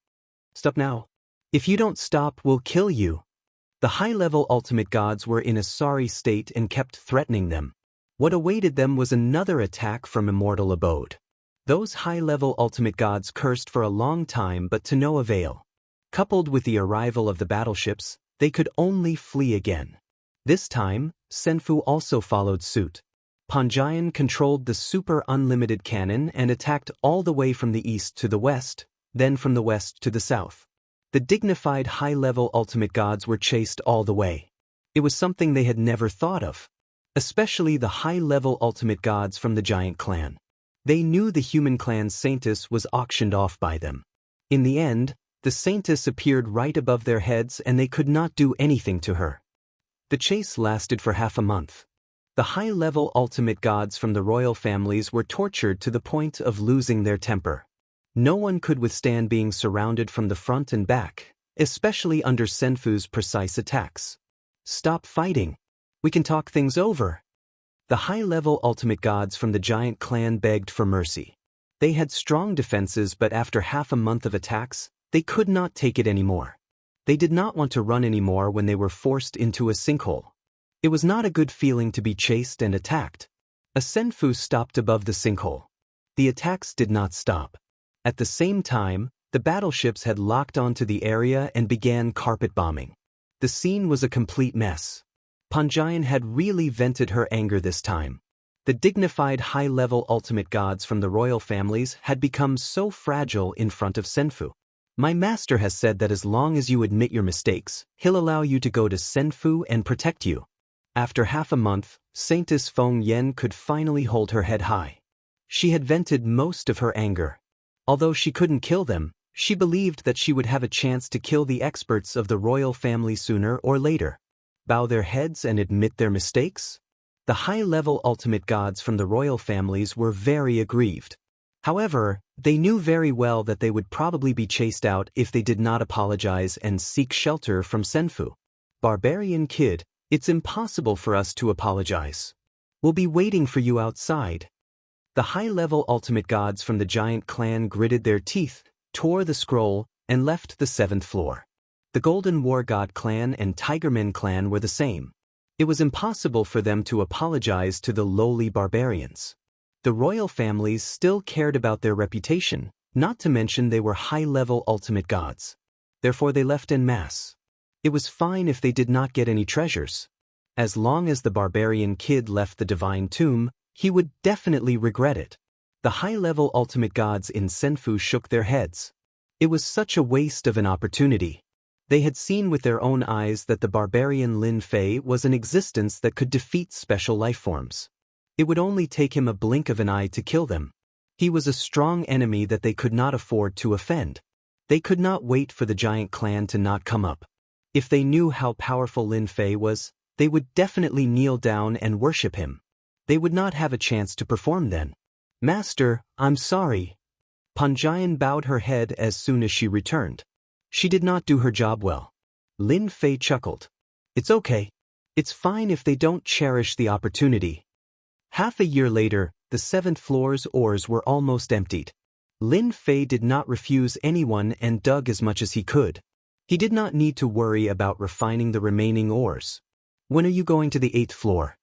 Stop now. If you don't stop, we'll kill you. The high-level ultimate gods were in a sorry state and kept threatening them. What awaited them was another attack from Immortal abode. Those high-level ultimate gods cursed for a long time but to no avail. Coupled with the arrival of the battleships, they could only flee again. This time, Senfu also followed suit. Panjian controlled the super unlimited cannon and attacked all the way from the east to the west, then from the west to the south. The dignified high-level ultimate gods were chased all the way. It was something they had never thought of. Especially the high-level ultimate gods from the giant clan. They knew the human clan's Saintess was auctioned off by them. In the end, the Saintess appeared right above their heads and they could not do anything to her. The chase lasted for half a month. The high-level ultimate gods from the royal families were tortured to the point of losing their temper. No one could withstand being surrounded from the front and back, especially under Senfu's precise attacks. Stop fighting. We can talk things over. The high-level ultimate gods from the giant clan begged for mercy. They had strong defenses but after half a month of attacks, they could not take it anymore. They did not want to run anymore when they were forced into a sinkhole. It was not a good feeling to be chased and attacked. A Senfu stopped above the sinkhole. The attacks did not stop. At the same time, the battleships had locked onto the area and began carpet bombing. The scene was a complete mess. Panjian had really vented her anger this time. The dignified high-level ultimate gods from the royal families had become so fragile in front of Senfu. My master has said that as long as you admit your mistakes, he'll allow you to go to Senfu and protect you. After half a month, Saintess Feng Yan could finally hold her head high. She had vented most of her anger. Although she couldn't kill them, she believed that she would have a chance to kill the experts of the royal family sooner or later. Bow their heads and admit their mistakes? The high-level ultimate gods from the royal families were very aggrieved. However, they knew very well that they would probably be chased out if they did not apologize and seek shelter from Senfu. Barbarian kid, it's impossible for us to apologize. We'll be waiting for you outside. The high-level ultimate gods from the giant clan gritted their teeth, tore the scroll, and left the 7th floor. The Golden War God clan and Tigerman clan were the same. It was impossible for them to apologize to the lowly barbarians. The royal families still cared about their reputation, not to mention they were high-level ultimate gods. Therefore they left en masse. It was fine if they did not get any treasures. As long as the barbarian kid left the divine tomb, he would definitely regret it. The high-level ultimate gods in Senfu shook their heads. It was such a waste of an opportunity. They had seen with their own eyes that the barbarian Lin Fei was an existence that could defeat special life forms. It would only take him a blink of an eye to kill them. He was a strong enemy that they could not afford to offend. They could not wait for the giant clan to not come up. If they knew how powerful Lin Fei was, they would definitely kneel down and worship him. They would not have a chance to perform then. "Master, I'm sorry." Panjian bowed her head as soon as she returned. She did not do her job well. Lin Fei chuckled. "It's okay. It's fine if they don't cherish the opportunity." Half a year later, the 7th floor's ores were almost emptied. Lin Fei did not refuse anyone and dug as much as he could. He did not need to worry about refining the remaining ores. "When are you going to the 8th floor?"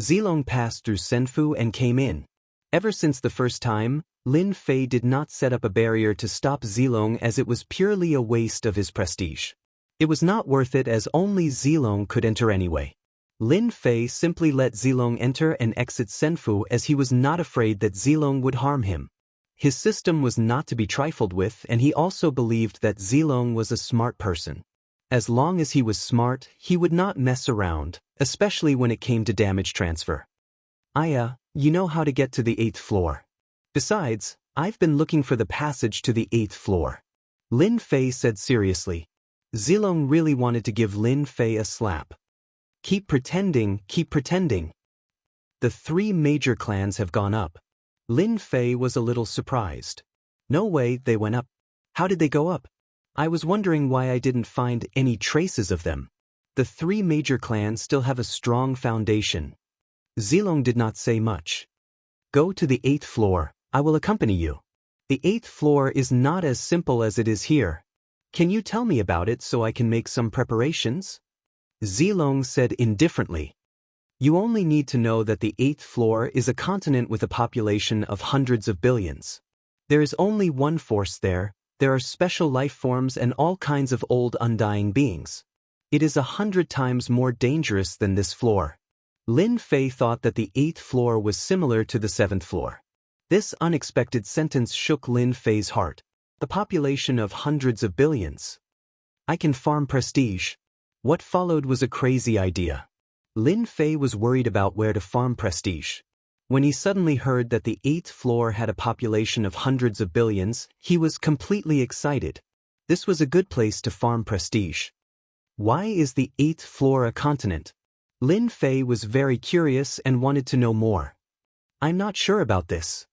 Zilong passed through Senfu and came in. Ever since the first time, Lin Fei did not set up a barrier to stop Zilong as it was purely a waste of his prestige. It was not worth it as only Zilong could enter anyway. Lin Fei simply let Zilong enter and exit Senfu as he was not afraid that Zilong would harm him. His system was not to be trifled with, and he also believed that Zilong was a smart person. As long as he was smart, he would not mess around, especially when it came to damage transfer. You know how to get to the 8th floor. Besides, I've been looking for the passage to the 8th floor. Lin Fei said seriously. Zilong really wanted to give Lin Fei a slap. Keep pretending, keep pretending. The 3 major clans have gone up. Lin Fei was a little surprised. No way, they went up. How did they go up? I was wondering why I didn't find any traces of them. The 3 major clans still have a strong foundation. Zilong did not say much. Go to the 8th floor, I will accompany you. The 8th floor is not as simple as it is here. Can you tell me about it so I can make some preparations? Zilong said indifferently. You only need to know that the 8th floor is a continent with a population of hundreds of billions. There is only one force there. There are special life forms and all kinds of old undying beings. It is 100 times more dangerous than this floor. Lin Fei thought that the 8th floor was similar to the 7th floor. This unexpected sentence shook Lin Fei's heart. The population of hundreds of billions. I can farm prestige. What followed was a crazy idea. Lin Fei was worried about where to farm prestige. When he suddenly heard that the 8th floor had a population of hundreds of billions, he was completely excited. This was a good place to farm prestige. Why is the 8th floor a continent? Lin Fei was very curious and wanted to know more. I'm not sure about this.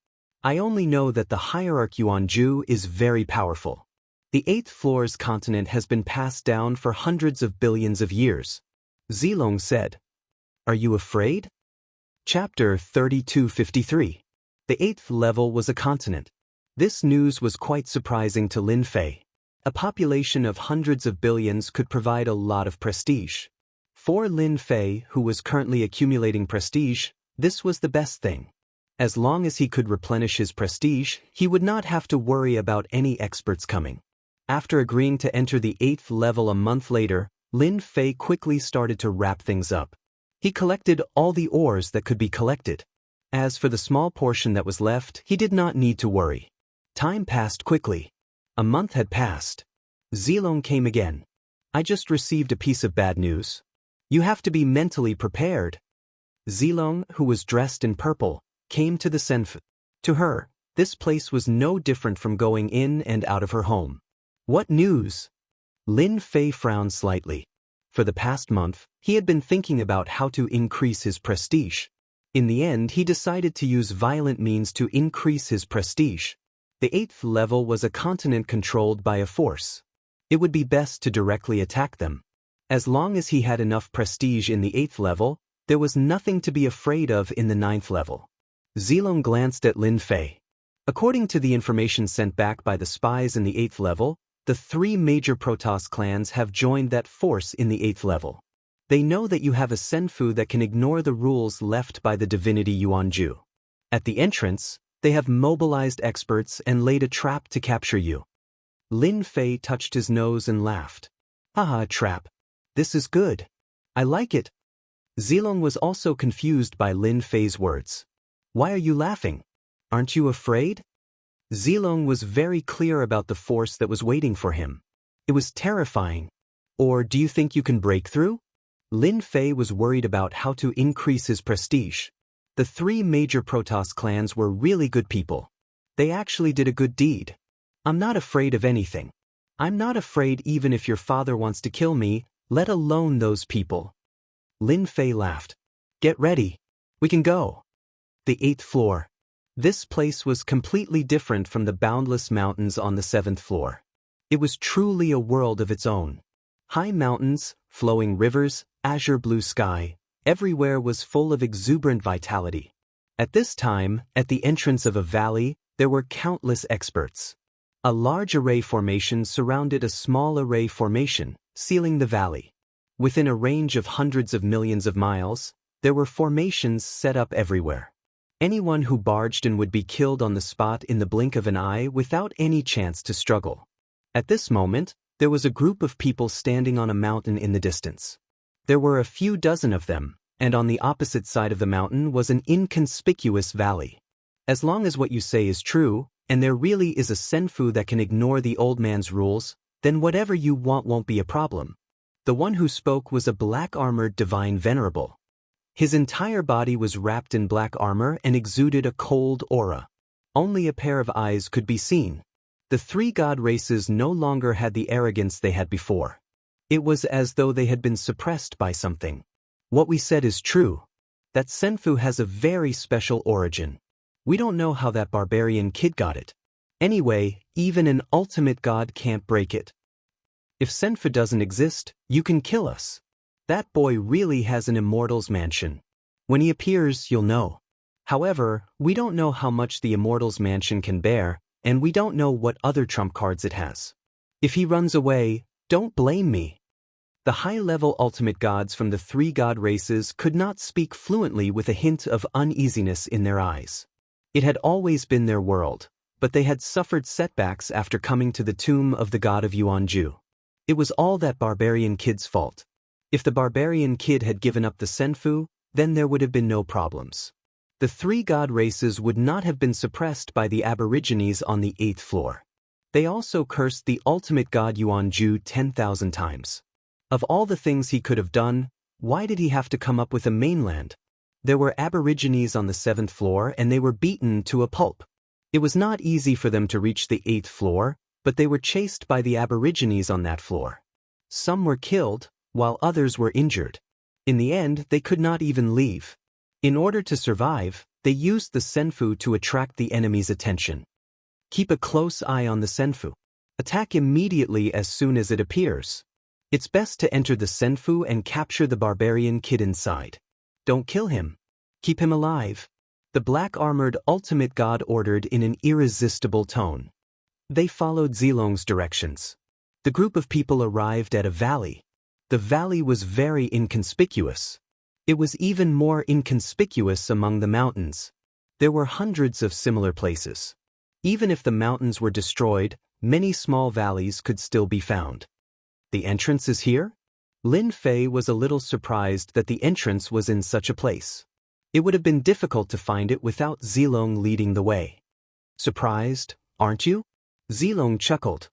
I only know that the hierarch Yuanju is very powerful. The 8th floor's continent has been passed down for hundreds of billions of years. Zilong said. Are you afraid? Chapter 3253. The 8th level was a continent. This news was quite surprising to Lin Fei. A population of hundreds of billions could provide a lot of prestige. For Lin Fei, who was currently accumulating prestige, this was the best thing. As long as he could replenish his prestige, he would not have to worry about any experts coming. After agreeing to enter the 8th level a month later, Lin Fei quickly started to wrap things up. He collected all the ores that could be collected. As for the small portion that was left, he did not need to worry. Time passed quickly. A month had passed. Zilong came again. I just received a piece of bad news. You have to be mentally prepared. Zilong, who was dressed in purple, came to the Senfu. To her, this place was no different from going in and out of her home. What news? Lin Fei frowned slightly. For the past month, he had been thinking about how to increase his prestige. In the end, he decided to use violent means to increase his prestige. The 8th level was a continent controlled by a force. It would be best to directly attack them. As long as he had enough prestige in the 8th level, there was nothing to be afraid of in the 9th level. Zilong glanced at Lin Fei. According to the information sent back by the spies in the 8th level, the 3 major Protoss clans have joined that force in the 8th level. They know that you have a Senfu that can ignore the rules left by the divinity Yuanju. At the entrance, they have mobilized experts and laid a trap to capture you. Lin Fei touched his nose and laughed. Haha, a trap. This is good. I like it. Zilong was also confused by Lin Fei's words. Why are you laughing? Aren't you afraid? Zilong was very clear about the force that was waiting for him. It was terrifying. Or do you think you can break through? Lin Fei was worried about how to increase his prestige. The three major Protoss clans were really good people. They actually did a good deed. I'm not afraid of anything. I'm not afraid even if your father wants to kill me, let alone those people. Lin Fei laughed. Get ready. We can go. The 8th floor. This place was completely different from the boundless mountains on the 7th floor. It was truly a world of its own. High mountains, flowing rivers, azure blue sky, everywhere was full of exuberant vitality. At this time, at the entrance of a valley, there were countless experts. A large array formation surrounded a small array formation, sealing the valley. Within a range of hundreds of millions of miles, there were formations set up everywhere. Anyone who barged in would be killed on the spot in the blink of an eye without any chance to struggle. At this moment, there was a group of people standing on a mountain in the distance. There were a few dozen of them, and on the opposite side of the mountain was an inconspicuous valley. As long as what you say is true, and there really is a senfu that can ignore the old man's rules, then whatever you want won't be a problem. The one who spoke was a black-armored divine venerable. His entire body was wrapped in black armor and exuded a cold aura. Only a pair of eyes could be seen. The three god races no longer had the arrogance they had before. It was as though they had been suppressed by something. What we said is true. That senfu has a very special origin. We don't know how that barbarian kid got it. Anyway, even an ultimate god can't break it. If senfu doesn't exist, you can kill us. That boy really has an immortal's mansion. When he appears, you'll know. However, we don't know how much the immortal's mansion can bear, and we don't know what other trump cards it has. If he runs away, don't blame me. The high-level ultimate gods from the three god races could not speak fluently with a hint of uneasiness in their eyes. It had always been their world, but they had suffered setbacks after coming to the tomb of the god of Yuanju. It was all that barbarian kid's fault. If the barbarian kid had given up the senfu, then there would have been no problems. The three god races would not have been suppressed by the aborigines on the 8th floor. They also cursed the ultimate god Yuanju 10,000 times. Of all the things he could have done, why did he have to come up with a mainland? There were aborigines on the 7th floor and they were beaten to a pulp. It was not easy for them to reach the 8th floor, but they were chased by the aborigines on that floor. Some were killed, while others were injured. In the end, they could not even leave. In order to survive, they used the senfu to attract the enemy's attention. Keep a close eye on the senfu. Attack immediately as soon as it appears. It's best to enter the senfu and capture the barbarian kid inside. Don't kill him. Keep him alive. The black-armored ultimate god ordered in an irresistible tone. They followed Zilong's directions. The group of people arrived at a valley. The valley was very inconspicuous. It was even more inconspicuous among the mountains. There were hundreds of similar places. Even if the mountains were destroyed, many small valleys could still be found. The entrance is here? Lin Fei was a little surprised that the entrance was in such a place. It would have been difficult to find it without Zilong leading the way. Surprised, aren't you? Zilong chuckled.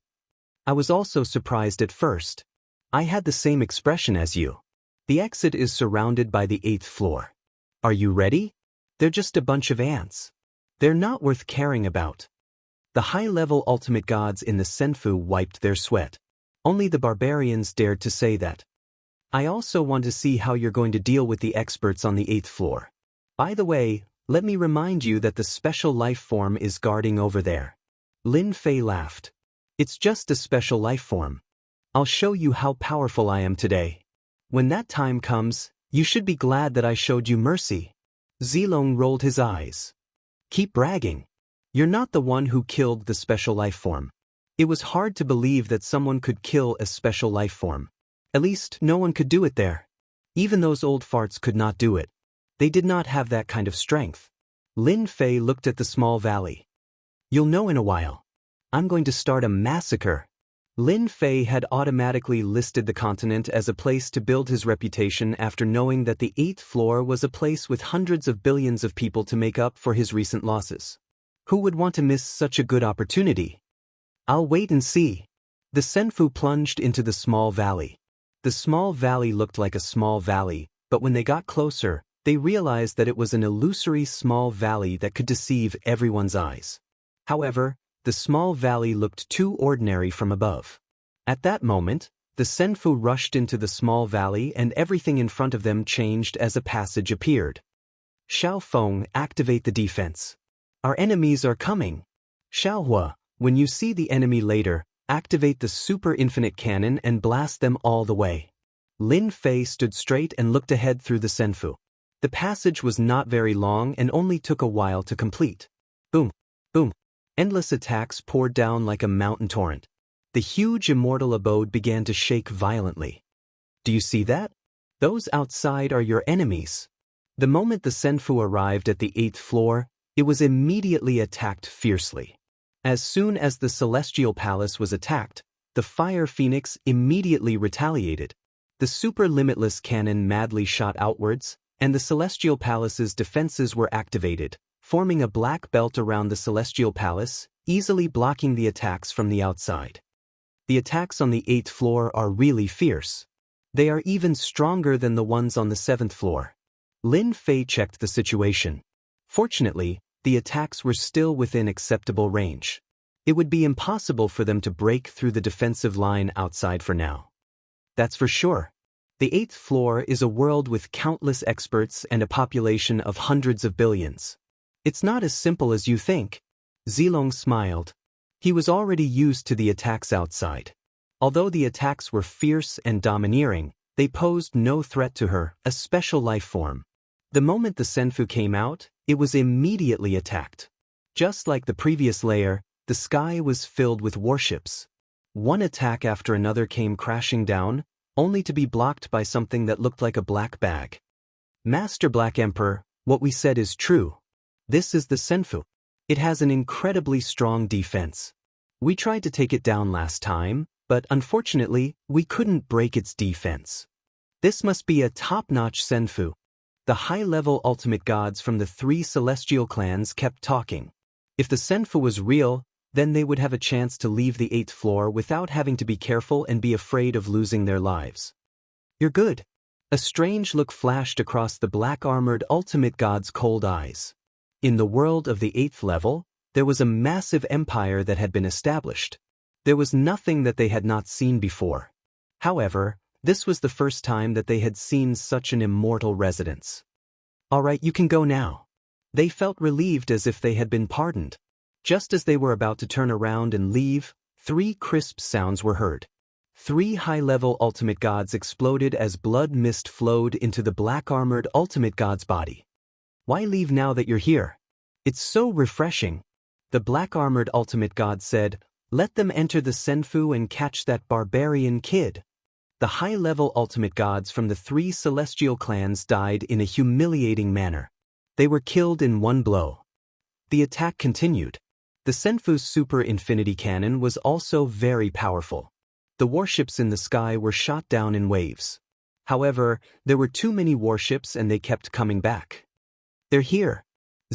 I was also surprised at first. I had the same expression as you. The exit is surrounded by the 8th floor. Are you ready? They're just a bunch of ants. They're not worth caring about. The high-level ultimate gods in the senfu wiped their sweat. Only the barbarians dared to say that. I also want to see how you're going to deal with the experts on the 8th floor. By the way, let me remind you that the special life form is guarding over there. Lin Fei laughed. It's just a special life form. I'll show you how powerful I am today. When that time comes, you should be glad that I showed you mercy. Zilong rolled his eyes. Keep bragging. You're not the one who killed the special life form. It was hard to believe that someone could kill a special life form. At least, no one could do it there. Even those old farts could not do it. They did not have that kind of strength. Lin Fei looked at the small valley. You'll know in a while. I'm going to start a massacre. Lin Fei had automatically listed the continent as a place to build his reputation after knowing that the 8th floor was a place with hundreds of billions of people to make up for his recent losses. Who would want to miss such a good opportunity? I'll wait and see. The senfu plunged into the small valley. The small valley looked like a small valley, but when they got closer, they realized that it was an illusory small valley that could deceive everyone's eyes. However, the small valley looked too ordinary from above. At that moment, the Senfu rushed into the small valley and everything in front of them changed as a passage appeared. Xiao Feng, activate the defense. Our enemies are coming. Xiao Hua, when you see the enemy later, activate the super infinite cannon and blast them all the way. Lin Fei stood straight and looked ahead through the Senfu. The passage was not very long and only took a while to complete. Boom, boom. Endless attacks poured down like a mountain torrent. The huge immortal abode began to shake violently. Do you see that? Those outside are your enemies. The moment the Senfu arrived at the 8th floor, it was immediately attacked fiercely. As soon as the Celestial Palace was attacked, the Fire Phoenix immediately retaliated. The super limitless cannon madly shot outwards, and the Celestial Palace's defenses were activated, forming a black belt around the Celestial Palace, easily blocking the attacks from the outside. The attacks on the 8th floor are really fierce. They are even stronger than the ones on the 7th floor. Lin Fei checked the situation. Fortunately, the attacks were still within acceptable range. It would be impossible for them to break through the defensive line outside for now. That's for sure. The 8th floor is a world with countless experts and a population of hundreds of billions. It's not as simple as you think. Zilong smiled. He was already used to the attacks outside. Although the attacks were fierce and domineering, they posed no threat to her, a special life form. The moment the Senfu came out, it was immediately attacked. Just like the previous layer, the sky was filled with warships. One attack after another came crashing down, only to be blocked by something that looked like a black bag. Master Black Emperor, what we said is true. This is the Senfu. It has an incredibly strong defense. We tried to take it down last time, but unfortunately, we couldn't break its defense. This must be a top-notch Senfu. The high-level ultimate gods from the 3 celestial clans kept talking. If the Senfu was real, then they would have a chance to leave the 8th floor without having to be careful and be afraid of losing their lives. You're good. A strange look flashed across the black-armored ultimate god's cold eyes. In the world of the 8th level, there was a massive empire that had been established. There was nothing that they had not seen before. However, this was the first time that they had seen such an immortal residence. All right, you can go now. They felt relieved as if they had been pardoned. Just as they were about to turn around and leave, 3 crisp sounds were heard. 3 high-level ultimate gods exploded as blood mist flowed into the black-armored ultimate god's body. Why leave now that you're here? It's so refreshing. The black-armored ultimate god said, let them enter the Senfu and catch that barbarian kid. The high-level ultimate gods from the 3 celestial clans died in a humiliating manner. They were killed in one blow. The attack continued. The Senfu's super infinity cannon was also very powerful. The warships in the sky were shot down in waves. However, there were too many warships and they kept coming back. They're here,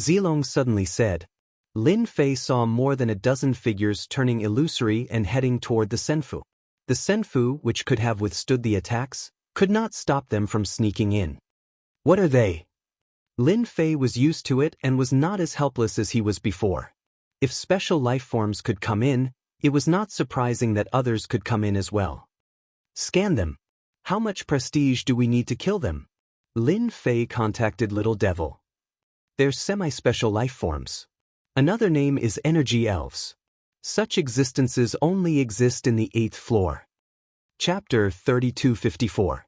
Zilong suddenly said. Lin Fei saw more than a dozen figures turning illusory and heading toward the Senfu. The Senfu, which could have withstood the attacks, could not stop them from sneaking in. What are they? Lin Fei was used to it and was not as helpless as he was before. If special life forms could come in, it was not surprising that others could come in as well. Scan them. How much prestige do we need to kill them? Lin Fei contacted Little Devil. They're semi-special life forms. Another name is energy elves. Such existences only exist in the 8th floor. Chapter 3254.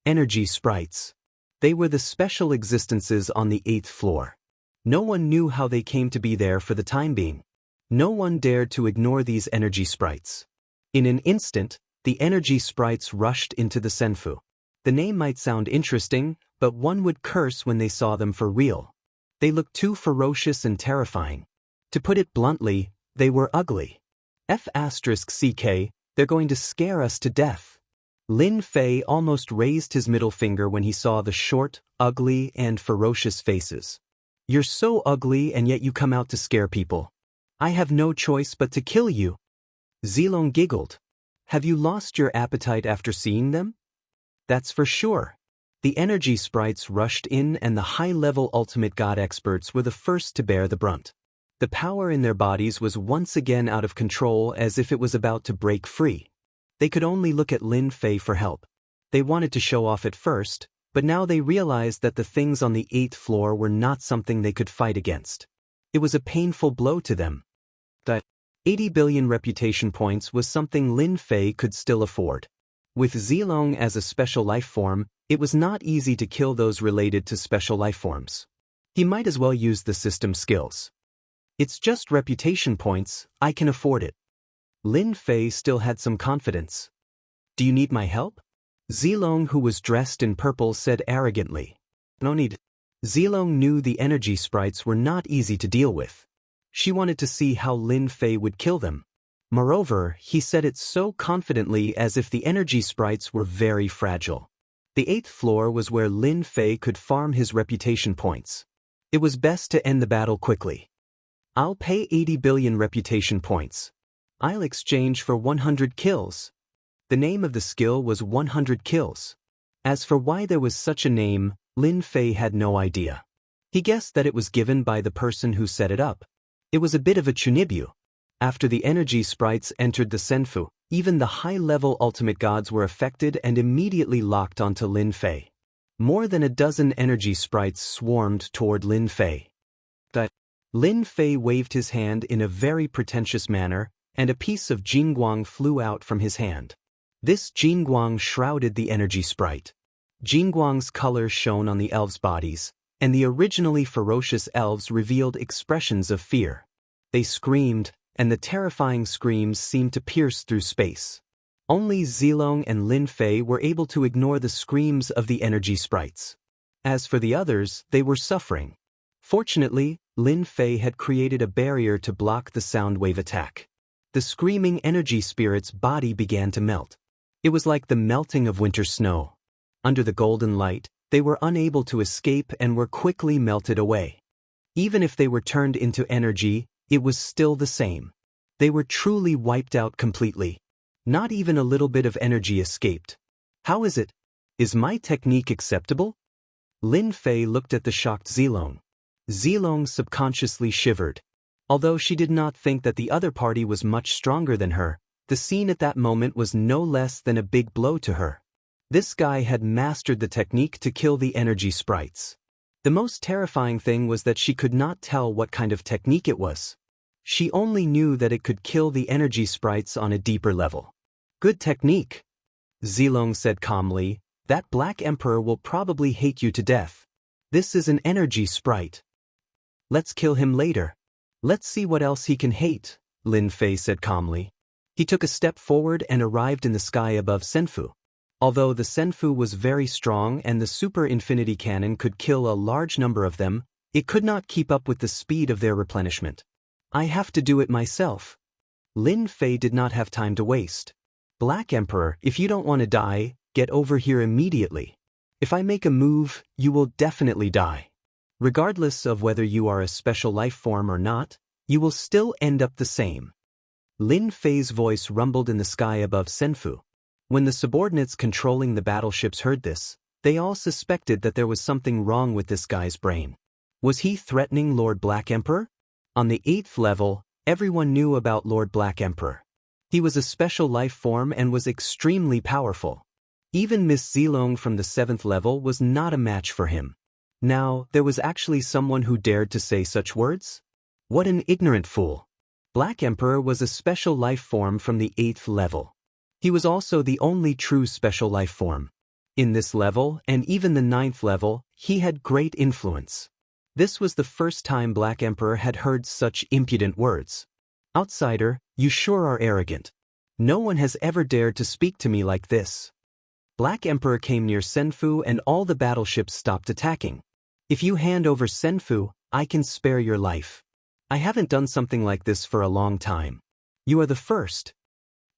Energy Sprites. They were the special existences on the 8th floor. No one knew how they came to be there for the time being. No one dared to ignore these energy sprites. In an instant, the energy sprites rushed into the Senfu. The name might sound interesting, but one would curse when they saw them for real. They looked too ferocious and terrifying. To put it bluntly, they were ugly. F***ck, they're going to scare us to death. Lin Fei almost raised his middle finger when he saw the short, ugly, and ferocious faces. You're so ugly and yet you come out to scare people. I have no choice but to kill you. Zilong giggled. Have you lost your appetite after seeing them? That's for sure. The energy sprites rushed in and the high-level ultimate god experts were the first to bear the brunt. The power in their bodies was once again out of control as if it was about to break free. They could only look at Lin Fei for help. They wanted to show off at first, but now they realized that the things on the 8th floor were not something they could fight against. It was a painful blow to them. That 80 billion reputation points was something Lin Fei could still afford. With Zilong as a special life form, it was not easy to kill those related to special life forms. He might as well use the system skills. It's just reputation points, I can afford it. Lin Fei still had some confidence. Do you need my help? Zilong, who was dressed in purple, said arrogantly. No need. Zilong knew the energy sprites were not easy to deal with. She wanted to see how Lin Fei would kill them. Moreover, he said it so confidently as if the energy sprites were very fragile. The 8th floor was where Lin Fei could farm his reputation points. It was best to end the battle quickly. I'll pay 80 billion reputation points. I'll exchange for 100 kills. The name of the skill was 100 kills. As for why there was such a name, Lin Fei had no idea. He guessed that it was given by the person who set it up. It was a bit of a chunibyu. After the energy sprites entered the Senfu, even the high-level ultimate gods were affected and immediately locked onto Lin Fei. More than a dozen energy sprites swarmed toward Lin Fei. Lin Fei waved his hand in a very pretentious manner, and a piece of Jingguang flew out from his hand. This Jingguang shrouded the energy sprite. Jingguang's color shone on the elves' bodies, and the originally ferocious elves revealed expressions of fear. They screamed, and the terrifying screams seemed to pierce through space. Only Zilong and Lin Fei were able to ignore the screams of the energy sprites. As for the others, they were suffering. Fortunately, Lin Fei had created a barrier to block the sound wave attack. The screaming energy spirit's body began to melt. It was like the melting of winter snow. Under the golden light, they were unable to escape and were quickly melted away. Even if they were turned into energy, it was still the same. They were truly wiped out completely. Not even a little bit of energy escaped. How is it? Is my technique acceptable? Lin Fei looked at the shocked Zilong. Zilong subconsciously shivered. Although she did not think that the other party was much stronger than her, the scene at that moment was no less than a big blow to her. This guy had mastered the technique to kill the energy sprites. The most terrifying thing was that she could not tell what kind of technique it was. She only knew that it could kill the energy sprites on a deeper level. Good technique. Zilong said calmly, that Black Emperor will probably hate you to death. This is an energy sprite. Let's kill him later. Let's see what else he can hate, Lin Fei said calmly. He took a step forward and arrived in the sky above Senfu. Although the Senfu was very strong and the super infinity cannon could kill a large number of them, it could not keep up with the speed of their replenishment. I have to do it myself. Lin Fei did not have time to waste. Black Emperor, if you don't want to die, get over here immediately. If I make a move, you will definitely die. Regardless of whether you are a special life form or not, you will still end up the same. Lin Fei's voice rumbled in the sky above Senfu. When the subordinates controlling the battleships heard this, they all suspected that there was something wrong with this guy's brain. Was he threatening Lord Black Emperor? On the 8th level, everyone knew about Lord Black Emperor. He was a special life form and was extremely powerful. Even Miss Zilong from the 7th level was not a match for him. Now, there was actually someone who dared to say such words? What an ignorant fool. Black Emperor was a special life form from the 8th level. He was also the only true special life form. In this level, and even the 9th level, he had great influence. This was the first time Black Emperor had heard such impudent words. Outsider, you sure are arrogant. No one has ever dared to speak to me like this. Black Emperor came near Senfu and all the battleships stopped attacking. If you hand over Senfu, I can spare your life. I haven't done something like this for a long time. You are the first.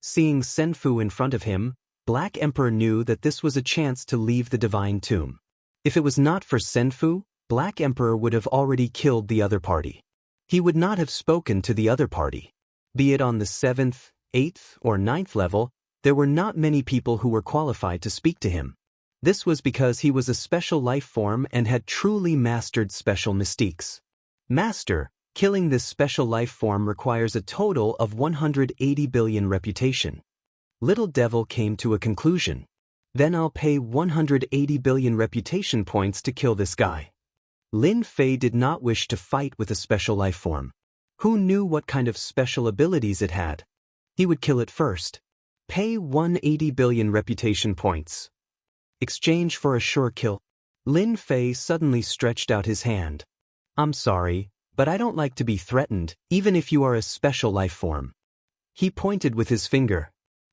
Seeing Senfu in front of him, Black Emperor knew that this was a chance to leave the divine tomb. If it was not for Senfu, Black Emperor would have already killed the other party. He would not have spoken to the other party. Be it on the 7th, 8th, or 9th level, there were not many people who were qualified to speak to him. This was because he was a special life form and had truly mastered special mystiques. Master, killing this special life form requires a total of 180 billion reputation. Little Devil came to a conclusion. Then I'll pay 180 billion reputation points to kill this guy. Lin Fei did not wish to fight with a special life form. Who knew what kind of special abilities it had? He would kill it first. Pay 180 billion reputation points. Exchange for a sure kill. Lin Fei suddenly stretched out his hand. I'm sorry, but I don't like to be threatened, even if you are a special life form. He pointed with his finger.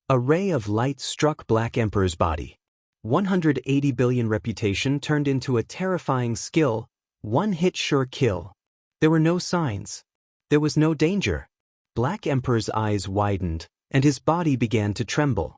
A ray of light struck Black Emperor's body. 180 billion reputation turned into a terrifying skill, one-hit sure kill. There were no signs. There was no danger. Black Emperor's eyes widened, and his body began to tremble.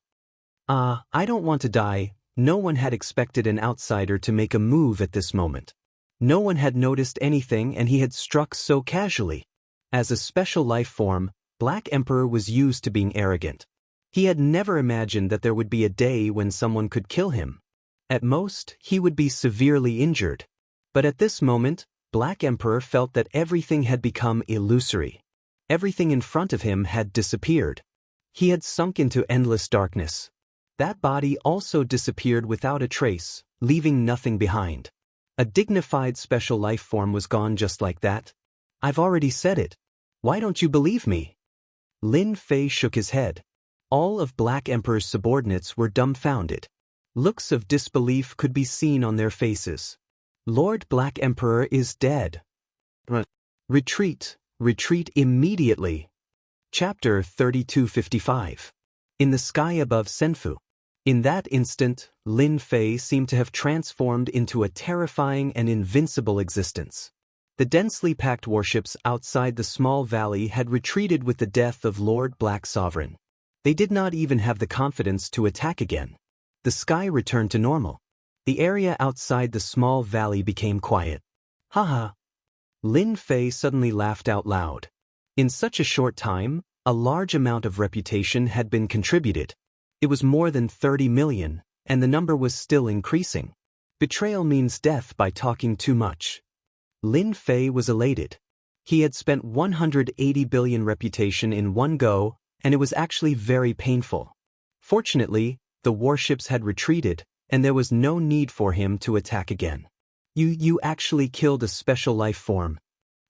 I don't want to die. No one had expected an outsider to make a move at this moment. No one had noticed anything, and he had struck so casually. As a special life form, Black Emperor was used to being arrogant. He had never imagined that there would be a day when someone could kill him. At most, he would be severely injured. But at this moment, Black Emperor felt that everything had become illusory. Everything in front of him had disappeared. He had sunk into endless darkness. That body also disappeared without a trace, leaving nothing behind. A dignified special life form was gone just like that. I've already said it. Why don't you believe me? Lin Fei shook his head. All of Black Emperor's subordinates were dumbfounded. Looks of disbelief could be seen on their faces. Lord Black Emperor is dead. Retreat, retreat immediately. Chapter 3255. In the sky above Senfu. In that instant, Lin Fei seemed to have transformed into a terrifying and invincible existence. The densely packed warships outside the small valley had retreated with the death of Lord Black Sovereign. They did not even have the confidence to attack again. The sky returned to normal. The area outside the small valley became quiet. Haha. Lin Fei suddenly laughed out loud. In such a short time, a large amount of reputation had been contributed. It was more than 30 million, and the number was still increasing. Betrayal means death by talking too much. Lin Fei was elated. He had spent 180 billion reputation in one go, and it was actually very painful. Fortunately, the warships had retreated, and there was no need for him to attack again. You actually killed a special life form.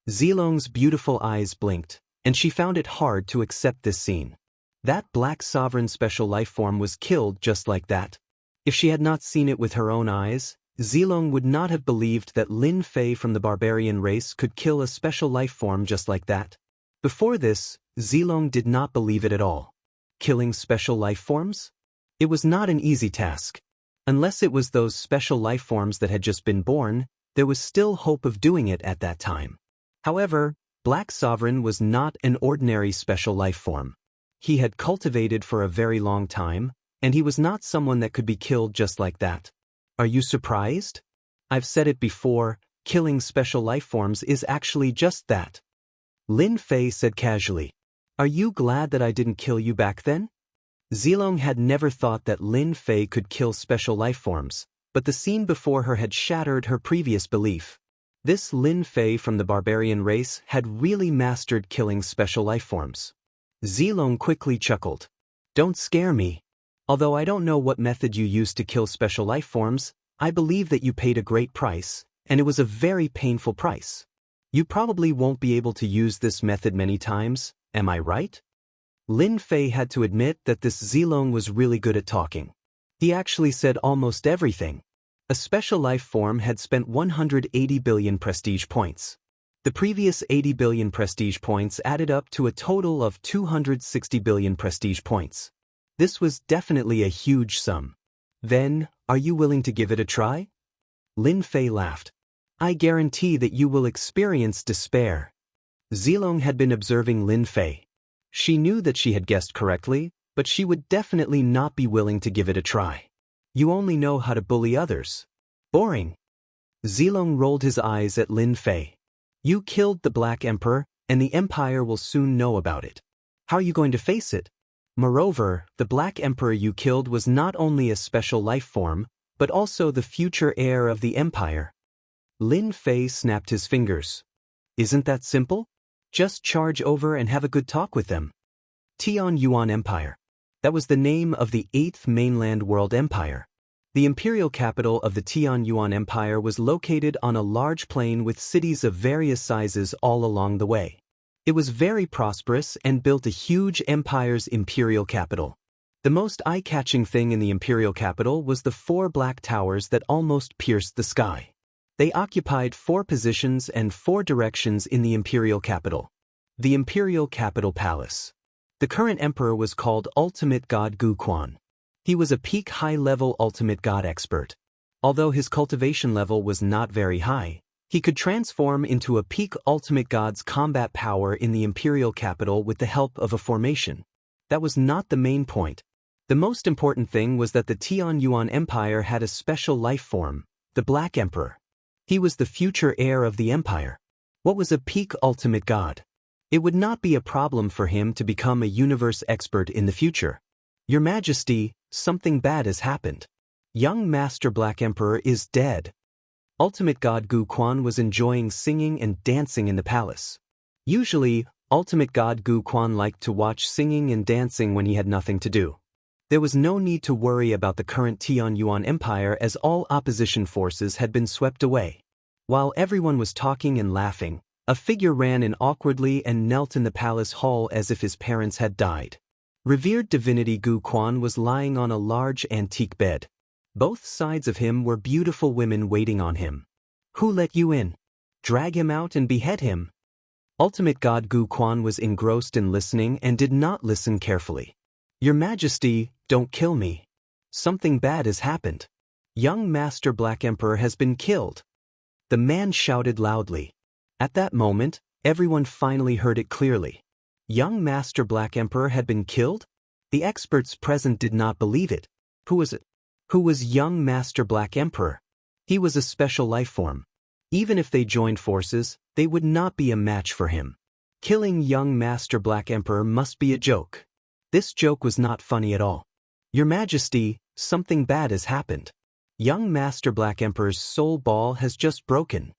Zilong's beautiful eyes blinked, and she found it hard to accept this scene. That Black Sovereign special life form was killed just like that. If she had not seen it with her own eyes, Zilong would not have believed that Lin Fei from the barbarian race could kill a special life form just like that. Before this, Zilong did not believe it at all. Killing special life forms? It was not an easy task. Unless it was those special life forms that had just been born, there was still hope of doing it at that time. However, Black Sovereign was not an ordinary special life form. He had cultivated for a very long time, and he was not someone that could be killed just like that. Are you surprised? I've said it before, killing special life forms is actually just that. Lin Fei said casually. Are you glad that I didn't kill you back then? Zilong had never thought that Lin Fei could kill special life forms, but the scene before her had shattered her previous belief. This Lin Fei from the barbarian race had really mastered killing special life forms. Zilong quickly chuckled. Don't scare me. Although I don't know what method you used to kill special life forms, I believe that you paid a great price, and it was a very painful price. You probably won't be able to use this method many times, am I right? Lin Fei had to admit that this Zilong was really good at talking. He actually said almost everything. A special life form had spent 180 billion prestige points. The previous 80 billion prestige points added up to a total of 260 billion prestige points. This was definitely a huge sum. Then, are you willing to give it a try? Lin Fei laughed. I guarantee that you will experience despair. Zilong had been observing Lin Fei. She knew that she had guessed correctly, but she would definitely not be willing to give it a try. You only know how to bully others. Boring. Zilong rolled his eyes at Lin Fei. You killed the Black Emperor, and the Empire will soon know about it. How are you going to face it? Moreover, the Black Emperor you killed was not only a special life form, but also the future heir of the empire. Lin Fei snapped his fingers. Isn't that simple? Just charge over and have a good talk with them. Tian Yuan Empire. That was the name of the 8th mainland world empire. The imperial capital of the Tian Yuan Empire was located on a large plain with cities of various sizes all along the way. It was very prosperous and built a huge empire's imperial capital. The most eye-catching thing in the imperial capital was the 4 black towers that almost pierced the sky. They occupied 4 positions and 4 directions in the imperial capital. The Imperial Capital Palace. The current emperor was called Ultimate God Gu Quan. He was a peak high-level Ultimate God expert. Although his cultivation level was not very high, he could transform into a peak Ultimate God's combat power in the imperial capital with the help of a formation. That was not the main point. The most important thing was that the Tian Yuan Empire had a special life form, the Black Emperor. He was the future heir of the empire. What was a peak Ultimate God? It would not be a problem for him to become a universe expert in the future. Your Majesty, something bad has happened. Young Master Black Emperor is dead. Ultimate God Gu Quan was enjoying singing and dancing in the palace. Usually, Ultimate God Gu Quan liked to watch singing and dancing when he had nothing to do. There was no need to worry about the current Tian Yuan Empire as all opposition forces had been swept away. While everyone was talking and laughing, a figure ran in awkwardly and knelt in the palace hall as if his parents had died. Revered divinity Gu Quan was lying on a large antique bed. Both sides of him were beautiful women waiting on him. Who let you in? Drag him out and behead him. Ultimate God Gu Quan was engrossed in listening and did not listen carefully. Your Majesty, don't kill me. Something bad has happened. Young Master Black Emperor has been killed. The man shouted loudly. At that moment, everyone finally heard it clearly. Young Master Black Emperor had been killed? The experts present did not believe it. Who was it? Who was young Master Black Emperor? He was a special life form. Even if they joined forces, they would not be a match for him. Killing young Master Black Emperor must be a joke. This joke was not funny at all. Your Majesty, something bad has happened. Young Master Black Emperor's soul ball has just broken.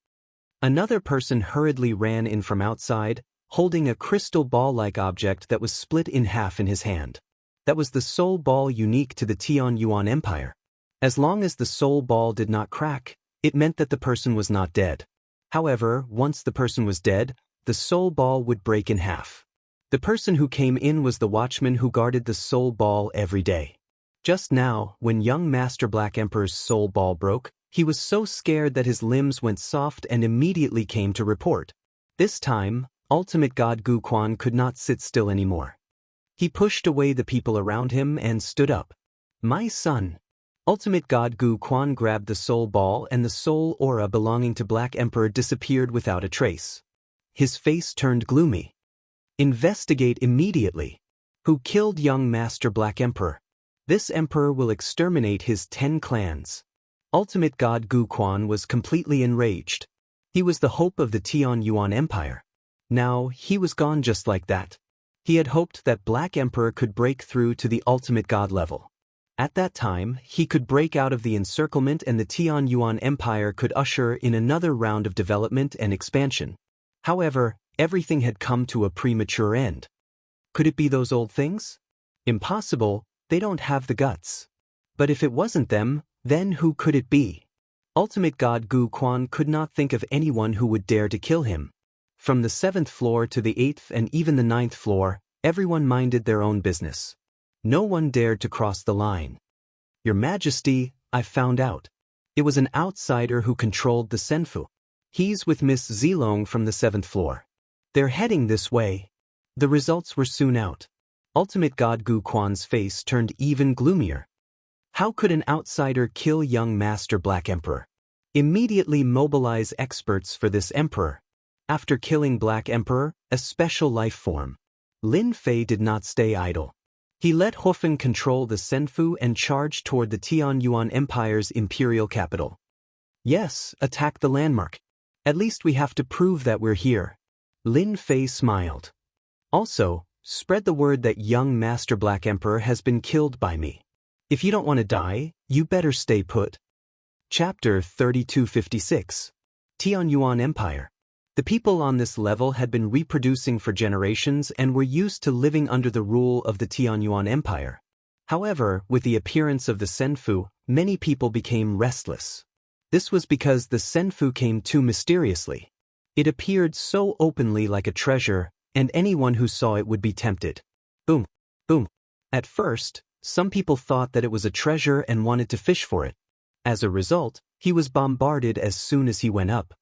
Another person hurriedly ran in from outside, holding a crystal ball-like object that was split in half in his hand. That was the soul ball unique to the Tian Yuan Empire. As long as the soul ball did not crack, it meant that the person was not dead. However, once the person was dead, the soul ball would break in half. The person who came in was the watchman who guarded the soul ball every day. Just now, when young Master Black Emperor's soul ball broke, he was so scared that his limbs went soft and immediately came to report. This time, Ultimate God Gu Quan could not sit still anymore. He pushed away the people around him and stood up. My son. Ultimate God Gu Quan grabbed the soul ball and the soul aura belonging to Black Emperor disappeared without a trace. His face turned gloomy. Investigate immediately. Who killed young Master Black Emperor? This emperor will exterminate his 10 clans. Ultimate God Gu Quan was completely enraged. He was the hope of the Tian Yuan Empire. Now, he was gone just like that. He had hoped that Black Emperor could break through to the ultimate god level. At that time, he could break out of the encirclement and the Tian Yuan Empire could usher in another round of development and expansion. However, everything had come to a premature end. Could it be those old things? Impossible, they don't have the guts. But if it wasn't them, then who could it be? Ultimate God Gu Quan could not think of anyone who would dare to kill him. From the 7th floor to the 8th and even the 9th floor, everyone minded their own business. No one dared to cross the line. Your Majesty, I found out. It was an outsider who controlled the Senfu. He's with Miss Zilong from the 7th floor. They're heading this way. The results were soon out. Ultimate God Gu Quan's face turned even gloomier. How could an outsider kill young Master Black Emperor? Immediately mobilize experts for this emperor. After killing Black Emperor, a special life form. Lin Fei did not stay idle. He let Hufen control the Senfu and charged toward the Tian Yuan Empire's imperial capital. Yes, attack the landmark. At least we have to prove that we're here. Lin Fei smiled. Also, spread the word that young Master Black Emperor has been killed by me. If you don't want to die, you better stay put. Chapter 3256. Tianyuan Empire. The people on this level had been reproducing for generations and were used to living under the rule of the Tianyuan Empire. However, with the appearance of the Senfu, many people became restless. This was because the Senfu came too mysteriously. It appeared so openly like a treasure, and anyone who saw it would be tempted. Boom, boom. At first, some people thought that it was a treasure and wanted to fish for it. As a result, he was bombarded as soon as he went up.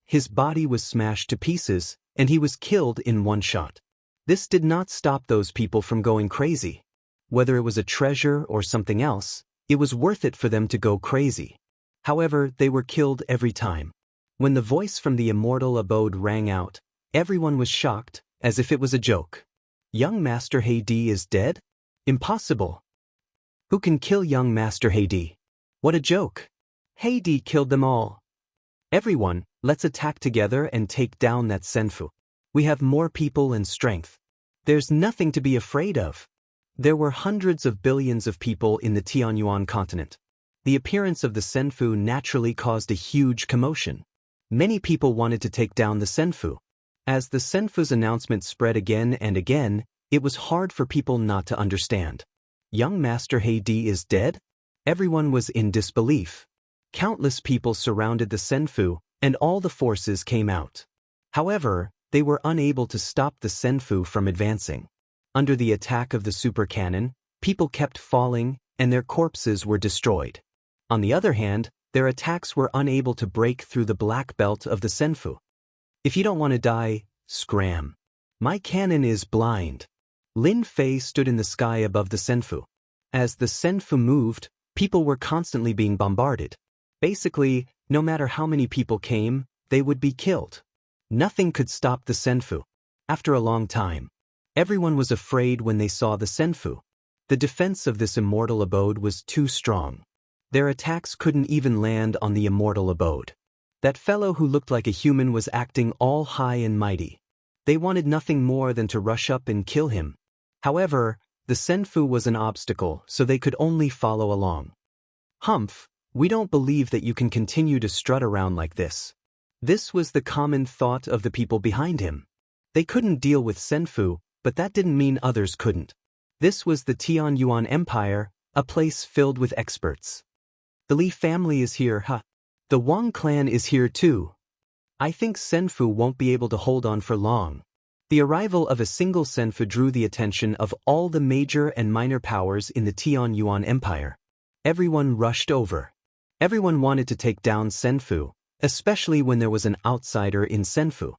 His body was smashed to pieces, and he was killed in one shot. This did not stop those people from going crazy. Whether it was a treasure or something else, it was worth it for them to go crazy. However, they were killed every time. When the voice from the immortal abode rang out, everyone was shocked, as if it was a joke. Young Master Heidi is dead? Impossible. Who can kill young Master Heidi? What a joke. Heidi killed them all. Everyone, let's attack together and take down that Senfu. We have more people and strength. There's nothing to be afraid of. There were hundreds of billions of people in the Tianyuan continent. The appearance of the Senfu naturally caused a huge commotion. Many people wanted to take down the Senfu. As the Senfu's announcement spread again and again, it was hard for people not to understand. Young Master Heidi is dead? Everyone was in disbelief. Countless people surrounded the Senfu, and all the forces came out. However, they were unable to stop the Senfu from advancing. Under the attack of the super cannon, people kept falling, and their corpses were destroyed. On the other hand, their attacks were unable to break through the black belt of the Senfu. If you don't want to die, scram. My cannon is blind. Lin Fei stood in the sky above the Senfu. As the Senfu moved, people were constantly being bombarded. Basically, no matter how many people came, they would be killed. Nothing could stop the Senfu. After a long time, everyone was afraid when they saw the Senfu. The defense of this immortal abode was too strong. Their attacks couldn't even land on the immortal abode. That fellow who looked like a human was acting all high and mighty. They wanted nothing more than to rush up and kill him. However, the Senfu was an obstacle, so they could only follow along. Humph, we don't believe that you can continue to strut around like this. This was the common thought of the people behind him. They couldn't deal with Senfu, but that didn't mean others couldn't. This was the Tianyuan Empire, a place filled with experts. The Li family is here, huh? The Wang clan is here too. I think Senfu won't be able to hold on for long. The arrival of a single Senfu drew the attention of all the major and minor powers in the Tianyuan Empire. Everyone rushed over. Everyone wanted to take down Senfu, especially when there was an outsider in Senfu.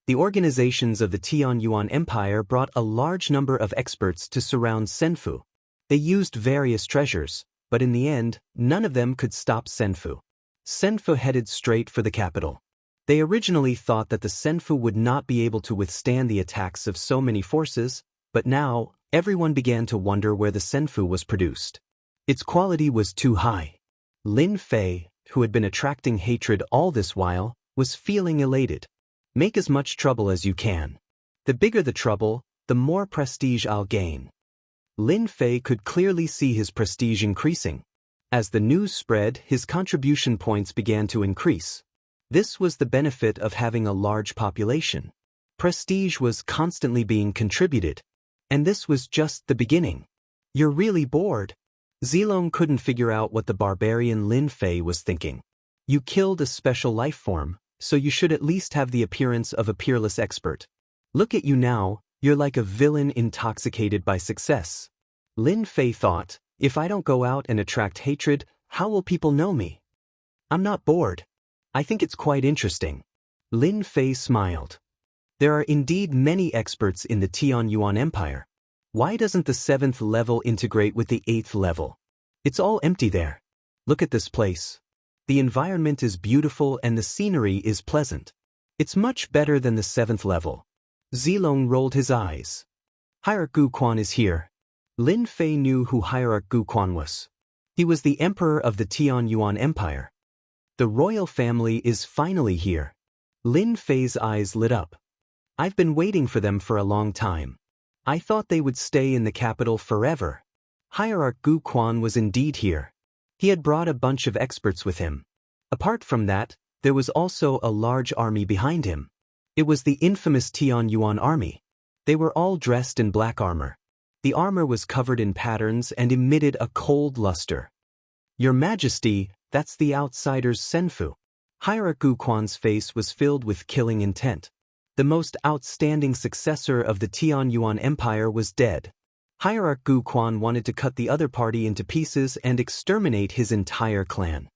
The organizations of the Tianyuan Empire brought a large number of experts to surround Senfu. They used various treasures, but in the end, none of them could stop Senfu. Senfu headed straight for the capital. They originally thought that the Senfu would not be able to withstand the attacks of so many forces, but now, everyone began to wonder where the Senfu was produced. Its quality was too high. Lin Fei, who had been attracting hatred all this while, was feeling elated. Make as much trouble as you can. The bigger the trouble, the more prestige I'll gain. Lin Fei could clearly see his prestige increasing. As the news spread, his contribution points began to increase. This was the benefit of having a large population. Prestige was constantly being contributed. And this was just the beginning. You're really bored. Zilong couldn't figure out what the barbarian Lin Fei was thinking. You killed a special life form, so you should at least have the appearance of a peerless expert. Look at you now, you're like a villain intoxicated by success. Lin Fei thought, if I don't go out and attract hatred, how will people know me? I'm not bored. I think it's quite interesting. Lin Fei smiled. There are indeed many experts in the Tianyuan Empire. Why doesn't the 7th level integrate with the 8th level? It's all empty there. Look at this place. The environment is beautiful and the scenery is pleasant. It's much better than the 7th level. Zilong rolled his eyes. Hierarch Gu Quan is here. Lin Fei knew who Hierarch Gu Quan was. He was the emperor of the Tianyuan Empire. The royal family is finally here. Lin Fei's eyes lit up. I've been waiting for them for a long time. I thought they would stay in the capital forever. Hierarch Gu Quan was indeed here. He had brought a bunch of experts with him. Apart from that, there was also a large army behind him. It was the infamous Tianyuan army. They were all dressed in black armor. The armor was covered in patterns and emitted a cold luster. Your Majesty, that's the outsider's Senfu. Hierarch Guquan's face was filled with killing intent. The most outstanding successor of the Tianyuan Empire was dead. Hierarch Guquan wanted to cut the other party into pieces and exterminate his entire clan.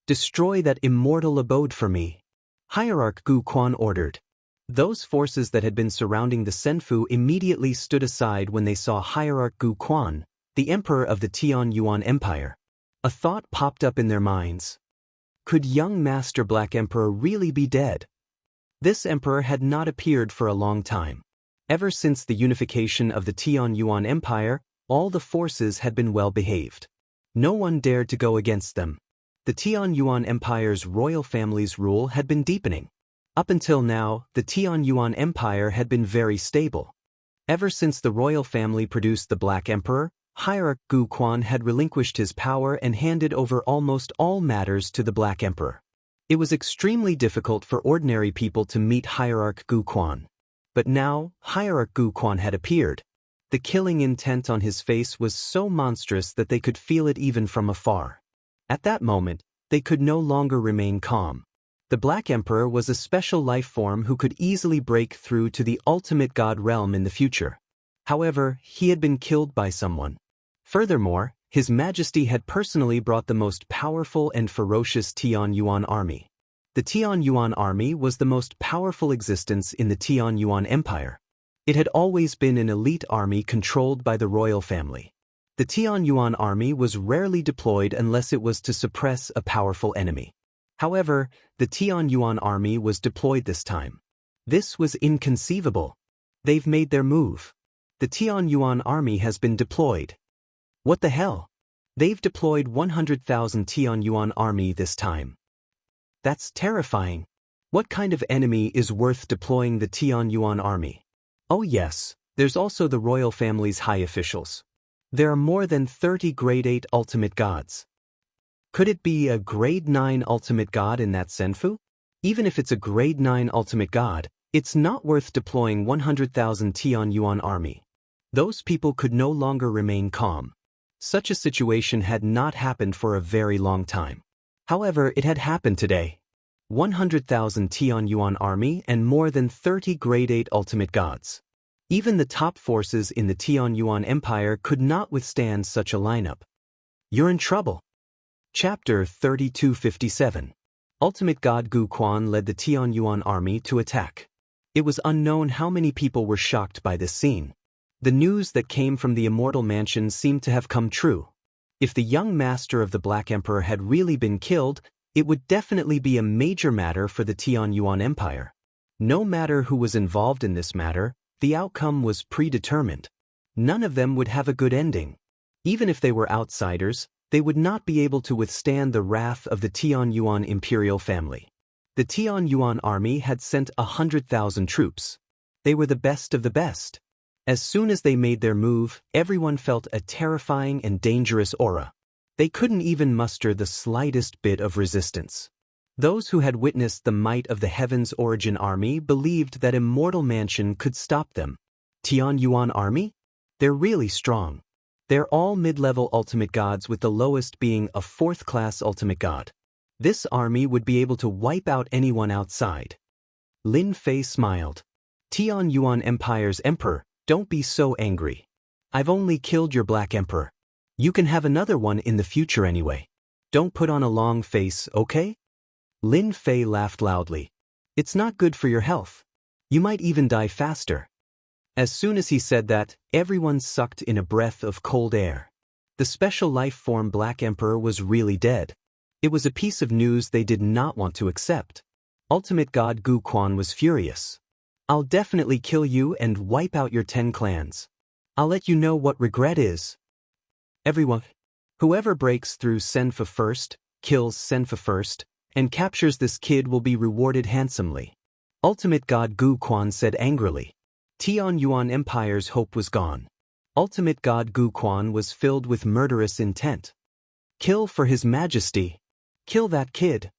Destroy that immortal abode for me, Hierarch Guquan ordered. Those forces that had been surrounding the Senfu immediately stood aside when they saw Hierarch Guquan, the emperor of the Tianyuan Empire. A thought popped up in their minds. Could young Master Black Emperor really be dead? This emperor had not appeared for a long time. Ever since the unification of the Tianyuan Empire, all the forces had been well behaved. No one dared to go against them. The Tianyuan Empire's royal family's rule had been deepening. Up until now, the Tianyuan Empire had been very stable. Ever since the royal family produced the Black Emperor, Hierarch Guquan had relinquished his power and handed over almost all matters to the Black Emperor. It was extremely difficult for ordinary people to meet Hierarch Guquan. But now, Hierarch Guquan had appeared. The killing intent on his face was so monstrous that they could feel it even from afar. At that moment, they could no longer remain calm. The Black Emperor was a special life form who could easily break through to the ultimate god realm in the future. However, he had been killed by someone. Furthermore, His Majesty had personally brought the most powerful and ferocious Tianyuan army. The Tianyuan army was the most powerful existence in the Tianyuan Empire. It had always been an elite army controlled by the royal family. The Tianyuan army was rarely deployed unless it was to suppress a powerful enemy. However, the Tianyuan army was deployed this time. This was inconceivable. They've made their move. The Tianyuan army has been deployed. What the hell? They've deployed 100,000 Tianyuan army this time. That's terrifying. What kind of enemy is worth deploying the Tianyuan army? Oh yes, there's also the royal family's high officials. There are more than 30 grade 8 ultimate gods. Could it be a grade 9 ultimate god in that Senfu? Even if it's a grade 9 ultimate god, it's not worth deploying 100,000 Tianyuan army. Those people could no longer remain calm. Such a situation had not happened for a very long time. However, it had happened today. 100,000 Tianyuan army and more than 30 grade 8 ultimate gods. Even the top forces in the Tianyuan Empire could not withstand such a lineup. You're in trouble. Chapter 3257. Ultimate God Guquan led the Tianyuan army to attack. It was unknown how many people were shocked by this scene. The news that came from the Immortal Mansion seemed to have come true. If the young master of the Black Emperor had really been killed, it would definitely be a major matter for the Tianyuan Empire. No matter who was involved in this matter, the outcome was predetermined. None of them would have a good ending. Even if they were outsiders, they would not be able to withstand the wrath of the Tianyuan imperial family. The Tianyuan army had sent 100,000 troops. They were the best of the best. As soon as they made their move, everyone felt a terrifying and dangerous aura. They couldn't even muster the slightest bit of resistance. Those who had witnessed the might of the Heaven's Origin army believed that Immortal Mansion could stop them. Tianyuan army? They're really strong. They're all mid-level ultimate gods with the lowest being a 4th-class ultimate god. This army would be able to wipe out anyone outside. Lin Fei smiled. Tianyuan Empire's emperor, don't be so angry. I've only killed your Black Emperor. You can have another one in the future anyway. Don't put on a long face, okay? Lin Fei laughed loudly. It's not good for your health. You might even die faster. As soon as he said that, everyone sucked in a breath of cold air. The special life form Black Emperor was really dead. It was a piece of news they did not want to accept. Ultimate God Guquan was furious. I'll definitely kill you and wipe out your 10 clans. I'll let you know what regret is. Everyone, whoever breaks through Senfa first, kills Senfa first, and captures this kid will be rewarded handsomely. Ultimate God Guquan said angrily. Tianyuan Empire's hope was gone. Ultimate God Guquan was filled with murderous intent. Kill for His Majesty. Kill that kid.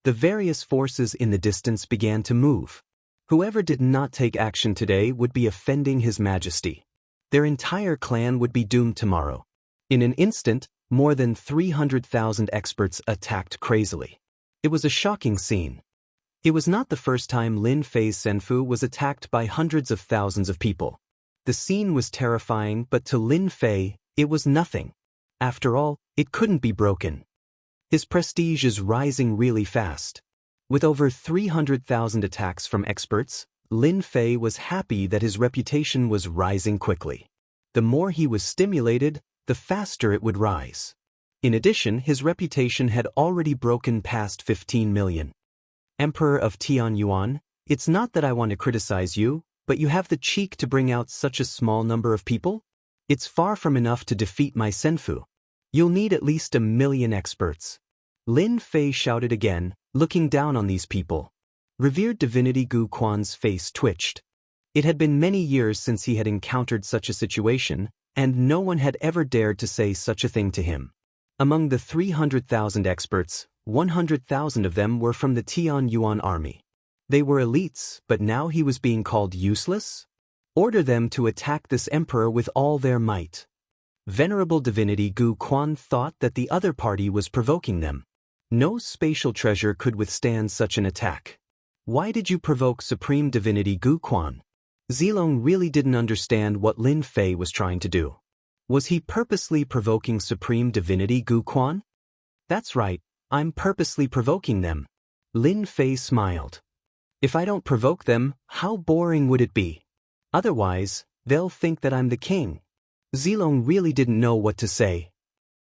The various forces in the distance began to move. Whoever did not take action today would be offending His Majesty. Their entire clan would be doomed tomorrow. In an instant, more than 300,000 experts attacked crazily. It was a shocking scene. It was not the first time Lin Fei's Senfu was attacked by hundreds of thousands of people. The scene was terrifying, but to Lin Fei, it was nothing. After all, it couldn't be broken. His prestige is rising really fast. With over 300,000 attacks from experts, Lin Fei was happy that his reputation was rising quickly. The more he was stimulated, the faster it would rise. In addition, his reputation had already broken past 15 million. Emperor of Tianyuan, it's not that I want to criticize you, but you have the cheek to bring out such a small number of people? It's far from enough to defeat my Senfu. You'll need at least 1 million experts. Lin Fei shouted again, looking down on these people. Revered divinity Gu Quan's face twitched. It had been many years since he had encountered such a situation, and no one had ever dared to say such a thing to him. Among the 300,000 experts, 100,000 of them were from the Tianyuan army. They were elites, but now he was being called useless? Order them to attack this emperor with all their might. Venerable divinity Gu Quan thought that the other party was provoking them. No spatial treasure could withstand such an attack. Why did you provoke Supreme Divinity Gu Quan? Zilong really didn't understand what Lin Fei was trying to do. Was he purposely provoking Supreme Divinity Gu Quan? That's right, I'm purposely provoking them. Lin Fei smiled. If I don't provoke them, how boring would it be? Otherwise, they'll think that I'm the king. Zilong really didn't know what to say.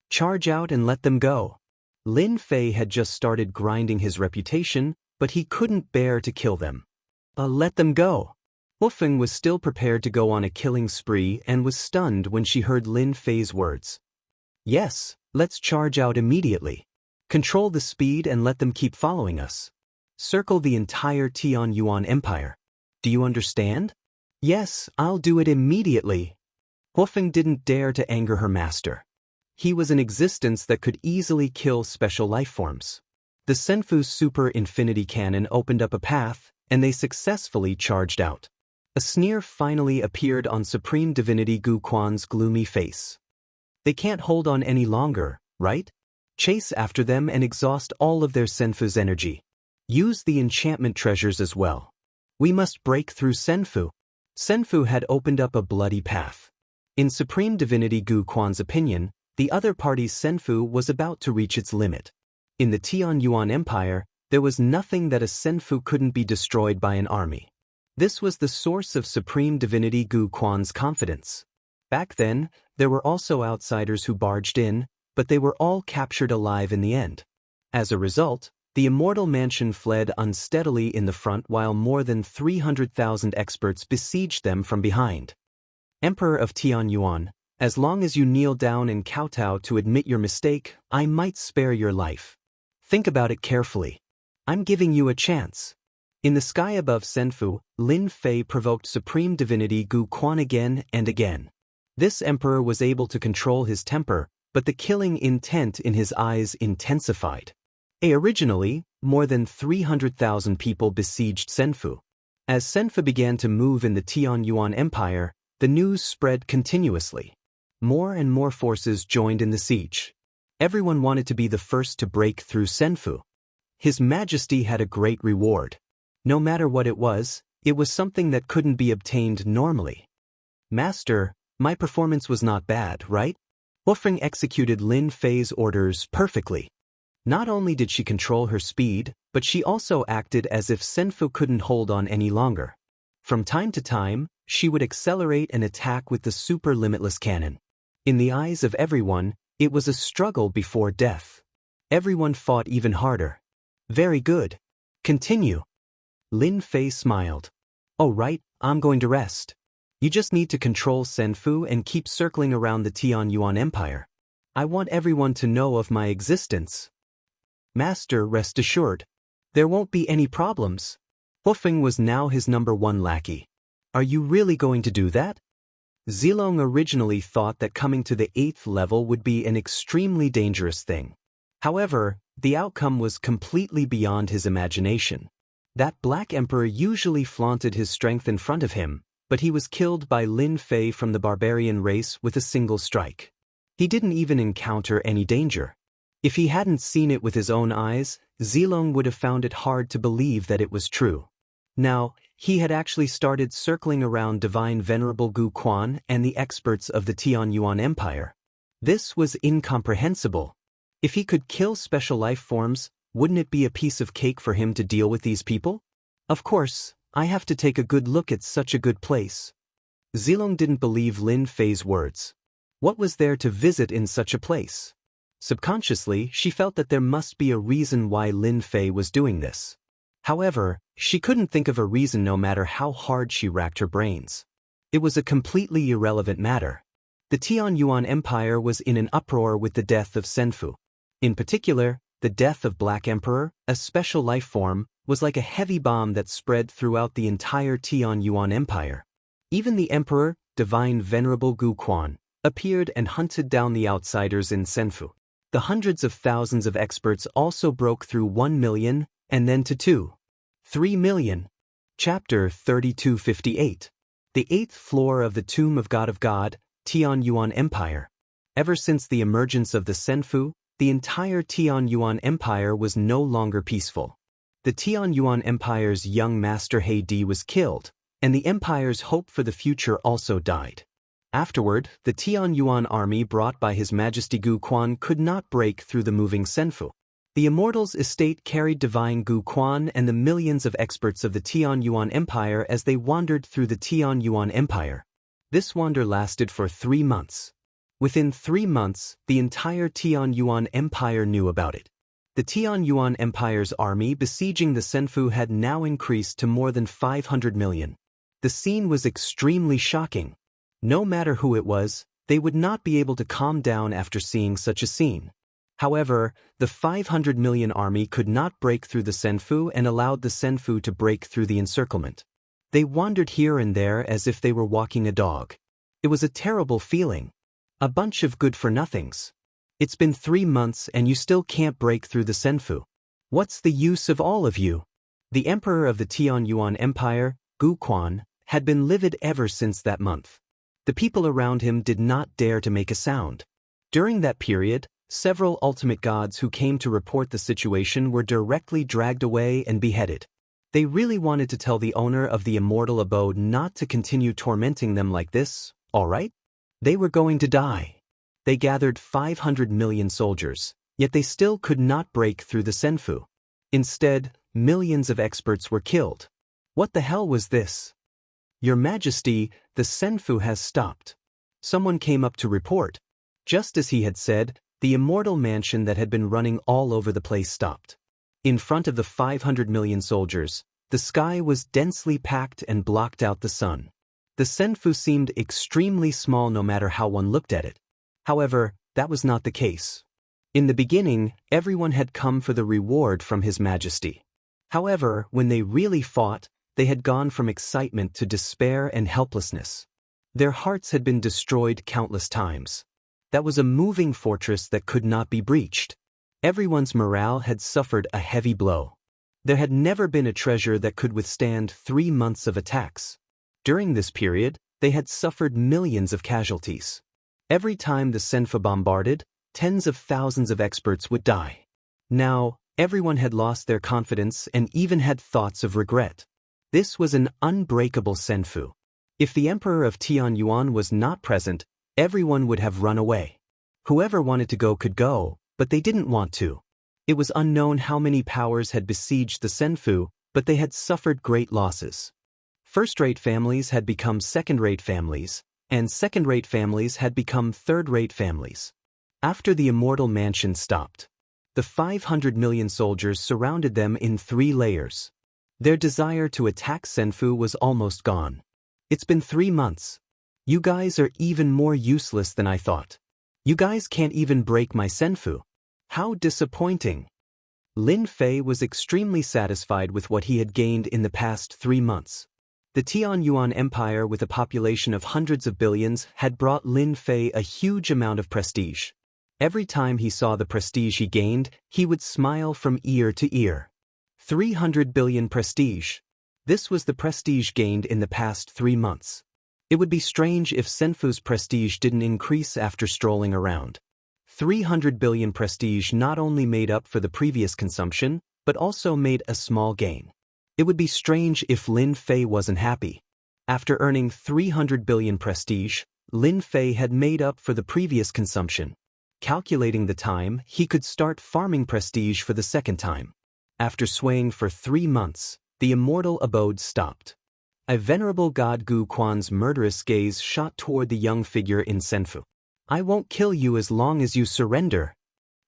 Charge out and let them go. Lin Fei had just started grinding his reputation, but he couldn't bear to kill them. Let them go. Wufeng was still prepared to go on a killing spree and was stunned when she heard Lin Fei's words. Yes, let's charge out immediately. Control the speed and let them keep following us. Circle the entire Tianyuan Empire. Do you understand? Yes, I'll do it immediately. Wufeng didn't dare to anger her master. He was an existence that could easily kill special life forms. The Senfu's super infinity cannon opened up a path, and they successfully charged out. A sneer finally appeared on Supreme Divinity Gu Quan's gloomy face. They can't hold on any longer, right? Chase after them and exhaust all of their Senfu's energy. Use the enchantment treasures as well. We must break through Senfu. Senfu had opened up a bloody path. In Supreme Divinity Gu Quan's opinion, the other party's Senfu was about to reach its limit. In the Tianyuan Empire, there was nothing that a Senfu couldn't be destroyed by an army. This was the source of Supreme Divinity Gu Quan's confidence. Back then, there were also outsiders who barged in, but they were all captured alive in the end. As a result, the Immortal Mansion fled unsteadily in the front while more than 300,000 experts besieged them from behind. Emperor of Tianyuan, as long as you kneel down and kowtow to admit your mistake, I might spare your life. Think about it carefully. I'm giving you a chance. In the sky above Senfu, Lin Fei provoked Supreme Divinity Gu Quan again and again. This emperor was able to control his temper, but the killing intent in his eyes intensified. Originally, more than 300,000 people besieged Senfu. As Senfu began to move in the Tianyuan Empire, the news spread continuously. More and more forces joined in the siege. Everyone wanted to be the first to break through Senfu. His Majesty had a great reward. No matter what it was something that couldn't be obtained normally. Master, my performance was not bad, right? Wufeng executed Lin Fei's orders perfectly. Not only did she control her speed, but she also acted as if Senfu couldn't hold on any longer. From time to time, she would accelerate an attack with the super limitless cannon. In the eyes of everyone, it was a struggle before death. Everyone fought even harder. Very good. Continue. Lin Fei smiled. Oh right, I'm going to rest. You just need to control Senfu and keep circling around the Tianyuan Empire. I want everyone to know of my existence. Master, rest assured. There won't be any problems. Wufeng was now his #1 lackey. Are you really going to do that? Zilong originally thought that coming to the 8th level would be an extremely dangerous thing. However, the outcome was completely beyond his imagination. That Black Emperor usually flaunted his strength in front of him, but he was killed by Lin Fei from the barbarian race with a single strike. He didn't even encounter any danger. If he hadn't seen it with his own eyes, Zilong would have found it hard to believe that it was true. Now, he had actually started circling around Divine Venerable Gu Quan and the experts of the Tianyuan Empire. This was incomprehensible. If he could kill special life forms, wouldn't it be a piece of cake for him to deal with these people? Of course, I have to take a good look at such a good place. Zilong didn't believe Lin Fei's words. What was there to visit in such a place? Subconsciously, she felt that there must be a reason why Lin Fei was doing this. However, she couldn't think of a reason no matter how hard she racked her brains. It was a completely irrelevant matter. The Tianyuan Empire was in an uproar with the death of Senfu. In particular, the death of Black Emperor, a special life form, was like a heavy bomb that spread throughout the entire Tianyuan Empire. Even the Emperor, Divine Venerable Gu Quan, appeared and hunted down the outsiders in Senfu. The hundreds of thousands of experts also broke through 1 million, and then to 2, 3 million. Chapter 3258. The 8th floor of the Tomb of God, Tianyuan Empire. Ever since the emergence of the Senfu, the entire Tianyuan Empire was no longer peaceful. The Tianyuan Empire's young master He Di was killed, and the empire's hope for the future also died. Afterward, the Tianyuan army brought by His Majesty Gu Quan could not break through the moving Senfu. The Immortal's estate carried Divine Gu Quan and the millions of experts of the Tianyuan Empire as they wandered through the Tianyuan Empire. This wander lasted for 3 months. Within 3 months, the entire Tianyuan Empire knew about it. The Tianyuan Empire's army besieging the Senfu had now increased to more than 500 million. The scene was extremely shocking. No matter who it was, they would not be able to calm down after seeing such a scene. However, the 500 million army could not break through the Senfu and allowed the Senfu to break through the encirclement. They wandered here and there as if they were walking a dog. It was a terrible feeling. A bunch of good-for-nothings. It's been 3 months and you still can't break through the Senfu. What's the use of all of you? The emperor of the Tianyuan Empire, Gu Quan, had been livid ever since that month. The people around him did not dare to make a sound. During that period, several ultimate gods who came to report the situation were directly dragged away and beheaded. They really wanted to tell the owner of the immortal abode not to continue tormenting them like this, all right? They were going to die. They gathered 500 million soldiers, yet they still could not break through the Senfu. Instead, millions of experts were killed. What the hell was this? Your Majesty, the Senfu has stopped. Someone came up to report. Just as he had said, the immortal mansion that had been running all over the place stopped. In front of the 500 million soldiers, the sky was densely packed and blocked out the sun. The Senfu seemed extremely small no matter how one looked at it. However, that was not the case. In the beginning, everyone had come for the reward from His Majesty. However, when they really fought, they had gone from excitement to despair and helplessness. Their hearts had been destroyed countless times. That was a moving fortress that could not be breached. Everyone's morale had suffered a heavy blow. There had never been a treasure that could withstand 3 months of attacks. During this period, they had suffered millions of casualties. Every time the Senfu bombarded, tens of thousands of experts would die. Now, everyone had lost their confidence and even had thoughts of regret. This was an unbreakable Senfu. If the Emperor of Tianyuan was not present, everyone would have run away. Whoever wanted to go could go, but they didn't want to. It was unknown how many powers had besieged the Senfu, but they had suffered great losses. First-rate families had become second-rate families, and second-rate families had become third-rate families. After the immortal mansion stopped, the 500 million soldiers surrounded them in 3 layers. Their desire to attack Senfu was almost gone. It's been 3 months. You guys are even more useless than I thought. You guys can't even break my Senfu. How disappointing. Lin Fei was extremely satisfied with what he had gained in the past 3 months. The Tianyuan Empire, with a population of hundreds of billions, had brought Lin Fei a huge amount of prestige. Every time he saw the prestige he gained, he would smile from ear to ear. 300 billion prestige. This was the prestige gained in the past 3 months. It would be strange if Senfu's prestige didn't increase after strolling around. 300 billion prestige not only made up for the previous consumption, but also made a small gain. It would be strange if Lin Fei wasn't happy. After earning 300 billion prestige, Lin Fei had made up for the previous consumption. Calculating the time, he could start farming prestige for the second time. After swaying for 3 months, the immortal abode stopped. A venerable god Gu Quan's murderous gaze shot toward the young figure in Senfu. I won't kill you as long as you surrender.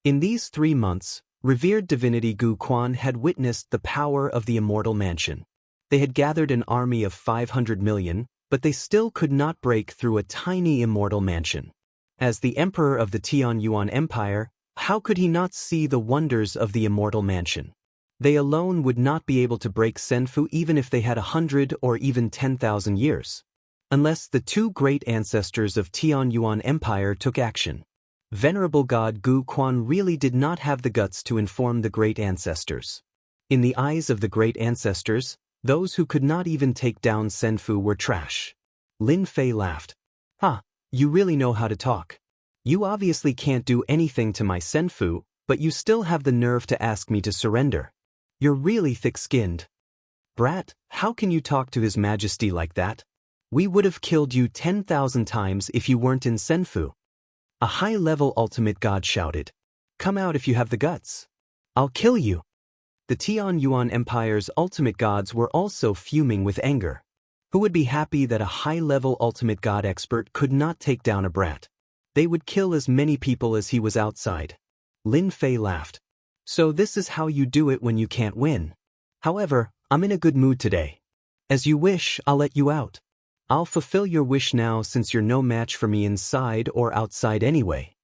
In these 3 months, revered divinity Gu Quan had witnessed the power of the immortal mansion. They had gathered an army of 500 million, but they still could not break through a tiny immortal mansion. As the emperor of the Tianyuan Empire, how could he not see the wonders of the immortal mansion? They alone would not be able to break Senfu even if they had 100 or even 10,000 years. Unless the 2 great ancestors of Tianyuan Empire took action. Venerable god Gu Quan really did not have the guts to inform the great ancestors. In the eyes of the great ancestors, those who could not even take down Senfu were trash. Lin Fei laughed. You really know how to talk. You obviously can't do anything to my Senfu, but you still have the nerve to ask me to surrender. You're really thick-skinned. Brat, how can you talk to His Majesty like that? We would have killed you 10,000 times if you weren't in Senfu. A high-level ultimate god shouted. Come out if you have the guts. I'll kill you. The Tianyuan Empire's ultimate gods were also fuming with anger. Who would be happy that a high-level ultimate god expert could not take down a brat? They would kill as many people as he was outside. Lin Fei laughed. So this is how you do it when you can't win. However, I'm in a good mood today. As you wish, I'll let you out. I'll fulfill your wish now since you're no match for me inside or outside anyway.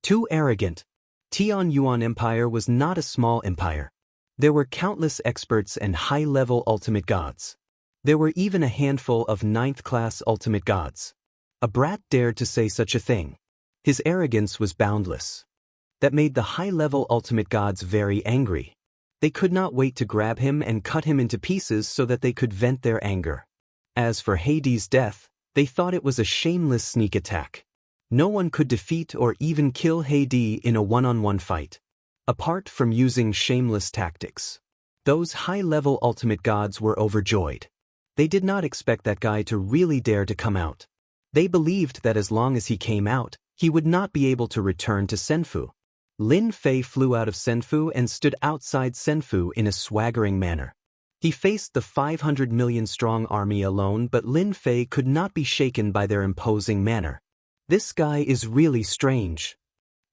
Too arrogant. Tianyuan Empire was not a small empire. There were countless experts and high-level ultimate gods. There were even a handful of 9th-class ultimate gods. A brat dared to say such a thing. His arrogance was boundless. That made the high-level ultimate gods very angry. They could not wait to grab him and cut him into pieces so that they could vent their anger. As for Hades' death, they thought it was a shameless sneak attack. No one could defeat or even kill Hades in a one-on-one fight. Apart from using shameless tactics. Those high-level ultimate gods were overjoyed. They did not expect that guy to really dare to come out. They believed that as long as he came out, he would not be able to return to Senfu. Lin Fei flew out of Senfu and stood outside Senfu in a swaggering manner. He faced the 500 million strong army alone, but Lin Fei could not be shaken by their imposing manner. This guy is really strange.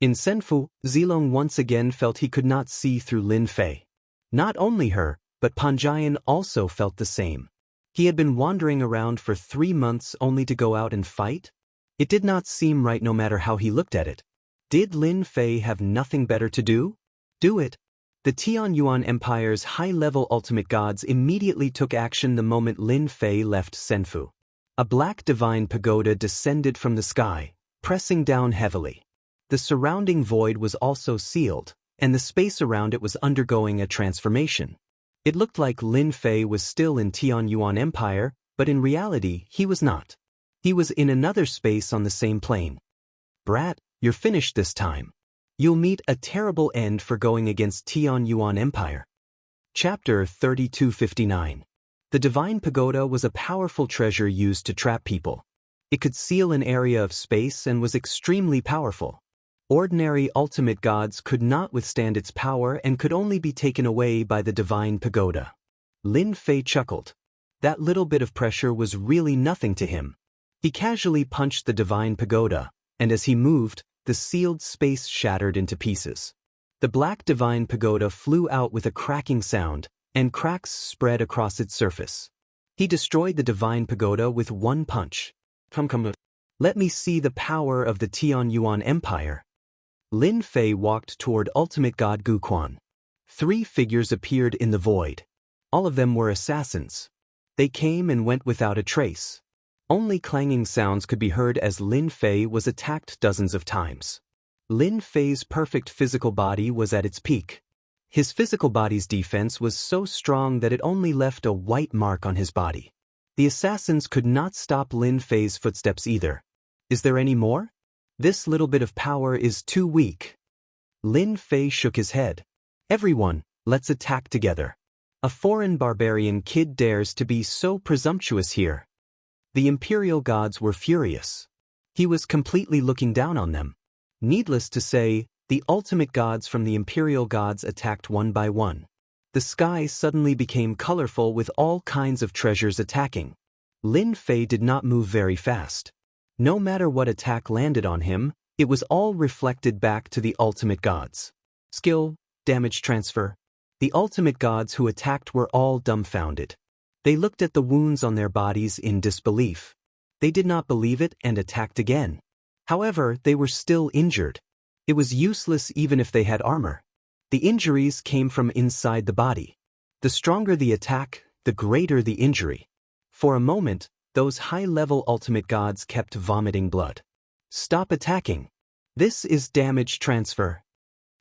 In Senfu, Zilong once again felt he could not see through Lin Fei. Not only her, but Panjian also felt the same. He had been wandering around for 3 months only to go out and fight? It did not seem right no matter how he looked at it. Did Lin Fei have nothing better to do? Do it. The Tianyuan Empire's high-level ultimate gods immediately took action the moment Lin Fei left Senfu. A black divine pagoda descended from the sky, pressing down heavily. The surrounding void was also sealed, and the space around it was undergoing a transformation. It looked like Lin Fei was still in Tianyuan Empire, but in reality he was not. He was in another space on the same plane. Brat, you're finished this time. You'll meet a terrible end for going against Tianyuan Empire. Chapter 3259. The Divine Pagoda was a powerful treasure used to trap people. It could seal an area of space and was extremely powerful. Ordinary ultimate gods could not withstand its power and could only be taken away by the Divine Pagoda. Lin Fei chuckled. That little bit of pressure was really nothing to him. He casually punched the Divine Pagoda, and as he moved, the sealed space shattered into pieces. The black Divine Pagoda flew out with a cracking sound, and cracks spread across its surface. He destroyed the Divine Pagoda with one punch. Come. Let me see the power of the Tianyuan Empire. Lin Fei walked toward Ultimate God Gu Quan. 3 figures appeared in the void. All of them were assassins. They came and went without a trace. Only clanging sounds could be heard as Lin Fei was attacked dozens of times. Lin Fei's perfect physical body was at its peak. His physical body's defense was so strong that it only left a white mark on his body. The assassins could not stop Lin Fei's footsteps either. Is there any more? This little bit of power is too weak. Lin Fei shook his head. Everyone, let's attack together. A foreign barbarian kid dares to be so presumptuous here. The imperial gods were furious. He was completely looking down on them. Needless to say, the ultimate gods from the imperial gods attacked one by one. The sky suddenly became colorful with all kinds of treasures attacking. Lin Fei did not move very fast. No matter what attack landed on him, it was all reflected back to the ultimate gods. Skill, damage transfer. The ultimate gods who attacked were all dumbfounded. They looked at the wounds on their bodies in disbelief. They did not believe it and attacked again. However, they were still injured. It was useless even if they had armor. The injuries came from inside the body. The stronger the attack, the greater the injury. For a moment, those high-level ultimate gods kept vomiting blood. Stop attacking. This is damage transfer.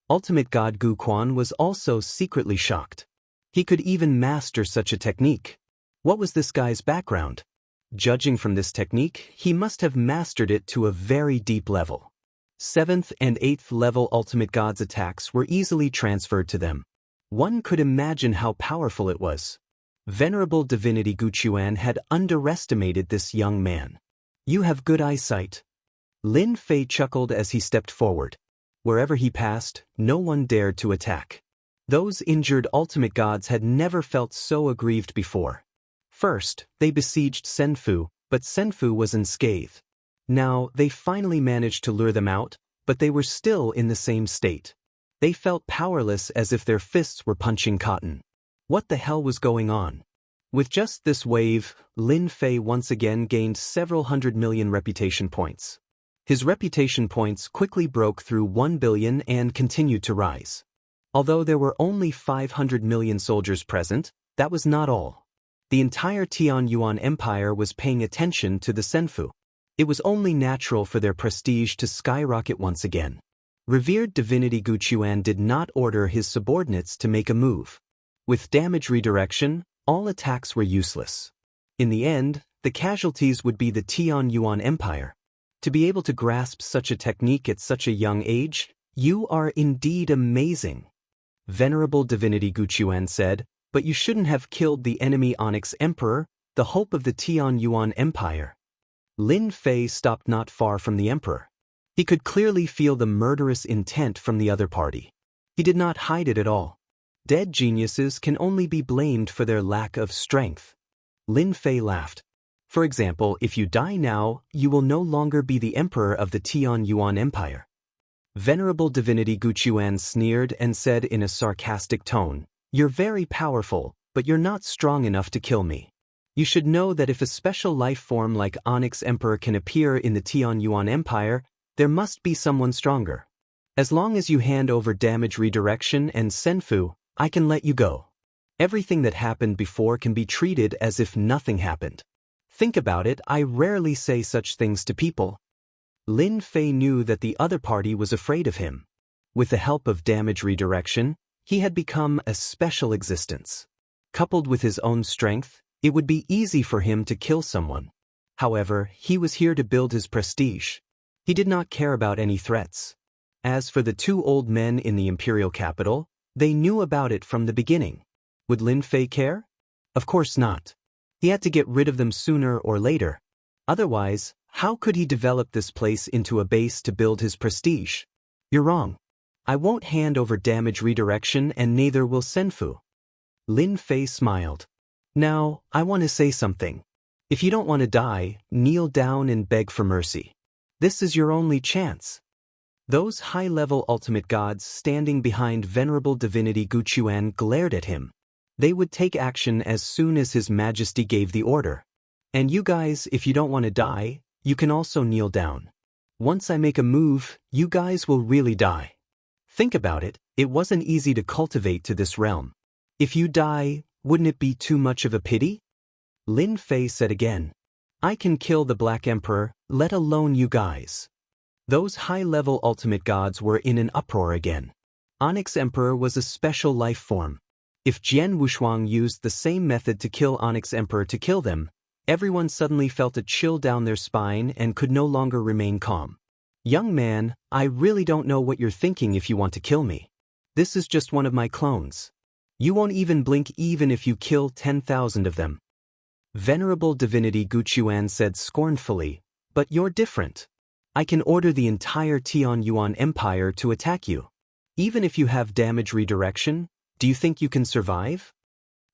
Ultimate God Gu Quan was also secretly shocked. He could even master such a technique. What was this guy's background? Judging from this technique, he must have mastered it to a very deep level. 7th and 8th level ultimate gods attacks were easily transferred to them. One could imagine how powerful it was. Venerable divinity Gu Quan had underestimated this young man. You have good eyesight. Lin Fei chuckled as he stepped forward. Wherever he passed, no one dared to attack. Those injured ultimate gods had never felt so aggrieved before. First, they besieged Senfu, but Senfu was unscathed. Now, they finally managed to lure them out, but they were still in the same state. They felt powerless as if their fists were punching cotton. What the hell was going on? With just this wave, Lin Fei once again gained several 100 million reputation points. His reputation points quickly broke through 1 billion and continued to rise. Although there were only 500 million soldiers present, that was not all. The entire Tianyuan Empire was paying attention to the Senfu. It was only natural for their prestige to skyrocket once again. Revered divinity Gu Quan did not order his subordinates to make a move. With damage redirection, all attacks were useless. In the end, the casualties would be the Tianyuan Empire. To be able to grasp such a technique at such a young age, you are indeed amazing. Venerable divinity Gu Quan said, but you shouldn't have killed the enemy Onyx Emperor, the hope of the Tianyuan Empire. Lin Fei stopped not far from the emperor. He could clearly feel the murderous intent from the other party. He did not hide it at all. Dead geniuses can only be blamed for their lack of strength. Lin Fei laughed. For example, if you die now, you will no longer be the emperor of the Tianyuan Empire. Venerable divinity Gu Quan sneered and said in a sarcastic tone, "You're very powerful, but you're not strong enough to kill me. You should know that if a special life form like Onyx Emperor can appear in the Tianyuan Empire, there must be someone stronger. As long as you hand over damage redirection and Senfu, I can let you go. Everything that happened before can be treated as if nothing happened. Think about it, I rarely say such things to people." Lin Fei knew that the other party was afraid of him. With the help of damage redirection, he had become a special existence. Coupled with his own strength, it would be easy for him to kill someone. However, he was here to build his prestige. He did not care about any threats. As for the two old men in the imperial capital, they knew about it from the beginning. Would Lin Fei care? Of course not. He had to get rid of them sooner or later. Otherwise, how could he develop this place into a base to build his prestige? You're wrong. I won't hand over damage redirection and neither will Senfu. Lin Fei smiled. Now, I want to say something. If you don't want to die, kneel down and beg for mercy. This is your only chance. Those high-level ultimate gods standing behind venerable divinity Gu Quan glared at him. They would take action as soon as His Majesty gave the order. And you guys, if you don't want to die, you can also kneel down. Once I make a move, you guys will really die. Think about it, it wasn't easy to cultivate to this realm. If you die, wouldn't it be too much of a pity? Lin Fei said again. I can kill the Black Emperor, let alone you guys. Those high-level ultimate gods were in an uproar again. Onyx Emperor was a special life form. If Jian Wushuang used the same method to kill Onyx Emperor to kill them, everyone suddenly felt a chill down their spine and could no longer remain calm. Young man, I really don't know what you're thinking if you want to kill me. This is just one of my clones. You won't even blink even if you kill 10,000 of them. Venerable Divinity Guchuan said scornfully, but you're different. I can order the entire Tianyuan Empire to attack you. Even if you have damage redirection, do you think you can survive?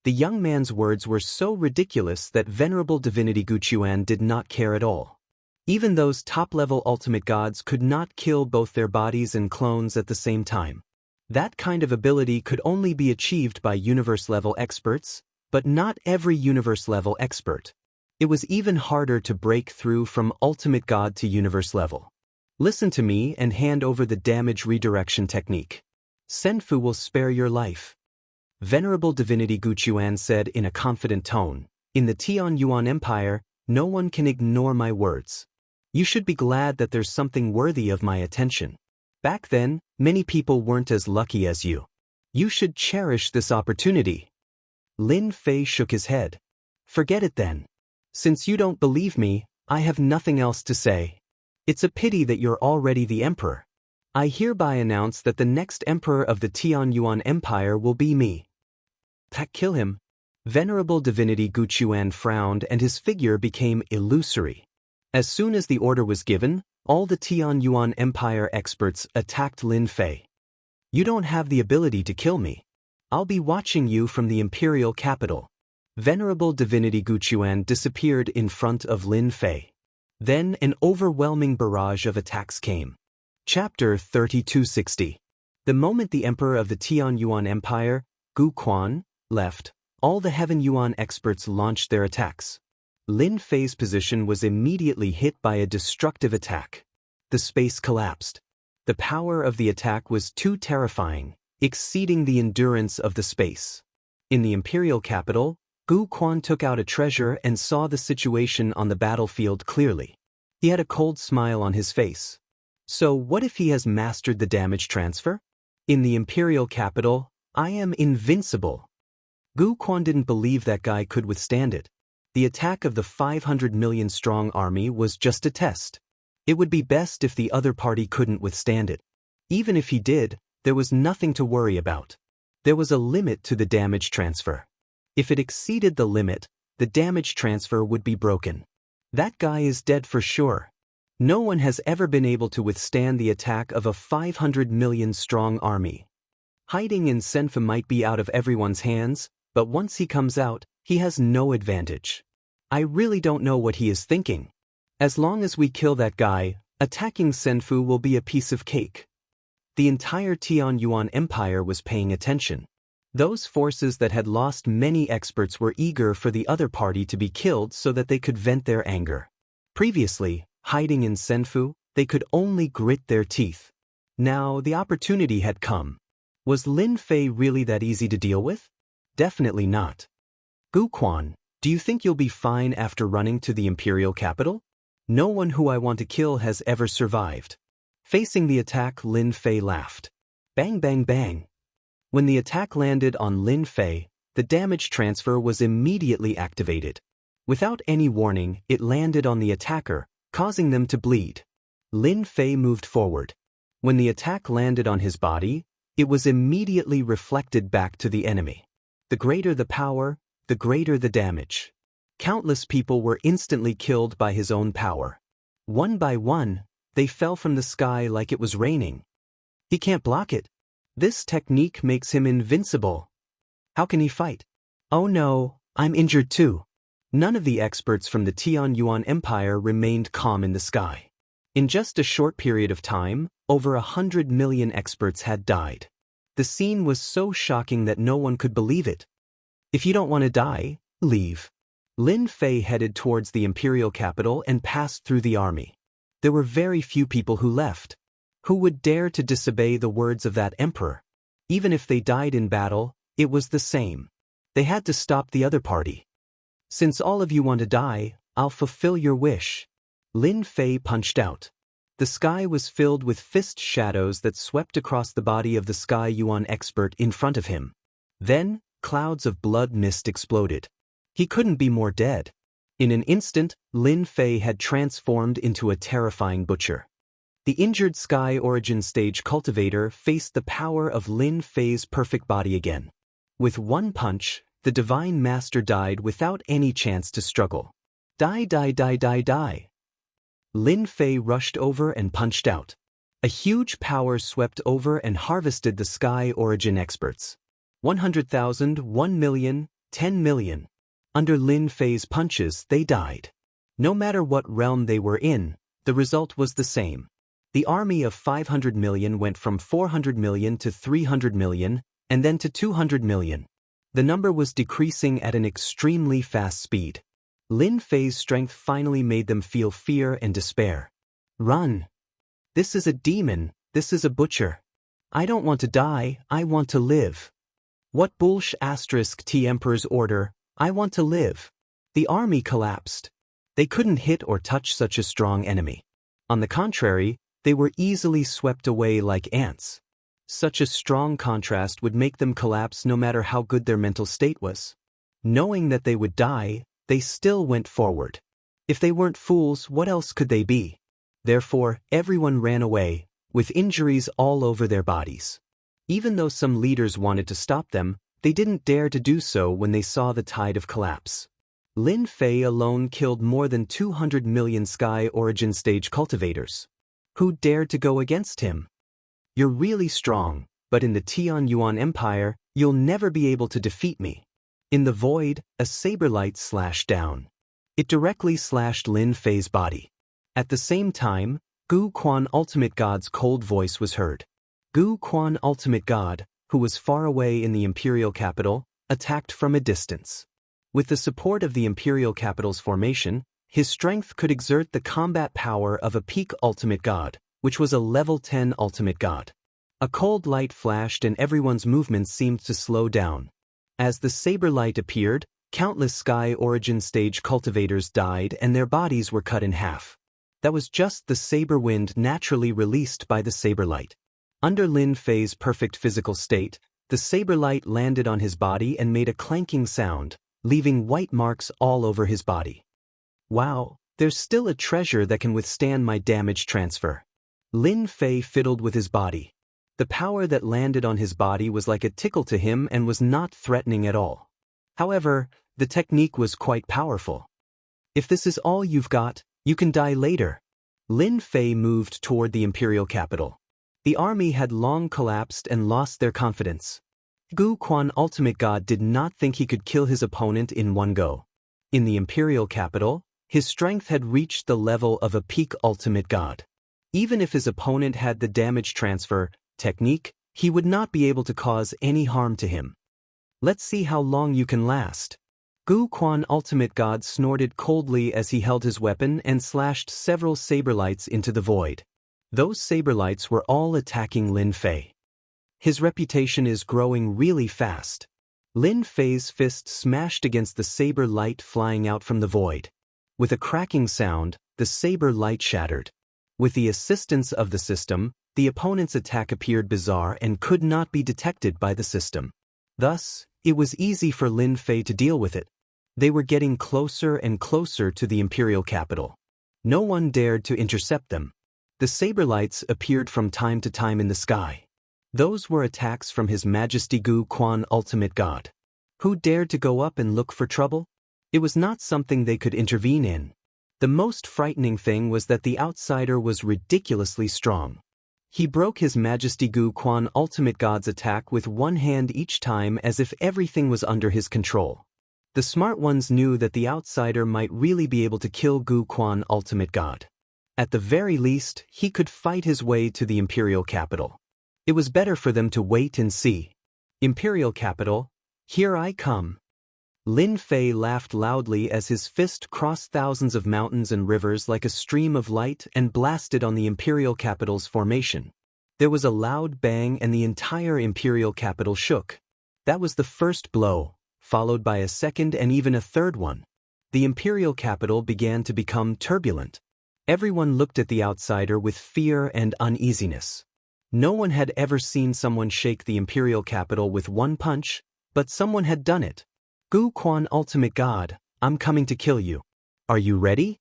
The young man's words were so ridiculous that Venerable Divinity Guchuan did not care at all. Even those top-level ultimate gods could not kill both their bodies and clones at the same time. That kind of ability could only be achieved by universe-level experts, but not every universe-level expert. It was even harder to break through from ultimate god to universe level. Listen to me and hand over the damage redirection technique. Senfu will spare your life. Venerable Divinity Guchuan said in a confident tone, in the Tianyuan Empire, no one can ignore my words. You should be glad that there's something worthy of my attention. Back then, many people weren't as lucky as you. You should cherish this opportunity. Lin Fei shook his head. Forget it then. Since you don't believe me, I have nothing else to say. It's a pity that you're already the emperor. I hereby announce that the next emperor of the Tianyuan Empire will be me. Kill him. Venerable Divinity Guchuan frowned and his figure became illusory. As soon as the order was given, all the Tianyuan Empire experts attacked Lin Fei. You don't have the ability to kill me. I'll be watching you from the imperial capital. Venerable Divinity Guchuan disappeared in front of Lin Fei. Then an overwhelming barrage of attacks came. Chapter 3260. The moment the emperor of the Tianyuan Empire, Gu Quan, left, all the Heaven Yuan experts launched their attacks. Lin Fei's position was immediately hit by a destructive attack. The space collapsed. The power of the attack was too terrifying, exceeding the endurance of the space. In the imperial capital, Gu Quan took out a treasure and saw the situation on the battlefield clearly. He had a cold smile on his face. So what if he has mastered the damage transfer? In the imperial capital, I am invincible. Gu Quan didn't believe that guy could withstand it. The attack of the 500 million strong army was just a test. It would be best if the other party couldn't withstand it. Even if he did, there was nothing to worry about. There was a limit to the damage transfer. If it exceeded the limit, the damage transfer would be broken. That guy is dead for sure. No one has ever been able to withstand the attack of a 500 million strong army. Hiding in Senfu might be out of everyone's hands, but once he comes out, he has no advantage. I really don't know what he is thinking. As long as we kill that guy, attacking Senfu will be a piece of cake. The entire Tianyuan Empire was paying attention. Those forces that had lost many experts were eager for the other party to be killed so that they could vent their anger. Previously, hiding in Senfu, they could only grit their teeth. Now the opportunity had come. Was Lin Fei really that easy to deal with? Definitely not. Gu Quan, do you think you'll be fine after running to the imperial capital? No one who I want to kill has ever survived. Facing the attack, Lin Fei laughed. Bang bang bang. When the attack landed on Lin Fei, the damage transfer was immediately activated. Without any warning, it landed on the attacker, causing them to bleed. Lin Fei moved forward. When the attack landed on his body, it was immediately reflected back to the enemy. The greater the power, the greater the damage. Countless people were instantly killed by his own power. One by one, they fell from the sky like it was raining. He can't block it. This technique makes him invincible. How can he fight? Oh no, I'm injured too. None of the experts from the Tianyuan Empire remained calm in the sky. In just a short period of time, over 100 million experts had died. The scene was so shocking that no one could believe it. If you don't want to die, leave. Lin Fei headed towards the imperial capital and passed through the army. There were very few people who left. Who would dare to disobey the words of that emperor? Even if they died in battle, it was the same. They had to stop the other party. Since all of you want to die, I'll fulfill your wish. Lin Fei punched out. The sky was filled with fist shadows that swept across the body of the Sky Yuan expert in front of him. Then, clouds of blood mist exploded. He couldn't be more dead. In an instant, Lin Fei had transformed into a terrifying butcher. The injured Sky Origin Stage cultivator faced the power of Lin Fei's perfect body again. With one punch, the Divine Master died without any chance to struggle. Die, die, die, die, die. Lin Fei rushed over and punched out. A huge power swept over and harvested the Sky Origin experts. 100,000, 1 million, 10 million. Under Lin Fei's punches, they died. No matter what realm they were in, the result was the same. The army of 500 million went from 400 million to 300 million, and then to 200 million. The number was decreasing at an extremely fast speed. Lin Fei's strength finally made them feel fear and despair. Run! This is a demon, this is a butcher. I don't want to die, I want to live. What bullsh** T Emperor's order, I want to live. The army collapsed. They couldn't hit or touch such a strong enemy. On the contrary, they were easily swept away like ants. Such a strong contrast would make them collapse no matter how good their mental state was. Knowing that they would die, they still went forward. If they weren't fools, what else could they be? Therefore, everyone ran away, with injuries all over their bodies. Even though some leaders wanted to stop them, they didn't dare to do so when they saw the tide of collapse. Lin Fei alone killed more than 200 million Sky Origin Stage cultivators. Who dared to go against him? You're really strong, but in the Tian Yuan Empire, you'll never be able to defeat me. In the void, a saber light slashed down. It directly slashed Lin Fei's body. At the same time, Gu Quan Ultimate God's cold voice was heard. Gu Quan Ultimate God, who was far away in the imperial capital, attacked from a distance. With the support of the imperial capital's formation, his strength could exert the combat power of a peak ultimate god, which was a level 10 ultimate god. A cold light flashed and everyone's movements seemed to slow down. As the saber light appeared, countless Sky Origin Stage cultivators died and their bodies were cut in half. That was just the saber wind naturally released by the saber light. Under Lin Fei's perfect physical state, the saber light landed on his body and made a clanking sound, leaving white marks all over his body. Wow, there's still a treasure that can withstand my damage transfer. Lin Fei fiddled with his body. The power that landed on his body was like a tickle to him and was not threatening at all. However, the technique was quite powerful. If this is all you've got, you can die later. Lin Fei moved toward the imperial capital. The army had long collapsed and lost their confidence. Gu Quan Ultimate God did not think he could kill his opponent in one go. In the imperial capital, his strength had reached the level of a peak ultimate god. Even if his opponent had the damage transfer technique, he would not be able to cause any harm to him. Let's see how long you can last. Gu Quan Ultimate God snorted coldly as he held his weapon and slashed several saber lights into the void. Those saber lights were all attacking Lin Fei. His reputation is growing really fast. Lin Fei's fist smashed against the saber light flying out from the void. With a cracking sound, the saber light shattered. With the assistance of the system, the opponent's attack appeared bizarre and could not be detected by the system. Thus, it was easy for Lin Fei to deal with it. They were getting closer and closer to the imperial capital. No one dared to intercept them. The saber lights appeared from time to time in the sky. Those were attacks from His Majesty Gu Quan Ultimate God. Who dared to go up and look for trouble? It was not something they could intervene in. The most frightening thing was that the outsider was ridiculously strong. He broke His Majesty Gu Quan Ultimate God's attack with one hand each time as if everything was under his control. The smart ones knew that the outsider might really be able to kill Gu Quan Ultimate God. At the very least, he could fight his way to the imperial capital. It was better for them to wait and see. Imperial capital, here I come. Lin Fei laughed loudly as his fist crossed thousands of mountains and rivers like a stream of light and blasted on the imperial capital's formation. There was a loud bang and the entire imperial capital shook. That was the first blow, followed by a second and even a third one. The imperial capital began to become turbulent. Everyone looked at the outsider with fear and uneasiness. No one had ever seen someone shake the imperial capital with one punch, but someone had done it. Gu Quan, ultimate god, I'm coming to kill you. Are you ready?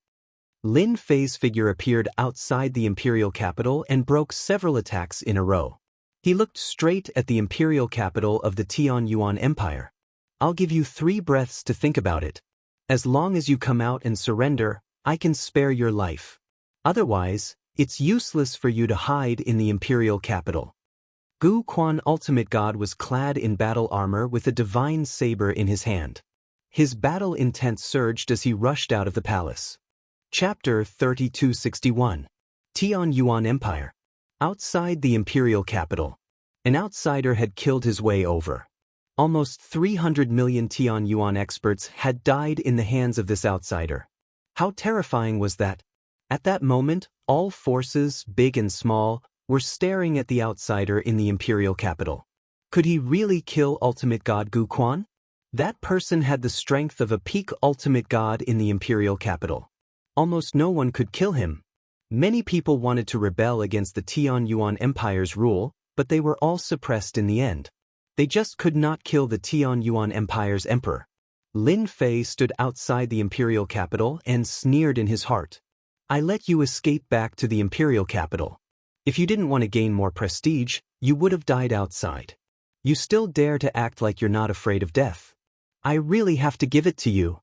Lin Fei's figure appeared outside the imperial capital and broke several attacks in a row. He looked straight at the imperial capital of the Tianyuan Empire. I'll give you 3 breaths to think about it. As long as you come out and surrender, I can spare your life. Otherwise, it's useless for you to hide in the imperial capital. Gu Quan, ultimate god, was clad in battle armor with a divine saber in his hand. His battle intent surged as he rushed out of the palace. Chapter 3261. Tianyuan Empire. Outside the imperial capital. An outsider had killed his way over. Almost 300 million Tianyuan experts had died in the hands of this outsider. How terrifying was that? At that moment, all forces, big and small, were staring at the outsider in the imperial capital. Could he really kill ultimate god Gu Quan? That person had the strength of a peak ultimate god in the imperial capital. Almost no one could kill him. Many people wanted to rebel against the Tianyuan Empire's rule, but they were all suppressed in the end. They just could not kill the Tianyuan Empire's emperor. Lin Fei stood outside the imperial capital and sneered in his heart. I let you escape back to the imperial capital. If you didn't want to gain more prestige, you would have died outside. You still dare to act like you're not afraid of death. I really have to give it to you.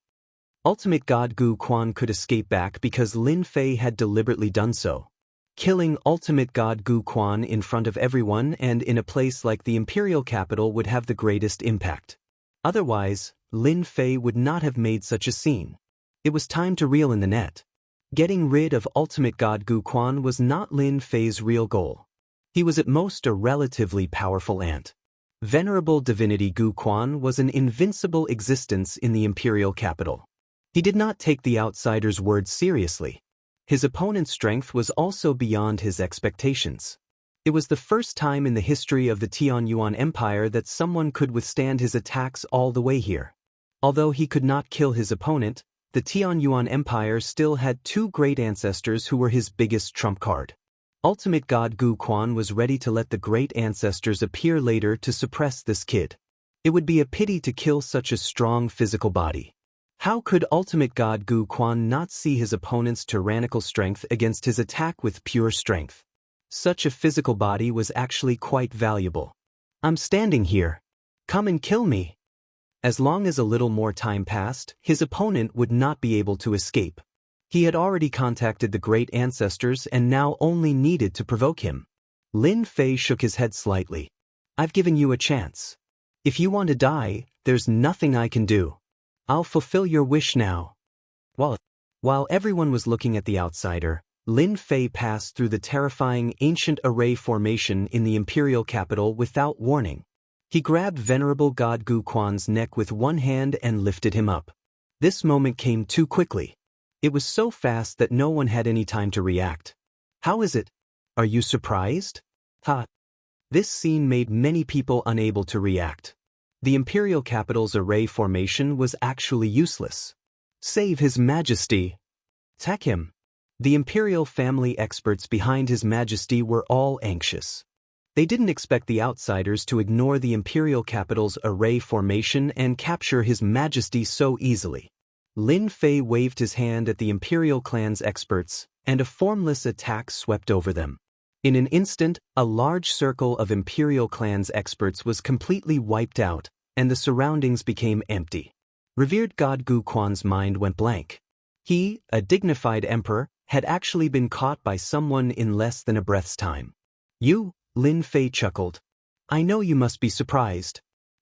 Ultimate god Gu Quan could escape back because Lin Fei had deliberately done so. Killing ultimate god Gu Quan in front of everyone and in a place like the imperial capital would have the greatest impact. Otherwise, Lin Fei would not have made such a scene. It was time to reel in the net. Getting rid of ultimate god Gu Quan was not Lin Fei's real goal. He was at most a relatively powerful ant. Venerable divinity Gu Quan was an invincible existence in the imperial capital. He did not take the outsider's words seriously. His opponent's strength was also beyond his expectations. It was the first time in the history of the Tianyuan Empire that someone could withstand his attacks all the way here. Although he could not kill his opponent, the Tianyuan Empire still had 2 great ancestors who were his biggest trump card. Ultimate god Gu Quan was ready to let the great ancestors appear later to suppress this kid. It would be a pity to kill such a strong physical body. How could ultimate god Gu Quan not see his opponent's tyrannical strength against his attack with pure strength? Such a physical body was actually quite valuable. I'm standing here. Come and kill me. As long as a little more time passed, his opponent would not be able to escape. He had already contacted the great ancestors and now only needed to provoke him. Lin Fei shook his head slightly. I've given you a chance. If you want to die, there's nothing I can do. I'll fulfill your wish now. While everyone was looking at the outsider, Lin Fei passed through the terrifying ancient array formation in the imperial capital without warning. He grabbed venerable god Gu Quan's neck with one hand and lifted him up. This moment came too quickly. It was so fast that no one had any time to react. How is it? Are you surprised? Ha! This scene made many people unable to react. The imperial capital's array formation was actually useless. Save His Majesty. Attack him. The imperial family experts behind His Majesty were all anxious. They didn't expect the outsiders to ignore the imperial capital's array formation and capture His Majesty so easily. Lin Fei waved his hand at the imperial clan's experts, and a formless attack swept over them. In an instant, a large circle of imperial clan's experts was completely wiped out, and the surroundings became empty. Revered god Gu Quan's mind went blank. He, a dignified emperor, had actually been caught by someone in less than a breath's time. You, Lin Fei chuckled. I know you must be surprised.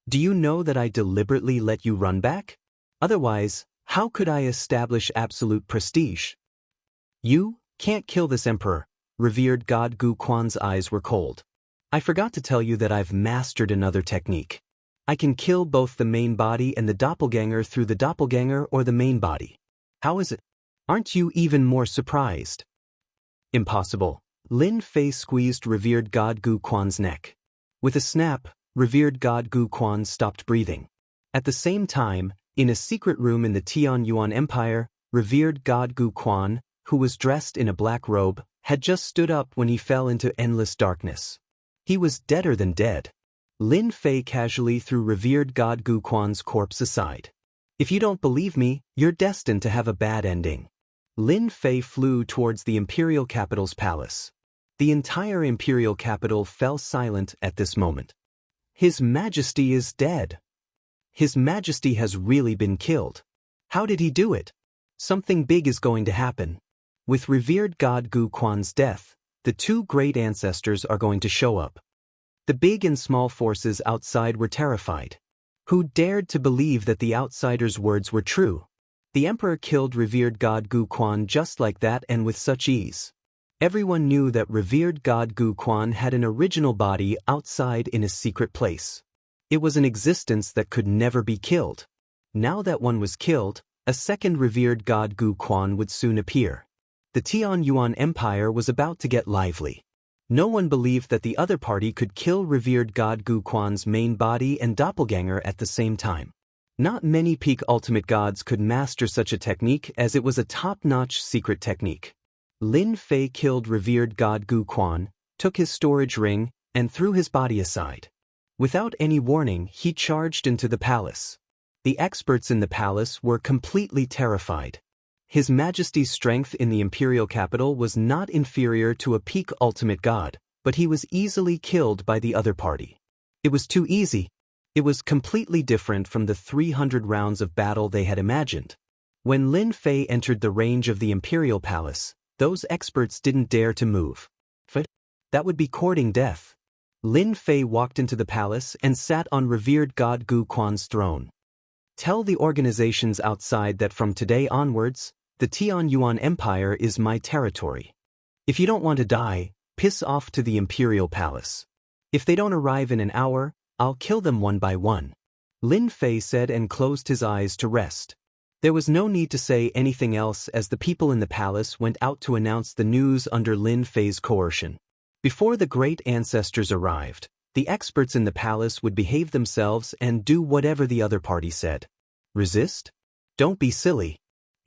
Do you know that I deliberately let you run back? Otherwise, how could I establish absolute prestige? You can't kill this emperor. Revered god Gu Quan's eyes were cold. I forgot to tell you that I've mastered another technique. I can kill both the main body and the doppelganger through the doppelganger or the main body. How is it? Aren't you even more surprised? Impossible. Lin Fei squeezed revered god Gu Quan's neck. With a snap, revered god Gu Quan stopped breathing. At the same time, in a secret room in the Tianyuan Empire, revered god Gu Quan, who was dressed in a black robe, had just stood up when he fell into endless darkness. He was deader than dead. Lin Fei casually threw revered god Gu Quan's corpse aside. "If you don't believe me, you're destined to have a bad ending." Lin Fei flew towards the imperial capital's palace. The entire imperial capital fell silent at this moment. His Majesty is dead. His Majesty has really been killed. How did he do it? Something big is going to happen. With revered god Gu Quan's death, the two great ancestors are going to show up. The big and small forces outside were terrified. Who dared to believe that the outsider's words were true? The emperor killed revered god Gu Quan just like that and with such ease. Everyone knew that revered god Gu Quan had an original body outside in a secret place. It was an existence that could never be killed. Now that one was killed, a second revered god Gu Quan would soon appear. The Tianyuan Empire was about to get lively. No one believed that the other party could kill revered god Gu Quan's main body and doppelganger at the same time. Not many peak ultimate gods could master such a technique, as it was a top-notch secret technique. Lin Fei killed revered god Gu Quan, took his storage ring, and threw his body aside. Without any warning, he charged into the palace. The experts in the palace were completely terrified. His Majesty's strength in the imperial capital was not inferior to a peak ultimate god, but he was easily killed by the other party. It was too easy. It was completely different from the 300 rounds of battle they had imagined. When Lin Fei entered the range of the imperial palace, those experts didn't dare to move. That would be courting death. Lin Fei walked into the palace and sat on revered god Gu Quan's throne. "Tell the organizations outside that from today onwards, the Tianyuan Empire is my territory. If you don't want to die, piss off to the imperial palace. If they don't arrive in an hour, I'll kill them one by one," Lin Fei said and closed his eyes to rest. There was no need to say anything else as the people in the palace went out to announce the news under Lin Fei's coercion. Before the great ancestors arrived, the experts in the palace would behave themselves and do whatever the other party said. Resist? Don't be silly.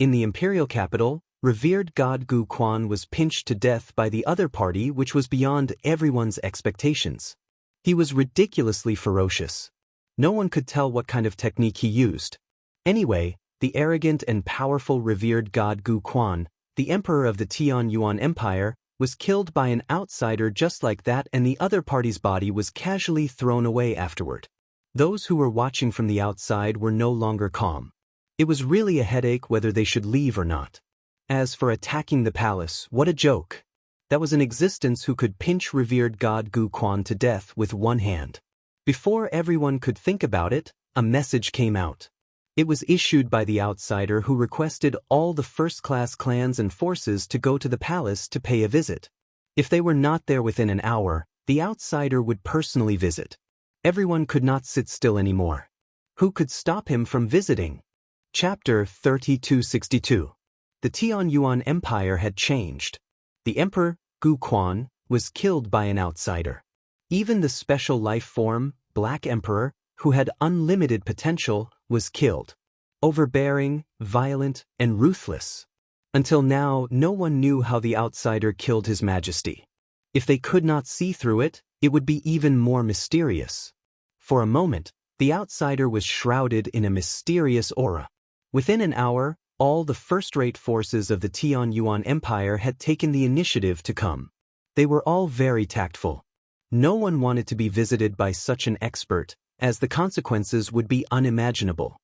In the imperial capital, revered god Gu Quan was pinched to death by the other party, which was beyond everyone's expectations. He was ridiculously ferocious. No one could tell what kind of technique he used. Anyway, the arrogant and powerful revered god Gu Quan, the emperor of the Tianyuan Empire, was killed by an outsider just like that, and the other party's body was casually thrown away afterward. Those who were watching from the outside were no longer calm. It was really a headache whether they should leave or not. As for attacking the palace, what a joke. That was an existence who could pinch revered god Gu Quan to death with one hand. Before everyone could think about it, a message came out. It was issued by the outsider who requested all the first-class clans and forces to go to the palace to pay a visit. If they were not there within an hour, the outsider would personally visit. Everyone could not sit still anymore. Who could stop him from visiting? Chapter 3262. The Tianyuan Empire had changed. The emperor, Gu Quan, was killed by an outsider. Even the special life form, Black Emperor, who had unlimited potential, was killed. Overbearing, violent, and ruthless. Until now, no one knew how the outsider killed His Majesty. If they could not see through it, it would be even more mysterious. For a moment, the outsider was shrouded in a mysterious aura. Within an hour, all the first-rate forces of the Tianyuan Empire had taken the initiative to come. They were all very tactful. No one wanted to be visited by such an expert, as the consequences would be unimaginable.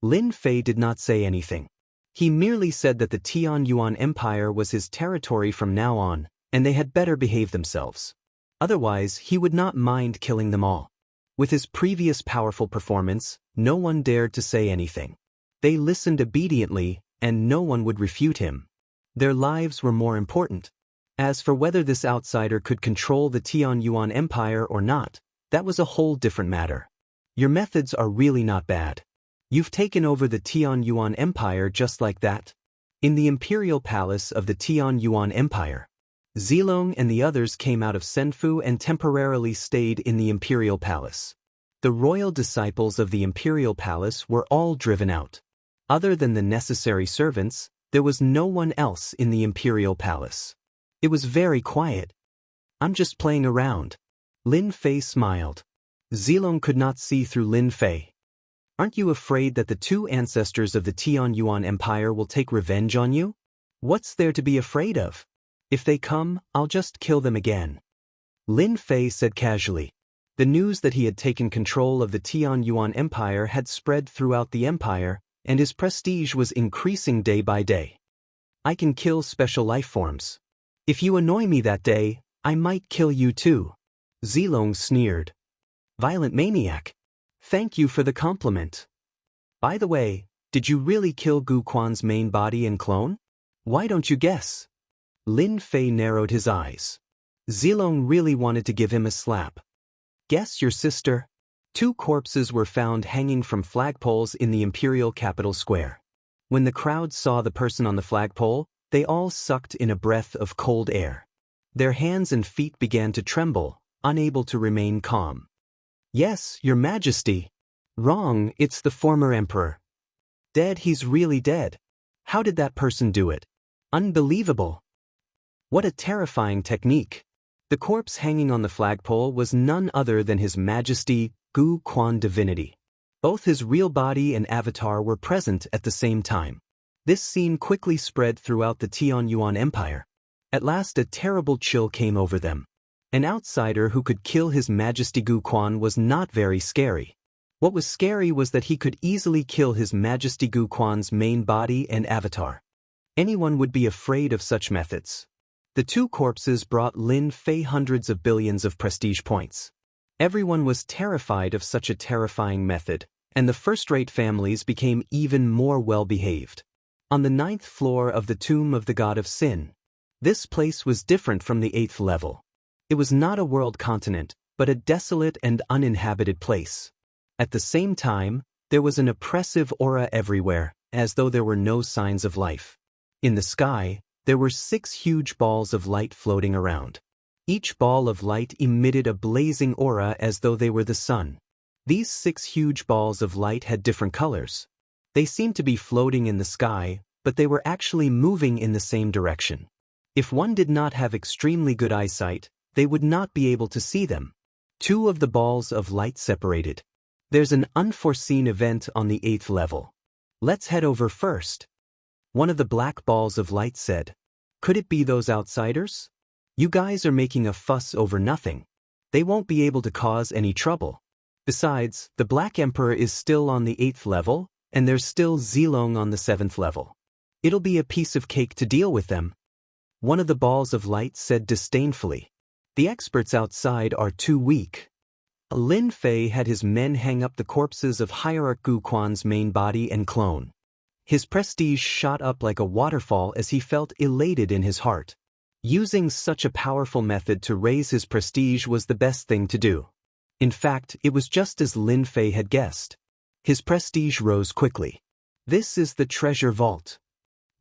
Lin Fei did not say anything. He merely said that the Tianyuan Empire was his territory from now on, and they had better behave themselves. Otherwise, he would not mind killing them all. With his previous powerful performance, no one dared to say anything. They listened obediently, and no one would refute him. Their lives were more important. As for whether this outsider could control the Tianyuan Empire or not, that was a whole different matter. Your methods are really not bad. You've taken over the Tianyuan Empire just like that. In the imperial palace of the Tianyuan Empire, Zilong and the others came out of Senfu and temporarily stayed in the imperial palace. The royal disciples of the imperial palace were all driven out. Other than the necessary servants, There was no one else in the imperial palace. It was very quiet. I'm just playing around. Lin Fei smiled. Zilong could not see through Lin Fei. Aren't you afraid that the two ancestors of the Tian Yuan Empire will take revenge on you? What's there to be afraid of? If they come, I'll just kill them again. Lin Fei said casually. The news that he had taken control of the Tian Yuan Empire had spread throughout the empire, and his prestige was increasing day by day. I can kill special life forms. If you annoy me that day, I might kill you too. Zilong sneered. Violent maniac. Thank you for the compliment. By the way, did you really kill Gu Quan's main body and clone? Why don't you guess? Lin Fei narrowed his eyes. Zilong really wanted to give him a slap. Guess your sister. 2 corpses were found hanging from flagpoles in the imperial capital square. When the crowd saw the person on the flagpole, they all sucked in a breath of cold air. Their hands and feet began to tremble, unable to remain calm. Yes, Your Majesty. Wrong, it's the former emperor. Dead, he's really dead. How did that person do it? Unbelievable. What a terrifying technique. The corpse hanging on the flagpole was none other than His Majesty Gu Quan Divinity. Both his real body and avatar were present at the same time. This scene quickly spread throughout the Tian Yuan Empire. At last a terrible chill came over them. An outsider who could kill His Majesty Gu Quan was not very scary. What was scary was that he could easily kill His Majesty Gu Quan's main body and avatar. Anyone would be afraid of such methods. The 2 corpses brought Lin Fei hundreds of billions of prestige points. Everyone was terrified of such a terrifying method, and the first-rate families became even more well-behaved. On the 9th floor of the Tomb of the God of Sin. This place was different from the 8th level. It was not a world continent, but a desolate and uninhabited place. At the same time, there was an oppressive aura everywhere, as though there were no signs of life. In the sky, there were 6 huge balls of light floating around. Each ball of light emitted a blazing aura as though they were the sun. These 6 huge balls of light had different colors. They seemed to be floating in the sky, but they were actually moving in the same direction. If one did not have extremely good eyesight, they would not be able to see them. 2 of the balls of light separated. There's an unforeseen event on the 8th level. Let's head over first. One of the black balls of light said. Could it be those outsiders? You guys are making a fuss over nothing. They won't be able to cause any trouble. Besides, the Black Emperor is still on the 8th level, and there's still Zilong on the 7th level. It'll be a piece of cake to deal with them. One of the balls of light said disdainfully. The experts outside are too weak. Lin Fei had his men hang up the corpses of Hierarch Gu Quan's main body and clone. His prestige shot up like a waterfall as he felt elated in his heart. Using such a powerful method to raise his prestige was the best thing to do. In fact, it was just as Lin Fei had guessed. His prestige rose quickly. This is the treasure vault.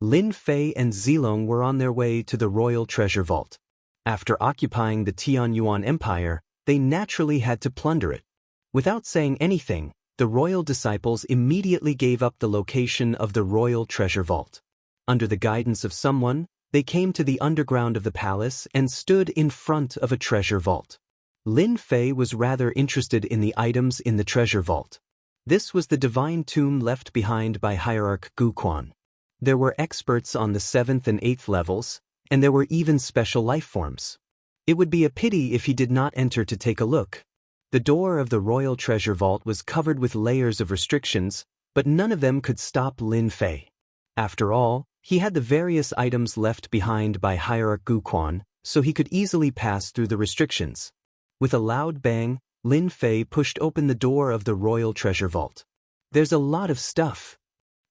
Lin Fei and Zilong were on their way to the royal treasure vault. After occupying the Tian Yuan Empire, they naturally had to plunder it. Without saying anything, the royal disciples immediately gave up the location of the royal treasure vault. Under the guidance of someone, they came to the underground of the palace and stood in front of a treasure vault. Lin Fei was rather interested in the items in the treasure vault. This was the divine tomb left behind by Hierarch Gu Quan. There were experts on the 7th and 8th levels, and there were even special life forms. It would be a pity if he did not enter to take a look. The door of the royal treasure vault was covered with layers of restrictions, but none of them could stop Lin Fei. After all, he had the various items left behind by Hierarch Gu Quan, so he could easily pass through the restrictions. With a loud bang, Lin Fei pushed open the door of the royal treasure vault. There's a lot of stuff.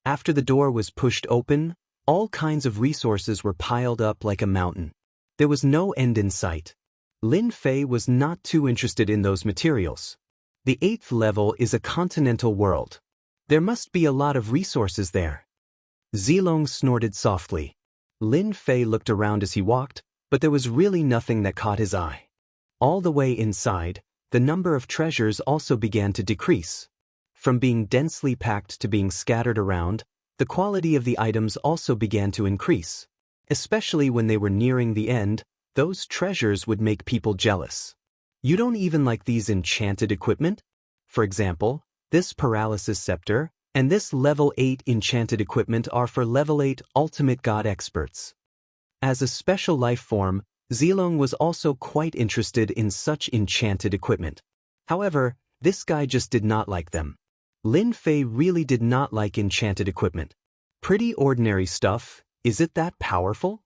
After the door was pushed open, all kinds of resources were piled up like a mountain. There was no end in sight. Lin Fei was not too interested in those materials. The 8th level is a continental world. There must be a lot of resources there. Zilong snorted softly. Lin Fei looked around as he walked, but there was really nothing that caught his eye. All the way inside, the number of treasures also began to decrease. From being densely packed to being scattered around, The quality of the items also began to increase. Especially when they were nearing the end, those treasures would make people jealous. You don't even like these enchanted equipment? For example, this paralysis scepter and this level 8 enchanted equipment are for level 8 ultimate god experts. As a special life form, Zilong was also quite interested in such enchanted equipment. However, this guy just did not like them. Lin Fei really did not like enchanted equipment. Pretty ordinary stuff, is it that powerful?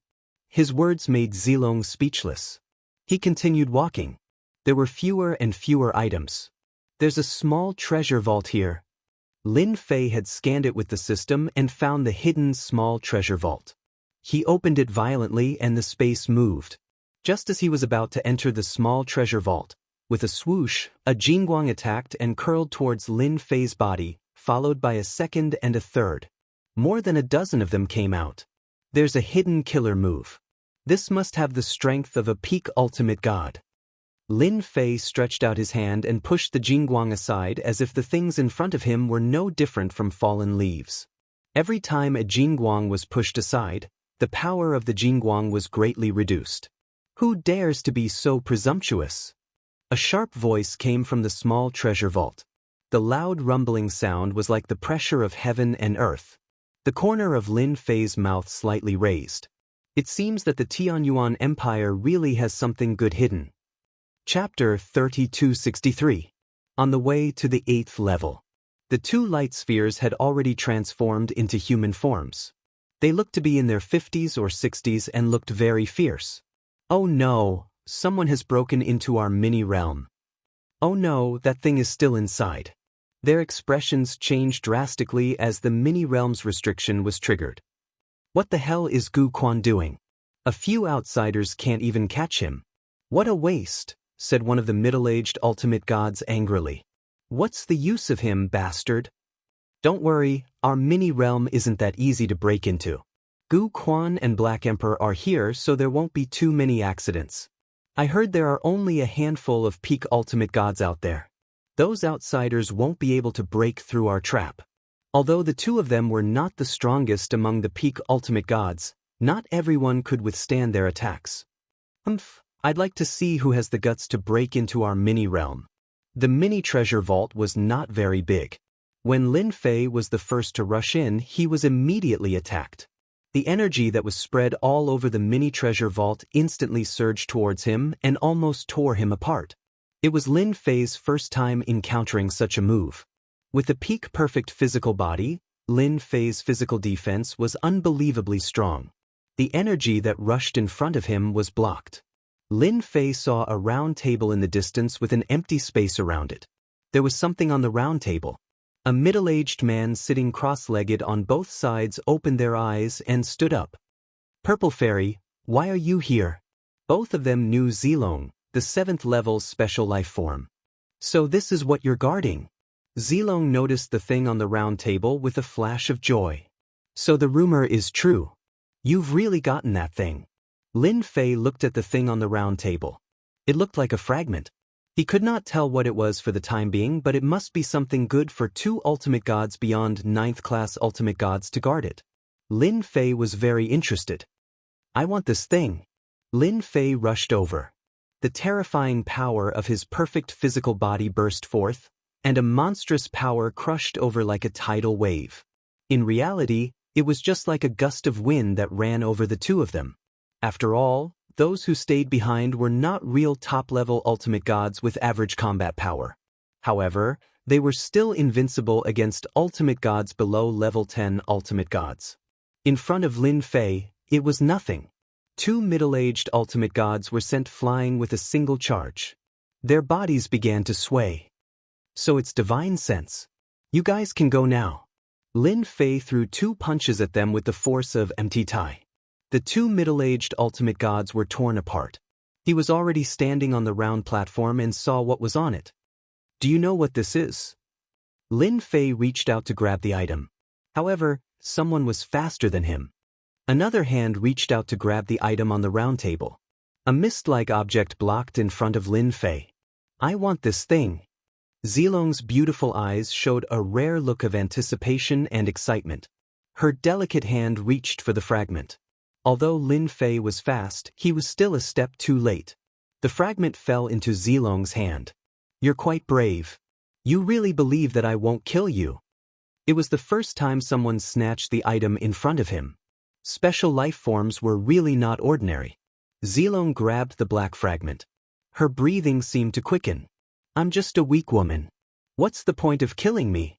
His words made Zilong speechless. He continued walking. There were fewer and fewer items. There's a small treasure vault here. Lin Fei had scanned it with the system and found the hidden small treasure vault. He opened it violently and the space moved. Just as he was about to enter the small treasure vault, with a swoosh, a Jingguang attacked and curled towards Lin Fei's body, followed by a second and a third. More than a dozen of them came out. There's a hidden killer move. This must have the strength of a peak ultimate god. Lin Fei stretched out his hand and pushed the Jingguang aside as if the things in front of him were no different from fallen leaves. Every time a Jingguang was pushed aside, the power of the Jingguang was greatly reduced. Who dares to be so presumptuous? A sharp voice came from the small treasure vault. The loud rumbling sound was like the pressure of heaven and earth. The corner of Lin Fei's mouth slightly raised. It seems that the Tianyuan Empire really has something good hidden. Chapter 3263. On the way to the 8th level. The two light spheres had already transformed into human forms. They looked to be in their 50s or 60s and looked very fierce. Oh no, someone has broken into our mini-realm. Oh no, that thing is still inside. Their expressions changed drastically as the mini-realm's restriction was triggered. What the hell is Gu Quan doing? A few outsiders can't even catch him. What a waste, said one of the middle-aged ultimate gods angrily. What's the use of him, bastard? Don't worry, our mini-realm isn't that easy to break into. Gu Quan and Black Emperor are here, so there won't be too many accidents. I heard there are only a handful of peak ultimate gods out there. Those outsiders won't be able to break through our trap. Although the two of them were not the strongest among the peak ultimate gods, not everyone could withstand their attacks. I'd like to see who has the guts to break into our mini-realm. The mini-treasure vault was not very big. When Lin Fei was the first to rush in, he was immediately attacked. The energy that was spread all over the mini-treasure vault instantly surged towards him and almost tore him apart. It was Lin Fei's first time encountering such a move. With a peak-perfect physical body, Lin Fei's physical defense was unbelievably strong. The energy that rushed in front of him was blocked. Lin Fei saw a round table in the distance with an empty space around it. There was something on the round table. A middle-aged man sitting cross-legged on both sides opened their eyes and stood up. Purple Fairy, why are you here? Both of them knew Zilong, the 7th level special life form. So this is what you're guarding. Zilong noticed the thing on the round table with a flash of joy. So the rumor is true. You've really gotten that thing. Lin Fei looked at the thing on the round table. It looked like a fragment. He could not tell what it was for the time being, but it must be something good for two ultimate gods beyond 9th class ultimate gods to guard it. Lin Fei was very interested. I want this thing. Lin Fei rushed over. The terrifying power of his perfect physical body burst forth, and a monstrous power crushed over like a tidal wave. In reality, it was just like a gust of wind that ran over the two of them. After all, those who stayed behind were not real top-level ultimate gods with average combat power. However, they were still invincible against ultimate gods below level 10 ultimate gods. In front of Lin Fei, it was nothing. Two middle-aged ultimate gods were sent flying with a single charge. Their bodies began to sway. So it's divine sense. You guys can go now. Lin Fei threw 2 punches at them with the force of empty tai. The two middle-aged ultimate gods were torn apart. He was already standing on the round platform and saw what was on it. Do you know what this is? Lin Fei reached out to grab the item. However, someone was faster than him. Another hand reached out to grab the item on the round table. A mist-like object blocked in front of Lin Fei. I want this thing. Zilong's beautiful eyes showed a rare look of anticipation and excitement. Her delicate hand reached for the fragment. Although Lin Fei was fast, he was still a step too late. The fragment fell into Zilong's hand. "You're quite brave. You really believe that I won't kill you?" It was the first time someone snatched the item in front of him. Special life forms were really not ordinary. Zilong grabbed the black fragment. Her breathing seemed to quicken. "I'm just a weak woman. What's the point of killing me?"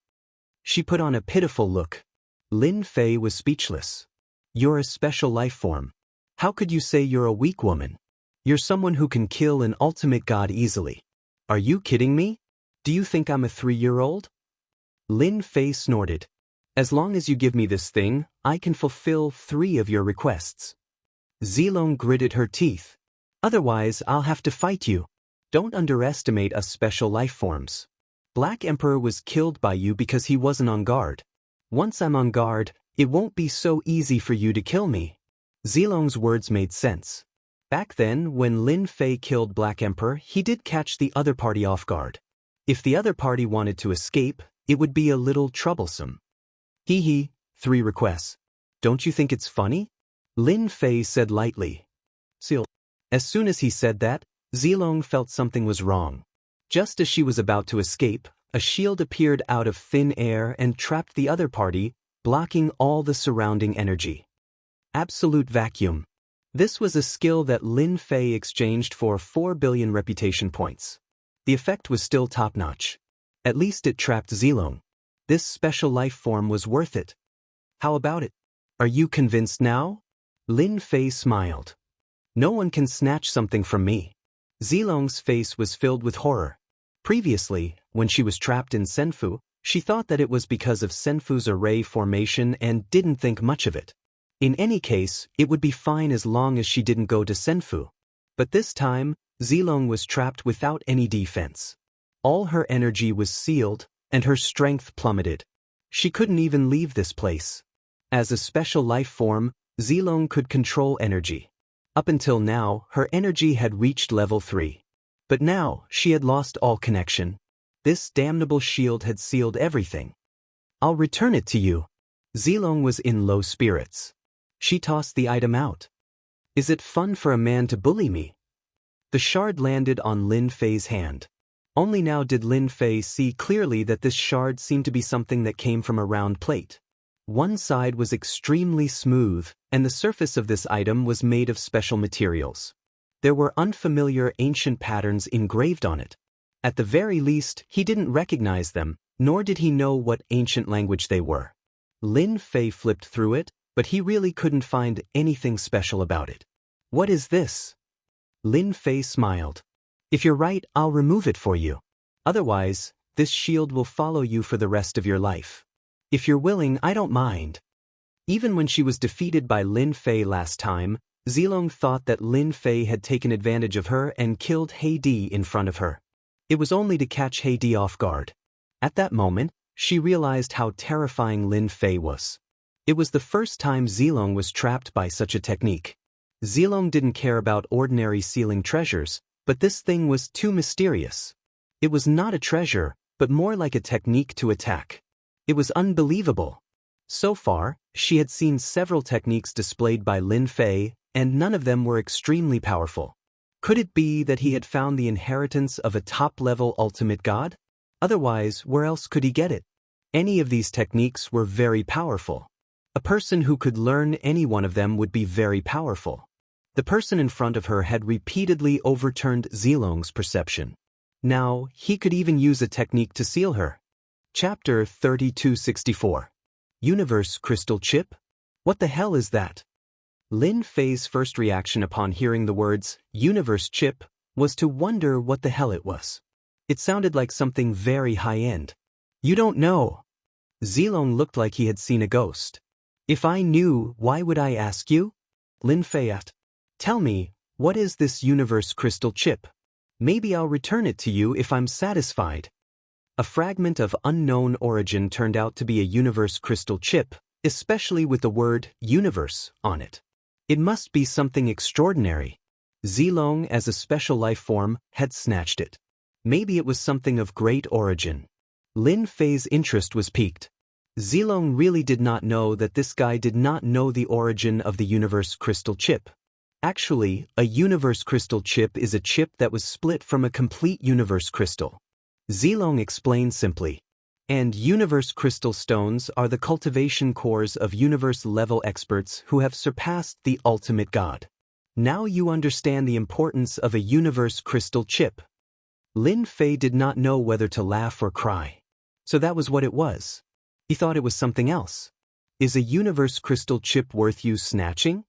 She put on a pitiful look. Lin Fei was speechless. "You're a special life form. How could you say you're a weak woman? You're someone who can kill an ultimate god easily. Are you kidding me? Do you think I'm a 3-year-old? Lin Fei snorted. "As long as you give me this thing, I can fulfill 3 of your requests." Zilong gritted her teeth. "Otherwise, I'll have to fight you. Don't underestimate us special life forms. Black Emperor was killed by you because he wasn't on guard. Once I'm on guard, it won't be so easy for you to kill me." Zilong's words made sense. Back then, when Lin Fei killed Black Emperor, he did catch the other party off guard. If the other party wanted to escape, it would be a little troublesome. "Hee hee, 3 requests. Don't you think it's funny?" Lin Fei said lightly. "Seal." As soon as he said that, Zilong felt something was wrong. Just as she was about to escape, a shield appeared out of thin air and trapped the other party, blocking all the surrounding energy. Absolute vacuum. This was a skill that Lin Fei exchanged for 4 billion reputation points. The effect was still top-notch. At least it trapped Zilong. This special life form was worth it. "How about it? Are you convinced now?" Lin Fei smiled. "No one can snatch something from me." Zilong's face was filled with horror. Previously, when she was trapped in Senfu, she thought that it was because of Senfu's array formation and didn't think much of it. In any case, it would be fine as long as she didn't go to Senfu. But this time, Zilong was trapped without any defense. All her energy was sealed, and her strength plummeted. She couldn't even leave this place. As a special life form, Zilong could control energy. Up until now, her energy had reached level 3. But now, she had lost all connection. This damnable shield had sealed everything. "I'll return it to you." Zilong was in low spirits. She tossed the item out. "Is it fun for a man to bully me?" The shard landed on Lin Fei's hand. Only now did Lin Fei see clearly that this shard seemed to be something that came from a round plate. One side was extremely smooth, and the surface of this item was made of special materials. There were unfamiliar ancient patterns engraved on it. At the very least, he didn't recognize them, nor did he know what ancient language they were. Lin Fei flipped through it, but he really couldn't find anything special about it. "What is this?" Lin Fei smiled. "If you're right, I'll remove it for you. Otherwise, this shield will follow you for the rest of your life. If you're willing, I don't mind." Even when she was defeated by Lin Fei last time, Zilong thought that Lin Fei had taken advantage of her and killed Heidi in front of her. It was only to catch Heidi off guard. At that moment, she realized how terrifying Lin Fei was. It was the first time Zilong was trapped by such a technique. Zilong didn't care about ordinary sealing treasures, but this thing was too mysterious. It was not a treasure, but more like a technique to attack. It was unbelievable. So far, she had seen several techniques displayed by Lin Fei, and none of them were extremely powerful. Could it be that he had found the inheritance of a top-level ultimate god? Otherwise, where else could he get it? Any of these techniques were very powerful. A person who could learn any one of them would be very powerful. The person in front of her had repeatedly overturned Zilong's perception. Now, he could even use a technique to seal her. Chapter 3264. Universe Crystal Chip? What the hell is that? Lin Fei's first reaction upon hearing the words, Universe Chip, was to wonder what the hell it was. It sounded like something very high-end. "You don't know." Zilong looked like he had seen a ghost. "If I knew, why would I ask you?" Lin Fei asked. "Tell me, what is this Universe Crystal Chip? Maybe I'll return it to you if I'm satisfied." A fragment of unknown origin turned out to be a Universe Crystal Chip, especially with the word Universe on it. It must be something extraordinary. Zilong, as a special life form, had snatched it. Maybe it was something of great origin. Lin Fei's interest was piqued. Zilong really did not know that this guy did not know the origin of the universe crystal chip. Actually, a universe crystal chip is a chip that was split from a complete universe crystal. Zilong explained simply. And universe crystal stones are the cultivation cores of universe-level experts who have surpassed the ultimate god. Now you understand the importance of a universe crystal chip. Lin Fei did not know whether to laugh or cry. So that was what it was. He thought it was something else. Is a universe crystal chip worth you snatching?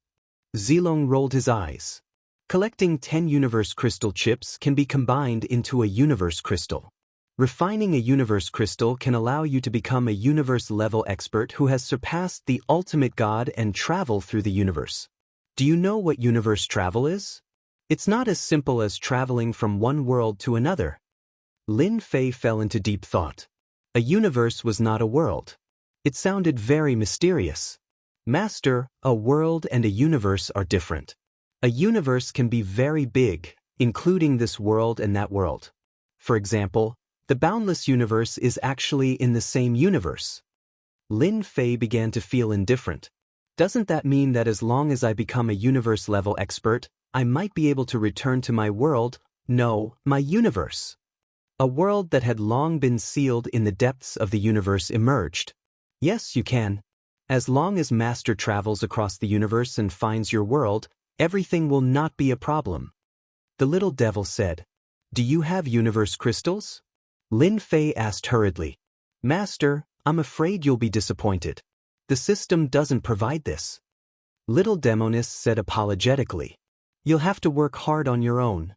Zilong rolled his eyes. Collecting 10 universe crystal chips can be combined into a universe crystal. Refining a universe crystal can allow you to become a universe-level expert who has surpassed the ultimate god and travel through the universe. Do you know what universe travel is? It's not as simple as traveling from one world to another. Lin Fei fell into deep thought. A universe was not a world. It sounded very mysterious. Master, a world and a universe are different. A universe can be very big, including this world and that world. For example, the boundless universe is actually in the same universe. Lin Fei began to feel indifferent. Doesn't that mean that as long as I become a universe-level expert, I might be able to return to my world, no, my universe? A world that had long been sealed in the depths of the universe emerged. Yes, you can. As long as Master travels across the universe and finds your world, everything will not be a problem. The little devil said. Do you have universe crystals? Lin Fei asked hurriedly. Master, I'm afraid you'll be disappointed. The system doesn't provide this. Little Demonist said apologetically. You'll have to work hard on your own.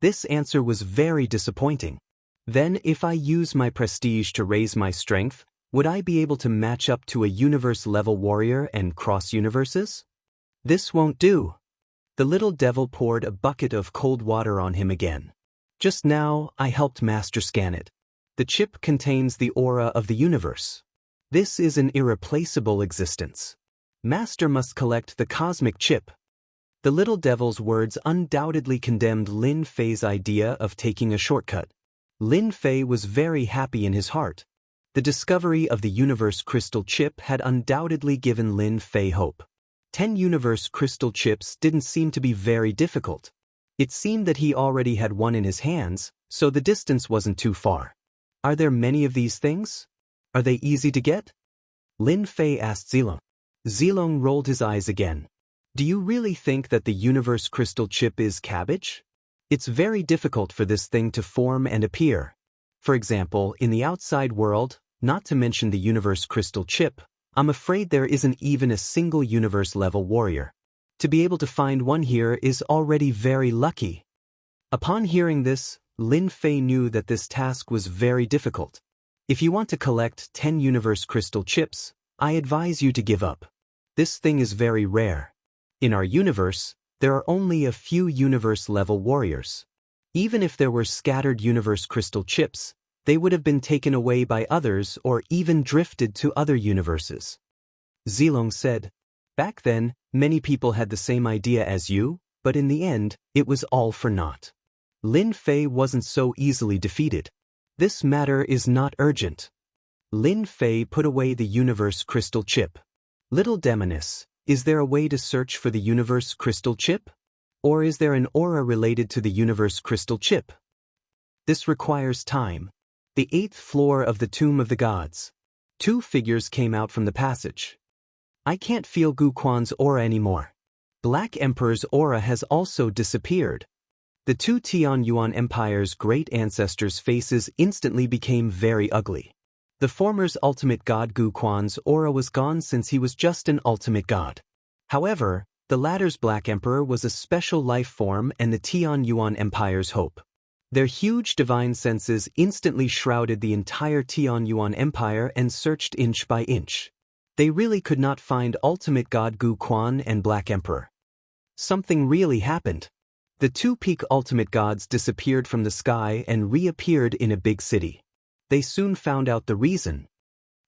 This answer was very disappointing. Then if I use my prestige to raise my strength, would I be able to match up to a universe-level warrior and cross universes? This won't do. The little devil poured a bucket of cold water on him again. Just now, I helped Master scan it. The chip contains the aura of the universe. This is an irreplaceable existence. Master must collect the cosmic chip. The little devil's words undoubtedly condemned Lin Fei's idea of taking a shortcut. Lin Fei was very happy in his heart. The discovery of the universe crystal chip had undoubtedly given Lin Fei hope. 10 universe crystal chips didn't seem to be very difficult. It seemed that he already had one in his hands, so the distance wasn't too far. Are there many of these things? Are they easy to get? Lin Fei asked Zilong. Zilong rolled his eyes again. Do you really think that the universe crystal chip is cabbage? It's very difficult for this thing to form and appear. For example, in the outside world, not to mention the universe crystal chip, I'm afraid there isn't even a single universe-level warrior. To be able to find one here is already very lucky. Upon hearing this, Lin Fei knew that this task was very difficult. If you want to collect 10 universe crystal chips, I advise you to give up. This thing is very rare. In our universe, there are only a few universe-level warriors. Even if there were scattered universe crystal chips, they would have been taken away by others or even drifted to other universes. Zilong said, back then, many people had the same idea as you, but in the end, it was all for naught. Lin Fei wasn't so easily defeated. This matter is not urgent. Lin Fei put away the universe crystal chip. Little Demoness, is there a way to search for the universe crystal chip? Or is there an aura related to the universe crystal chip? This requires time. The 8th floor of the Tomb of the Gods. 2 figures came out from the passage. I can't feel Gu Quan's aura anymore. Black Emperor's aura has also disappeared. The 2 Tian Yuan Empire's great ancestors' faces instantly became very ugly. The former's ultimate god Gu Quan's aura was gone since he was just an ultimate god. However, the latter's Black Emperor was a special life form and the Tian Yuan Empire's hope. Their huge divine senses instantly shrouded the entire Tian Yuan Empire and searched inch by inch. They really could not find ultimate god Gu Quan and Black Emperor. Something really happened. The 2 peak ultimate gods disappeared from the sky and reappeared in a big city. They soon found out the reason.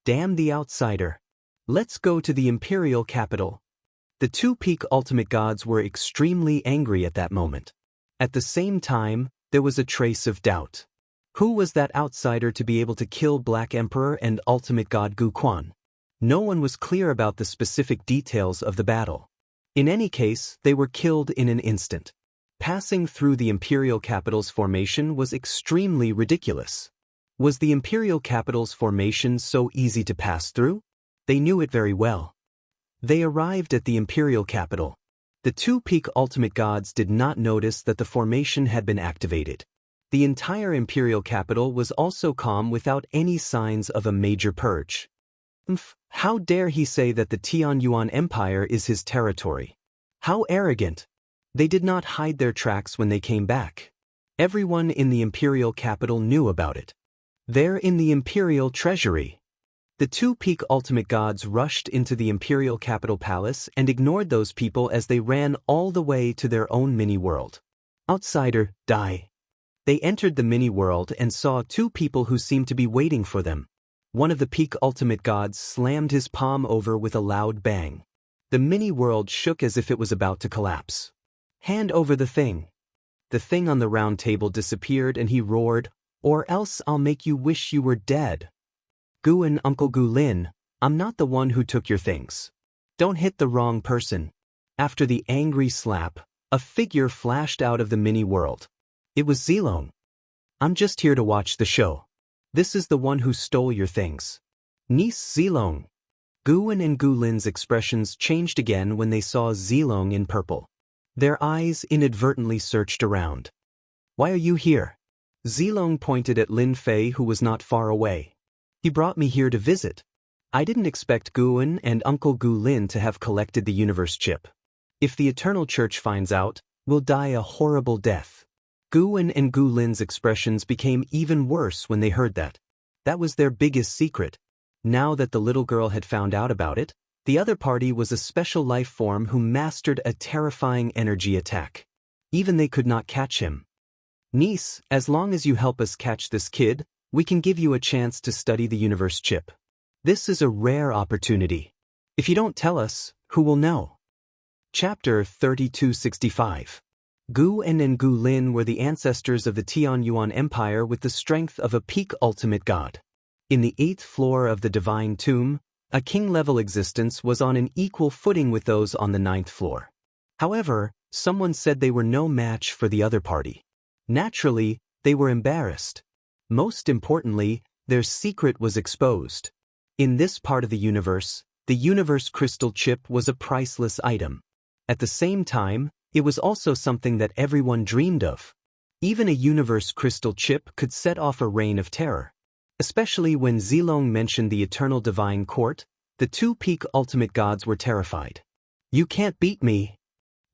Damn the outsider. Let's go to the imperial capital. The 2 peak ultimate gods were extremely angry at that moment. At the same time, there was a trace of doubt. Who was that outsider to be able to kill Black Emperor and ultimate god Gu Quan? No one was clear about the specific details of the battle. In any case, they were killed in an instant. Passing through the imperial capital's formation was extremely ridiculous. Was the imperial capital's formation so easy to pass through? They knew it very well. They arrived at the imperial capital. The two peak ultimate gods did not notice that the formation had been activated. The entire imperial capital was also calm without any signs of a major purge. How dare he say that the Tianyuan Empire is his territory? How arrogant! They did not hide their tracks when they came back. Everyone in the imperial capital knew about it. There in the imperial treasury, the two peak ultimate gods rushed into the imperial capital palace and ignored those people as they ran all the way to their own mini-world. Outsider, die. They entered the mini-world and saw two people who seemed to be waiting for them. One of the peak ultimate gods slammed his palm over with a loud bang. The mini-world shook as if it was about to collapse. Hand over the thing. The thing on the round table disappeared and he roared, "Or else I'll make you wish you were dead. Guan, Uncle Gu Lin, I'm not the one who took your things. Don't hit the wrong person." After the angry slap, a figure flashed out of the mini-world. It was Zilong. "I'm just here to watch the show. This is the one who stole your things." Niece Zilong. Guan and Gu Lin's expressions changed again when they saw Zilong in purple. Their eyes inadvertently searched around. "Why are you here?" Zilong pointed at Lin Fei, who was not far away. "He brought me here to visit. I didn't expect Guan and Uncle Gu Lin to have collected the universe chip. If the Eternal Church finds out, we'll die a horrible death." Guan and Gu Lin's expressions became even worse when they heard that. That was their biggest secret. Now that the little girl had found out about it, the other party was a special life form who mastered a terrifying energy attack. Even they could not catch him. "Niece, as long as you help us catch this kid, we can give you a chance to study the universe chip. This is a rare opportunity. If you don't tell us, who will know?" Chapter 3265. Guan and Gu Lin were the ancestors of the Tianyuan Empire with the strength of a peak ultimate god. In the 8th floor of the Divine Tomb, a king-level existence was on an equal footing with those on the 9th floor. However, someone said they were no match for the other party. Naturally, they were embarrassed. Most importantly, their secret was exposed. In this part of the universe, the universe crystal chip was a priceless item. At the same time, it was also something that everyone dreamed of. Even a universe crystal chip could set off a reign of terror. Especially when Zilong mentioned the eternal divine court, the two peak ultimate gods were terrified. "You can't beat me."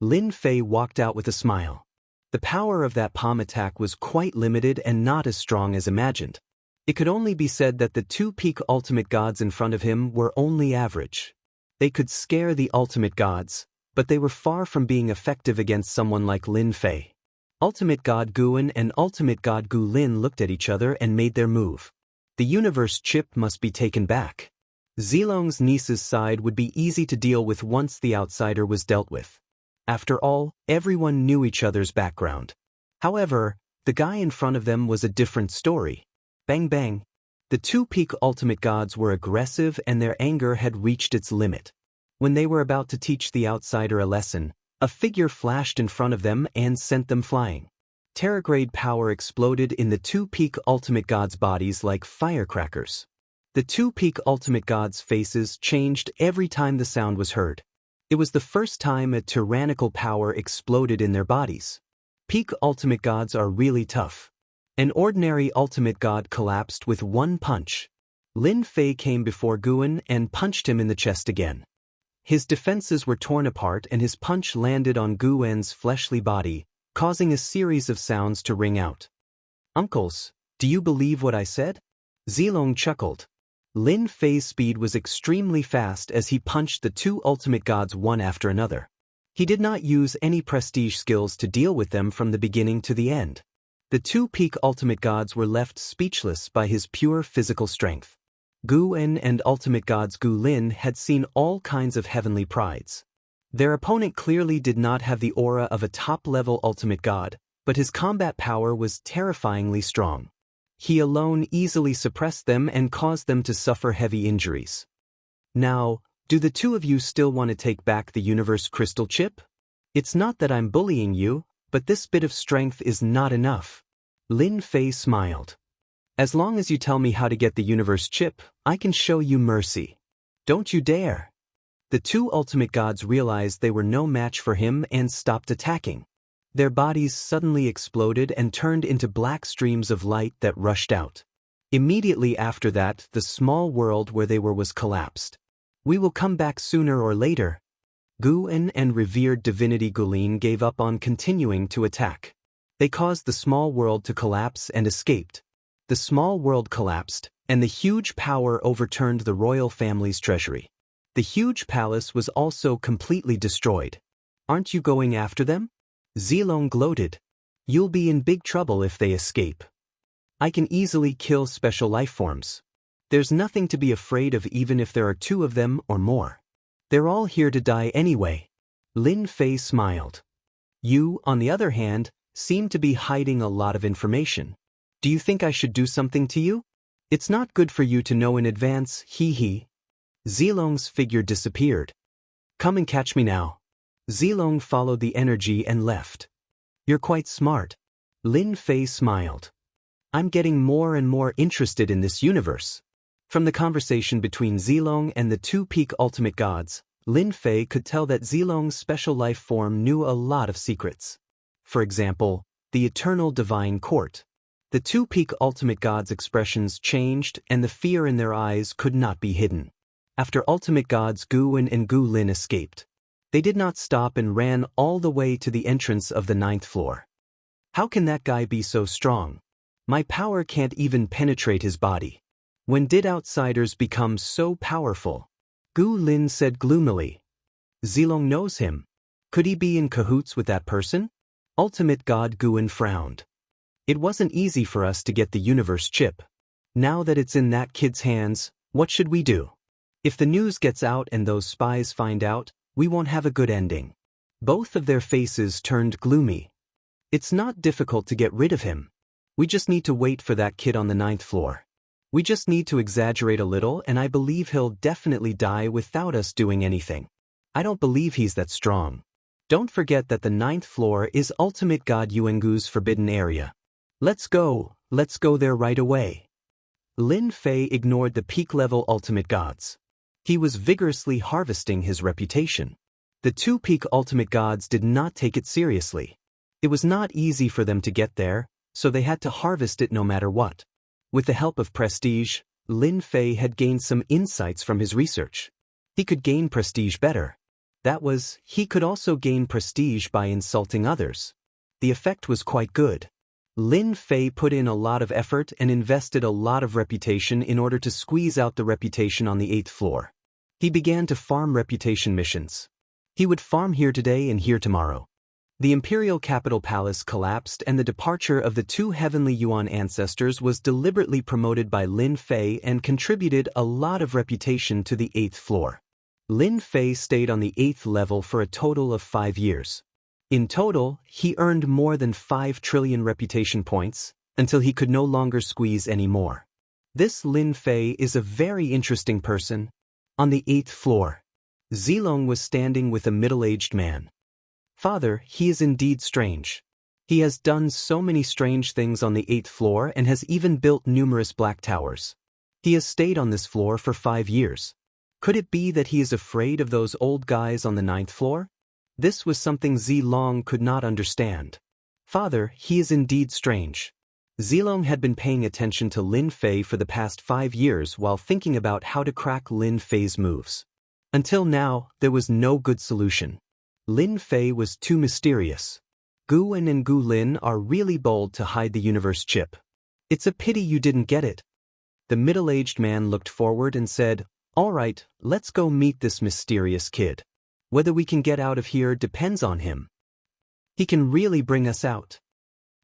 Lin Fei walked out with a smile. The power of that palm attack was quite limited and not as strong as imagined. It could only be said that the two peak ultimate gods in front of him were only average. They could scare the ultimate gods, but they were far from being effective against someone like Lin Fei. Ultimate God Guan and Ultimate God Gu Lin looked at each other and made their move. The universe chip must be taken back. Zilong's niece's side would be easy to deal with once the outsider was dealt with. After all, everyone knew each other's background. However, the guy in front of them was a different story. Bang bang. The two peak ultimate gods were aggressive and their anger had reached its limit. When they were about to teach the outsider a lesson, a figure flashed in front of them and sent them flying. Terragrade power exploded in the two peak ultimate gods' bodies like firecrackers. The two peak ultimate gods' faces changed every time the sound was heard. It was the first time a tyrannical power exploded in their bodies. Peak ultimate gods are really tough. An ordinary ultimate god collapsed with one punch. Lin Fei came before Guan and punched him in the chest again. His defenses were torn apart and his punch landed on Guan's fleshly body, causing a series of sounds to ring out. "Uncles, do you believe what I said?" Zilong chuckled. Lin Fei's speed was extremely fast as he punched the two ultimate gods one after another. He did not use any prestige skills to deal with them from the beginning to the end. The two peak ultimate gods were left speechless by his pure physical strength. Guan and ultimate gods Gu Lin had seen all kinds of heavenly prides. Their opponent clearly did not have the aura of a top-level ultimate god, but his combat power was terrifyingly strong. He alone easily suppressed them and caused them to suffer heavy injuries. Now, do the two of you still want to take back the universe crystal chip? It's not that I'm bullying you, but this bit of strength is not enough. Lin Fei smiled. As long as you tell me how to get the universe chip, I can show you mercy. Don't you dare. The two ultimate gods realized they were no match for him and stopped attacking. Their bodies suddenly exploded and turned into black streams of light that rushed out. Immediately after that, the small world where they were was collapsed. We will come back sooner or later. Guan and revered divinity Gulin gave up on continuing to attack. They caused the small world to collapse and escaped. The small world collapsed, and the huge power overturned the royal family's treasury. The huge palace was also completely destroyed. Aren't you going after them? Zilong gloated. You'll be in big trouble if they escape. I can easily kill special life forms. There's nothing to be afraid of even if there are two of them or more. They're all here to die anyway. Lin Fei smiled. You, on the other hand, seem to be hiding a lot of information. Do you think I should do something to you? It's not good for you to know in advance, hee. Zilong's figure disappeared. Come and catch me now. Zilong followed the energy and left. You're quite smart. Lin Fei smiled. I'm getting more and more interested in this universe. From the conversation between Zilong and the two peak ultimate gods, Lin Fei could tell that Zilong's special life form knew a lot of secrets. For example, the eternal divine court. The two peak ultimate gods' expressions changed and the fear in their eyes could not be hidden. After ultimate gods Guan and Gu Lin escaped, they did not stop and ran all the way to the entrance of the 9th floor. How can that guy be so strong? My power can't even penetrate his body. When did outsiders become so powerful? Gu Lin said gloomily. Zilong knows him. Could he be in cahoots with that person? Ultimate god Guan frowned. It wasn't easy for us to get the universe chip. Now that it's in that kid's hands, what should we do? If the news gets out and those spies find out, we won't have a good ending. Both of their faces turned gloomy. It's not difficult to get rid of him. We just need to wait for that kid on the 9th floor. We just need to exaggerate a little and I believe he'll definitely die without us doing anything. I don't believe he's that strong. Don't forget that the 9th floor is ultimate god Yuangu's forbidden area. Let's go there right away. Lin Fei ignored the peak-level ultimate gods. He was vigorously harvesting his reputation. The two peak ultimate gods did not take it seriously. It was not easy for them to get there, so they had to harvest it no matter what. With the help of prestige, Lin Fei had gained some insights from his research. He could gain prestige better. That was, he could also gain prestige by insulting others. The effect was quite good. Lin Fei put in a lot of effort and invested a lot of reputation in order to squeeze out the reputation on the 8th floor. He began to farm reputation missions. He would farm here today and here tomorrow. The imperial capital palace collapsed and the departure of the two heavenly Yuan ancestors was deliberately promoted by Lin Fei and contributed a lot of reputation to the 8th floor. Lin Fei stayed on the 8th level for a total of 5 years. In total, he earned more than 5 trillion reputation points, until he could no longer squeeze any more. This Lin Fei is a very interesting person. On the 8th floor, Zilong was standing with a middle-aged man. Father, he is indeed strange. He has done so many strange things on the 8th floor and has even built numerous black towers. He has stayed on this floor for 5 years. Could it be that he is afraid of those old guys on the 9th floor? This was something Zilong could not understand. Father, he is indeed strange. Zilong had been paying attention to Lin Fei for the past 5 years while thinking about how to crack Lin Fei's moves. Until now, there was no good solution. Lin Fei was too mysterious. Guan and Gu Lin are really bold to hide the universe chip. It's a pity you didn't get it. The middle-aged man looked forward and said, "All right, let's go meet this mysterious kid. Whether we can get out of here depends on him. He can really bring us out."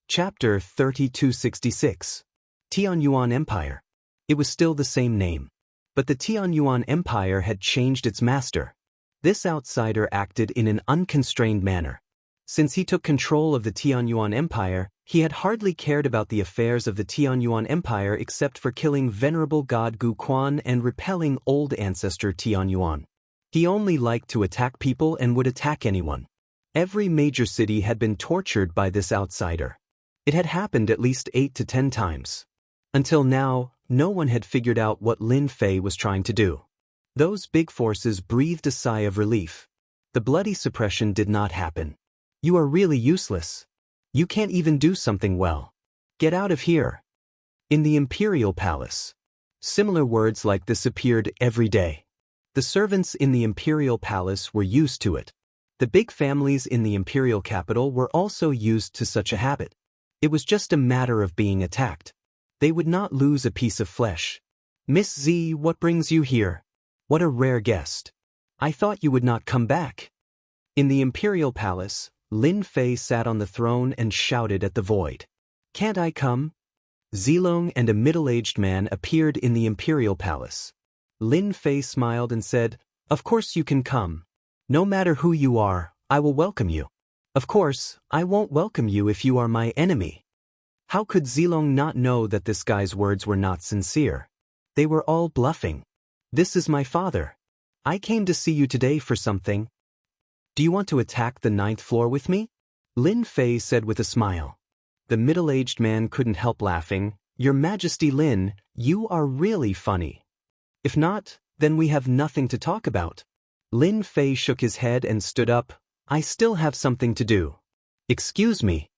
Chapter 3266. Tianyuan Empire. It was still the same name. But the Tianyuan Empire had changed its master. This outsider acted in an unconstrained manner. Since he took control of the Tianyuan Empire, He had hardly cared about the affairs of the Tianyuan Empire except for killing venerable god Gu Quan and repelling old ancestor Tianyuan. He only liked to attack people and would attack anyone. Every major city had been tortured by this outsider. It had happened at least 8 to 10 times. Until now, no one had figured out what Lin Fei was trying to do. Those big forces breathed a sigh of relief. The bloody suppression did not happen. You are really useless. You can't even do something well. Get out of here. In the imperial palace. Similar words like this appeared every day. The servants in the imperial palace were used to it. The big families in the imperial capital were also used to such a habit. It was just a matter of being attacked. They would not lose a piece of flesh. Miss Z, what brings you here? What a rare guest. I thought you would not come back. In the imperial palace, Lin Fei sat on the throne and shouted at the void. Can't I come? Zilong and a middle-aged man appeared in the imperial palace. Lin Fei smiled and said, Of course you can come. No matter who you are, I will welcome you. Of course, I won't welcome you if you are my enemy. How could Zilong not know that this guy's words were not sincere? They were all bluffing. This is my father. I came to see you today for something. Do you want to attack the 9th floor with me? Lin Fei said with a smile. The middle-aged man couldn't help laughing. Your Majesty Lin, you are really funny. If not, then we have nothing to talk about. Lin Fei shook his head and stood up. I still have something to do. Excuse me.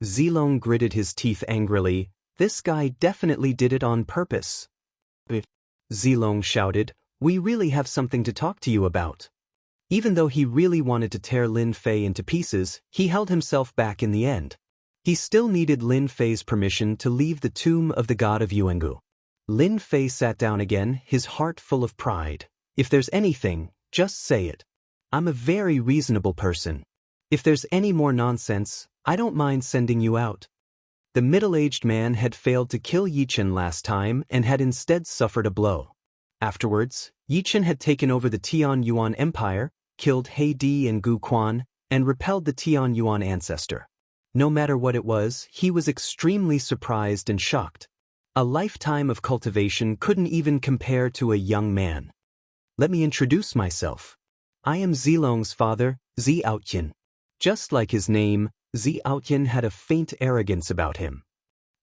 Zilong gritted his teeth angrily. This guy definitely did it on purpose. Zilong shouted, We really have something to talk to you about. Even though he really wanted to tear Lin Fei into pieces, he held himself back in the end. He still needed Lin Fei's permission to leave the tomb of the god of Yuangu. Lin Fei sat down again, his heart full of pride. If there's anything, just say it. I'm a very reasonable person. If there's any more nonsense, I don't mind sending you out. The middle-aged man had failed to kill Yichen last time and had instead suffered a blow. Afterwards, Yichen had taken over the Tianyuan Empire, killed He Di and Gu Quan, and repelled the Tianyuan ancestor. No matter what it was, he was extremely surprised and shocked. A lifetime of cultivation couldn't even compare to a young man. Let me introduce myself. I am Zilong's father, Zi Aotian. Just like his name, Zi Aotian had a faint arrogance about him.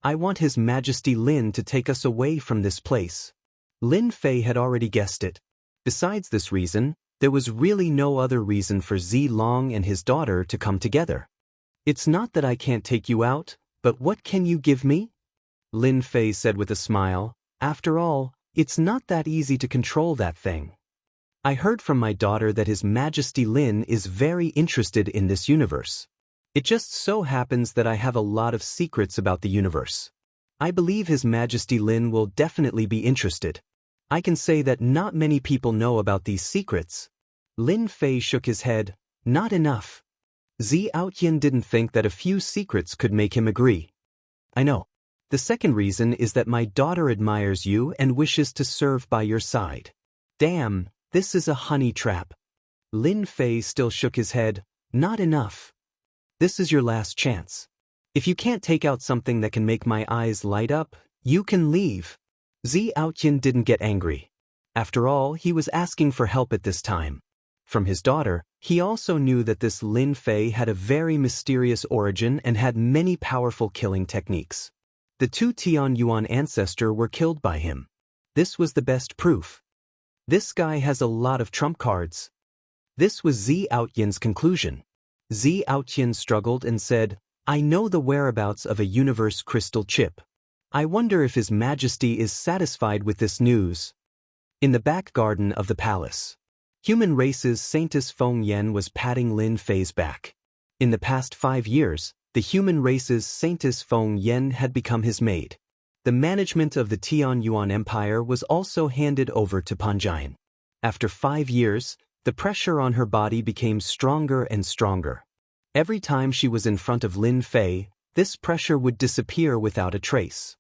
I want His Majesty Lin to take us away from this place. Lin Fei had already guessed it. Besides this reason, there was really no other reason for Zilong and his daughter to come together. It's not that I can't take you out, but what can you give me? Lin Fei said with a smile. After all, it's not that easy to control that thing. I heard from my daughter that His Majesty Lin is very interested in this universe. It just so happens that I have a lot of secrets about the universe. I believe His Majesty Lin will definitely be interested. I can say that not many people know about these secrets. Lin Fei shook his head. Not enough. Zi Aotian didn't think that a few secrets could make him agree. I know. The second reason is that my daughter admires you and wishes to serve by your side. Damn, this is a honey trap. Lin Fei still shook his head. Not enough. This is your last chance. If you can't take out something that can make my eyes light up, you can leave. Zi Aotian didn't get angry. After all, he was asking for help at this time. From his daughter, he also knew that this Lin Fei had a very mysterious origin and had many powerful killing techniques. The 2 Tianyuan ancestors were killed by him. This was the best proof. This guy has a lot of trump cards. This was Zi Aotian's conclusion. Zi Aotian struggled and said, I know the whereabouts of a universe crystal chip. I wonder if His Majesty is satisfied with this news. In the back garden of the palace, human race's Saintess Feng Yan was patting Lin Fei's back. In the past 5 years, the human race's Saintess Feng Yan had become his maid. The management of the Tianyuan Empire was also handed over to Panjian. After 5 years, the pressure on her body became stronger and stronger. Every time she was in front of Lin Fei, this pressure would disappear without a trace.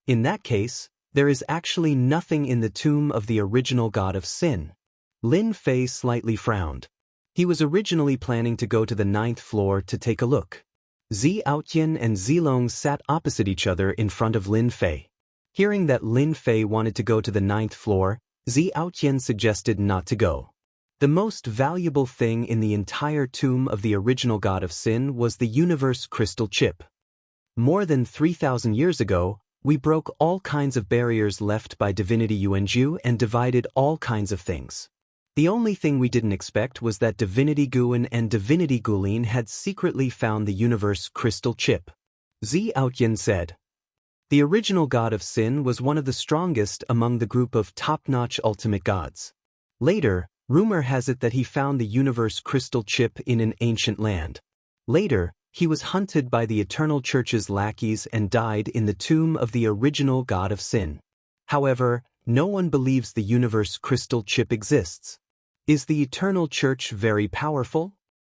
In that case, there is actually nothing in the tomb of the original god of sin. Lin Fei slightly frowned. He was originally planning to go to the 9th floor to take a look. Zi Aotian and Zilong sat opposite each other in front of Lin Fei. Hearing that Lin Fei wanted to go to the 9th floor, Zi Aotian suggested not to go. The most valuable thing in the entire tomb of the original god of sin was the universe crystal chip. More than 3,000 years ago, we broke all kinds of barriers left by divinity Yuanju and divided all kinds of things. The only thing we didn't expect was that divinity Guan and divinity Gulin had secretly found the universe crystal chip. Zi Aotian said. The original god of sin was one of the strongest among the group of top-notch ultimate gods. Later, rumor has it that he found the universe crystal chip in an ancient land. Later, he was hunted by the Eternal Church's lackeys and died in the tomb of the original god of sin. However, no one believes the universe crystal chip exists. Is the Eternal Church very powerful?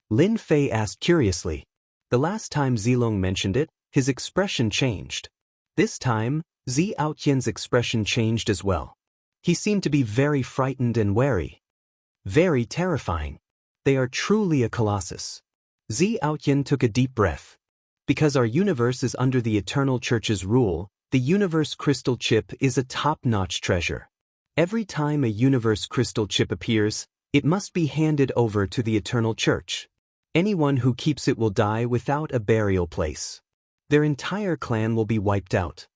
Lin Fei asked curiously. The last time Zilong mentioned it, his expression changed. This time, Zi Aotian's expression changed as well. He seemed to be very frightened and wary. Very terrifying. They are truly a colossus. Zi Aotian took a deep breath. Because our universe is under the Eternal Church's rule, the universe crystal chip is a top-notch treasure. Every time a universe crystal chip appears, it must be handed over to the Eternal Church. Anyone who keeps it will die without a burial place. Their entire clan will be wiped out.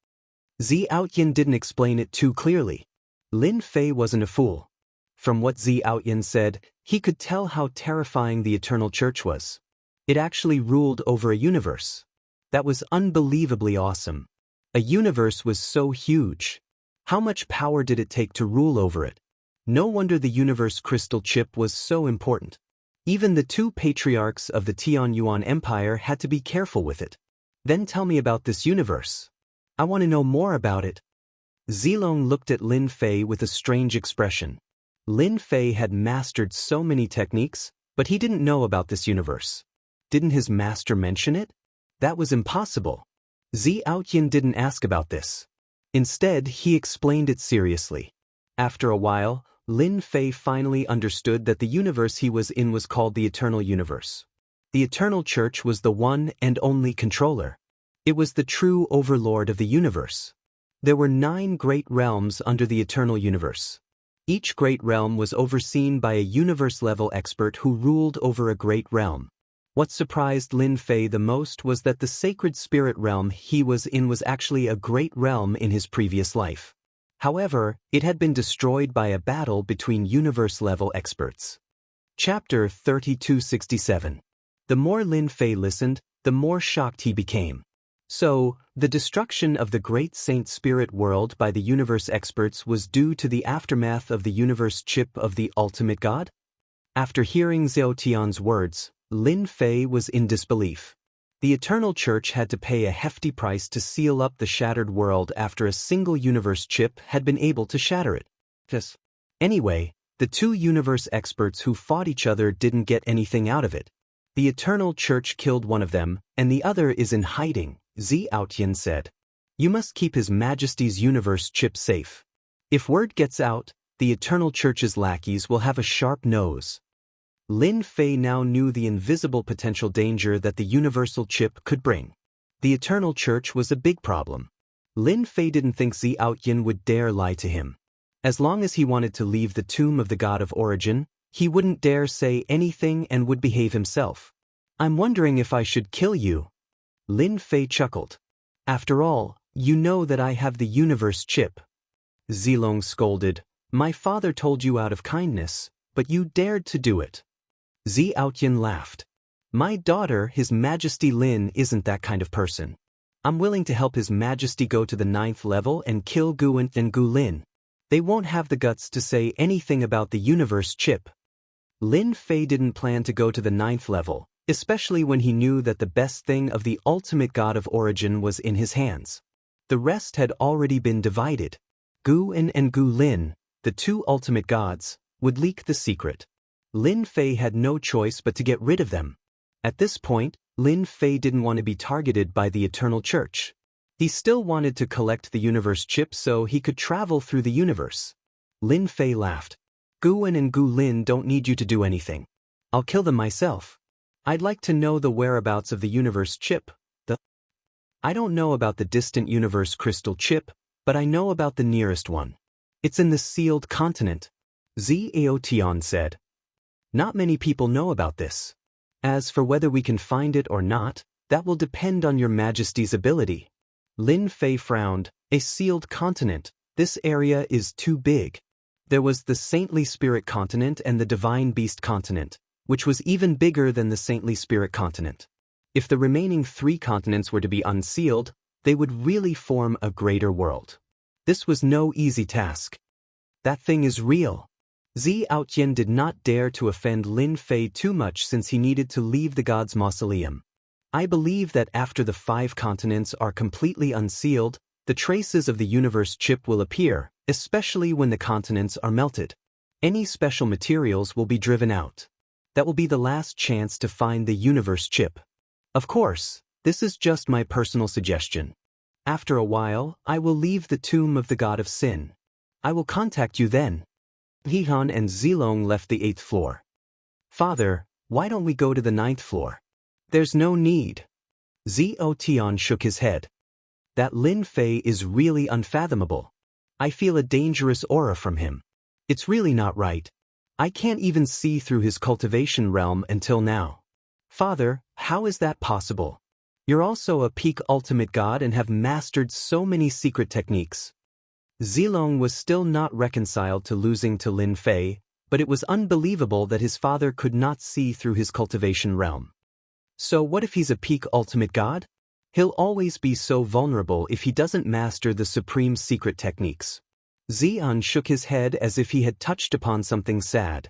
Zi Aotian didn't explain it too clearly. Lin Fei wasn't a fool. From what Zi Aotian said, he could tell how terrifying the Eternal Church was. It actually ruled over a universe. That was unbelievably awesome. A universe was so huge. How much power did it take to rule over it? No wonder the universe crystal chip was so important. Even the two patriarchs of the Tianyuan Empire had to be careful with it. Then tell me about this universe. I want to know more about it. Zilong looked at Lin Fei with a strange expression. Lin Fei had mastered so many techniques, but he didn't know about this universe. Didn't his master mention it? That was impossible. Zi Aotian didn't ask about this. Instead, he explained it seriously. After a while, Lin Fei finally understood that the universe he was in was called the Eternal Universe. The Eternal Church was the one and only controller. It was the true overlord of the universe. There were 9 great realms under the Eternal Universe. Each great realm was overseen by a universe-level expert who ruled over a great realm. What surprised Lin Fei the most was that the sacred spirit realm he was in was actually a great realm in his previous life. However, it had been destroyed by a battle between universe-level experts. Chapter 3267. The more Lin Fei listened, the more shocked he became. So, the destruction of the great saint spirit world by the universe experts was due to the aftermath of the universe chip of the ultimate god? After hearing Xiao Tian's words, Lin Fei was in disbelief. The Eternal Church had to pay a hefty price to seal up the shattered world after a single universe chip had been able to shatter it. Anyway, the two universe experts who fought each other didn't get anything out of it. The Eternal Church killed one of them, and the other is in hiding, Zi Aotian said. You must keep His Majesty's universe chip safe. If word gets out, the Eternal Church's lackeys will have a sharp nose. Lin Fei now knew the invisible potential danger that the universal chip could bring. The Eternal Church was a big problem. Lin Fei didn't think Zi Aotian would dare lie to him. As long as he wanted to leave the tomb of the god of origin, he wouldn't dare say anything and would behave himself. I'm wondering if I should kill you. Lin Fei chuckled. After all, you know that I have the universe chip. Zilong scolded. My father told you out of kindness, but you dared to do it. Zi Aotian laughed. My daughter, His Majesty Lin, isn't that kind of person. I'm willing to help His Majesty go to the 9th level and kill Guan and Gu Lin. They won't have the guts to say anything about the universe chip. Lin Fei didn't plan to go to the 9th level, especially when he knew that the best thing of the ultimate god of origin was in his hands. The rest had already been divided. Guan and Gu Lin, the two ultimate gods, would leak the secret. Lin Fei had no choice but to get rid of them. At this point, Lin Fei didn't want to be targeted by the Eternal Church. He still wanted to collect the universe chip so he could travel through the universe. Lin Fei laughed. Guan and Gu Lin don't need you to do anything. I'll kill them myself. I'd like to know the whereabouts of the universe chip. I don't know about the distant universe crystal chip, but I know about the nearest one. It's in the sealed continent, Zhao said. Not many people know about this. As for whether we can find it or not, that will depend on your Majesty's ability. Lin Fei frowned. A sealed continent. This area is too big. There was the Saintly Spirit continent and the Divine Beast continent, which was even bigger than the Saintly Spirit continent. If the remaining 3 continents were to be unsealed, they would really form a greater world. This was no easy task. That thing is real. Zhao did not dare to offend Lin Fei too much since he needed to leave the god's mausoleum. I believe that after the 5 continents are completely unsealed, the traces of the universe chip will appear, especially when the continents are melted. Any special materials will be driven out. That will be the last chance to find the universe chip. Of course, this is just my personal suggestion. After a while, I will leave the tomb of the god of sin. I will contact you then. Hehan and Zilong left the 8th floor. Father, why don't we go to the 9th floor? There's no need. Zhao shook his head. That Lin Fei is really unfathomable. I feel a dangerous aura from him. It's really not right. I can't even see through his cultivation realm until now. Father, how is that possible? You're also a peak ultimate god and have mastered so many secret techniques. Zilong was still not reconciled to losing to Lin Fei, but it was unbelievable that his father could not see through his cultivation realm. So what if he's a peak ultimate god? He'll always be so vulnerable if he doesn't master the supreme secret techniques. Xian shook his head as if he had touched upon something sad.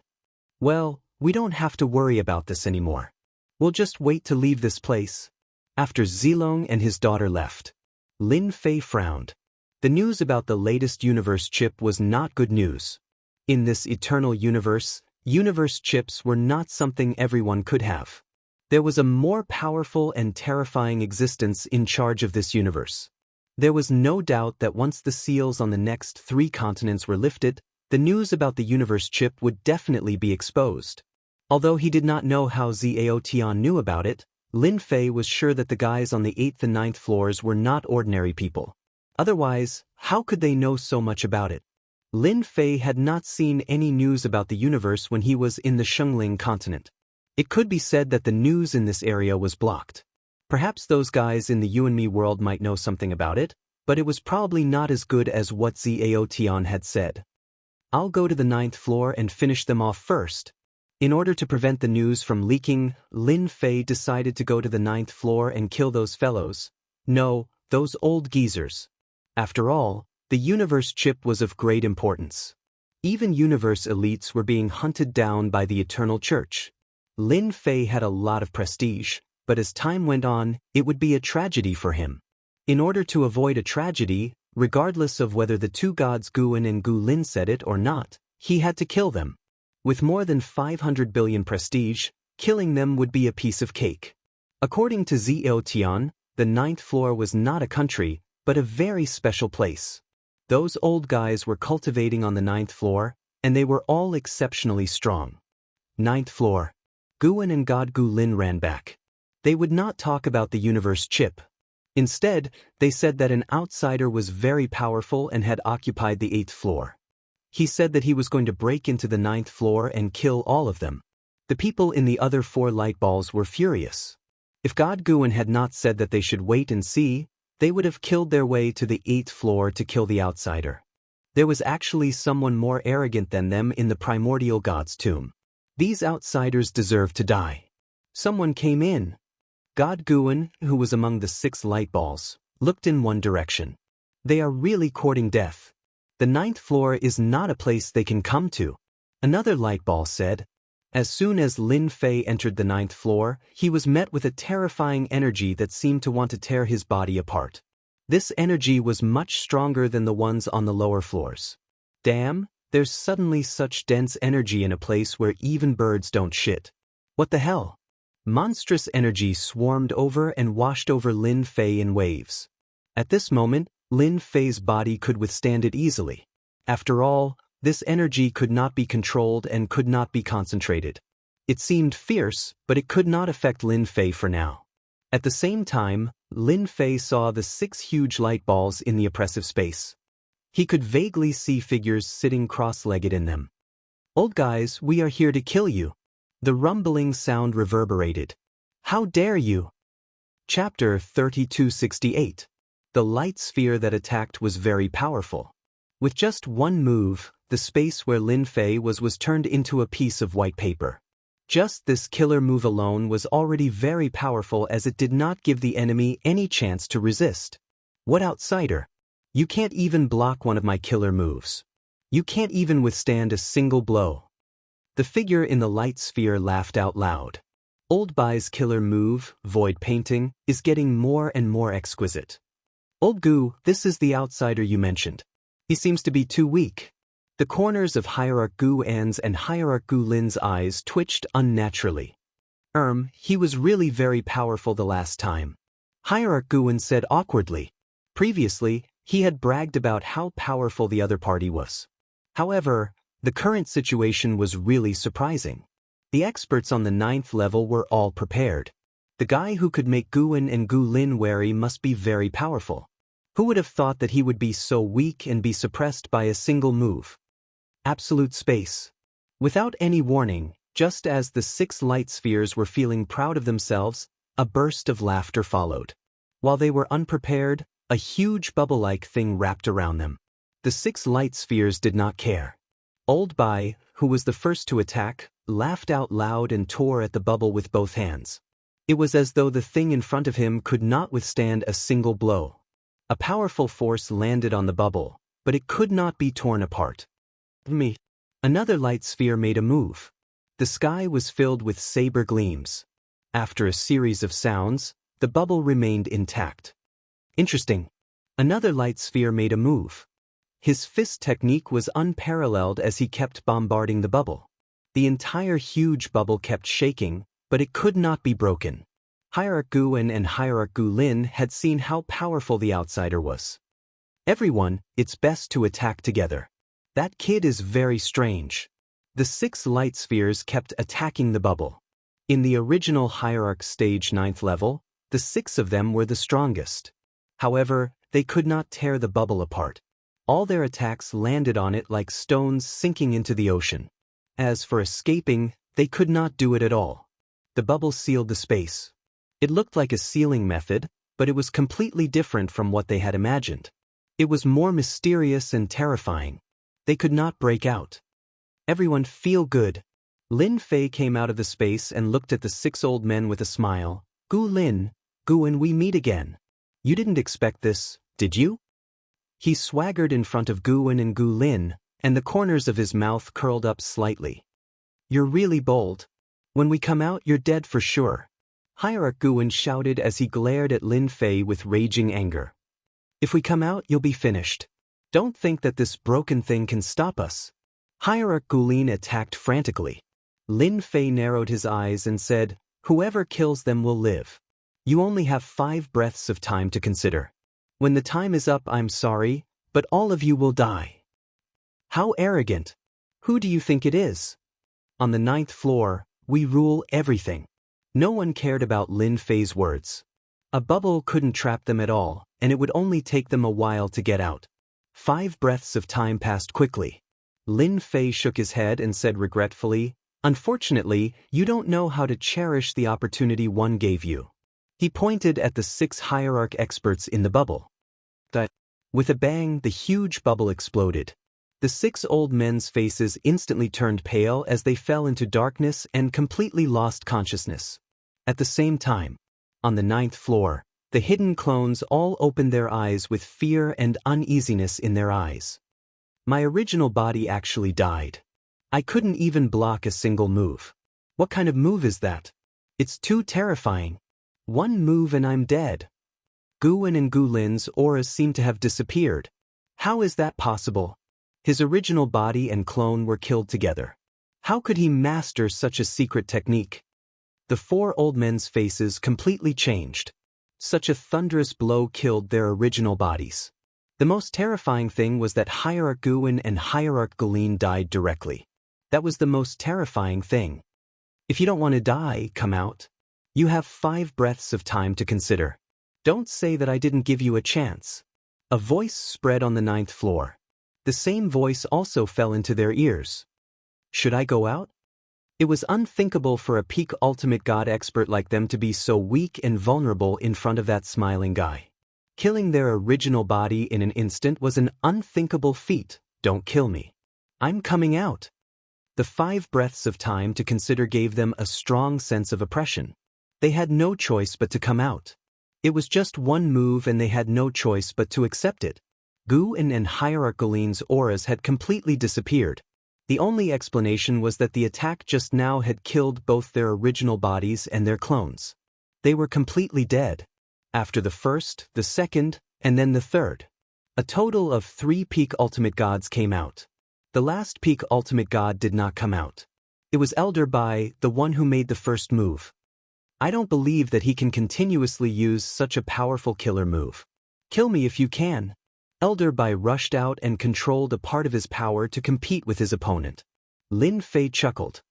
Well, we don't have to worry about this anymore. We'll just wait to leave this place. After Zilong and his daughter left, Lin Fei frowned. The news about the latest universe chip was not good news. In this eternal universe, universe chips were not something everyone could have. There was a more powerful and terrifying existence in charge of this universe. There was no doubt that once the seals on the next 3 continents were lifted, the news about the universe chip would definitely be exposed. Although he did not know how Zhao knew about it, Lin Fei was sure that the guys on the 8th and 9th floors were not ordinary people. Otherwise, how could they know so much about it? Lin Fei had not seen any news about the universe when he was in the Shengling continent. It could be said that the news in this area was blocked. Perhaps those guys in the You and Me world might know something about it, but it was probably not as good as what Zhao had said. I'll go to the 9th floor and finish them off first. In order to prevent the news from leaking, Lin Fei decided to go to the 9th floor and kill those fellows. No, those old geezers. After all, the universe chip was of great importance. Even universe elites were being hunted down by the Eternal Church. Lin Fei had a lot of prestige, but as time went on, it would be a tragedy for him. In order to avoid a tragedy, regardless of whether the 2 gods Guan and Gu Lin said it or not, he had to kill them. With more than 500 billion prestige, killing them would be a piece of cake. According to Zhao, the 9th floor was not a country, but a very special place. Those old guys were cultivating on the 9th floor, and they were all exceptionally strong. 9th floor. Guan and God Gu Lin ran back. They would not talk about the universe chip. Instead, they said that an outsider was very powerful and had occupied the 8th floor. He said that he was going to break into the 9th floor and kill all of them. The people in the other 4 light balls were furious. If God Guan had not said that they should wait and see, they would have killed their way to the 8th floor to kill the outsider. There was actually someone more arrogant than them in the primordial god's tomb. These outsiders deserved to die. Someone came in. God Guan, who was among the 6 light balls, looked in one direction. They are really courting death. The 9th floor is not a place they can come to. Another light ball said. As soon as Lin Fei entered the 9th floor, he was met with a terrifying energy that seemed to want to tear his body apart. This energy was much stronger than the ones on the lower floors. Damn, there's suddenly such dense energy in a place where even birds don't shit. What the hell? Monstrous energy swarmed over and washed over Lin Fei in waves. At this moment, Lin Fei's body could withstand it easily. After all, this energy could not be controlled and could not be concentrated. It seemed fierce, but it could not affect Lin Fei for now. At the same time, Lin Fei saw the 6 huge light balls in the oppressive space. He could vaguely see figures sitting cross-legged in them. "Old guys, we are here to kill you." The rumbling sound reverberated. "How dare you?" Chapter 3268. The light sphere that attacked was very powerful. With just one move, the space where Lin Fei was turned into a piece of white paper. Just this killer move alone was already very powerful, as it did not give the enemy any chance to resist. "What outsider? You can't even block one of my killer moves. You can't even withstand a single blow." The figure in the light sphere laughed out loud. "Old Bai's killer move, void painting, is getting more and more exquisite. Old Gu, this is the outsider you mentioned. He seems to be too weak." The corners of Hierarch Gu An's and Hierarch Gu Lin's eyes twitched unnaturally. He was really very powerful the last time," Hierarch Gu An said awkwardly. Previously, he had bragged about how powerful the other party was. However, the current situation was really surprising. The experts on the 9th level were all prepared. The guy who could make Gu An and Gu Lin wary must be very powerful. Who would have thought that he would be so weak and be suppressed by a single move? Absolute space. Without any warning, just as the 6 light spheres were feeling proud of themselves, a burst of laughter followed. While they were unprepared, a huge bubble-like thing wrapped around them. The 6 light spheres did not care. Old Bai, who was the first to attack, laughed out loud and tore at the bubble with both hands. It was as though the thing in front of him could not withstand a single blow. A powerful force landed on the bubble, but it could not be torn apart. Another light sphere made a move. The sky was filled with saber gleams. After a series of sounds, the bubble remained intact. Interesting. Another light sphere made a move. His fist technique was unparalleled as he kept bombarding the bubble. The entire huge bubble kept shaking, but it could not be broken. Hierarch Gu An and Hierarch Gu Lin had seen how powerful the outsider was. "Everyone, it's best to attack together. That kid is very strange." The 6 light spheres kept attacking the bubble. In the original Hierarch stage 9th level, the 6 of them were the strongest. However, they could not tear the bubble apart. All their attacks landed on it like stones sinking into the ocean. As for escaping, they could not do it at all. The bubble sealed the space. It looked like a sealing method, but it was completely different from what they had imagined. It was more mysterious and terrifying. They could not break out. "Everyone feel good." Lin Fei came out of the space and looked at the 6 old men with a smile. "Gu Lin, Gu An, we meet again. You didn't expect this, did you?" He swaggered in front of Gu An and Gu Lin, and the corners of his mouth curled up slightly. "You're really bold. When we come out, you're dead for sure," Hierarch Gu An shouted as he glared at Lin Fei with raging anger. "If we come out, you'll be finished. Don't think that this broken thing can stop us." Hierarch Gu Lin attacked frantically. Lin Fei narrowed his eyes and said, "Whoever kills them will live. You only have 5 breaths of time to consider. When the time is up, I'm sorry, but all of you will die." How arrogant. Who do you think it is? On the 9th floor, we rule everything. No one cared about Lin Fei's words. A bubble couldn't trap them at all, and it would only take them a while to get out. 5 breaths of time passed quickly. Lin Fei shook his head and said regretfully, "Unfortunately, you don't know how to cherish the opportunity one gave you." He pointed at the 6 hierarch experts in the bubble. With a bang, the huge bubble exploded. The 6 old men's faces instantly turned pale as they fell into darkness and completely lost consciousness. At the same time, on the 9th floor, the hidden clones all opened their eyes with fear and uneasiness in their eyes. My original body actually died. I couldn't even block a single move. What kind of move is that? It's too terrifying. One move and I'm dead. Gu An and Gu Lin's auras seem to have disappeared. How is that possible? His original body and clone were killed together. How could he master such a secret technique? The 4 old men's faces completely changed. Such a thunderous blow killed their original bodies. The most terrifying thing was that Hierarch Gu An and Hierarch Gu Lin died directly. That was the most terrifying thing. If you don't want to die, come out. You have 5 breaths of time to consider. Don't say that I didn't give you a chance. A voice spread on the 9th floor. The same voice also fell into their ears. Should I go out? It was unthinkable for a peak ultimate god expert like them to be so weak and vulnerable in front of that smiling guy. Killing their original body in an instant was an unthinkable feat. Don't kill me. I'm coming out. The 5 breaths of time to consider gave them a strong sense of oppression. They had no choice but to come out. It was just one move and they had no choice but to accept it. Guin and Hierarch Lin's auras had completely disappeared. The only explanation was that the attack just now had killed both their original bodies and their clones. They were completely dead. After the first, the second, and then the third. A total of 3 peak ultimate gods came out. The last peak ultimate god did not come out. It was Elder Bai, the one who made the first move. I don't believe that he can continuously use such a powerful killer move. Kill me if you can. Elder Bai rushed out and controlled a part of his power to compete with his opponent. Lin Fei chuckled.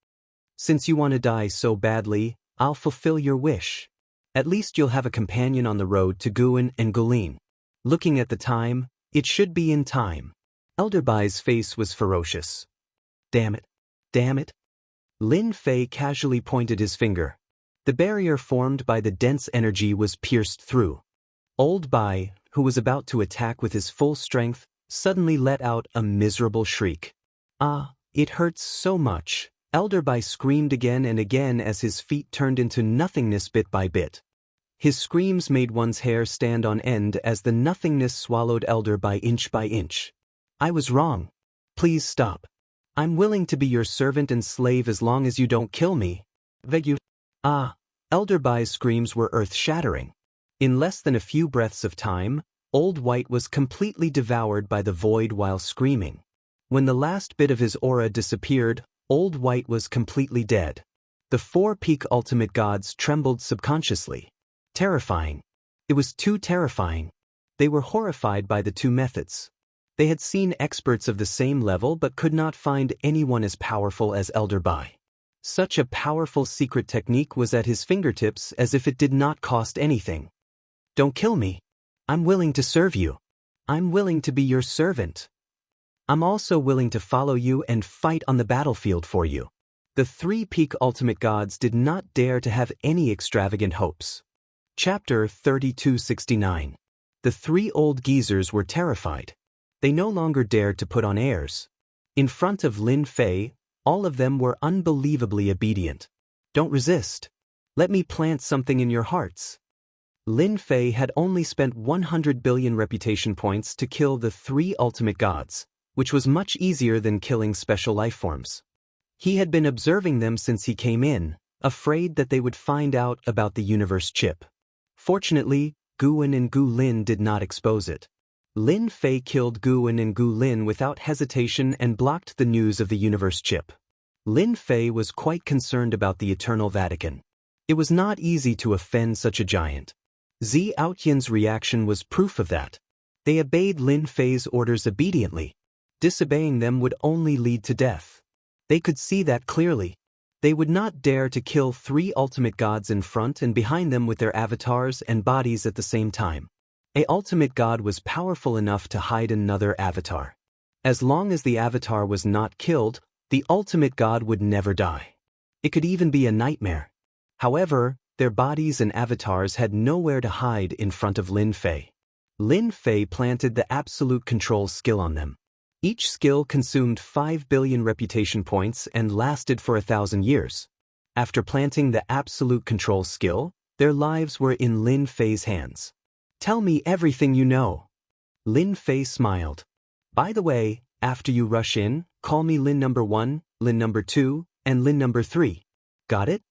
Since you want to die so badly, I'll fulfill your wish. At least you'll have a companion on the road to Guin and Gulin. Looking at the time, it should be in time. Elder Bai's face was ferocious. Damn it. Damn it. Lin Fei casually pointed his finger. The barrier formed by the dense energy was pierced through. Old Bai, who was about to attack with his full strength, suddenly let out a miserable shriek. Ah, it hurts so much. Elder Bai screamed again and again as his feet turned into nothingness bit by bit. His screams made one's hair stand on end as the nothingness swallowed Elder Bai inch by inch. I was wrong. Please stop. I'm willing to be your servant and slave as long as you don't kill me. Beg you. Ah, Elder Bai's screams were earth-shattering. In less than a few breaths of time, Old White was completely devoured by the void while screaming. When the last bit of his aura disappeared, Old White was completely dead. The 4 peak ultimate gods trembled subconsciously. Terrifying. It was too terrifying. They were horrified by the 2 methods. They had seen experts of the same level but could not find anyone as powerful as Elder Bai. Such a powerful secret technique was at his fingertips as if it did not cost anything. Don't kill me. I'm willing to serve you. I'm willing to be your servant. I'm also willing to follow you and fight on the battlefield for you. The 3 peak ultimate gods did not dare to have any extravagant hopes. Chapter 3269. The 3 old geezers were terrified. They no longer dared to put on airs. In front of Lin Fei, all of them were unbelievably obedient. Don't resist. Let me plant something in your hearts. Lin Fei had only spent 100 billion reputation points to kill the 3 ultimate gods, which was much easier than killing special life forms. He had been observing them since he came in, afraid that they would find out about the universe chip. Fortunately, Guin and Gu Lin did not expose it. Lin Fei killed Guin and Gu Lin without hesitation and blocked the news of the universe chip. Lin Fei was quite concerned about the Eternal Vatican. It was not easy to offend such a giant. Zi Aotian's reaction was proof of that. They obeyed Lin Fei's orders obediently. Disobeying them would only lead to death. They could see that clearly. They would not dare to kill 3 ultimate gods in front and behind them with their avatars and bodies at the same time. A ultimate god was powerful enough to hide another avatar. As long as the avatar was not killed, the ultimate god would never die. It could even be a nightmare. However, their bodies and avatars had nowhere to hide in front of Lin Fei. Lin Fei planted the absolute control skill on them. Each skill consumed 5 billion reputation points and lasted for 1,000 years. After planting the absolute control skill, their lives were in Lin Fei's hands. Tell me everything you know. Lin Fei smiled. By the way, after you rush in, call me Lin number 1, Lin number 2, and Lin number 3. Got it?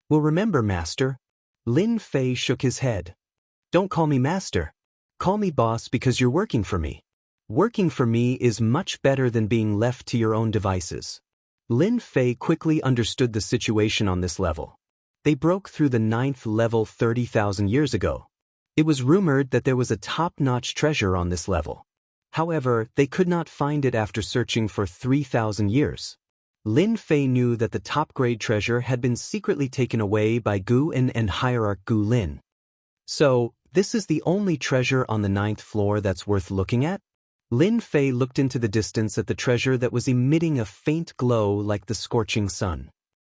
Well, remember, Master. Lin Fei shook his head. Don't call me Master. Call me Boss because you're working for me. Working for me is much better than being left to your own devices. Lin Fei quickly understood the situation on this level. They broke through the 9th level 30,000 years ago. It was rumored that there was a top-notch treasure on this level. However, they could not find it after searching for 3,000 years. Lin Fei knew that the top-grade treasure had been secretly taken away by Gu and hierarch Gu Lin. So, this is the only treasure on the 9th floor that's worth looking at? Lin Fei looked into the distance at the treasure that was emitting a faint glow like the scorching sun.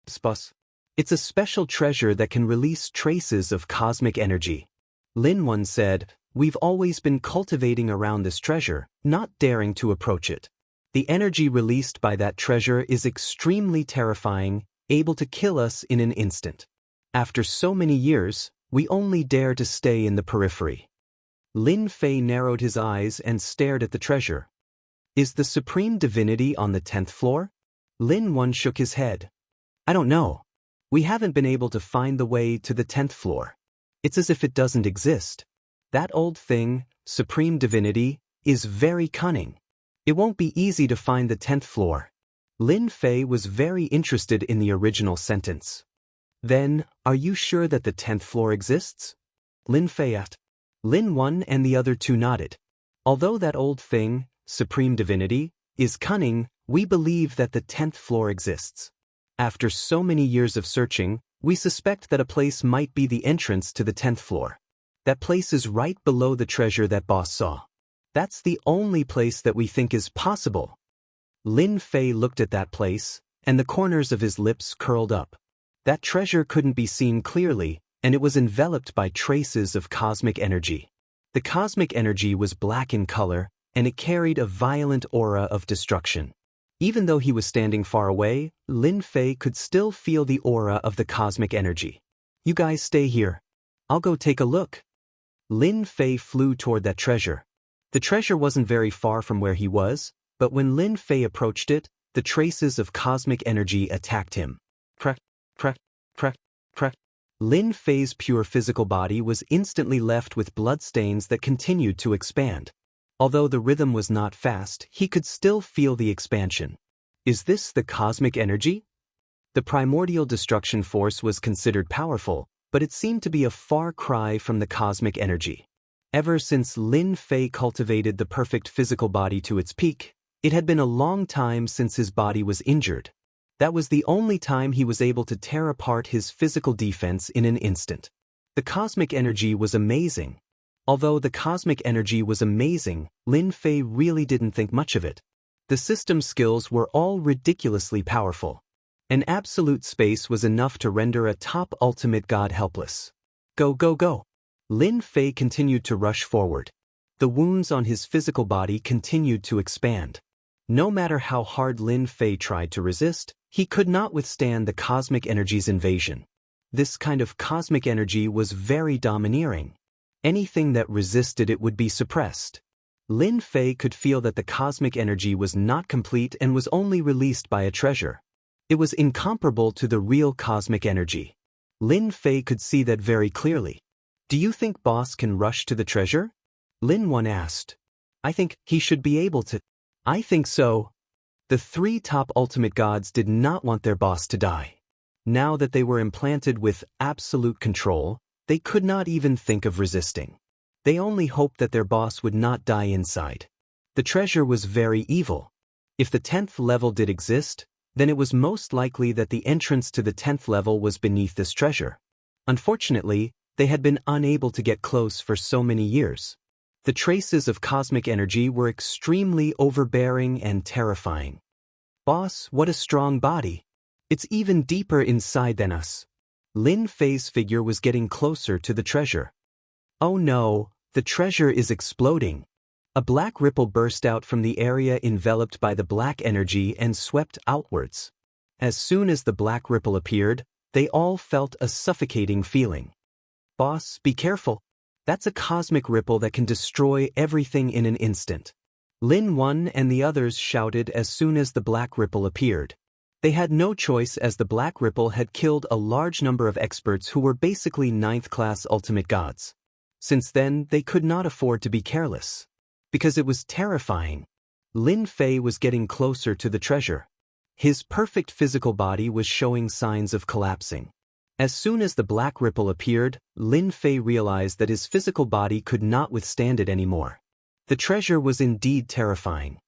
Spus. It's a special treasure that can release traces of cosmic energy. Lin Wan said, "We've always been cultivating around this treasure, not daring to approach it. The energy released by that treasure is extremely terrifying, able to kill us in an instant. After so many years, we only dare to stay in the periphery." Lin Fei narrowed his eyes and stared at the treasure. "Is the supreme divinity on the 10th floor?" Lin Wan shook his head. "I don't know. We haven't been able to find the way to the 10th floor. It's as if it doesn't exist. That old thing, supreme divinity, is very cunning. It won't be easy to find the 10th floor." Lin Fei was very interested in the original sentence. "Then, are you sure that the 10th floor exists?" Lin Fei asked. Lin Wan and the other two nodded. "Although that old thing, supreme divinity, is cunning, we believe that the 10th floor exists. After so many years of searching, we suspect that a place might be the entrance to the 10th floor. That place is right below the treasure that boss saw. That's the only place that we think is possible." Lin Fei looked at that place, and the corners of his lips curled up. That treasure couldn't be seen clearly, and it was enveloped by traces of cosmic energy. The cosmic energy was black in color, and it carried a violent aura of destruction. Even though he was standing far away, Lin Fei could still feel the aura of the cosmic energy. "You guys stay here. I'll go take a look." Lin Fei flew toward that treasure. The treasure wasn't very far from where he was, but when Lin Fei approached it, the traces of cosmic energy attacked him. Crack, crack, crack, crack. Lin Fei's pure physical body was instantly left with bloodstains that continued to expand. Although the rhythm was not fast, he could still feel the expansion. Is this the cosmic energy? The primordial destruction force was considered powerful, but it seemed to be a far cry from the cosmic energy. Ever since Lin Fei cultivated the perfect physical body to its peak, it had been a long time since his body was injured. That was the only time he was able to tear apart his physical defense in an instant. The cosmic energy was amazing. Although the cosmic energy was amazing, Lin Fei really didn't think much of it. The system skills were all ridiculously powerful. An absolute space was enough to render a top ultimate god helpless. Go, go, go. Lin Fei continued to rush forward. The wounds on his physical body continued to expand. No matter how hard Lin Fei tried to resist, he could not withstand the cosmic energy's invasion. This kind of cosmic energy was very domineering. Anything that resisted it would be suppressed. Lin Fei could feel that the cosmic energy was not complete and was only released by a treasure. It was incomparable to the real cosmic energy. Lin Fei could see that very clearly. "Do you think boss can rush to the treasure?" Lin Wan asked. "I think he should be able to." "I think so." The three top ultimate gods did not want their boss to die. Now that they were implanted with absolute control, they could not even think of resisting. They only hoped that their boss would not die inside. The treasure was very evil. If the 10th level did exist, then it was most likely that the entrance to the 10th level was beneath this treasure. Unfortunately, they had been unable to get close for so many years. The traces of cosmic energy were extremely overbearing and terrifying. "Boss, what a strong body. It's even deeper inside than us." Lin Fei's figure was getting closer to the treasure. "Oh no, the treasure is exploding." A black ripple burst out from the area enveloped by the black energy and swept outwards. As soon as the black ripple appeared, they all felt a suffocating feeling. "Boss, be careful. That's a cosmic ripple that can destroy everything in an instant." Lin Wan and the others shouted as soon as the black ripple appeared. They had no choice as the black ripple had killed a large number of experts who were basically 9th-class ultimate gods. Since then, they could not afford to be careless. Because it was terrifying. Lin Fei was getting closer to the treasure. His perfect physical body was showing signs of collapsing. As soon as the black ripple appeared, Lin Fei realized that his physical body could not withstand it anymore. The treasure was indeed terrifying.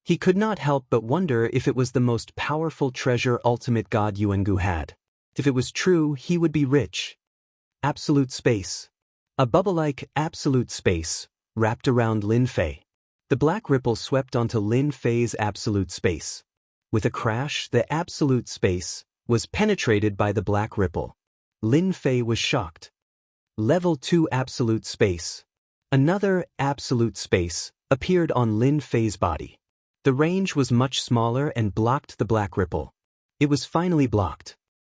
He could not help but wonder if it was the most powerful treasure ultimate god Yuangu had. If it was true, he would be rich. Absolute space. A bubble-like absolute space wrapped around Lin Fei. The black ripple swept onto Lin Fei's absolute space. With a crash, the absolute space was penetrated by the black ripple. Lin Fei was shocked. Level 2 absolute space. Another absolute space appeared on Lin Fei's body. The range was much smaller and blocked the black ripple. It was finally blocked.